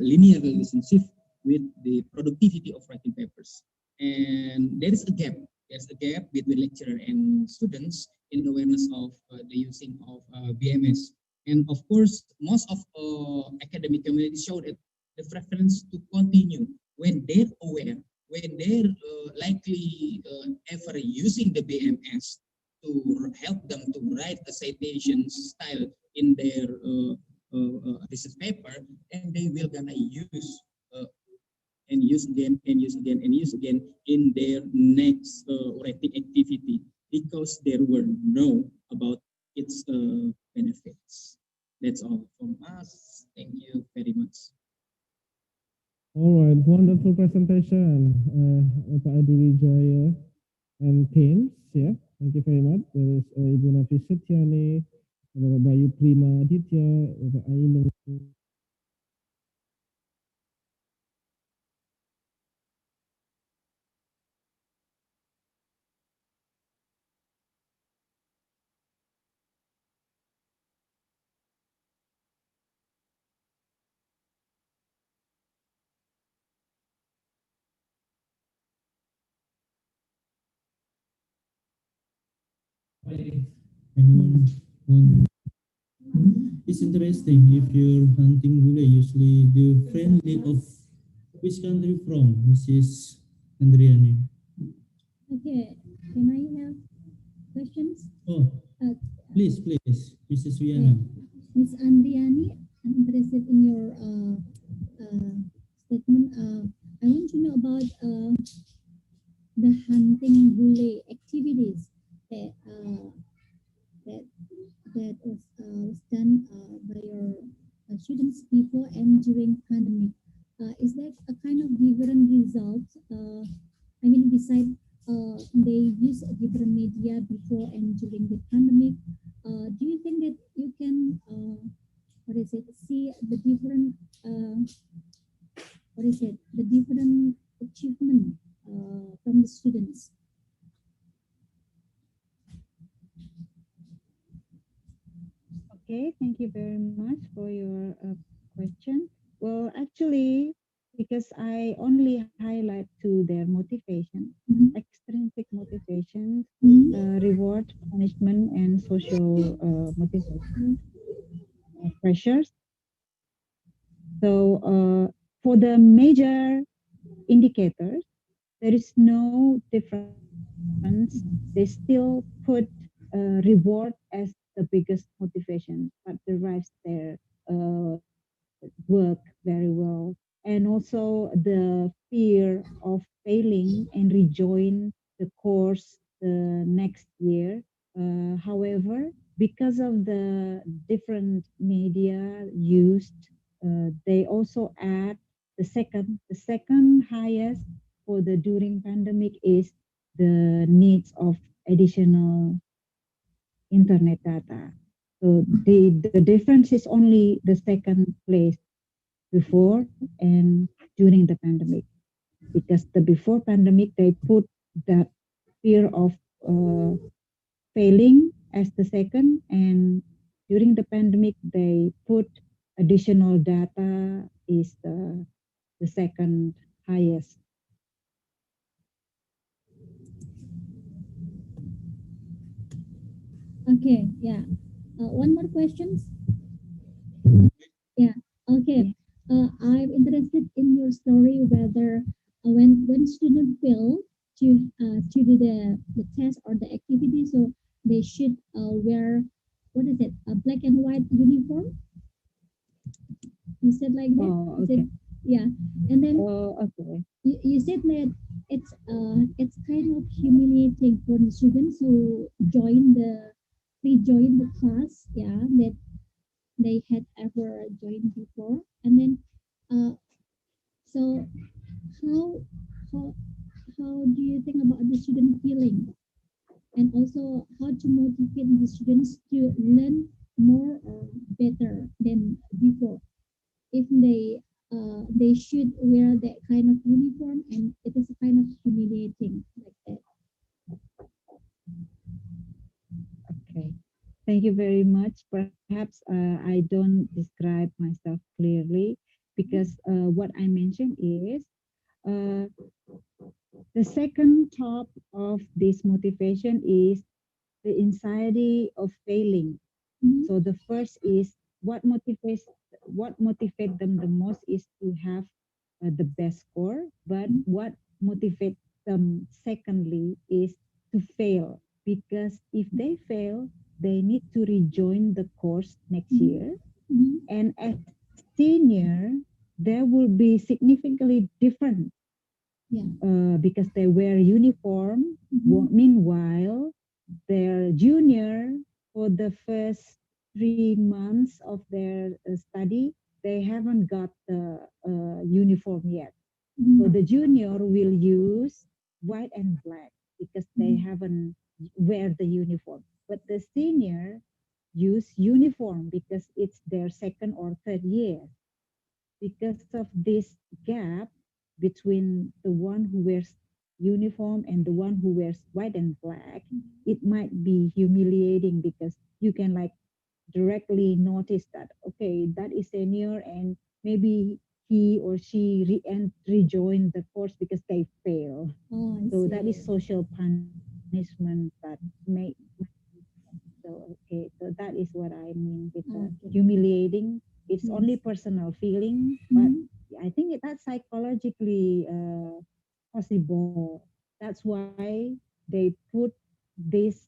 linear relationship with the productivity of writing papers. And there is a gap. There's a gap between lecturer and students in awareness of the using of BMS. And of course, most of academic communities show that the preference to continue when they're aware, when they're likely ever using the BMS to help them to write a citation style in their research paper, and they will gonna use and use again and use again and use again in their next writing activity, because there were know about its benefits. That's all from us. Thank you very much. All right, wonderful presentation, Pak Adi Wijaya and teams. Yeah, thank you very much. There is Ibu Nafis Setiani, Bapak Bayu Prima Aditya, Bapak Ainung. anyone want? It's interesting if you're hunting bule. Usually, the friendly of which country from, Mrs. Andriani? Okay, can I have questions? Oh, please, Mrs. Wiana. Ms. Andriani, I'm interested in your statement. I want to know about the hunting bule activities that that was done by your students before and during pandemic. Is that a kind of different result? I mean, besides they use different media before and during the pandemic, do you think that you can see the different the different achievement from the students? Okay, thank you very much for your question. Well, actually, because I only highlight to their motivation, extrinsic motivation, reward, punishment, and social motivation, pressures. So for the major indicators, there is no difference. They still put reward as the biggest motivation, but derives their work very well. And also the fear of failing and rejoin the course the next year. However, because of the different media used, they also add the second highest for the during pandemic is the needs of additional internet data. So the difference is only the second place before and during the pandemic, because the before pandemic they put that fear of failing as the second, and during the pandemic they put additional data is the second highest. Okay, yeah. One more questions? Yeah, okay. I'm interested in your story whether when students fail to do the test or the activity, so they should wear, what is it, a black and white uniform? You said like that? Oh, okay. Yeah, and then okay. You said that it's kind of humiliating for the students who rejoin the class, yeah, that they had ever joined before, and then so how how how do you think about the student feeling, and also how to motivate the students to learn more or better than before if they should wear that kind of uniform and it is kind of humiliating like that? Okay, thank you very much. Perhaps I don't describe myself clearly, because what I mentioned is the second top of this motivation is the anxiety of failing. So the first is what motivates them the most is to have the best score, but what motivates them secondly is to fail, because if they fail, they need to rejoin the course next year. And as senior, there will be significantly different, because they wear uniform. Meanwhile, their junior, for the first 3 months of their study, they haven't got the uniform yet. So the junior will use white and black because they haven't wear the uniform. But the senior use uniform because it's their second or third year. Because of this gap between the one who wears uniform and the one who wears white and black, it might be humiliating, because you can like directly notice that, okay, that is senior and maybe he or she rejoin the course because they fail. So that is social punishment that may. So Okay, so that is what I mean with humiliating. It's only personal feeling, but I think that's psychologically possible. That's why they put this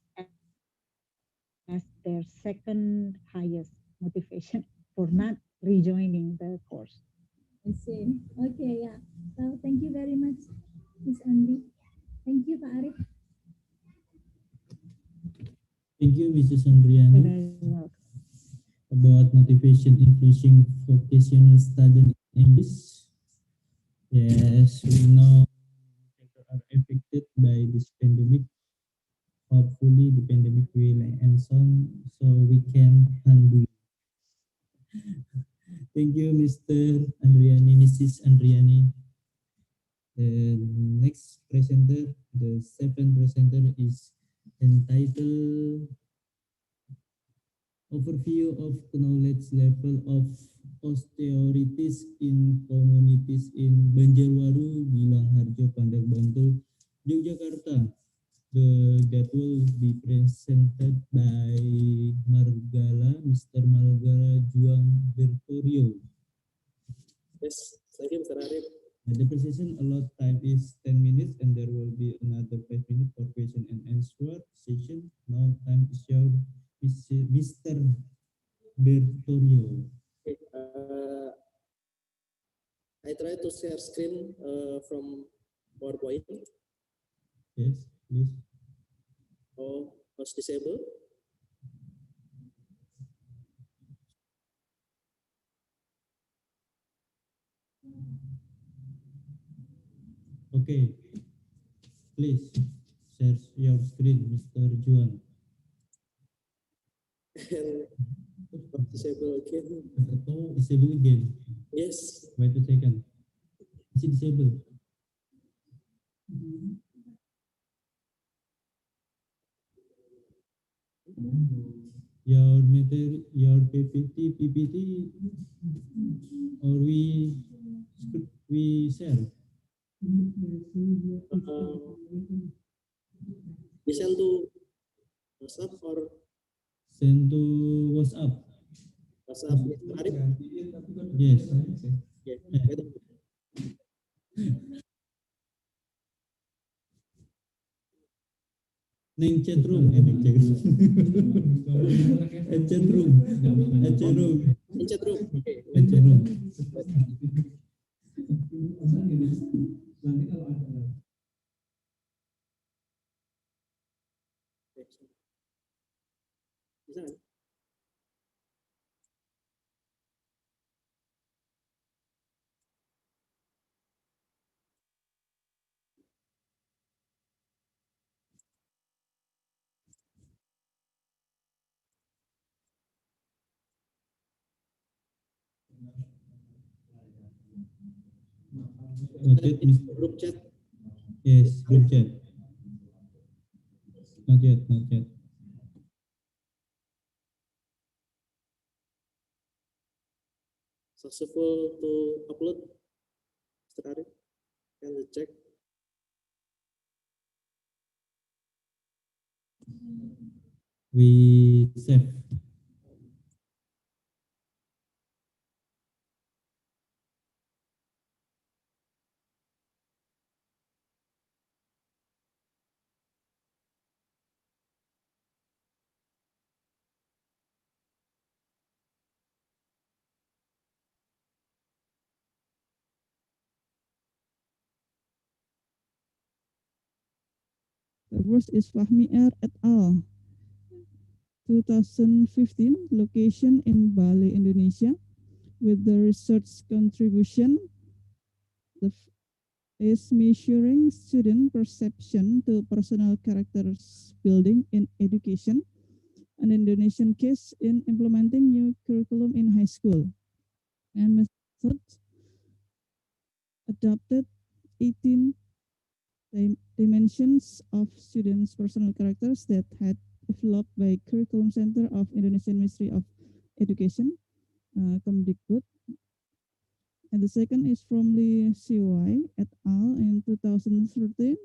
as their second highest motivation for not rejoining the course. I see. Okay, yeah. So thank you very much, Miss Andri. Thank you, Pak Arif. Thank you, Mrs. Andriani. About motivation increasing vocational study in English. Yes, we know people are affected by this pandemic. Hopefully, the pandemic will end soon, so we can handle. Thank you, Mr. Andriani, Mrs. Andriani. The next presenter, the seventh presenter, is entitled Overview of Knowledge Level of Austerities in Communities in Banjarwaru, Bilangharjo, Pandak Bantul, Yogyakarta. That will be presented by Mr. Margala Juang Bertorio. Yes, thank you, Mr. Arif. The presentation allowed time is 10 minutes and there will be another 5 minutes for question and answer session. Now time is your Mr. Bertorio. Okay, I try to share screen from PowerPoint. Yes, please. Oh, was disabled. Okay, please share your screen, Mr. Juan. And disable again. Oh, disable again. Yes. Wait a second. Is it disabled? Your material, your PPT, or we share. We send to WhatsApp or send to WhatsApp. WhatsApp, Mr. Arif? Yes. Yeah. Neng chat room, neng chat room. Chat room. Chat room. Chat room. Okay. Chat room. Nanti kalau ada bisa kan? Group chat. Yes, group chat. Not yet, not yet. Successful to upload, Mr. Arif? Can you check? We save. The first is Fahmi R. et al. 2015, location in Bali, Indonesia, with the research contribution is measuring student perception to personal characters building in education, an Indonesian case in implementing new curriculum in high school. And method adopted 18 dimensions of students' personal characters that had developed by Curriculum Center of Indonesian Ministry of Education, Kemdikbud. And the second is from Li Xiwei et al. In 2013,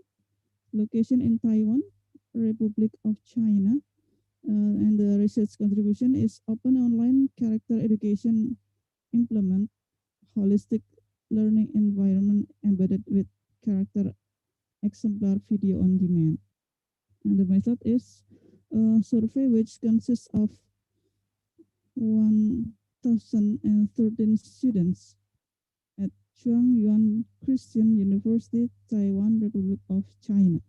location in Taiwan, Republic of China, and the research contribution is open online character education implement holistic learning environment embedded with character exemplar video on demand. And the method is a survey which consists of 1,013 students at Chuangyuan Christian University, Taiwan, Republic of China.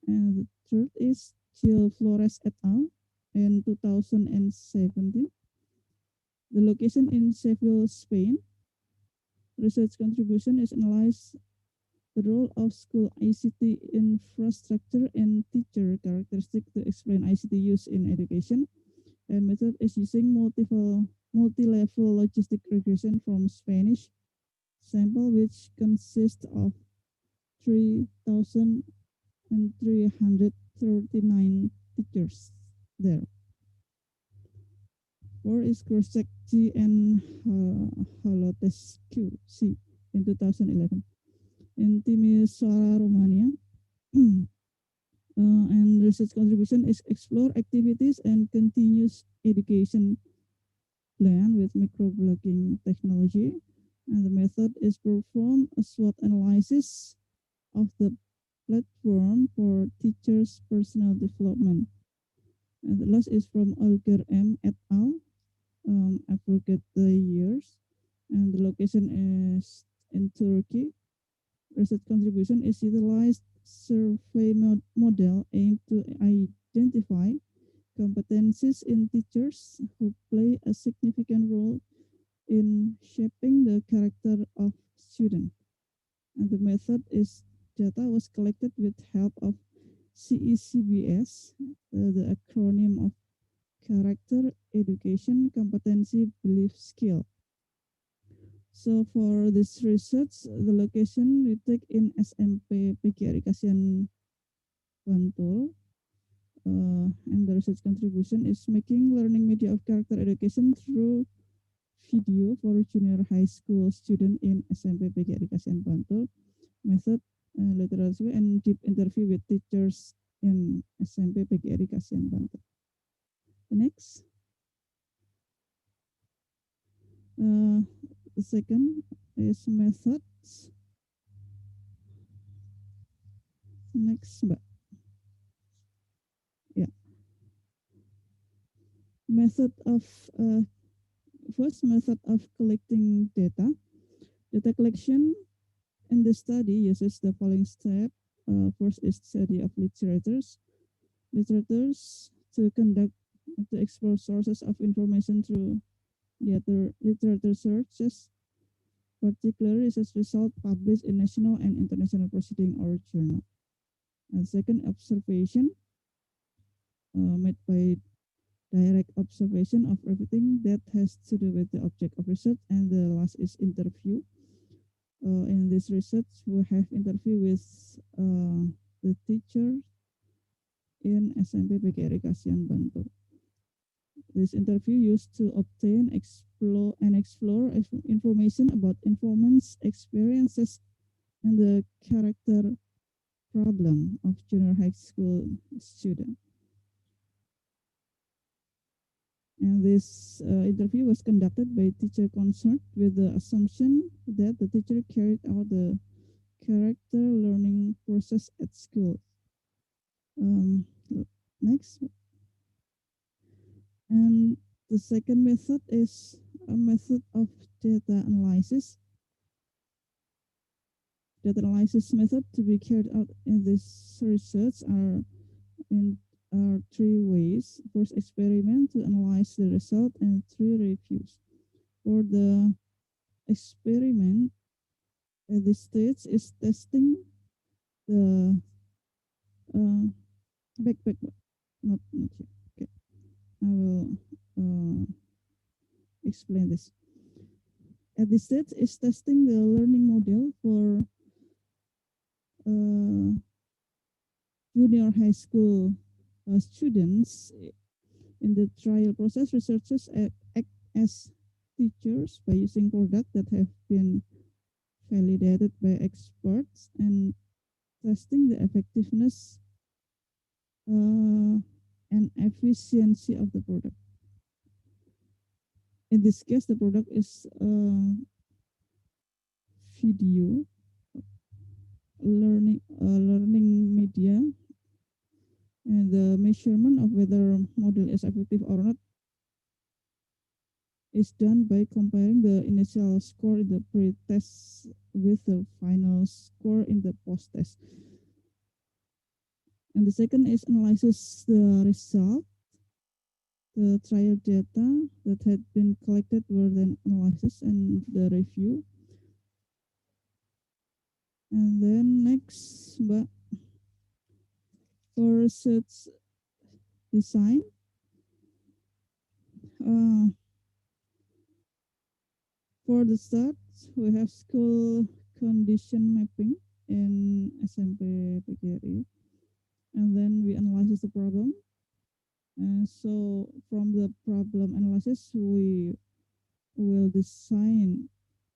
And the third is Gil Flores et al. In 2017. The location in Seville, Spain. Research contribution is analyze the role of school ICT infrastructure and teacher characteristic to explain ICT use in education. And method is using multi-level logistic regression from Spanish sample, which consists of 3,339 teachers there. 4 is cross-check G and Holotest QC in 2011 in Timisoara, Romania. And research contribution is explore activities and continuous education plan with microblogging technology. And the method is perform a SWOT analysis of the platform for teachers' personal development. And the last is from Olger M. et al. I forget the years. And the location is in Turkey. Research contribution is utilized survey model aimed to identify competencies in teachers who play a significant role in shaping the character of students. And the method is data was collected with help of CECBS, the acronym of Character, Education, Competency, Belief, Skill. So for this research, the location we take in SMP PGRI Kasian Bantul. And the research contribution is making learning media of character education through video for junior high school student in SMP PGRI Kasian Bantul. Method literacy and deep interview with teachers in SMP PGRI Kasian Bantul. The next. The second is methods. Next, yeah. Method of first method of collecting data. Data collection in the study uses the following step. First is study of literatures to explore sources of information through literature searches, particularly research result published in national and international proceeding or journal. And second, observation made by direct observation of everything that has to do with the object of research. And the last is interview. In this research, we have interview with the teacher in SMP PGRI Kasian Bantul. This interview used to obtain, explore information about informants' experiences and the character problem of junior high school student. And this interview was conducted by teacher concerned with the assumption that the teacher carried out the character learning process at school. Next. And the second method is a method of data analysis. Data analysis method to be carried out in this research are three ways. First, experiment to analyze the result, and 3 reviews. For the experiment, at this stage is testing the not here. Okay, I will explain this. At this stage is testing the learning model for junior high school students. In the trial process, researchers act as teachers by using products that have been validated by experts and testing the effectiveness and and efficiency of the product. In this case, the product is video learning media, and the measurement of whether model is effective or not is done by comparing the initial score in the pre-test with the final score in the post-test. And the second is analysis the result. The trial data that had been collected were then analysis and the review. And then next, for research design, for the start, we have school condition mapping in SMP PGRI, and then we analyze the problem. And so from the problem analysis, we will design,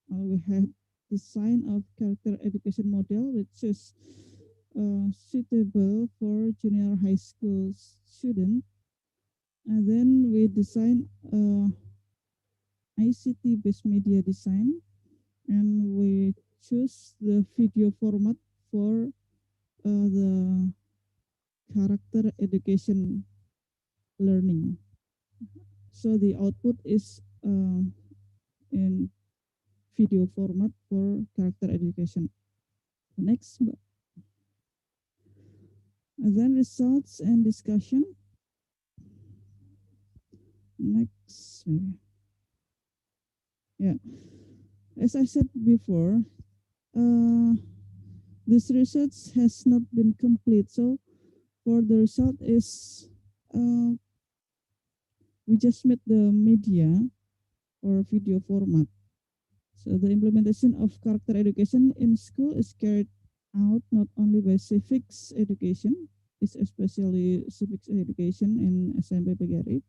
we have design of character education model, which is suitable for junior high school student. And then we design ICT-based media design, and we choose the video format for the character education learning. So the output is in video format for character education. Next, and then results and discussion. Next, yeah, as I said before, this research has not been complete. So for the result is we just made the media or video format. So the implementation of character education in school is carried out not only by civics education, it's especially civics education in SMP PGRI,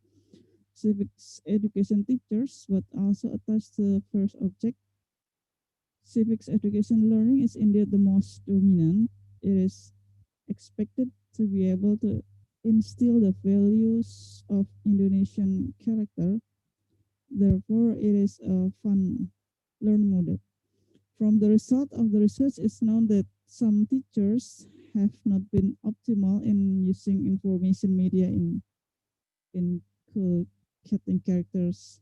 civics education teachers, but also attached to the first object. Civics education learning is indeed the most dominant. It is expected to be able to instill the values of Indonesian character. Therefore, it is a fun learning model. From the result of the research, it's known that some teachers have not been optimal in using information media in communicating characters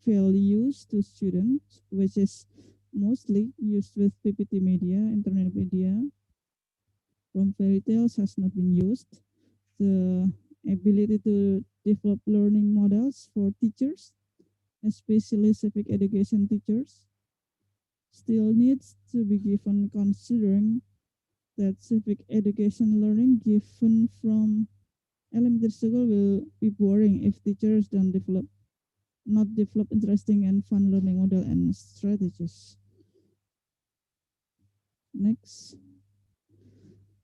values to students, which is mostly used with PPT media, internet media. From fairy tales has not been used. The ability to develop learning models for teachers, especially civic education teachers, still needs to be given, considering that civic education learning given from elementary school will be boring if teachers not develop interesting and fun learning model and strategies. Next.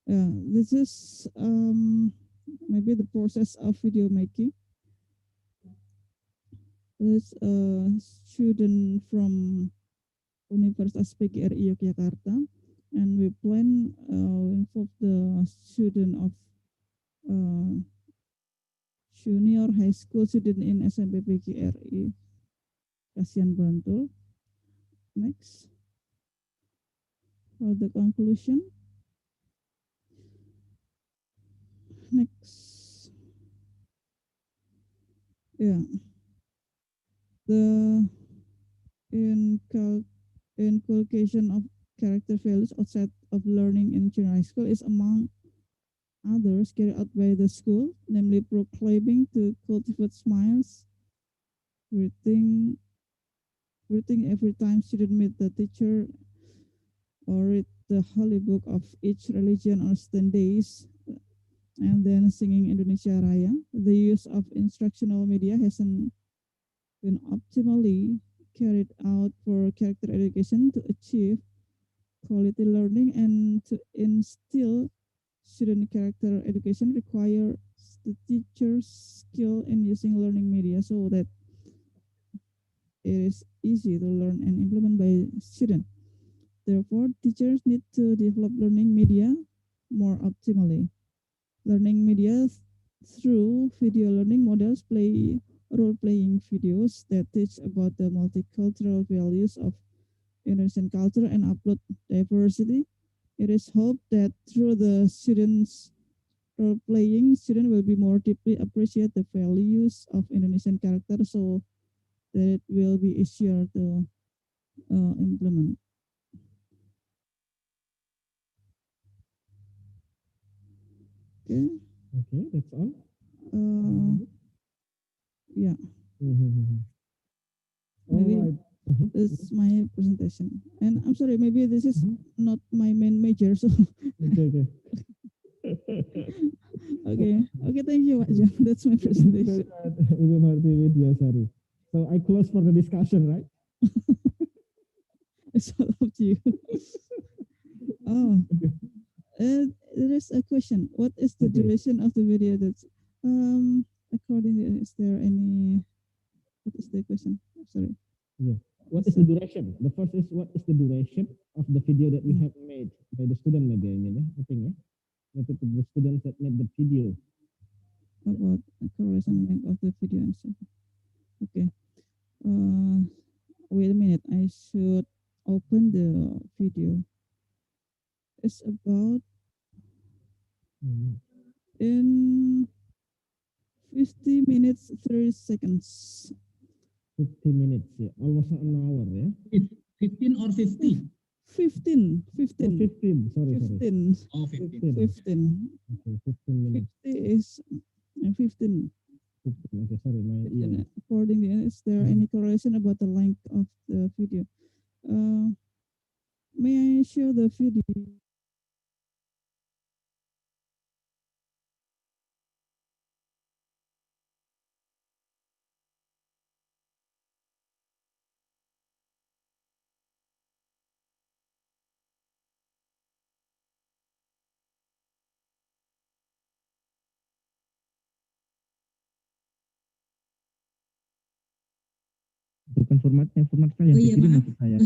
This is maybe the process of video making. This student from Universitas PGRI Yogyakarta, and we plan involve the student of junior high school student in SMP PGRI Kasihan Bantul. Next, for the conclusion. Next, yeah, the inculcation of character values outside of learning in junior high school is among others carried out by the school, namely proclaiming to cultivate smiles, greeting every time student meet the teacher, or read the holy book of each religion on certain days, and then singing Indonesia Raya. The use of instructional media hasn't been optimally carried out for character education. To achieve quality learning and to instill student character education requires the teacher's skill in using learning media so that it is easy to learn and implement by students. Therefore, teachers need to develop learning media more optimally. Learning media through video learning models play role-playing videos that teach about the multicultural values of Indonesian culture and upload diversity. It is hoped that through the students role-playing, students will be more deeply appreciate the values of Indonesian character, so that it will be easier to implement. Okay. Okay, that's all. Yeah. All Maybe right. this is my presentation, and I'm sorry, maybe this is not my main major, so. Okay. Okay. Thank you, Pak John. That's my presentation. Ibu Marti Widya Sari. So I close for the discussion, right? It's all up to you. Oh, there is a question. What is the duration of the video? That's according to, is there any? What is the question? Sorry. Yeah. What is the duration? The first is what is the duration of the video that you have made by the student, maybe I mean, I think, yeah. The students that made the video. About the correlation length of the video and stuff. Okay. Wait a minute. I should open the video. It's about in 50 minutes 30 seconds. 50 minutes, yeah. Almost an hour, yeah. 15 or 50? 15. Oh, 15. Sorry. 15. Oh, 15. 15. Okay, 15 minutes. 50 is 15. 15. Okay, sorry, my ear. According to, is there any correlation about the length of the video? May I show the video? Bukan format file yang dikirim maksud saya.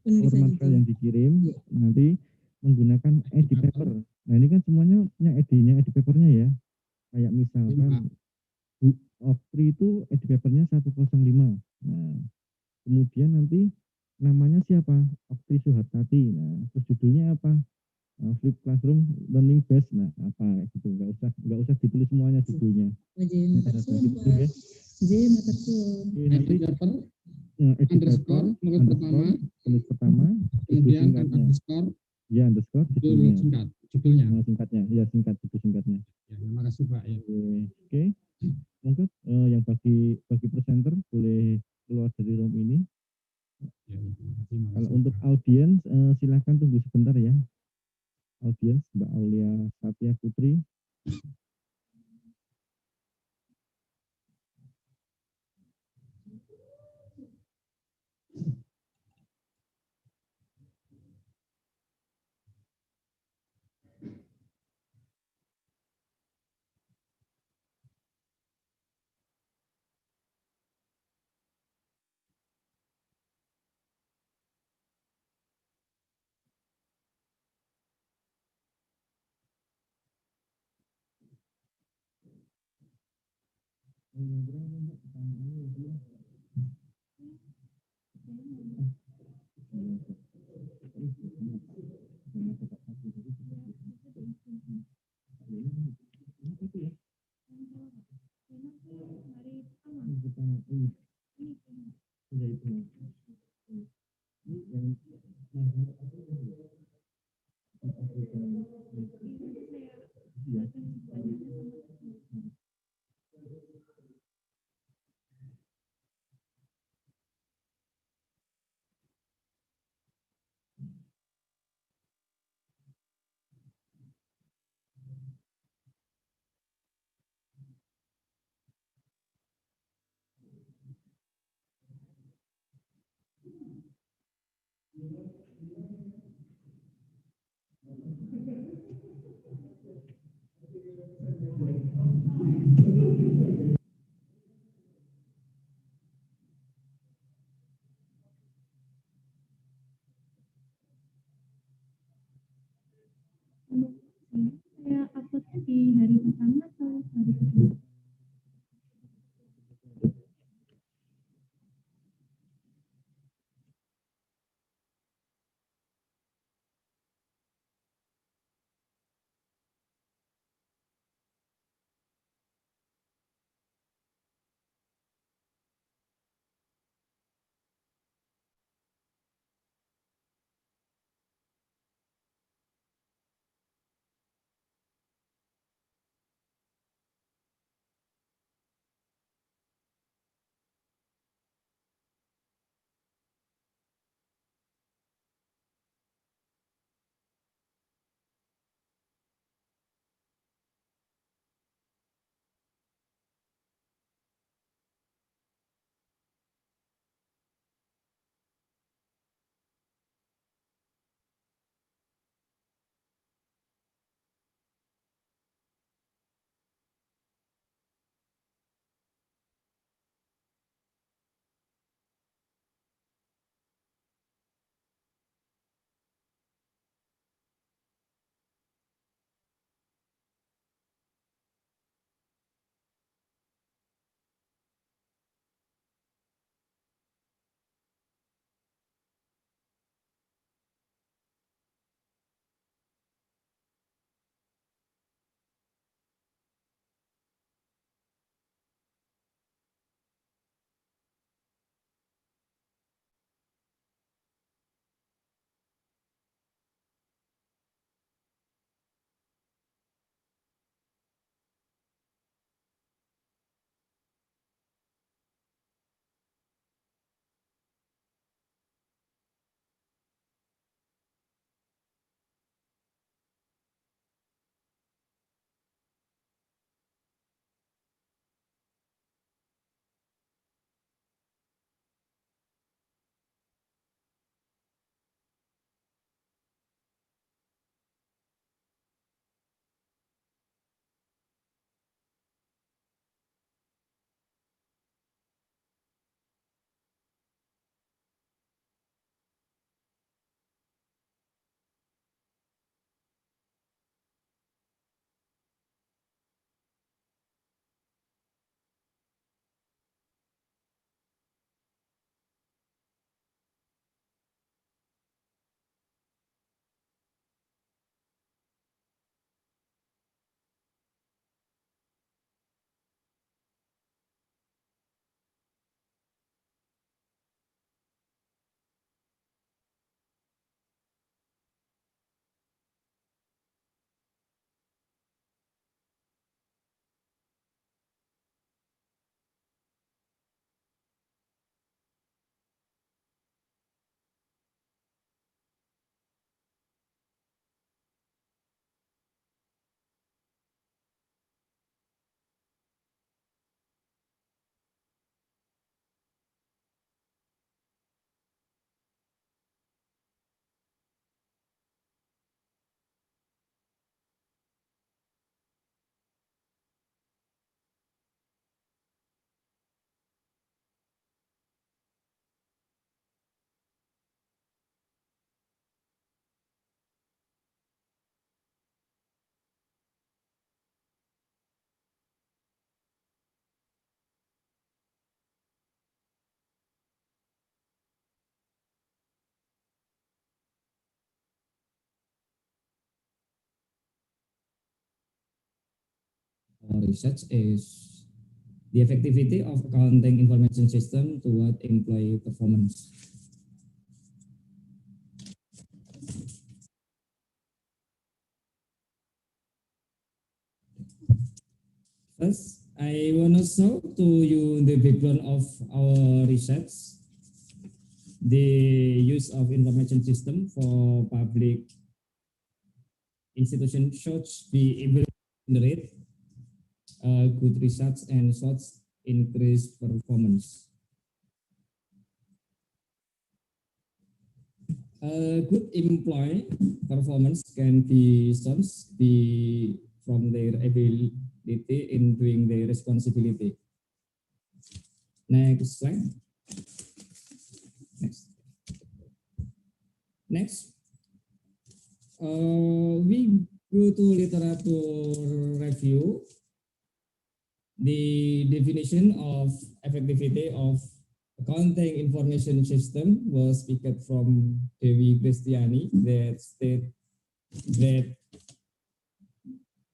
Format file yang dikirim nanti menggunakan ID paper. Nah ini kan semuanya punya ID-nya, ID papernya ya. Kayak misalkan book of 3 itu ID papernya 105. Nah kemudian nanti namanya siapa? Oktri Suhartati. Nah terus judulnya apa? Flip Classroom Learning Base. Nah apa gitu? Nggak usah ditulis semuanya judulnya. Nanti underscore penulis pertama kemudian underscore ya underscore singkatnya singkatnya ya singkat itu singkatnya ya. Terima kasih Pak ya. Oke. Mungkin yang bagi presenter boleh keluar dari room ini ya, kalau untuk audiens silakan tunggu sebentar ya audiens Mbak Aulia Satya Putri. Saya uploadnya di hari pertama atau hari kedua? Research is the effectivity of accounting information system toward employee performance. First, I want to show to you the background of our research. The use of information system for public institutions should be able to generate good results and should increase performance. Good employee performance can be shown from their ability in doing their responsibility. Next slide. Next. We go to literature review, the definition of effectivity of accounting information system was picked from Dewi Kristiani that state that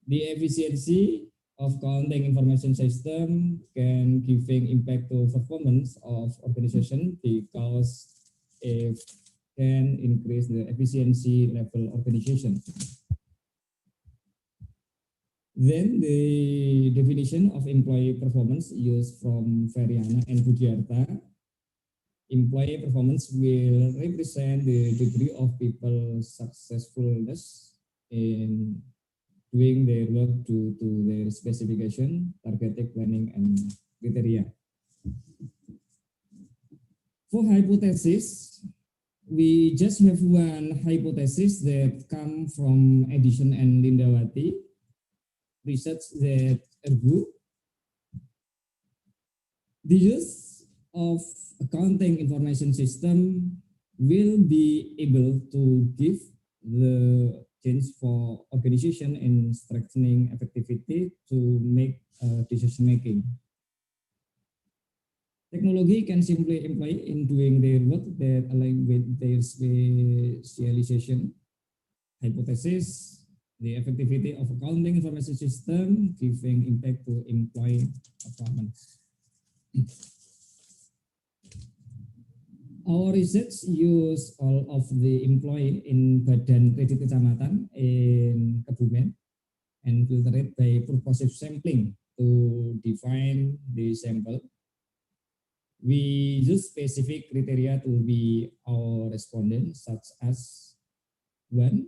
the efficiency of accounting information system can giving impact to performance of organization because it can increase the efficiency level organization. Then the definition of employee performance used from Feriana and Budiarta. Employee performance will represent the degree of people's successfulness in doing their work due to their specification, targeted planning, and criteria. For hypothesis, we just have one hypothesis that come from Edison and Lindawati research that ergo the use of accounting information system will be able to give the change for organization in strengthening effectivity to make decision making. Technology can simply employ in doing their work that align with their specialization. Hypothesis, the effectivity of accounting information system giving impact to employee performance. Our research use all of the employee in Badan Kredit Kecamatan in Kebumen and filtered by purposive sampling to define the sample. We use specific criteria to be our respondent, such as 1.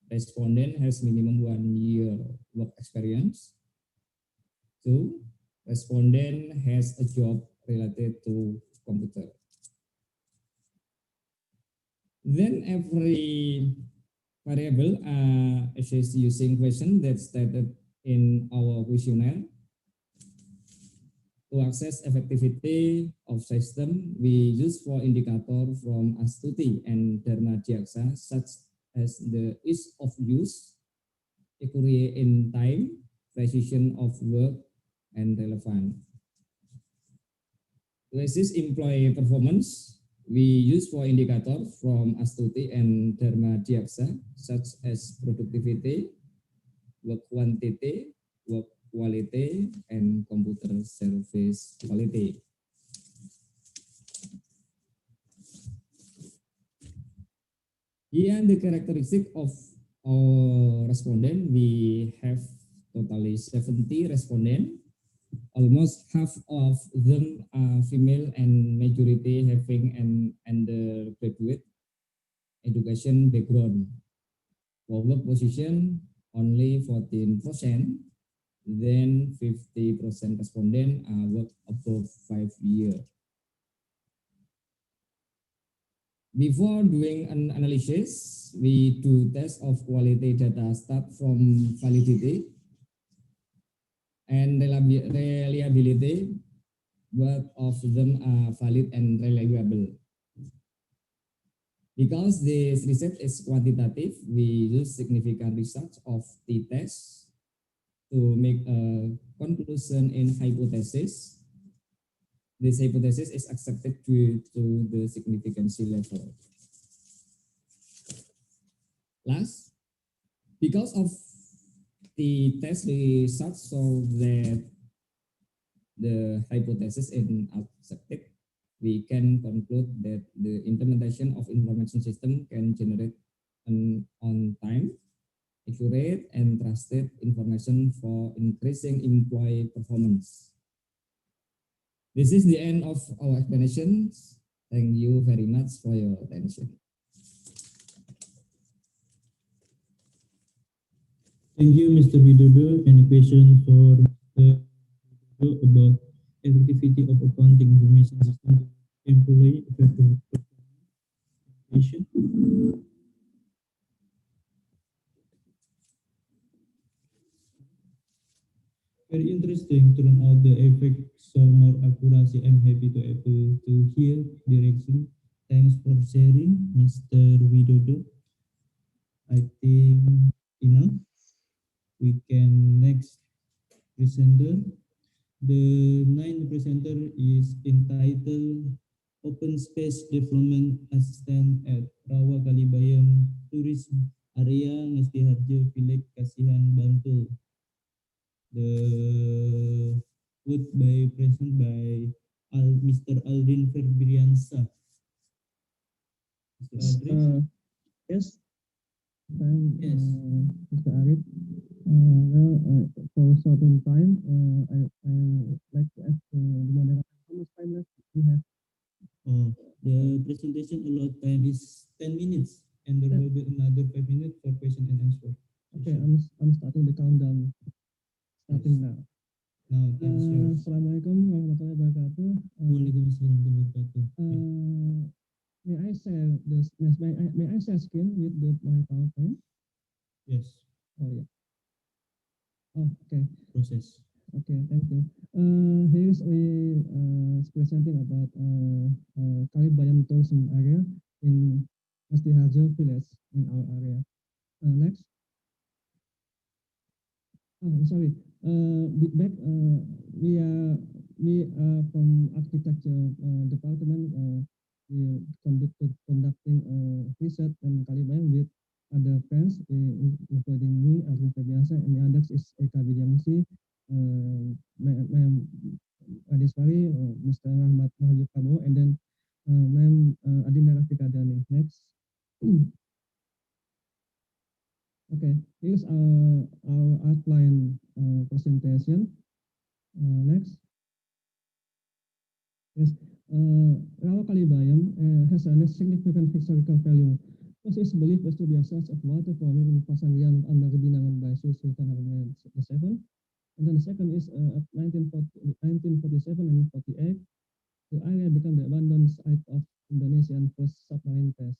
Respondent has minimum 1 year work experience. 2. Respondent has a job related to computer. Then every variable assessed using question that's stated in our questionnaire. To assess effectivity of system, we use 4 indicators from Astuti and Dharma Diaksa, such as the ease of use, accuracy in time, precision of work, and relevance. To assess employee performance, we use 4 indicators from Astuti and Dharma Diaksa, such as productivity, work quantity, work quality, and computer service quality. Here the characteristic of our respondent, we have totally 70 respondents. Almost half of them are female and majority having an undergraduate education background. For work position, only 14%, then 50% respondent are work above 5 years. Before doing an analysis, we do test of quality data start from validity and reliability. Both of them are valid and reliable. Because this research is quantitative, we use significant research of the test to make a conclusion in hypothesis. This hypothesis is accepted due to the significancy level. Last, because of the test results show that the hypothesis is accepted, we can conclude that the implementation of information system can generate an on-time, accurate, and trusted information for increasing employee performance. This is the end of our explanations. Thank you very much for your attention. Thank you, Mr. Widodo. Any question for Mr. Widodo about effectivity of accounting information system to employee effective participation? Very interesting. Turn out the effect so more accuracy. I'm happy to able to hear direction. Thanks for sharing, Mr. Widodo. I think enough. center is entitled Open Space Development Assistant at Rawa Kalibayam Tourist Area Ngesti Harjo Village Kasihan Bantul. The quote by present by Mr. Aldrin Ferbriansa. Mr. Aldrin? Yes. Yes. Mr. Arif. For certain time, I like to ask the moderator how much time left we have. The presentation allowed time is 10 minutes, and there will be another 5 minutes for question and answer. Okay, I'm starting the countdown. Starting now. Now, time is yours. Assalamualaikum warahmatullahi wabarakatuh. Waalaikumsalam warahmatullahi wabarakatuh. May I share this? May I share screen with my PowerPoint? Yes. Oh yeah. Oh, okay. Process. Okay, thank you. Here's we presenting about Kalibayam tourism area in Ngesti Harjo village in our area. Next. Oh, I'm sorry. Back we are from architecture department. We conducting research on Kalibayam with other friends, including me, Aldrin Ferbriansa, and the others is Eka Widyamsi, Ma'am Adiswari, Mr. Rahmat Mahayu Prabowo, and then Ma'am Adinda Rafika Dani. Next. Okay, here's our outline presentation. Next. Yes, Rawa Kalibayam has a significant historical value. First is believed to be a source of water for in Pasangrian under Binangan by Sultan Arman VII. And then the second is at 1947 and 48, the area became the abandoned site of Indonesian first submarine test.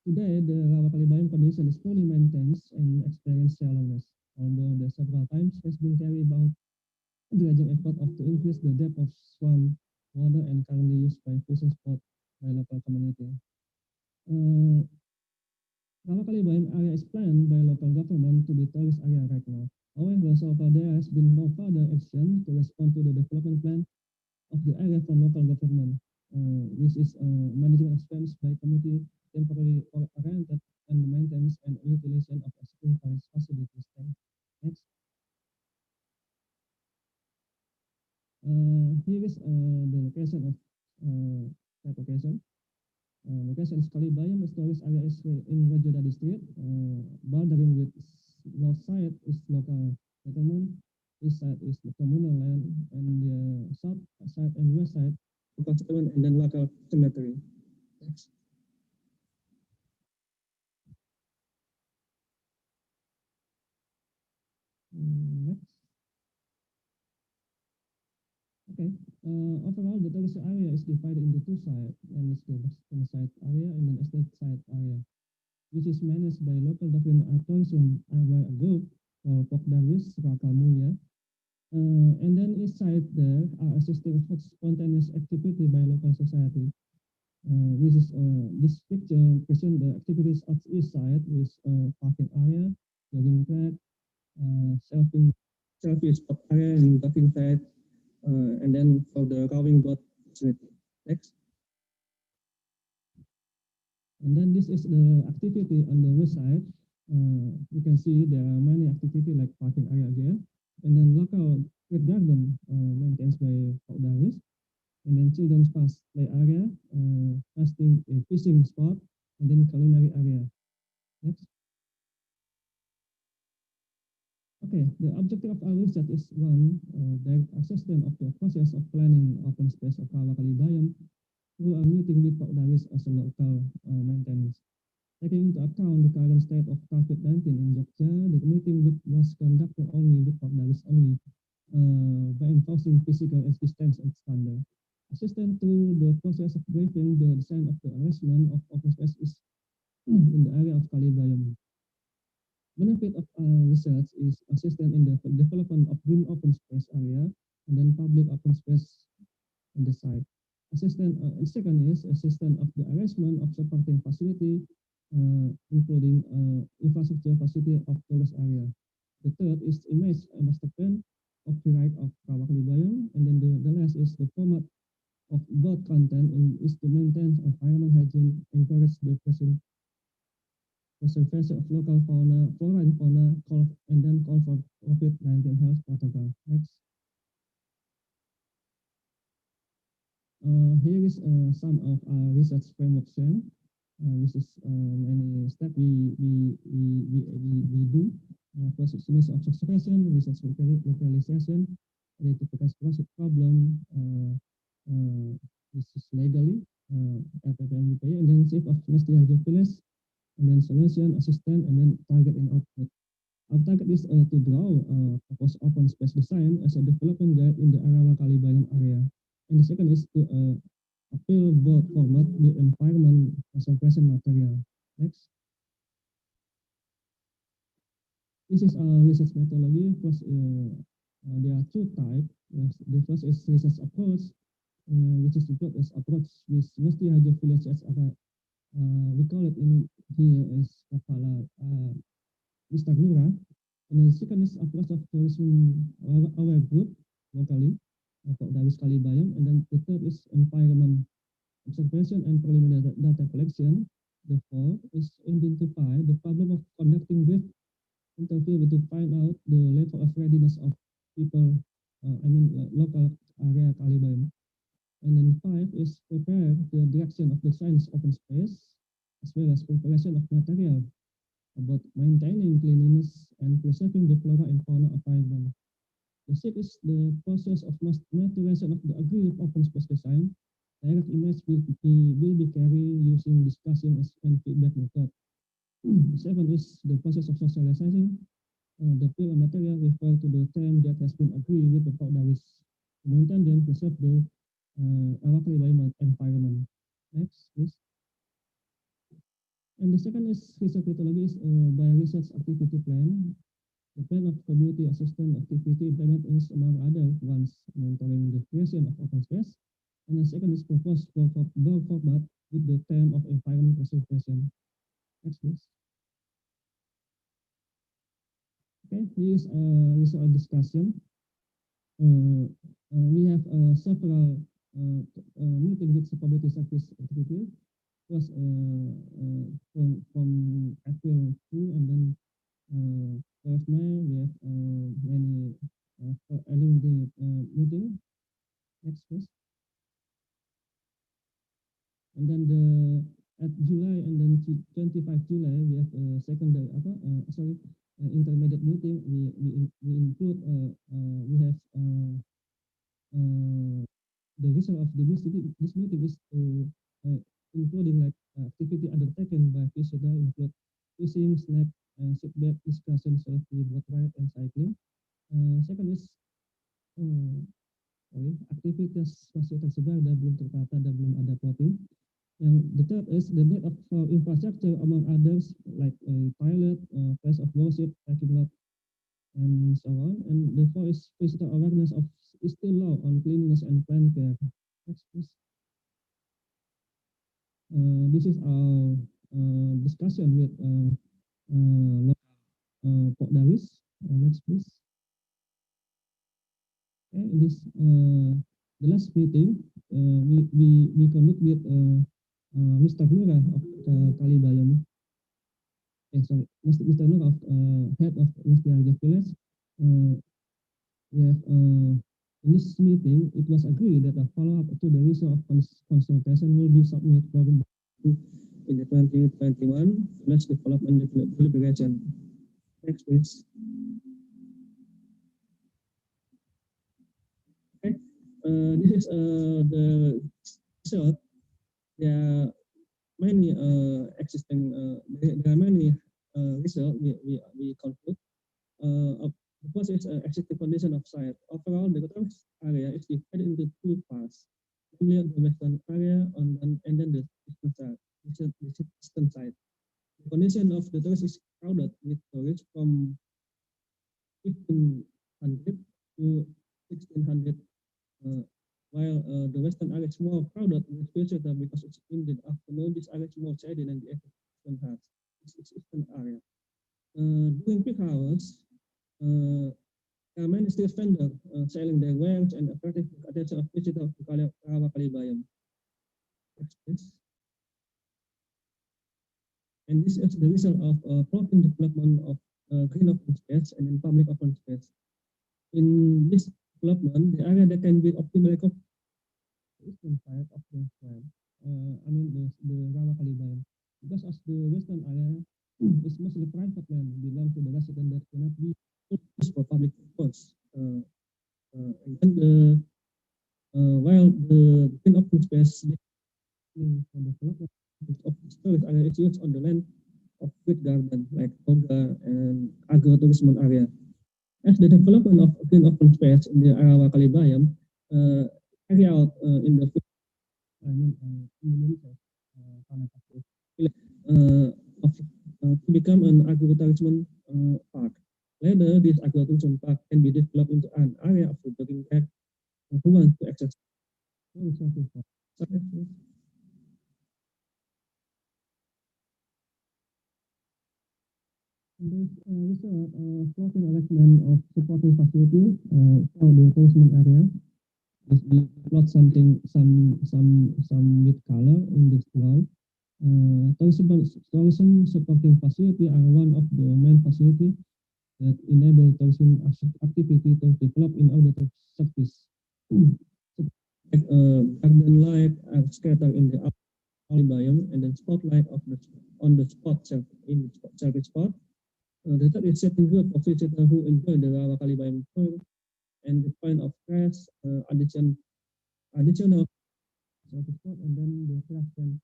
Today, the Rawa Kalibayam condition is fully maintained and experience shallowness, although there several times has been carried out dredging effort to increase the depth of swamp water and currently used by fishing spot by local community. Rawa Kalibayam area is planned by local government to be tourist area right now. However, so far there has been no further action to respond to the development plan of the area from local government, which is management expense by committee temporarily oriented and the maintenance and utilization of existing facilities. Next. Here is the location of that location. Location is Kalibayam, storage area is in Rajoda district, bordering with north side is local settlement, east side is the communal land, and the south side and west side local settlement, and then local cemetery. Next. Next. Okay. Overall, the tourist area is divided into two sides, and it's the western side area and then estate side area, which is managed by local government tourism area group called Pok Darwis Rakalmulia. And then east side there are assisting spontaneous activity by local society. Which is this picture present the activities of east side with parking area, jogging track, selfie spot area, and docking side. And then for the rowing boat facility. Next. And then this is the activity on the west side. You can see there are many activities like parking area again, and then local street garden maintained by Pok Darwis, and then children's play area, fishing spot, and then culinary area. Next. Okay, the objective of our research is one, direct assessment of the process of planning open space of Rawa Kalibayam through a meeting with Pok Darwis as a local maintenance. Taking into account the current state of COVID-19 in Jogja, the meeting was conducted only with Pok Darwis only by enforcing physical distance and standard. Assistant to the process of briefing the design of the arrangement of open space is in the area of Kalibayam. Benefit of our research is assistance in the development of green open space area and then public open space in the site. Second is assistance of the arrangement of supporting facility, including infrastructure facility of tourist area. The third is image master plan copyright of Kawakalibayam, and then the last is the format of both content is to maintain environment hygiene, encourage the preservation of local flora and fauna, and then call for COVID-19 health protocol. Next. Here is some of our research framework sharing. This is many steps we do. First is image observation, research localization, identification problem. This is legally LPPM UPY, and then shape of nesting hydrophilus, and then solution, assistant, and then target and output. Our target is to draw proposed open space design as a development guide in the Arawa Kalibayam area. And the second is to appeal both format with environment conservation material. Next. This is our research methodology. First, there are two types. The first is research approach, which is the approach with nesting hydrophilus as we call it in here is kepala Mr. Nura. And the second is approach of tourism aware group locally for Dawis Kalibayam, and then the third is environment observation and preliminary data collection. The fourth is identify the problem of conducting brief interview to find out the level of readiness of people, local area Kalibayam. And then five is prepare the direction of the science open space, as well as preparation of material about maintaining cleanliness and preserving the flora and fauna environment. The sixth is the process of maturation of the agreed open space design. Direct image will be carried using discussion and feedback method. The seventh is the process of socializing. The bill of material refer to the term that has been agreed with the Dawis to maintain and preserve the environment. Next, please. And the second is research methodology is by research activity plan. The plan of community assistance activity implement is among other ones mentoring the creation of open space. And the second is proposed goal format with the term of environment preservation. Next, please. Okay, here is research discussion. We have several meeting with the community service activity. First, from April 2, and then 12 May, we have many elementary meeting. Next, please. And then at July, and then 25 July, we have secondary intermediate meeting. We include we have the result of this meeting is including like activity undertaken by visitor include fishing, snack, and seatbelt discussion, selfie, boat ride, and cycling. Second is aktivitas masih tersebar dan belum tertata dan belum ada plotting. And the third is the need of infrastructure among others like toilet, place of worship, parking lot, and so on. And the fourth is visitor awareness of still law on cleanliness and plant care. Next, please. This is our discussion with local Dawis. Next, please. Okay, in this the last meeting we conduct with Mr. Nura of Kalibayam. Mr. Nura of head of Nesting Hydrophilus. We have in this meeting, it was agreed that a follow-up to the result of consultation will be submitted in the 2021 Flash Development Deliberation. Next, please. Okay, this is the result. There are many existing. There are many results we conclude. The first is existing condition of site. Overall, the tourist area is divided into two parts, namely the western area and then the eastern side. The condition of the tourist is crowded with tourists from 1500 to 1600, while the western area is more crowded with visitors because it's in the afternoon. This area is more shady than the eastern part. It's eastern area. During peak hours, Many street vendors selling their wares and attracting the attention of visitors to Rawa Kalibayam. Next, please. And this is the result of protein development of green open space and in public open space. In this development, the area that can be optimally covered is the eastern side of the land. The Rawa Kalibayam. Because as the western area is mostly private land, belong to the resident that cannot be used for public purpose. And then while the green open space for the development of storage area is used on the land of fruit garden like toga and agrotourism area. As the development of green open space in the Rawa Kalibayam carry out in the Indonesia to become an agrotourism park. Later, this agrotourism park can be developed into an area of jogging track who want to access. This floating arrangement of supporting facility for the tourism area. We plot some with color in this graph. Tourism supporting facility are one of the main facility that enable tourism activity to develop in order to service. Garden light are scattered in the Kalibayam and then spotlight on the spot in the service spot. The third is setting group of visitors who enjoy the Rawa Kalibayam tour and the point of press additional service spot, and then the craft and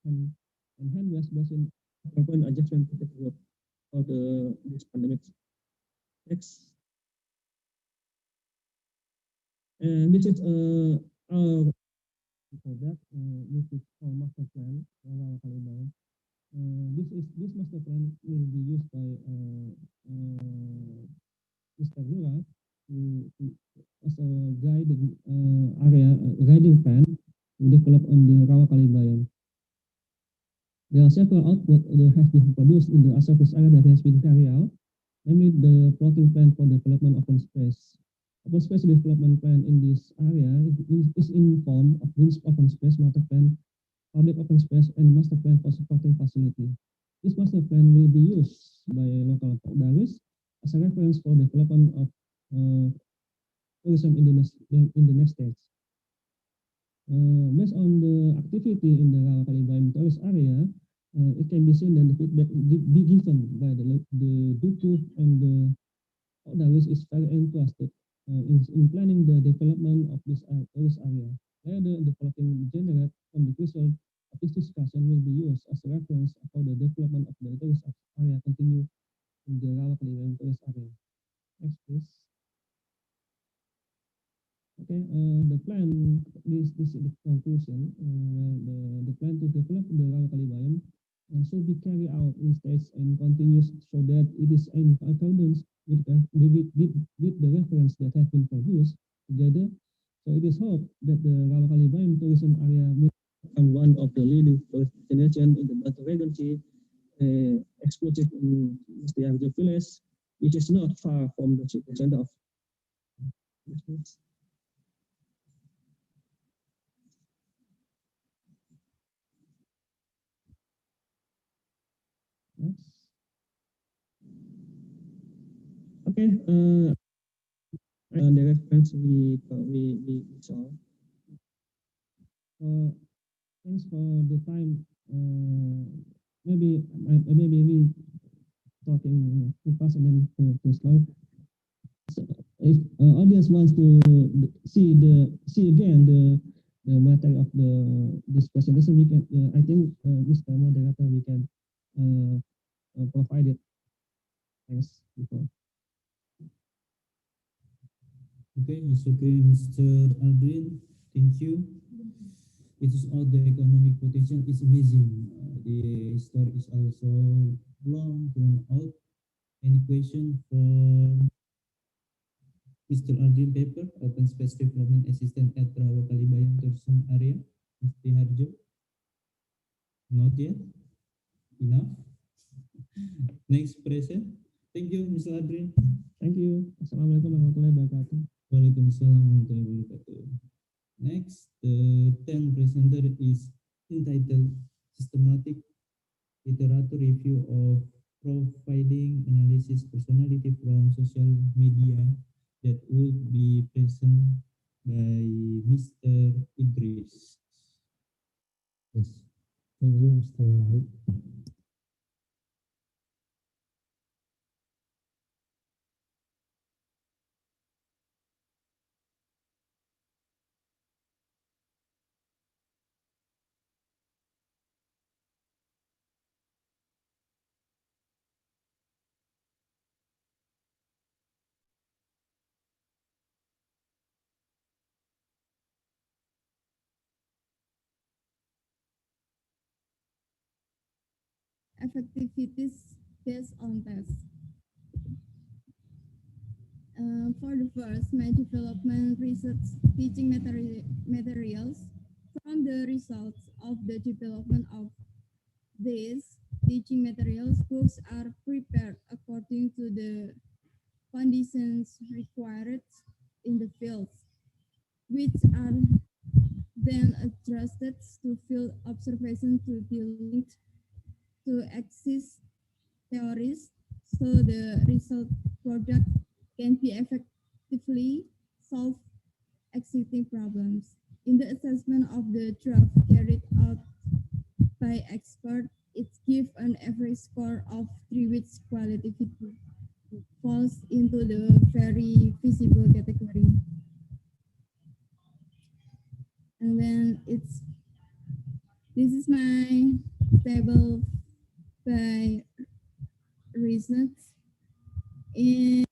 hand wash basin point adjustment to the group of this pandemic. Next. And this is our product, which is our master plan for Rawa Kalibayam. This master plan will be used by Mr. Lura as a guiding plan to develop on the Rawa Kalibayam. There are several outputs that have been produced in the surface area that has been carried out, namely the plotting plan for development open space. Open space development plan in this area is in form of green open space master plan, public open space, and master plan for supporting facility. This master plan will be used by local Daris as a reference for development of tourism in the next stage. Based on the activity in the Rawa Kalibayam tourist area, it can be seen that the feedback be given by the Duku and the Daris is very interested in planning the development of this tourist area. Later, the following generate from the result of this discussion will be used as a reference for the development of the tourist area continue in the Rawa Kalibayam tourist area. Next, please. Okay, the plan, this is the conclusion. The plan to develop the Rawa Kalibayam should be carried out in stages and continues so that it is in accordance with the reference that have been produced together. So it is hoped that the Rawa Kalibayam tourism area will become one of the leading tourist destinations in the Bantu Regency, exclusive in the Arjo village, which is not far from the city center of. Okay, the reference we saw. Thanks for the time. Maybe we talking too fast and then too slow. So if audience wants to see again the matter of this presentation, we can. I think Mr. Moderator, we can provide it. Thanks. Before. Okay, Mr. Aldrin, thank you. It is all the economic potential is amazing. The story is also long, drawn out. Any question for Mr. Aldrin paper, Open Space Development Assistant at Rawa Kalibayam Tourism Area, Mr. Harjo? Not yet? Enough? Next present. Thank you, Mr. Adrian. Thank you. Assalamualaikum warahmatullahi wabarakatuh. Waalaikumsalam warahmatullahi wabarakatuh. Next, the 10th presenter is entitled Systematic Literature Review of Profiling Analysis Personality from Social Media that will be present by Mr. Idris. Yes. Thank you, Mr. Malik. Effectivities based on tests. For the first, my development research teaching materials. From the results of the development of these teaching materials, books are prepared according to the conditions required in the fields, which are then adjusted to field observation to be linked to exist theories, so the result product can be effectively solve existing problems. In the assessment of the draft carried out by experts, it gives an average score of 3, which qualitatively falls into the very visible category. And then this is my table by reasons. In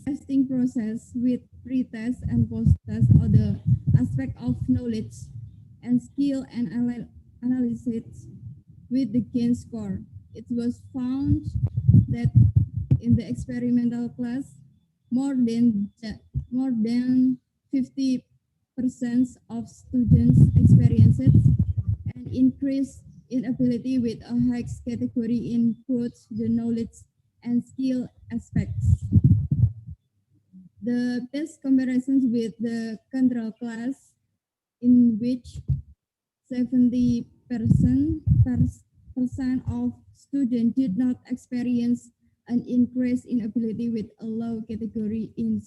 testing process with pre-test and post-test are the aspect of knowledge and skill and analysis with the gain score. It was found that in the experimental class, more than 50% of students experienced an increase in ability with a high category in both the knowledge and skill aspects. The best comparisons with the control class, in which 70% of students did not experience an increase in ability with a low category in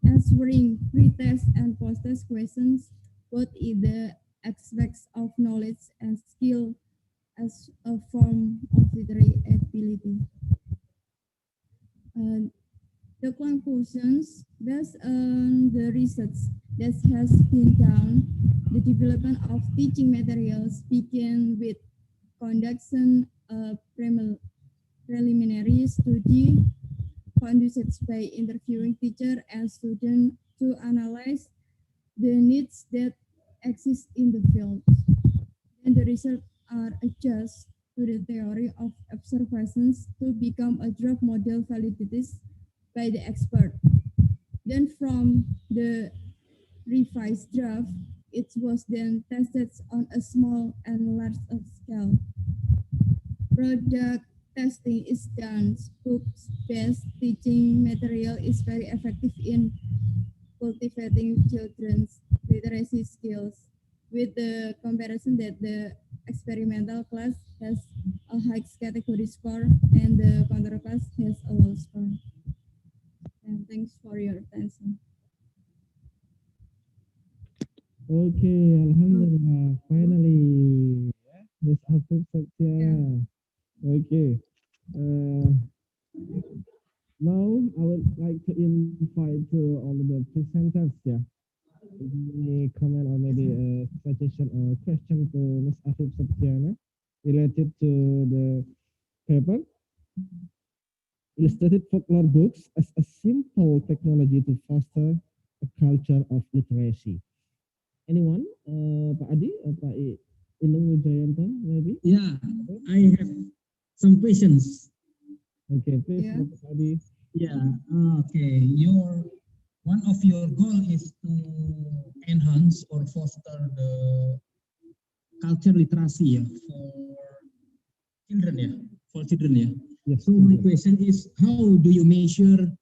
answering pre-test and post-test questions, both in the aspects of knowledge and skill as a form of literary ability. The conclusions based on the research that has been done, the development of teaching materials began with conducting a preliminary study conducted by interviewing teacher and student to analyze the needs that exist in the field. And the results are adjusted to the theory of observations to become a draft model validated by the expert. Then from the revised draft, it was then tested on a small and large scale. Product testing is done. Book-based teaching material is very effective in cultivating children's literacy skills, with the comparison that the experimental class has a high category score and the control class has a low score. And thanks for your attention. Okay, Alhamdulillah. Finally, Miss Afif Satya. Okay. Now I would like to invite to all of the presenters. Any comment or maybe a suggestion or question to Miss Afif Satya related to the paper? Illustrated folklore books as a simple technology to foster a culture of literacy. Anyone? Pak Adi or Pak Inung Wijayanto, maybe? Yeah, I have some questions. Okay, please, Pak Adi. Yeah, okay. Your one of your goal is to enhance or foster the culture literacy for children. Yes. So my question is, how do you measure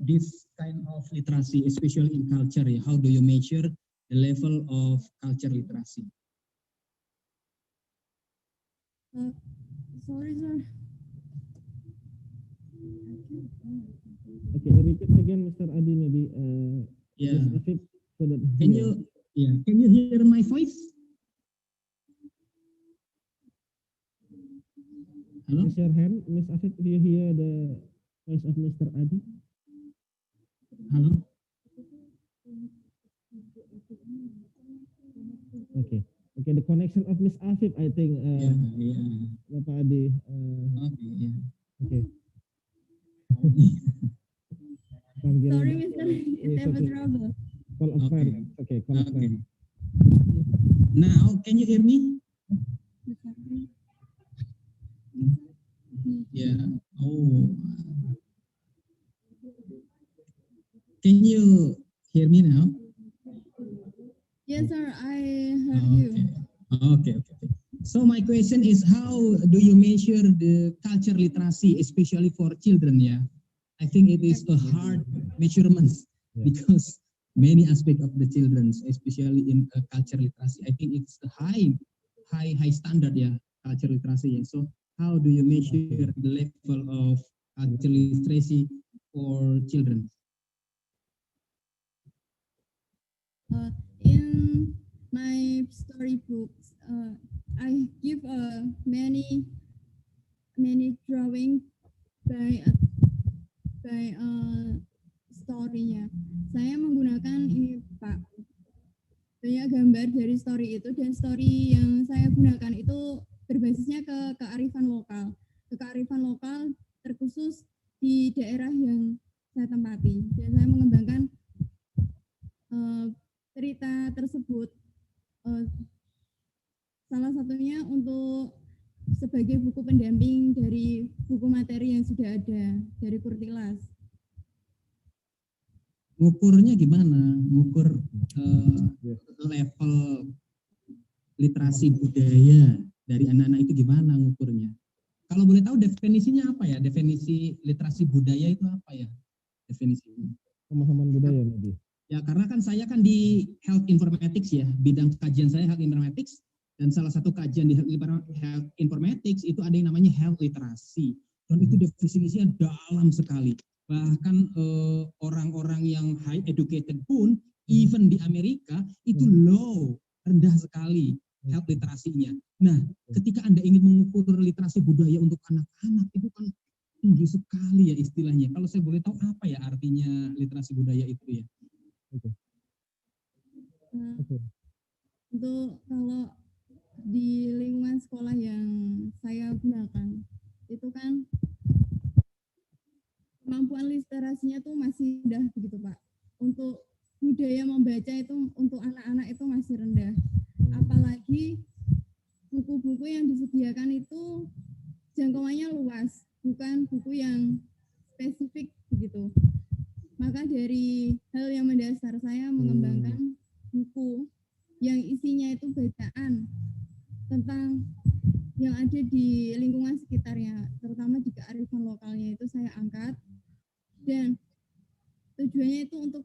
this kind of literacy, especially in culture? How do you measure the level of culture literacy? Sorry, sir. Okay, repeat again, Mr. Adi, maybe. Yeah. So that Can you hear my voice? Hello? Raise your hand, Miss Afif. Do you hear the voice of Mr. Adi? Hello? Okay. Okay, the connection of Miss Afif, I think. Bapak Adi. Okay. Sorry, Mr. It's ever trouble. Call a friend. Okay, call a friend. Now, can you hear me? Yeah. Oh. Can you hear me now? Yes, sir. I heard you. Okay. So my question is, how do you measure the culture literacy, especially for children? I think it is a hard measurement because many aspects of the children, especially in culture literacy, I think it's a high standard, culture literacy. So how do you measure the level of culture literacy for children? In my storybooks, I give many drawing by story-nya. Saya menggunakan ini Pak, banyak gambar dari story itu, dan story yang saya gunakan itu berbasisnya ke kearifan lokal. Kearifan lokal terkhusus di daerah yang saya tempati, dan saya mengembangkan cerita tersebut. Salah satunya untuk sebagai buku pendamping dari buku materi yang sudah ada dari Kurtilas. Ngukurnya gimana? Ngukur level literasi budaya dari anak-anak itu gimana ngukurnya? Kalau boleh tahu definisinya apa ya? Definisi literasi budaya itu apa ya? Definisinya? Pemahaman budaya lebih. Ya, karena kan saya kan di health informatics ya, bidang kajian saya health informatics. Dan salah satu kajian di health informatics itu ada yang namanya health literacy. Dan itu definisinya dalam sekali. Bahkan orang-orang yang high educated pun, even di Amerika, itu low, rendah sekali health literasinya. Nah, ketika Anda ingin mengukur literasi budaya untuk anak-anak, itu kan tinggi sekali ya istilahnya. Kalau saya boleh tahu apa ya artinya literasi budaya itu ya? Untuk kalau di lingkungan sekolah yang saya gunakan itu kan kemampuan literasinya tuh masih rendah begitu Pak. Untuk budaya membaca itu untuk anak-anak itu masih rendah. Apalagi buku-buku yang disediakan itu jangkauannya luas, bukan buku yang spesifik begitu. Maka dari hal yang mendasar saya mengembangkan buku yang isinya itu bacaan tentang yang ada di lingkungan sekitarnya, terutama di kearifan lokalnya itu saya angkat, dan tujuannya itu untuk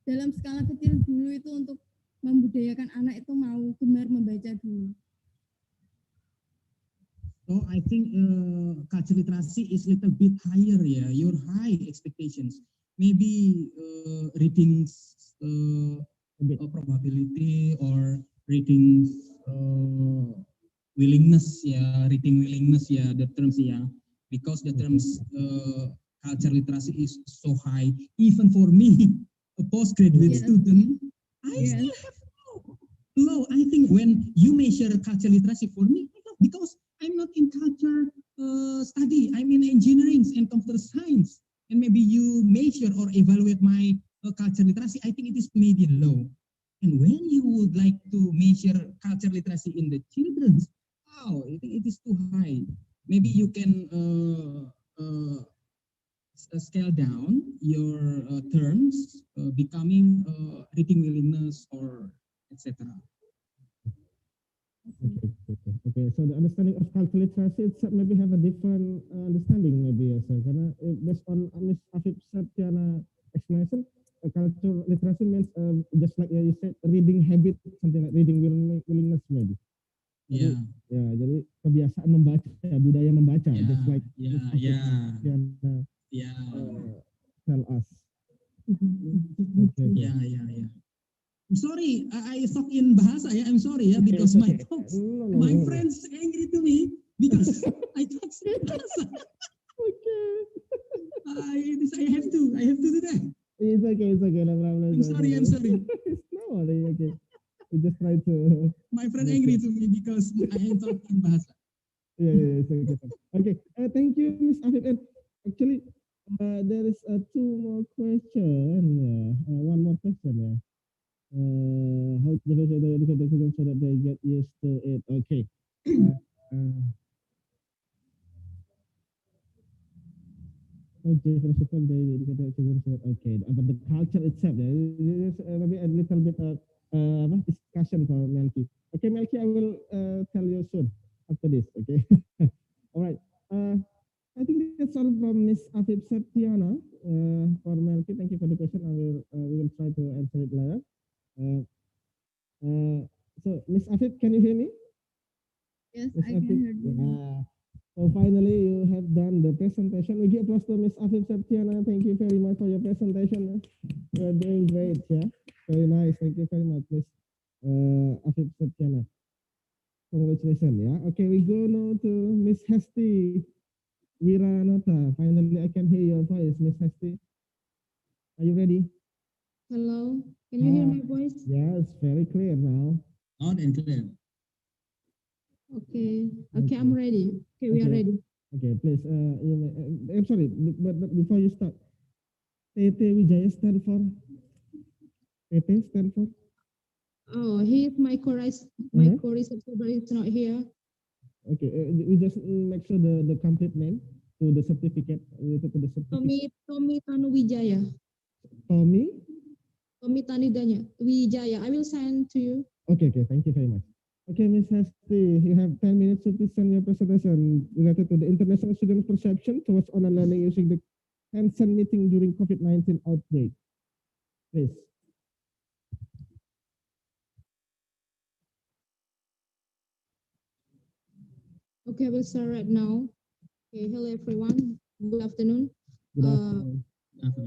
dalam skala kecil dulu itu untuk membudayakan anak itu mau gemar membaca dulu. So I think culture literacy is a little bit higher your high expectations. Maybe reading probability or reading willingness reading willingness the terms because the terms culture literacy is so high. Even for me, a postgraduate student, I still have low. I think when you measure culture literacy for me, because I'm not in culture study, I'm in engineering and computer science, and maybe you measure or evaluate my culture literacy, I think it is maybe low. And when you would like to measure culture literacy in the children, I think it is too high. Maybe you can scale down your terms, becoming reading willingness or etc. Okay. So the understanding of cultural literacy itself maybe have a different understanding maybe as well. Karena based on Miss Afif Septiana explanation, cultural literacy means just like you said, reading habit, something like reading willingness maybe. Yeah. Ya, jadi kebiasaan membaca, budaya membaca, just like tell us. Okay. Yeah. I'm sorry, I talk in bahasa ya. I'm sorry ya, because my friends angry to me because I talk in bahasa. Okay. I have to do that. It's okay. No problem. I'm sorry. No, okay. We just try to. My friend angry to me because I talk in bahasa. Yeah. It's okay. Okay. Thank you, Miss Afif. And actually, there is two more questions. One more question. Yeah. How to educate the children so that they get used to it. Okay. Okay, first of all, they educate the children so that, okay. About the culture itself, there is maybe a little bit of discussion for Melky. Okay, Melky, I will tell you soon after this. Okay. All right. I think that's all from Miss Afif Septiana. For Melky, thank you for the question. We will try to answer it later. So, Miss Afif, can you hear me? Yes, Miss I can hear you. Yeah. So finally, you have done the presentation. We give applause to Miss Afif Septiana. Thank you very much for your presentation. You're doing great. Yeah, very nice. Thank you very much, Miss Afif Septiana. Congratulations. Yeah. Okay, we go now to Miss Hesti Wiranata. Finally, I can hear your voice, Miss Hesti. Are you ready? Hello, can you hear my voice? Yeah, it's very clear now. Loud and clear. Okay, I'm ready. Okay, we are ready. Okay, please. I'm sorry, but before you start, TT Wijaya stand for? TT stand for? Oh, here's my co-researcher, but it's not here. Okay, we just make sure the complete name to the certificate related to the certificate. Tommy Tanu Wijaya. Tommy Tanu Wijaya. I will send to you. Okay, thank you very much. Okay, Ms. Hesti, you have 10 minutes to present your presentation related to the international student perception towards online learning using the hands-on meeting during COVID-19 outbreak. Please. Okay, I will start right now. Okay, hello everyone. Good afternoon. Good afternoon.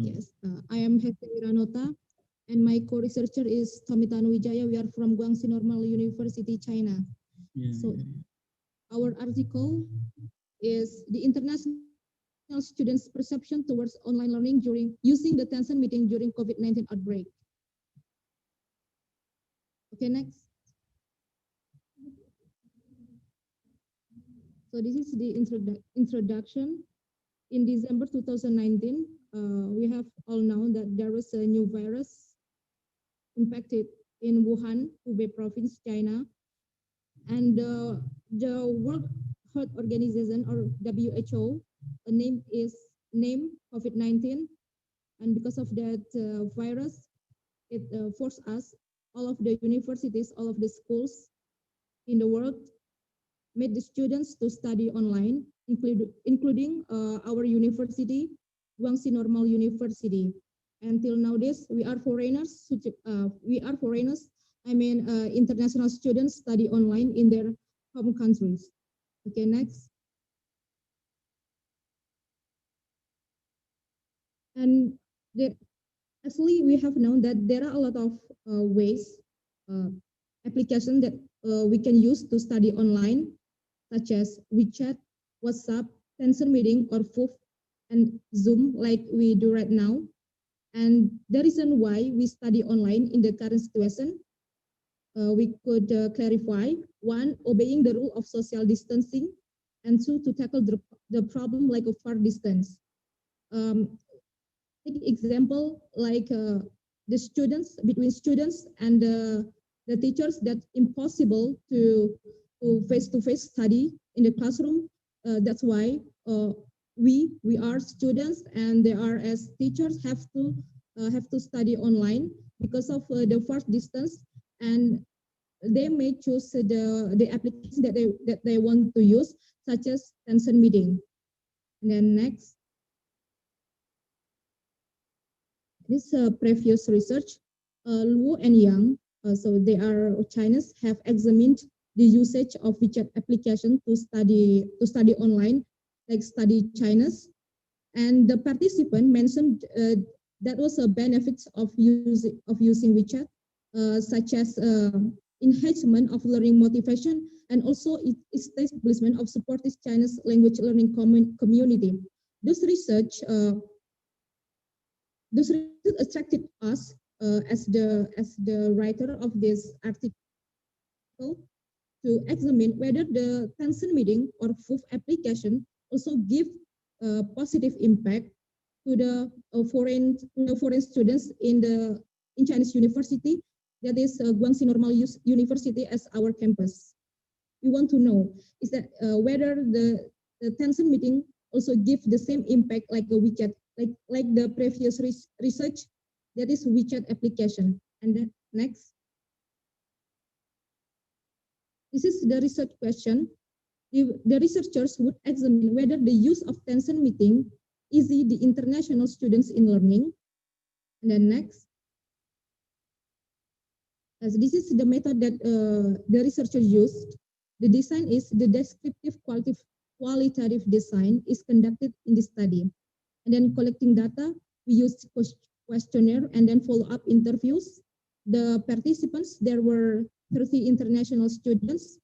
Yes, I am Hesti Wiranota, and my co-researcher is Tommy Tanu Wijaya. We are from Guangxi Normal University, China. So our article is the international students' perception towards online learning during using the Tencent meeting during COVID-19 outbreak. Okay, next. So this is the introduction. In December 2019, we have all known that there was a new virus impacted in Wuhan, Hubei province, China. And the World Health Organization, or WHO, name COVID-19. And because of that virus, it forced us, all of the universities, all of the schools in the world, made the students to study online, including our university, Guangxi Normal University. Until nowadays, we are foreigners. International students study online in their home countries. Okay, next. And actually, we have known that there are a lot of ways, applications that we can use to study online, such as WeChat, WhatsApp, Tencent meeting, or VooV, and Zoom, like we do right now. And the reason why we study online in the current situation, we could clarify: one, obeying the rule of social distancing, and two, to tackle the problem like a far distance. Take example like the students, between students and the teachers, that's impossible to face-to-face study in the classroom. That's why we are students, and they are as teachers have to study online because of the far distance, and they may choose the application that they want to use, such as Tai-Chen meeting. And then next, this previous research, Luo and Yang, so they are Chinese, have examined the usage of WeChat application to study online, like study Chinese, and the participant mentioned that was a benefits of using WeChat, such as enhancement of learning motivation, and also establishment of supportive Chinese language learning community. This research attracted us as the writer of this article to examine whether the Tai-Chen meeting or FUF application also give positive impact to the foreign students in Chinese university, that is Guangxi Normal University as our campus. We want to know is that whether the Tai-Chen meeting also give the same impact like a WeChat, like the previous research, that is WeChat application. And then next, this is the research question. The researchers would examine whether the use of Tai-Chen meeting easy the international students in learning. And then next, as this is the method that the researchers used. The design is the descriptive qualitative design is conducted in the study. And then collecting data, we used questionnaire and then follow-up interviews. The participants, there were 30 international students.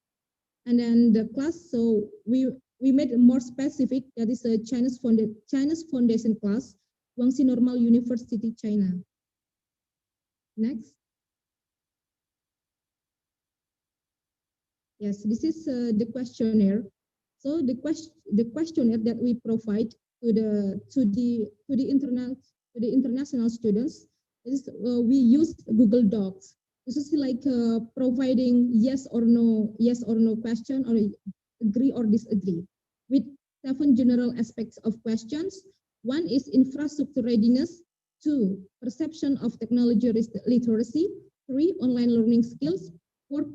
And then the class, so we made it more specific, that is a Chinese Foundation class, Guangxi Normal University, China. Next. Yes, this is the questionnaire. So the questionnaire that we provide to the international students is we use Google Docs. This is like providing yes or no question, or agree or disagree, with 7 general aspects of questions. 1 is infrastructure readiness, 2 perception of technology literacy, 3 online learning skills, 4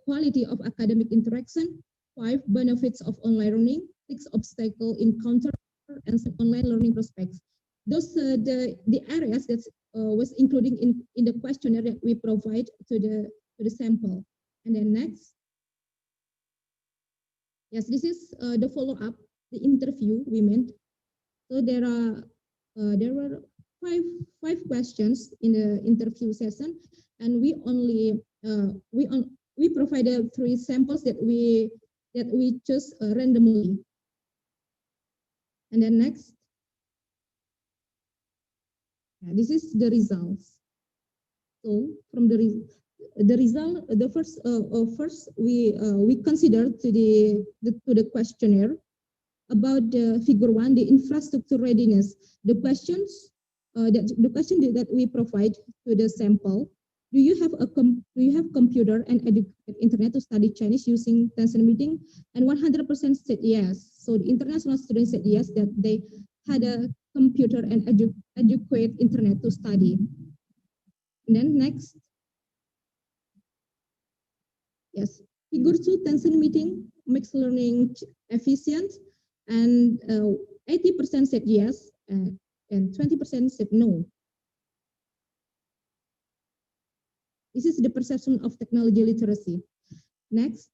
quality of academic interaction, 5 benefits of online learning, 6 obstacle encountered, and 7 online learning prospects. Those the areas that was including in the questionnaire that we provide to the sample. And then next, yes, this is the follow-up, the interview we made. So there were five questions in the interview session, and we provided 3 samples that we chose randomly. And then next, this is the results. So from the result, the first we considered to the questionnaire about the figure 1, the infrastructure readiness. The question that we provide to the sample: do you have computer and adequate internet to study Chinese using Tai-Chen meeting? And 100% said yes. So the international students said yes, that they had a computer and adequate internet to study. And then next, yes, figure 2, Tai-Chen meeting makes learning efficient, and 80% said yes, and 20% said no. This is the perception of technology literacy. Next.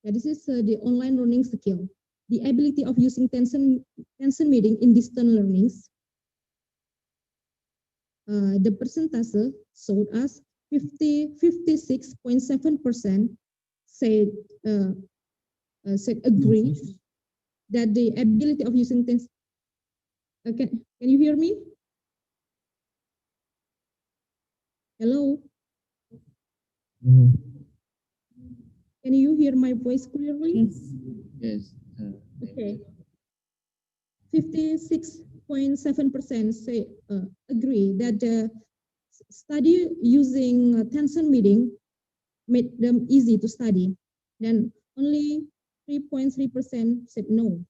Yeah, this is the online learning skill. The ability of using Tai-Chen meeting in distant learnings. The percentage showed us 56.7% said agree that the ability of using Tai-Chen. Can you hear me? Hello. Can you hear my voice clearly? Yes. Okay. 56.7% say agree that the study using Tai-Chen meeting made them easy to study. Then only 3.3% said no.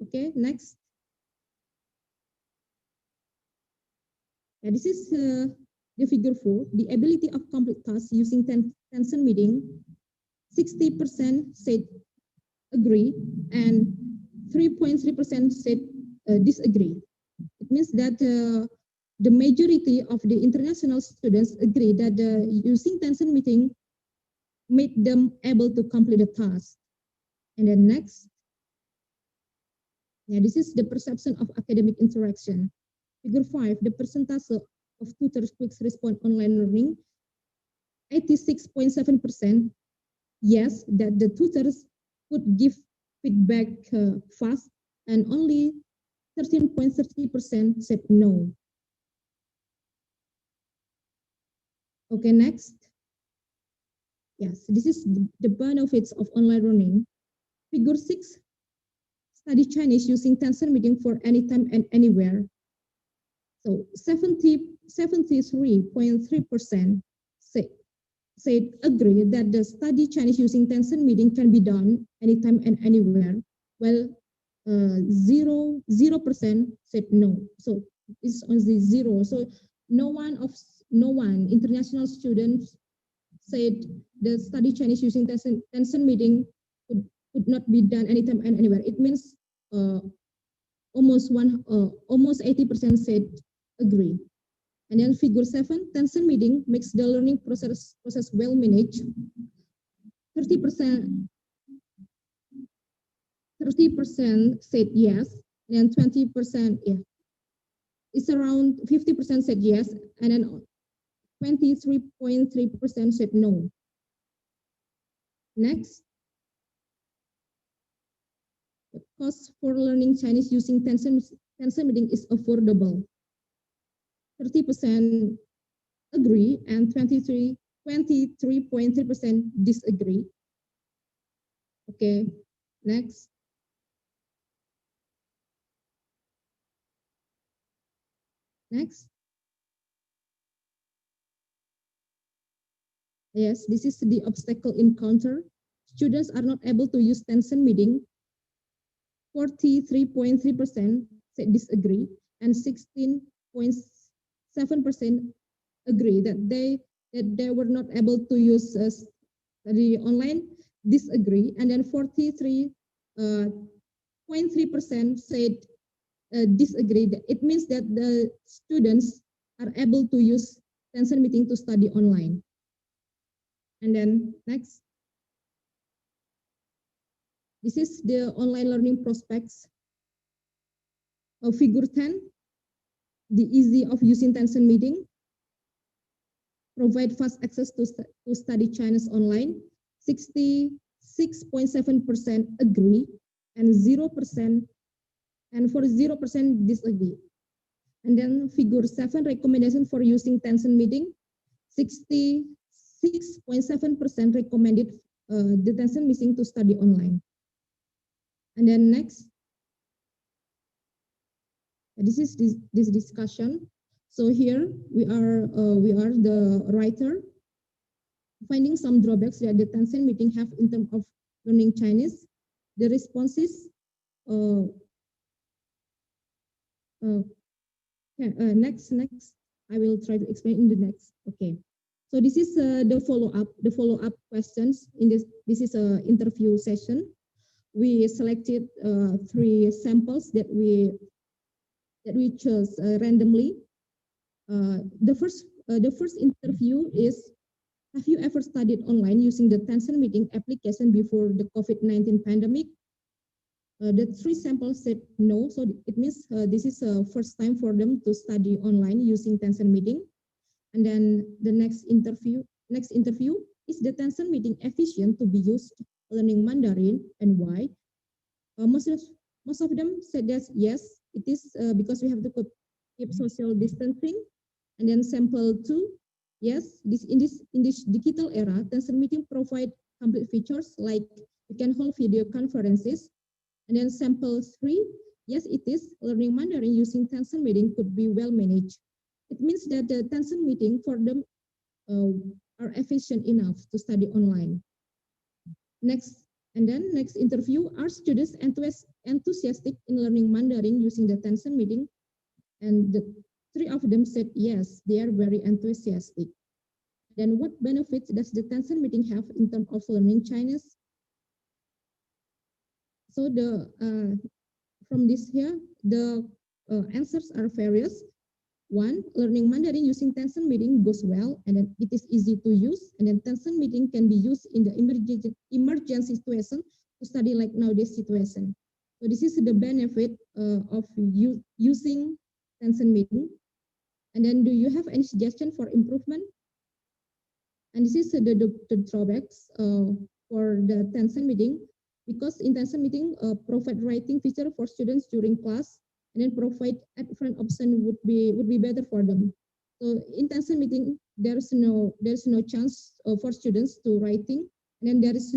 Okay, next. This is the figure 4, the ability of complete tasks using Tencent meeting. 60% said agree and 3.3% said disagree. It means that the majority of the international students agree that using Tencent meeting made them able to complete the task. And then next, this is the perception of academic interaction. Figure 5, the percentage of tutors quick respond online learning. 86.7% yes, that the tutors could give feedback fast, and only 13.30% said no. Okay, next. Yes, this is the benefits of online learning. Figure 6, study Chinese using Tencent meeting for anytime and anywhere. So 73.3% said agree that the study Chinese using Tencent meeting can be done anytime and anywhere, while 0% said no. So it's on the 0. So no one international students said the study Chinese using Tencent meeting could not be done anytime and anywhere. It means almost 80% said agree. And then figure 7, Tencent meeting makes the learning process well managed. 30% said yes, and then 20% yeah. It's around 50% said yes, and then 23.3% said no. Next, the cost for learning Chinese using Tencent meeting is affordable. 30% agree and 23.3% disagree. Okay, next. Next. Yes, this is the obstacle encounter. Students are not able to use Tencent meeting. 43.3% said disagree, and 16.7% agree that they were not able to use study online, disagree, and then 43.3% said disagree. It means that the students are able to use Tencent meeting to study online. And then next, this is the online learning prospects. Figure 10, the ease of using Tencent meeting. Provide fast access to study Chinese online. 66.7% agree, and 0%, and for 0% disagree. And then figure 7, recommendation for using Tencent meeting. 66.7% recommended the Tencent meeting to study online. And then next, this is this discussion. So here we are the writer finding some drawbacks that the Tencent meeting have in terms of learning Chinese. The responses. Next, I will try to explain in the next. Okay, so this is the follow-up questions in this. This is a interview session. We selected 3 samples that we chose randomly. The first interview is: have you ever studied online using the Tencent meeting application before the COVID-19 pandemic? The 3 samples said no, so it means this is a first time for them to study online using Tencent meeting. And then the next interview is: the Tencent meeting efficient to be used learning Mandarin, and why? Most of them said that yes, it is because we have to keep social distancing. And then sample 2, yes, in this digital era, Tencent meeting provide complete features like you can hold video conferences. And then sample 3, yes, it is learning Mandarin using Tencent meeting could be well managed. It means that the Tencent meeting for them are efficient enough to study online. Next, And then next interview, are students enthusiastic in learning Mandarin using the Tencent meeting? And the 3 of them said yes, they are very enthusiastic. Then what benefits does the Tencent meeting have in terms of learning Chinese? So from this here, the answers are various. 1, learning Mandarin using Tencent meeting goes well, and then it is easy to use, and then Tencent meeting can be used in the emergency situation to study like nowadays situation. So this is the benefit of using Tencent meeting. And then do you have any suggestion for improvement? And this is the drawbacks for the Tencent meeting, because in Tencent meeting provide writing feature for students during class, and then provide different option would be better for them. So in Tencent meeting, there's no chance for students to writing, and then there is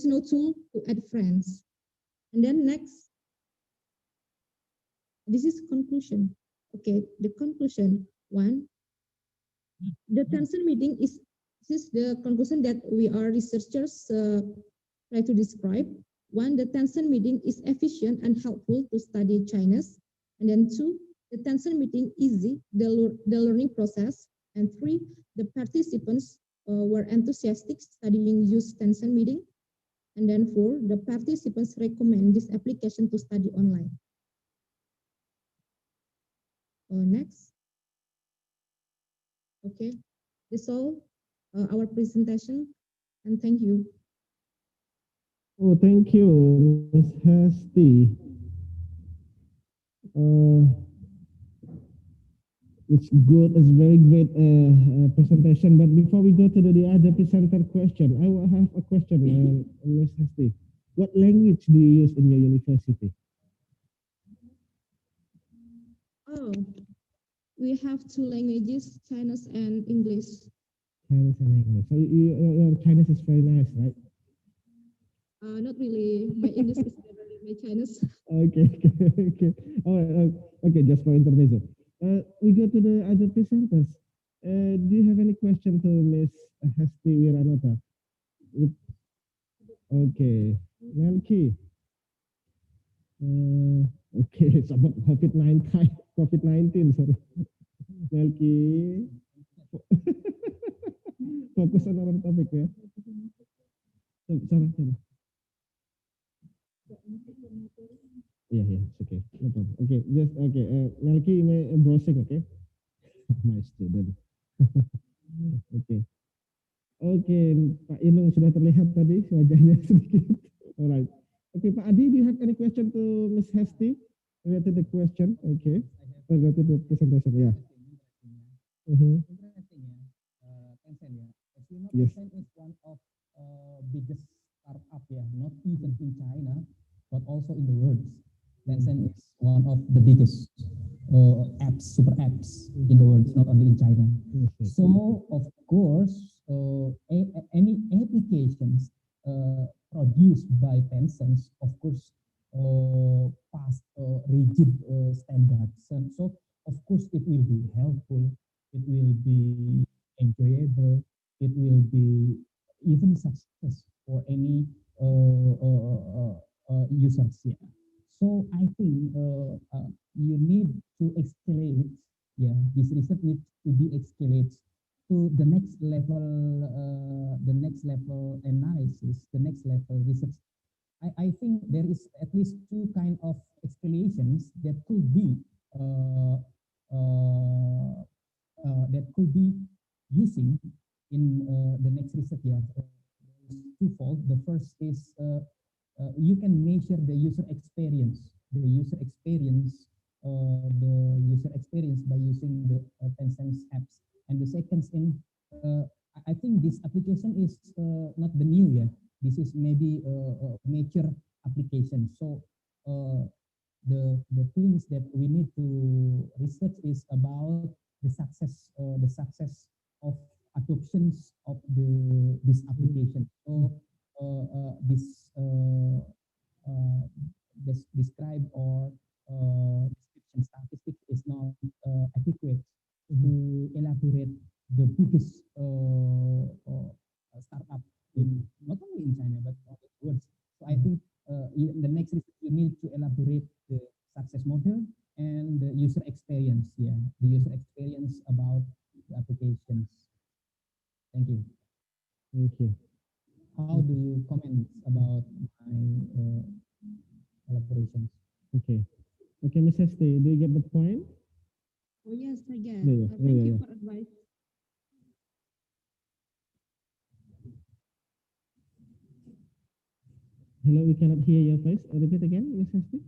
no tool to add friends. And then next, this is conclusion. Okay, the conclusion 1. The Tencent meeting this is the conclusion that we are researchers try to describe. 1, the Tencent meeting is efficient and helpful to study Chinese. And then 2, the Tencent meeting easy the learning process. And 3, the participants were enthusiastic studying use Tencent meeting. And then 4, the participants recommend this application to study online. Next. Okay, this all our presentation, and thank you. Oh, thank you, Ms. Hesti. It's good. It's very great presentation. But before we go to the other presenter question, I will have a question, Ms. Hesti. What language do you use in your university? Oh, we have 2 languages, Chinese and English. Chinese and English. So your Chinese is very nice, right? Not really. My English is better than my Chinese. Okay. Okay, just for information. We go to the other presenters. Do you have any question to Ms. Hesti Wiranota? Okay, Melki. Okay, it's about COVID-19, sorry. Melki. Fokus on our topic, ya. Sana. Yeah, it's okay. No problem. Okay, Melki, you may browsing, okay? My student. Okay, Pak Inung sudah terlihat tadi wajahnya sedikit. Alright. Okay, Pak Adi, do you have any question to Ms. Hesti related to the question? Okay, related to the presentation, yeah. Interesting, Tencent, As you know, Yes. Tencent is one of biggest startup, not even in China, but also in the world. Tencent is one of the biggest super apps in the world, not only in China. So, of course, any applications produced by Tencent, of course, pass rigid standards. And so, of course, it will be helpful, it will be enjoyable, it will be even success for any users here. So I think you need to escalate. This research needs to be escalated to the next level analysis, the next level research. I think there is at least 2 kind of escalations that could be using in the next research. Twofold. The first is you can measure the user experience by using the Tencent apps. And the second thing, I think this application is not the new yet. This is maybe a mature application. So the things that we need to research is about the success of adoptions of this application. So this describe or description statistics is not adequate to elaborate the biggest startup in not only in China the next is you need to elaborate the success model and the user experience. Yeah, the user experience about the applications. Thank you. Thank you. How do you comment about my elaborations? Okay. Okay, Ms. Hesti, do you get the point? Oh yes, I get. Yeah, Thank you for advice. Hello, we cannot hear your voice. Repeat again, Ms. Hesti.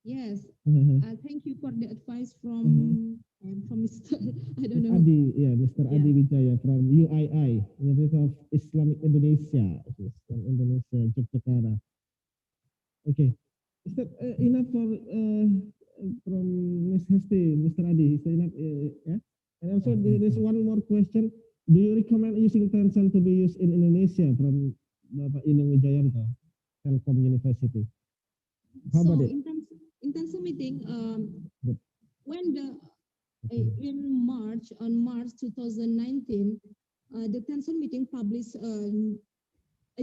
Yes. Mhm. Thank you for the advice from Mr. I don't know. Adi, yeah, Mr. Adi Wijaya from UII, University of Islamic Indonesia, from Indonesia, Yogyakarta. Okay, is that enough for from Ms. Hesti, Mr. Adi? Is that enough? Yeah. And also, there's one more question. Do you recommend using Tai-Chen to be used in Indonesia from Bapak Inung Wijayanto, Telkom University? How So about it? in terms of meeting, Good. when in March 2019, the Tai-Chen meeting published a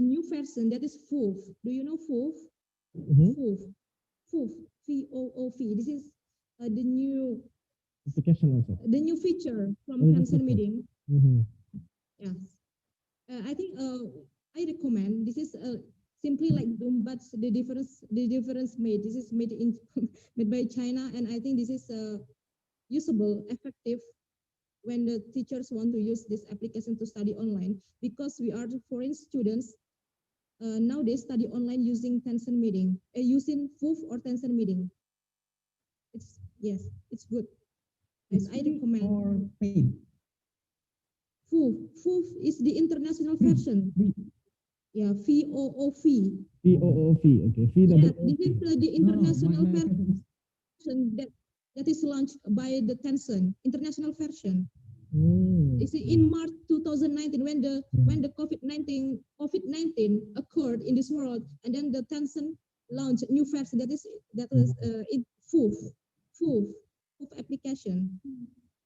new version that is FOOF. Do you know FOOF? FOOF. FOOF. FOOF. This is the new Application also. the new feature from Tai-Chen meeting. Yes. I think I recommend this is simply like Zoom, but the difference made. This is made in made by China, and I think this is usable, effective when the teachers want to use this application to study online, because we are the foreign students nowadays study online using Tai-Chen meeting, using FOOF or Tai-Chen meeting. It's good. Yes, I recommend. Or paid. FOOF. FOOF is the international version. Yeah, FOOF. FOOF. Okay. Yeah, this is the international version that is launched by the Tai-Chen international version. It's in March 2019 when the COVID-19 occurred in this world, and then the Tai-Chen launched a new version that is FOOF application.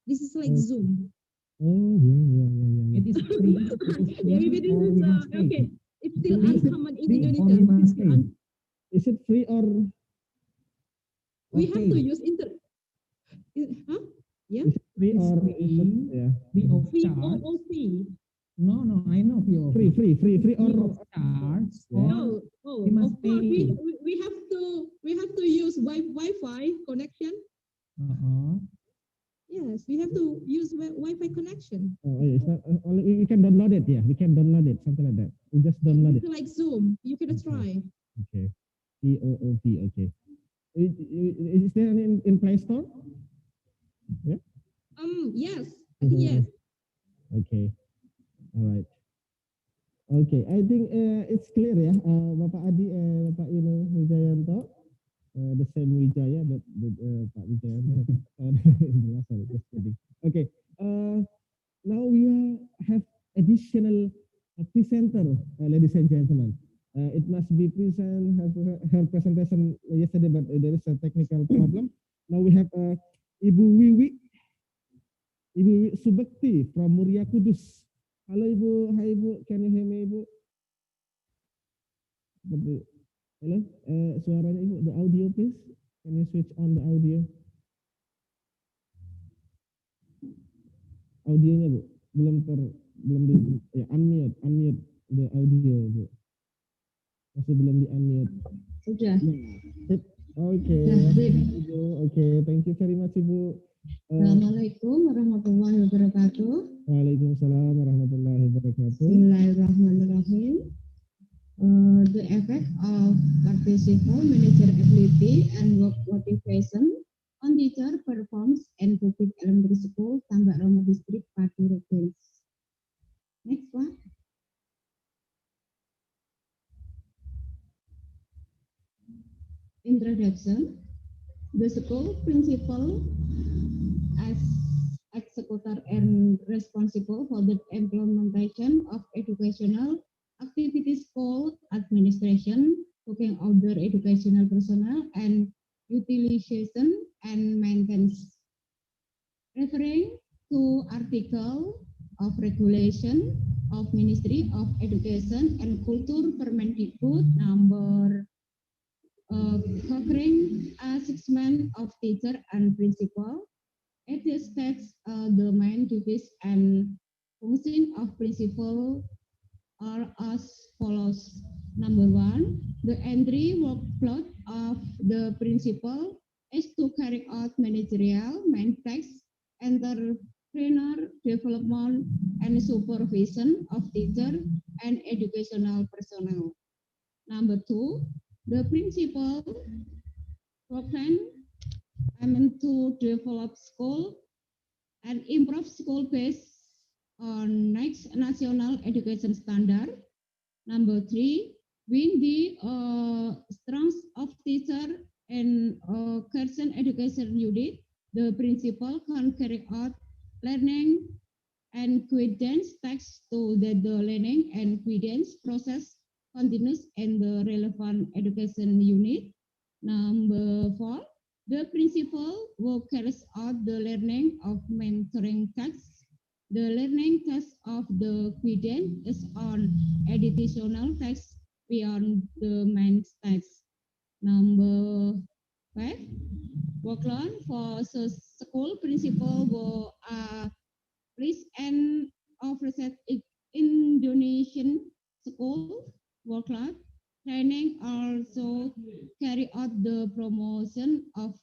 This is like Zoom. Oh yeah. It is free. Yeah, maybe this is okay. It's still uncommon in Indonesia. Is it free or? We have to use Yeah. Is it free or yeah? Free of charge. No, I know PO. Free or charge. No, we must pay. We have to use Wi-Fi connection. Yes, we have to use Wi-Fi connection. Oh, yeah, it's not, we can download it. Yeah, we can download it, something like that. We just download it. Like Zoom, you can try. Okay. POOP. Okay. Is there in Play Store? Yeah. Yes. I think yes. Okay. All right. Okay. I think it's clear ya. Bapak Adi, Bapak Inung Wijayanto, the same Wijaya, but Pak Wijayanto. Sorry, just kidding. Okay. Now we have additional presenter, ladies and gentlemen. It must be present her presentation yesterday, but there is a technical problem. Now we have Ibu Wiwi Subekti from Muria Kudus. Hello Ibu, hi Ibu, can you hear me Ibu? Hello, suaranya Ibu, the audio please. Can you switch on the audio? Audionya Bu, belum di ya, unmute the audio Bu. Masih belum di unmute. Sudah. Oke. Oke, thank you very much Ibu. Assalamualaikum warahmatullahi wabarakatuh. Waalaikumsalam warahmatullahi wabarakatuh. Bismillahirrahmanirrahim. The effect of participle managerability and work motivation on teacher performs in public elementary school Tambak Romo District Pati Regens. Next one. Introduction. The school principal as executor and responsible for the implementation of educational activities, school administration, looking after educational personnel, and utilization and maintenance. Referring to article of regulation of Ministry of Education and Culture Permendikbud number covering assessment of teacher and principal. It states the main duties and function of principal are as follows. Number one, the entry workload of the principal is to carry out managerial, main tasks, entrepreneur development, and supervision of teacher and educational personnel. Number two, the principal workman to develop school and improve school based on next national education standard. Number three, when the strengths of teacher and person education unit, the principal can carry out learning and guidance tasks so that the learning and guidance process continues in the relevant education unit. Number four, the principal will carry out the learning of mentoring tasks. The learning task of the guidance is on additional tasks beyond the main tasks. Number five, workload for school principal will please and offset Indonesian school workload training also carry out the promotion of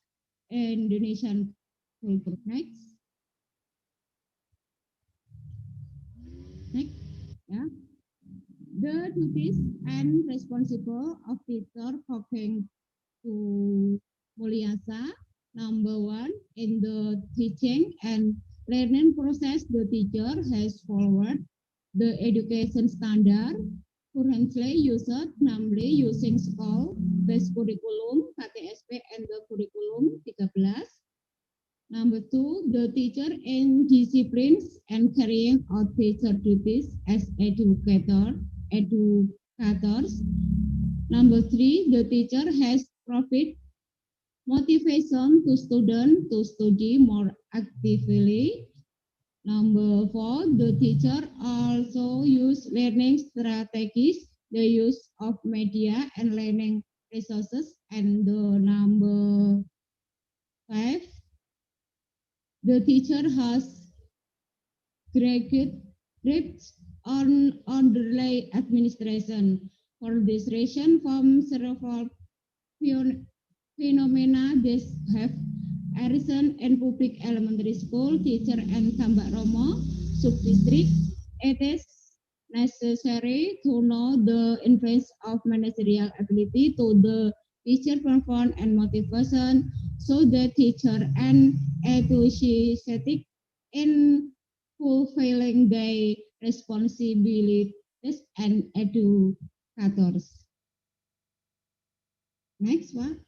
Indonesian culture. Next. Yeah. The duties and responsible of teacher according to Mulyasa. Number one, in the teaching and learning process, the teacher has followed the education standard currently used, namely using school-based curriculum, KTSP, and the curriculum 13. Number two, the teacher in disciplines and carrying out teacher duties as educators. Number three, the teacher has profit motivation to students to study more actively. Number four, the teacher also use learning strategies, the use of media and learning resources. And the number five, the teacher has grades on underlay administration. For this reason, from several phenomena this have arisen in public elementary school teacher and Tambak Romo sub-district. It is necessary to know the influence of managerial ability to the teacher performance and motivation, so the teacher and enthusiastic in fulfilling their responsibilities and educators. Next one.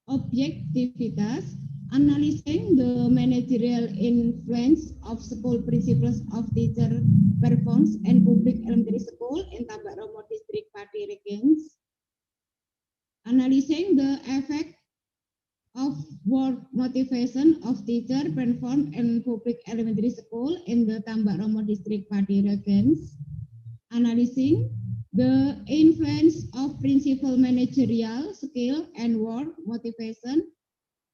Objectivitas, analyzing the managerial influence of school principles of teacher performance and public elementary school in Tambak Romo District Pati Regions. Analyzing the effect of work motivation of teacher perform in public elementary school in the Tambak Romo District Pati Regions. Analyzing the influence of principal managerial skill and work motivation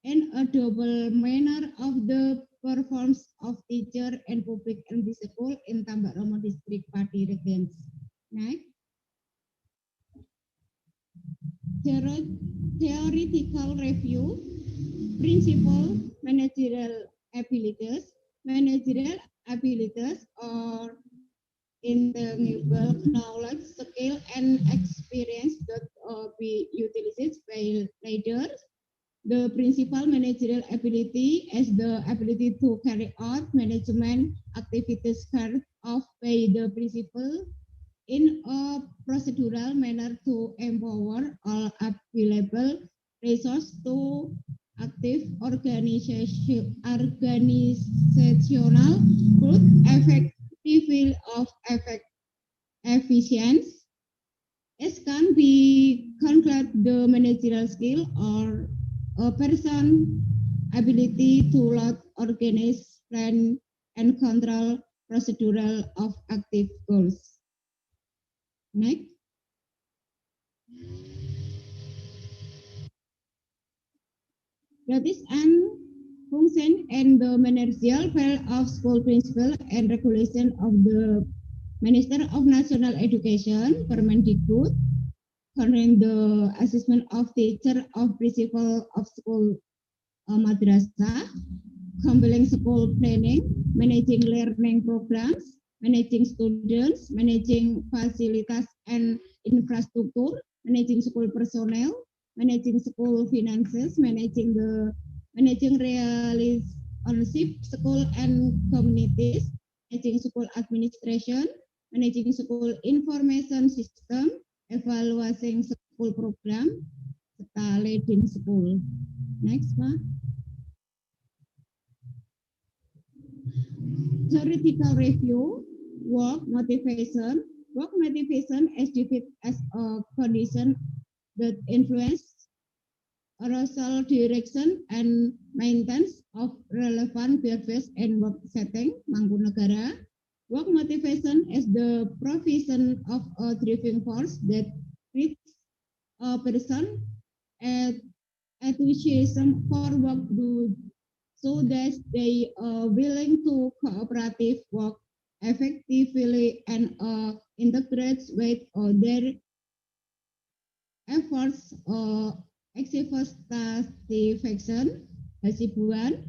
in a double manner of the performance of teacher and public elementary school in Tambak Romo District Pati Regions. Next. Theoretical review, principal managerial abilities. Managerial abilities are intangible knowledge, skill, and experience that be utilized by leaders. The principal managerial ability is the ability to carry out management activities carried out by the principal in a procedural manner to empower all available resources to active organizational growth, effective of efficiency. It can be conclude the managerial skill or a person ability to load, organize, plan, and control procedural of active goals. Next. Duties and function and the managerial field of school principal and regulation of the Minister of National Education, Permendikbud, concerning the assessment of teacher of principal of school madrasah, compiling school planning, managing learning programs, managing students, managing fasilitas and infrastructure, managing school personnel, managing school finances, managing relationship school and communities, managing school administration, managing school information system, evaluating school program, serta leading school. Next, Pak. Theoretical review, work motivation. Work motivation is defined as a condition that influence arousal, direction, and maintenance of relevant behaviors in work setting, Mangkunegara. Work motivation is the provision of a driving force that leads a person at enthusiasm for work so that they are willing to cooperative work effectively and integrate with their efforts achieve satisfaction, hasibuan,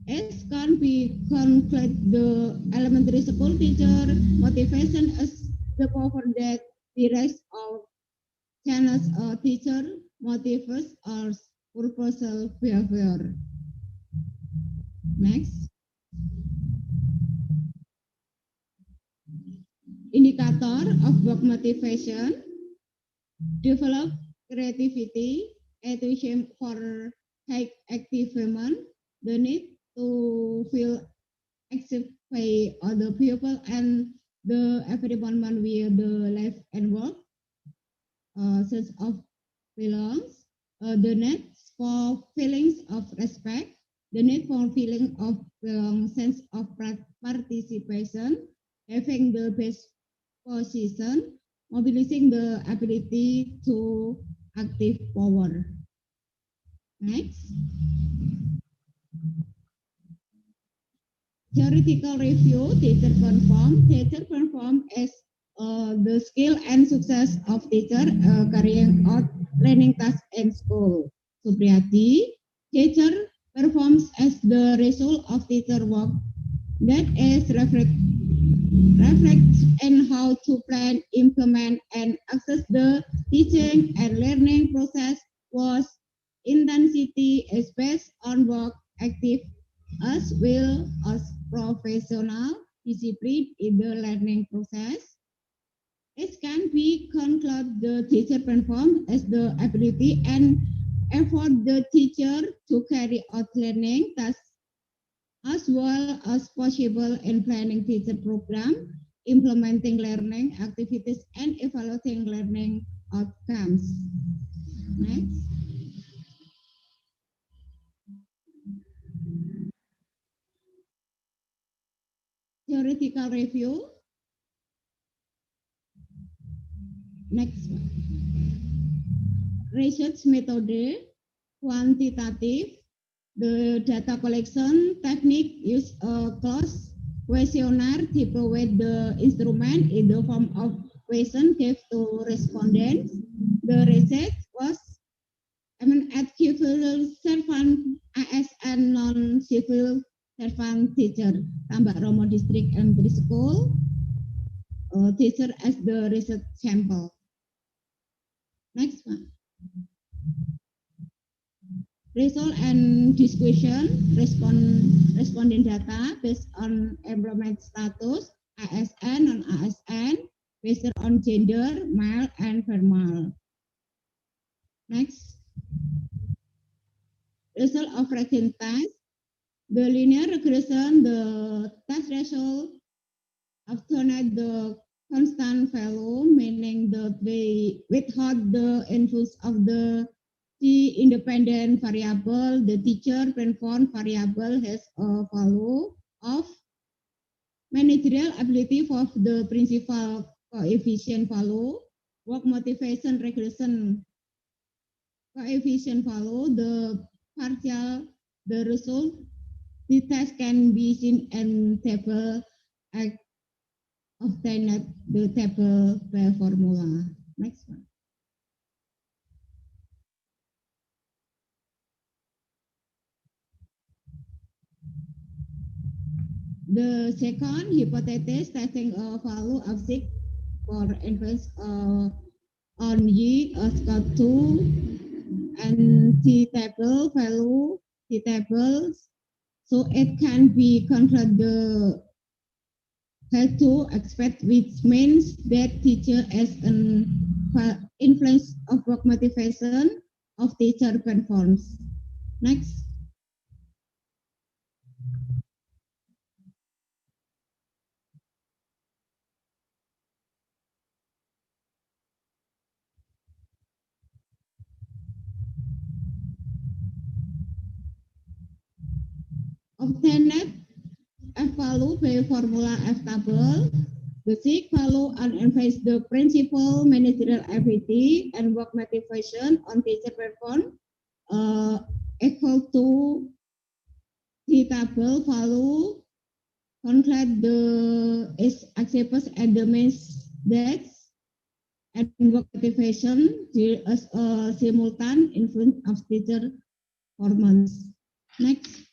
as can be concluded the elementary school teacher motivation is the power that the rest of channels teacher motives or purposeful behavior. Next. Indicator of work motivation, develop creativity, enthusiasm for high achievement, the need to feel accepted by other people and the everyone with the life and work, sense of belongs, the need for feelings of respect, the need for feeling of sense of participation, having the best position, mobilizing the ability to active power. Next. Theoretical review, teacher perform. Teacher perform as the skill and success of teacher carrying out learning tasks in school. Supriyati, teacher performs as the result of teacher work that is reflects in how to plan, implement, and access the teaching and learning process was intensity is based on work active as well as professional discipline in the learning process. It can be concluded the teacher performs as the ability and effort the teacher to carry out learning tasks as well as possible in planning teacher program, implementing learning activities, and evaluating learning outcomes. Next. Theoretical review. Next one. Research method, quantitative. The data collection technique use a closed questionnaire type with the instrument in the form of question given to respondents. The research was at civil servant ASN non-civil servant teacher, Tambak Romo District Elementary School, teacher as the research sample. Next one. Result and discussion, respondent data based on employment status, ASN, non-ASN, based on gender, male and female. Next. Result of regression test, the linear regression, the test result obtained the constant value, meaning that they withhold the inputs of the independent variable. The teacher perform variable has a value of managerial ability of the principal coefficient value, work motivation regression coefficient value, the partial, the result, the test can be seen in table obtained the table by formula. Next one. The second hypothesis testing a value of 6 for influence on Y equal to and T table value T tables, so it can be control the have to expect, which means that teacher as an influence of work motivation of teacher performs. Next. Obtained F value by formula F table. The SIG value emphasizes the principal managerial ability and work motivation on teacher perform equal to T table value. Contract the is accepted at the means that and work motivation as a simultaneous influence of teacher performance. Next.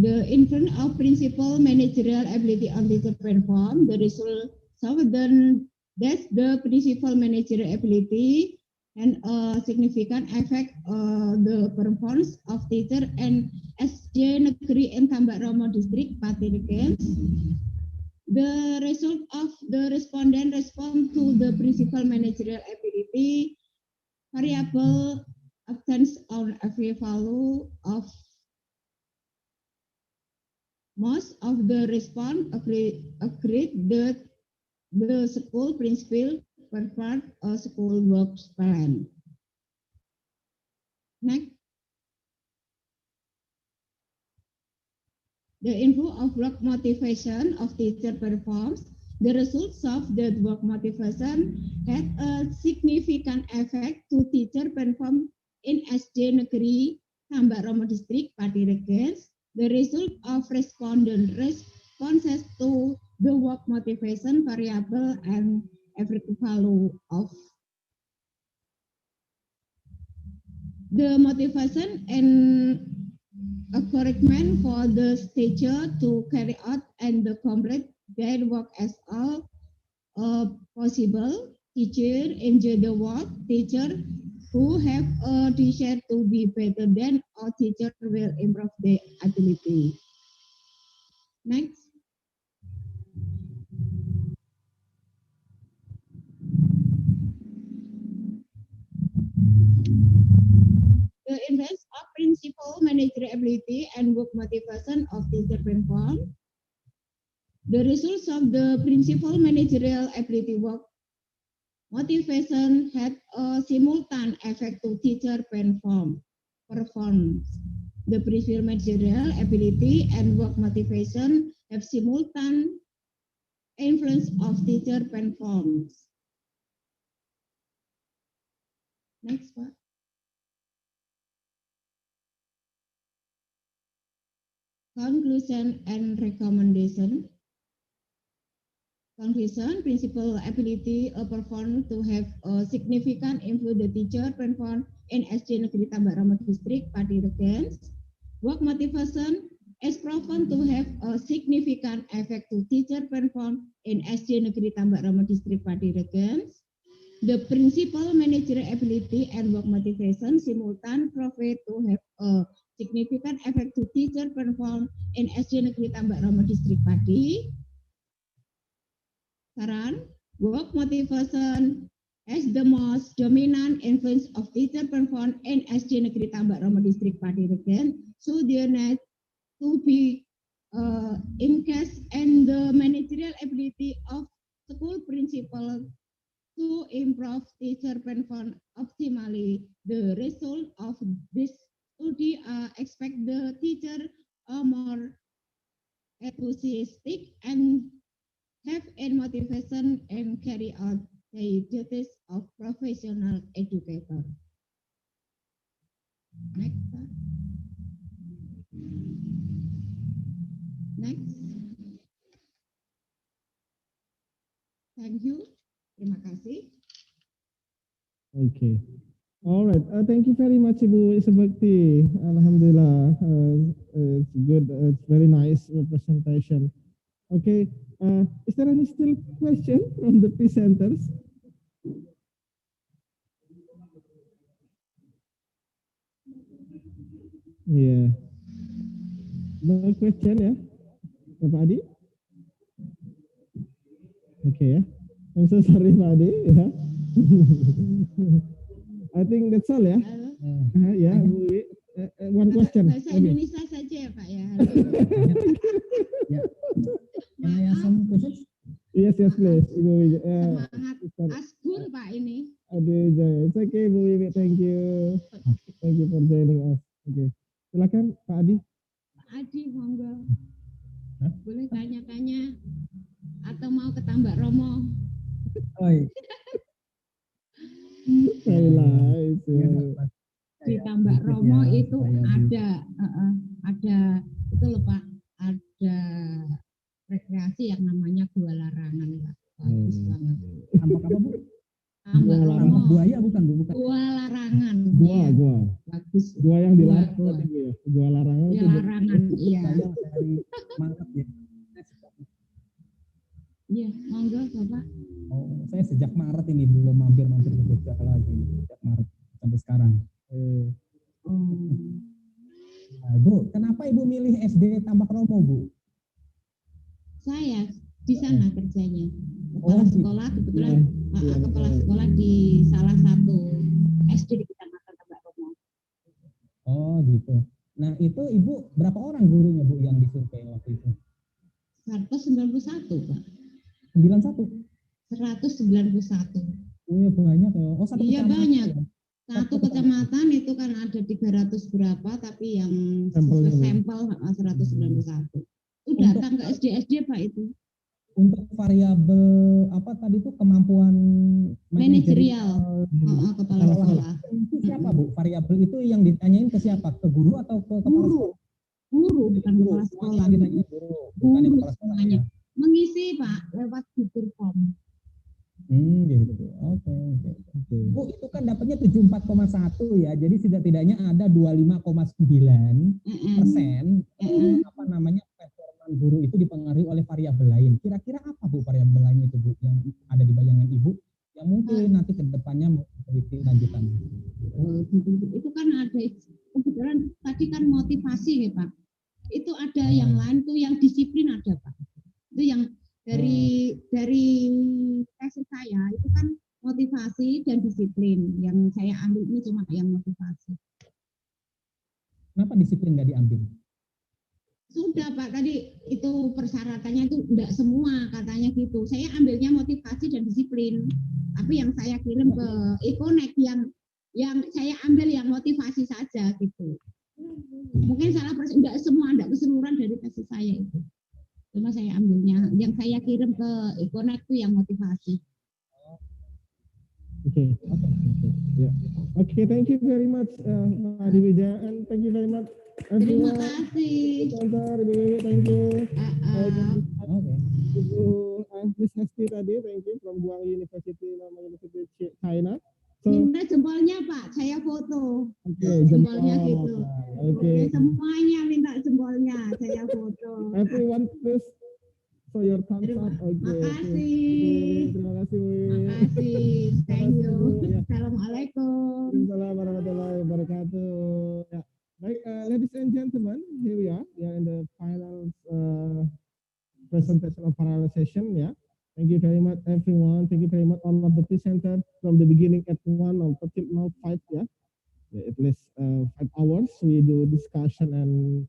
The influence of principal managerial ability on teacher perform, the result then that's the principal managerial ability and a significant effect the performance of teacher and SJ Negeri in Tambak Romo District Pendidikan. The result of the respondent respond to the principal managerial ability variable obtains on every value of most of the response agreed that the school principal preferred a school work plan. Next. The influence of work motivation of teacher performs. The results of the work motivation had a significant effect to teacher perform in SJ Negeri Tambak Romo District Pendidikan. The result of respondent responses to the work motivation variable and every value of the motivation and encouragement for the teacher to carry out and complete their work as all possible. Teacher enjoy the work. Teacher who have a desire to be better than a teacher will improve their ability. Next. The influence of principal managerial ability and work motivation of teacher perform. The results of the principal managerial ability work motivation had a simultaneous effect to teacher performance. The principal managerial ability and work motivation have simultaneous influence of teacher performance. Next part. Conclusion and recommendation. Conclusion, principal ability perform to have a significant influence the teacher perform in SJ Negeri Tambak Romo District Pendidikan. Work motivation is proven to have a significant effect to teacher perform in SJ Negeri Tambak Romo District Pendidikan. The principal managerial ability and work motivation simultaneously provide to have a significant effect to teacher perform in SJ Negeri Tambak Romo District Padi. Saran, work motivation as the most dominant influence of teacher perform in SJ Negeri Tambak Romo District Pendidikan. So there need to be in case and the managerial ability of school principal to improve teacher performance optimally. The result of this study expect the teacher are more enthusiastic and have a motivation and carry out the duties of professional educator. Next. Next. Thank you. Terima kasih. Okay. All right. Thank you very much, Ibu Isabakti. Alhamdulillah. It's good. It's very nice presentation. Okay. Is there any still question from the presenters? Yeah. No question, ya, Bapak Adi? Okay, ya. I'm so sorry, Pak Adi. Ya. I think that's all, ya. Ya, Bu. One question. Bahasa Indonesia saja ya, Pak ya. Can I ask some questions? Yes, please. Ibu Semangat Asgun, Pak ini. Aduh, it's okay, Bu Wiwi. Thank you. Thank you for joining us. Okay. Silakan, Pak Adi. Pak Adi, monggo. Boleh tanya-tanya atau mau ke Tambak Romo? Oi. Di Tambak Romo itu ada itu loh Pak, ada rekreasi yang namanya Gua Larangan, Pak. Bagus banget. Tambak apa, Bu? Tambak Romo. Buaya bukan, Bu? Bukan. Gua Larangan. Gua. Bagus. Gua yang dilarang itu ya. Gua Larangan. Gua Larangan, iya. Dari Maret ya. Iya, monggo Bapak. Oh, saya sejak Maret ini belum mampir-mampir ke Jogja lagi sejak Maret sampai sekarang. Nah, Bu, kenapa Ibu milih SD Tambak Romo, Bu? Saya di sana kerjanya. Kepala sekolah kebetulan kepala sekolah di salah satu SD di Kecamatan Tambak Romo. Oh, gitu. Nah, itu Ibu berapa orang gurunya, Bu, yang disurvei waktu itu? 191, Pak. 91? 191. Oh iya banyak ya. Oh, satu iya kecamatan banyak. Ya? Satu kecamatan itu kan ada 300 berapa, tapi yang sesuai sampel 191. Itu datang ke SD-SD Pak itu. Untuk variabel apa tadi itu kemampuan manajerial kepala sekolah. Itu siapa, Bu? Variabel itu yang ditanyain ke siapa? Ke guru atau ke kepala sekolah? Guru, bukan kepala sekolah. Bukan kepala sekolahnya. Mengisi Pak lewat Google Form. Gitu. Oke. Bu, itu kan dapatnya 74,1 ya. Jadi setidaknya ada 25,9% apa namanya performa guru itu dipengaruhi oleh variabel lain. Kira-kira apa, Bu, variabel lain itu, Bu, yang ada di bayangan Ibu yang mungkin nanti ke depannya mau teliti lanjutan? Itu kan ada kebetulan tadi kan motivasi ya Pak. Itu ada yang lain tuh yang disiplin ada Pak. Itu yang dari tesis saya itu kan motivasi dan disiplin. Yang saya ambil ini cuma yang motivasi. Kenapa disiplin nggak diambil? Sudah Pak, tadi itu persyaratannya itu enggak semua katanya gitu. Saya ambilnya motivasi dan disiplin. Tapi yang saya kirim ke Econet yang saya ambil yang motivasi saja gitu. Mungkin salah enggak semua, enggak keseluruhan dari tesis saya itu. Cuma saya ambilnya, yang saya kirim ke Econet itu yang motivasi. Okay. Okay, thank you very much, Pak Diwija, and thank you very much. Terima kasih. Thank you. Ibu Miss Hesti tadi, thank you from University China. Minta jempolnya Pak, saya foto. Okay, jempolnya gitu. Okay. Semuanya minta jempolnya, saya foto. Everyone please show your thumbs up. Okay. Terima kasih. Thank you. Assalamualaikum. Waalaikumsalam warahmatullahi wabarakatuh. Ya. Baik, ladies and gentlemen, here we are. We are in the final presentation of parallel session. Yeah. Thank you very much, everyone. Thank you very much, all of the presenters from the beginning at 1 until now 5. Yeah. At least 5 hours we do discussion and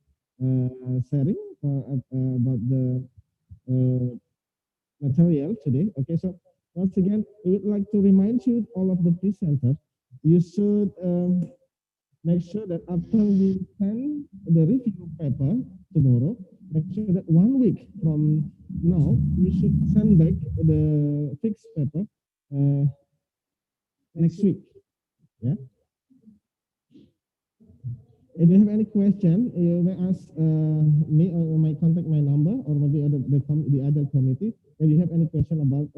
sharing about the material today. Okay, so Once again, we would like to remind you, all of the presenters, you should make sure that after we send the review paper tomorrow, make sure that 1 week from now, you should send back the fixed paper next week. Yeah. If you have any question, you may ask me or my contact my number, or maybe the other committee. If you have any question about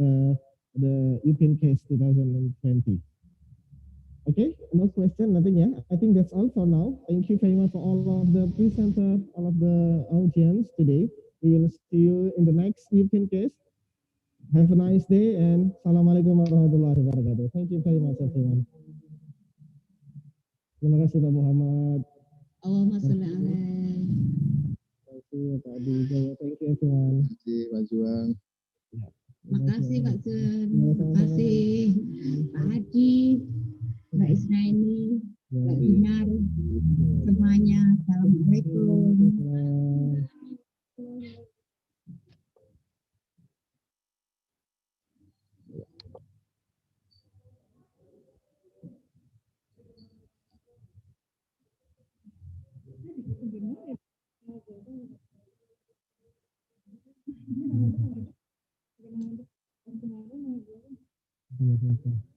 the UPINCASE 2020. Okay, no question, nothing. Yeah, I think that's all for now. Thank you very much for all of the presenters, all of the audience today. We will see you in the next UPINCASE. Have a nice day and Assalamualaikum warahmatullahi wabarakatuh. Thank you very much, everyone. Terima kasih Pak Muhammad. Allahumma sholli alaihi. Thank you Pak Abdullah. Thank you everyone. Terima kasih Pak Juang. Makasih Kak Jen. Makasih Pak Haji, Mbak Isnaini, Mbak Dinar, semuanya. Assalamualaikum. Terima kasih.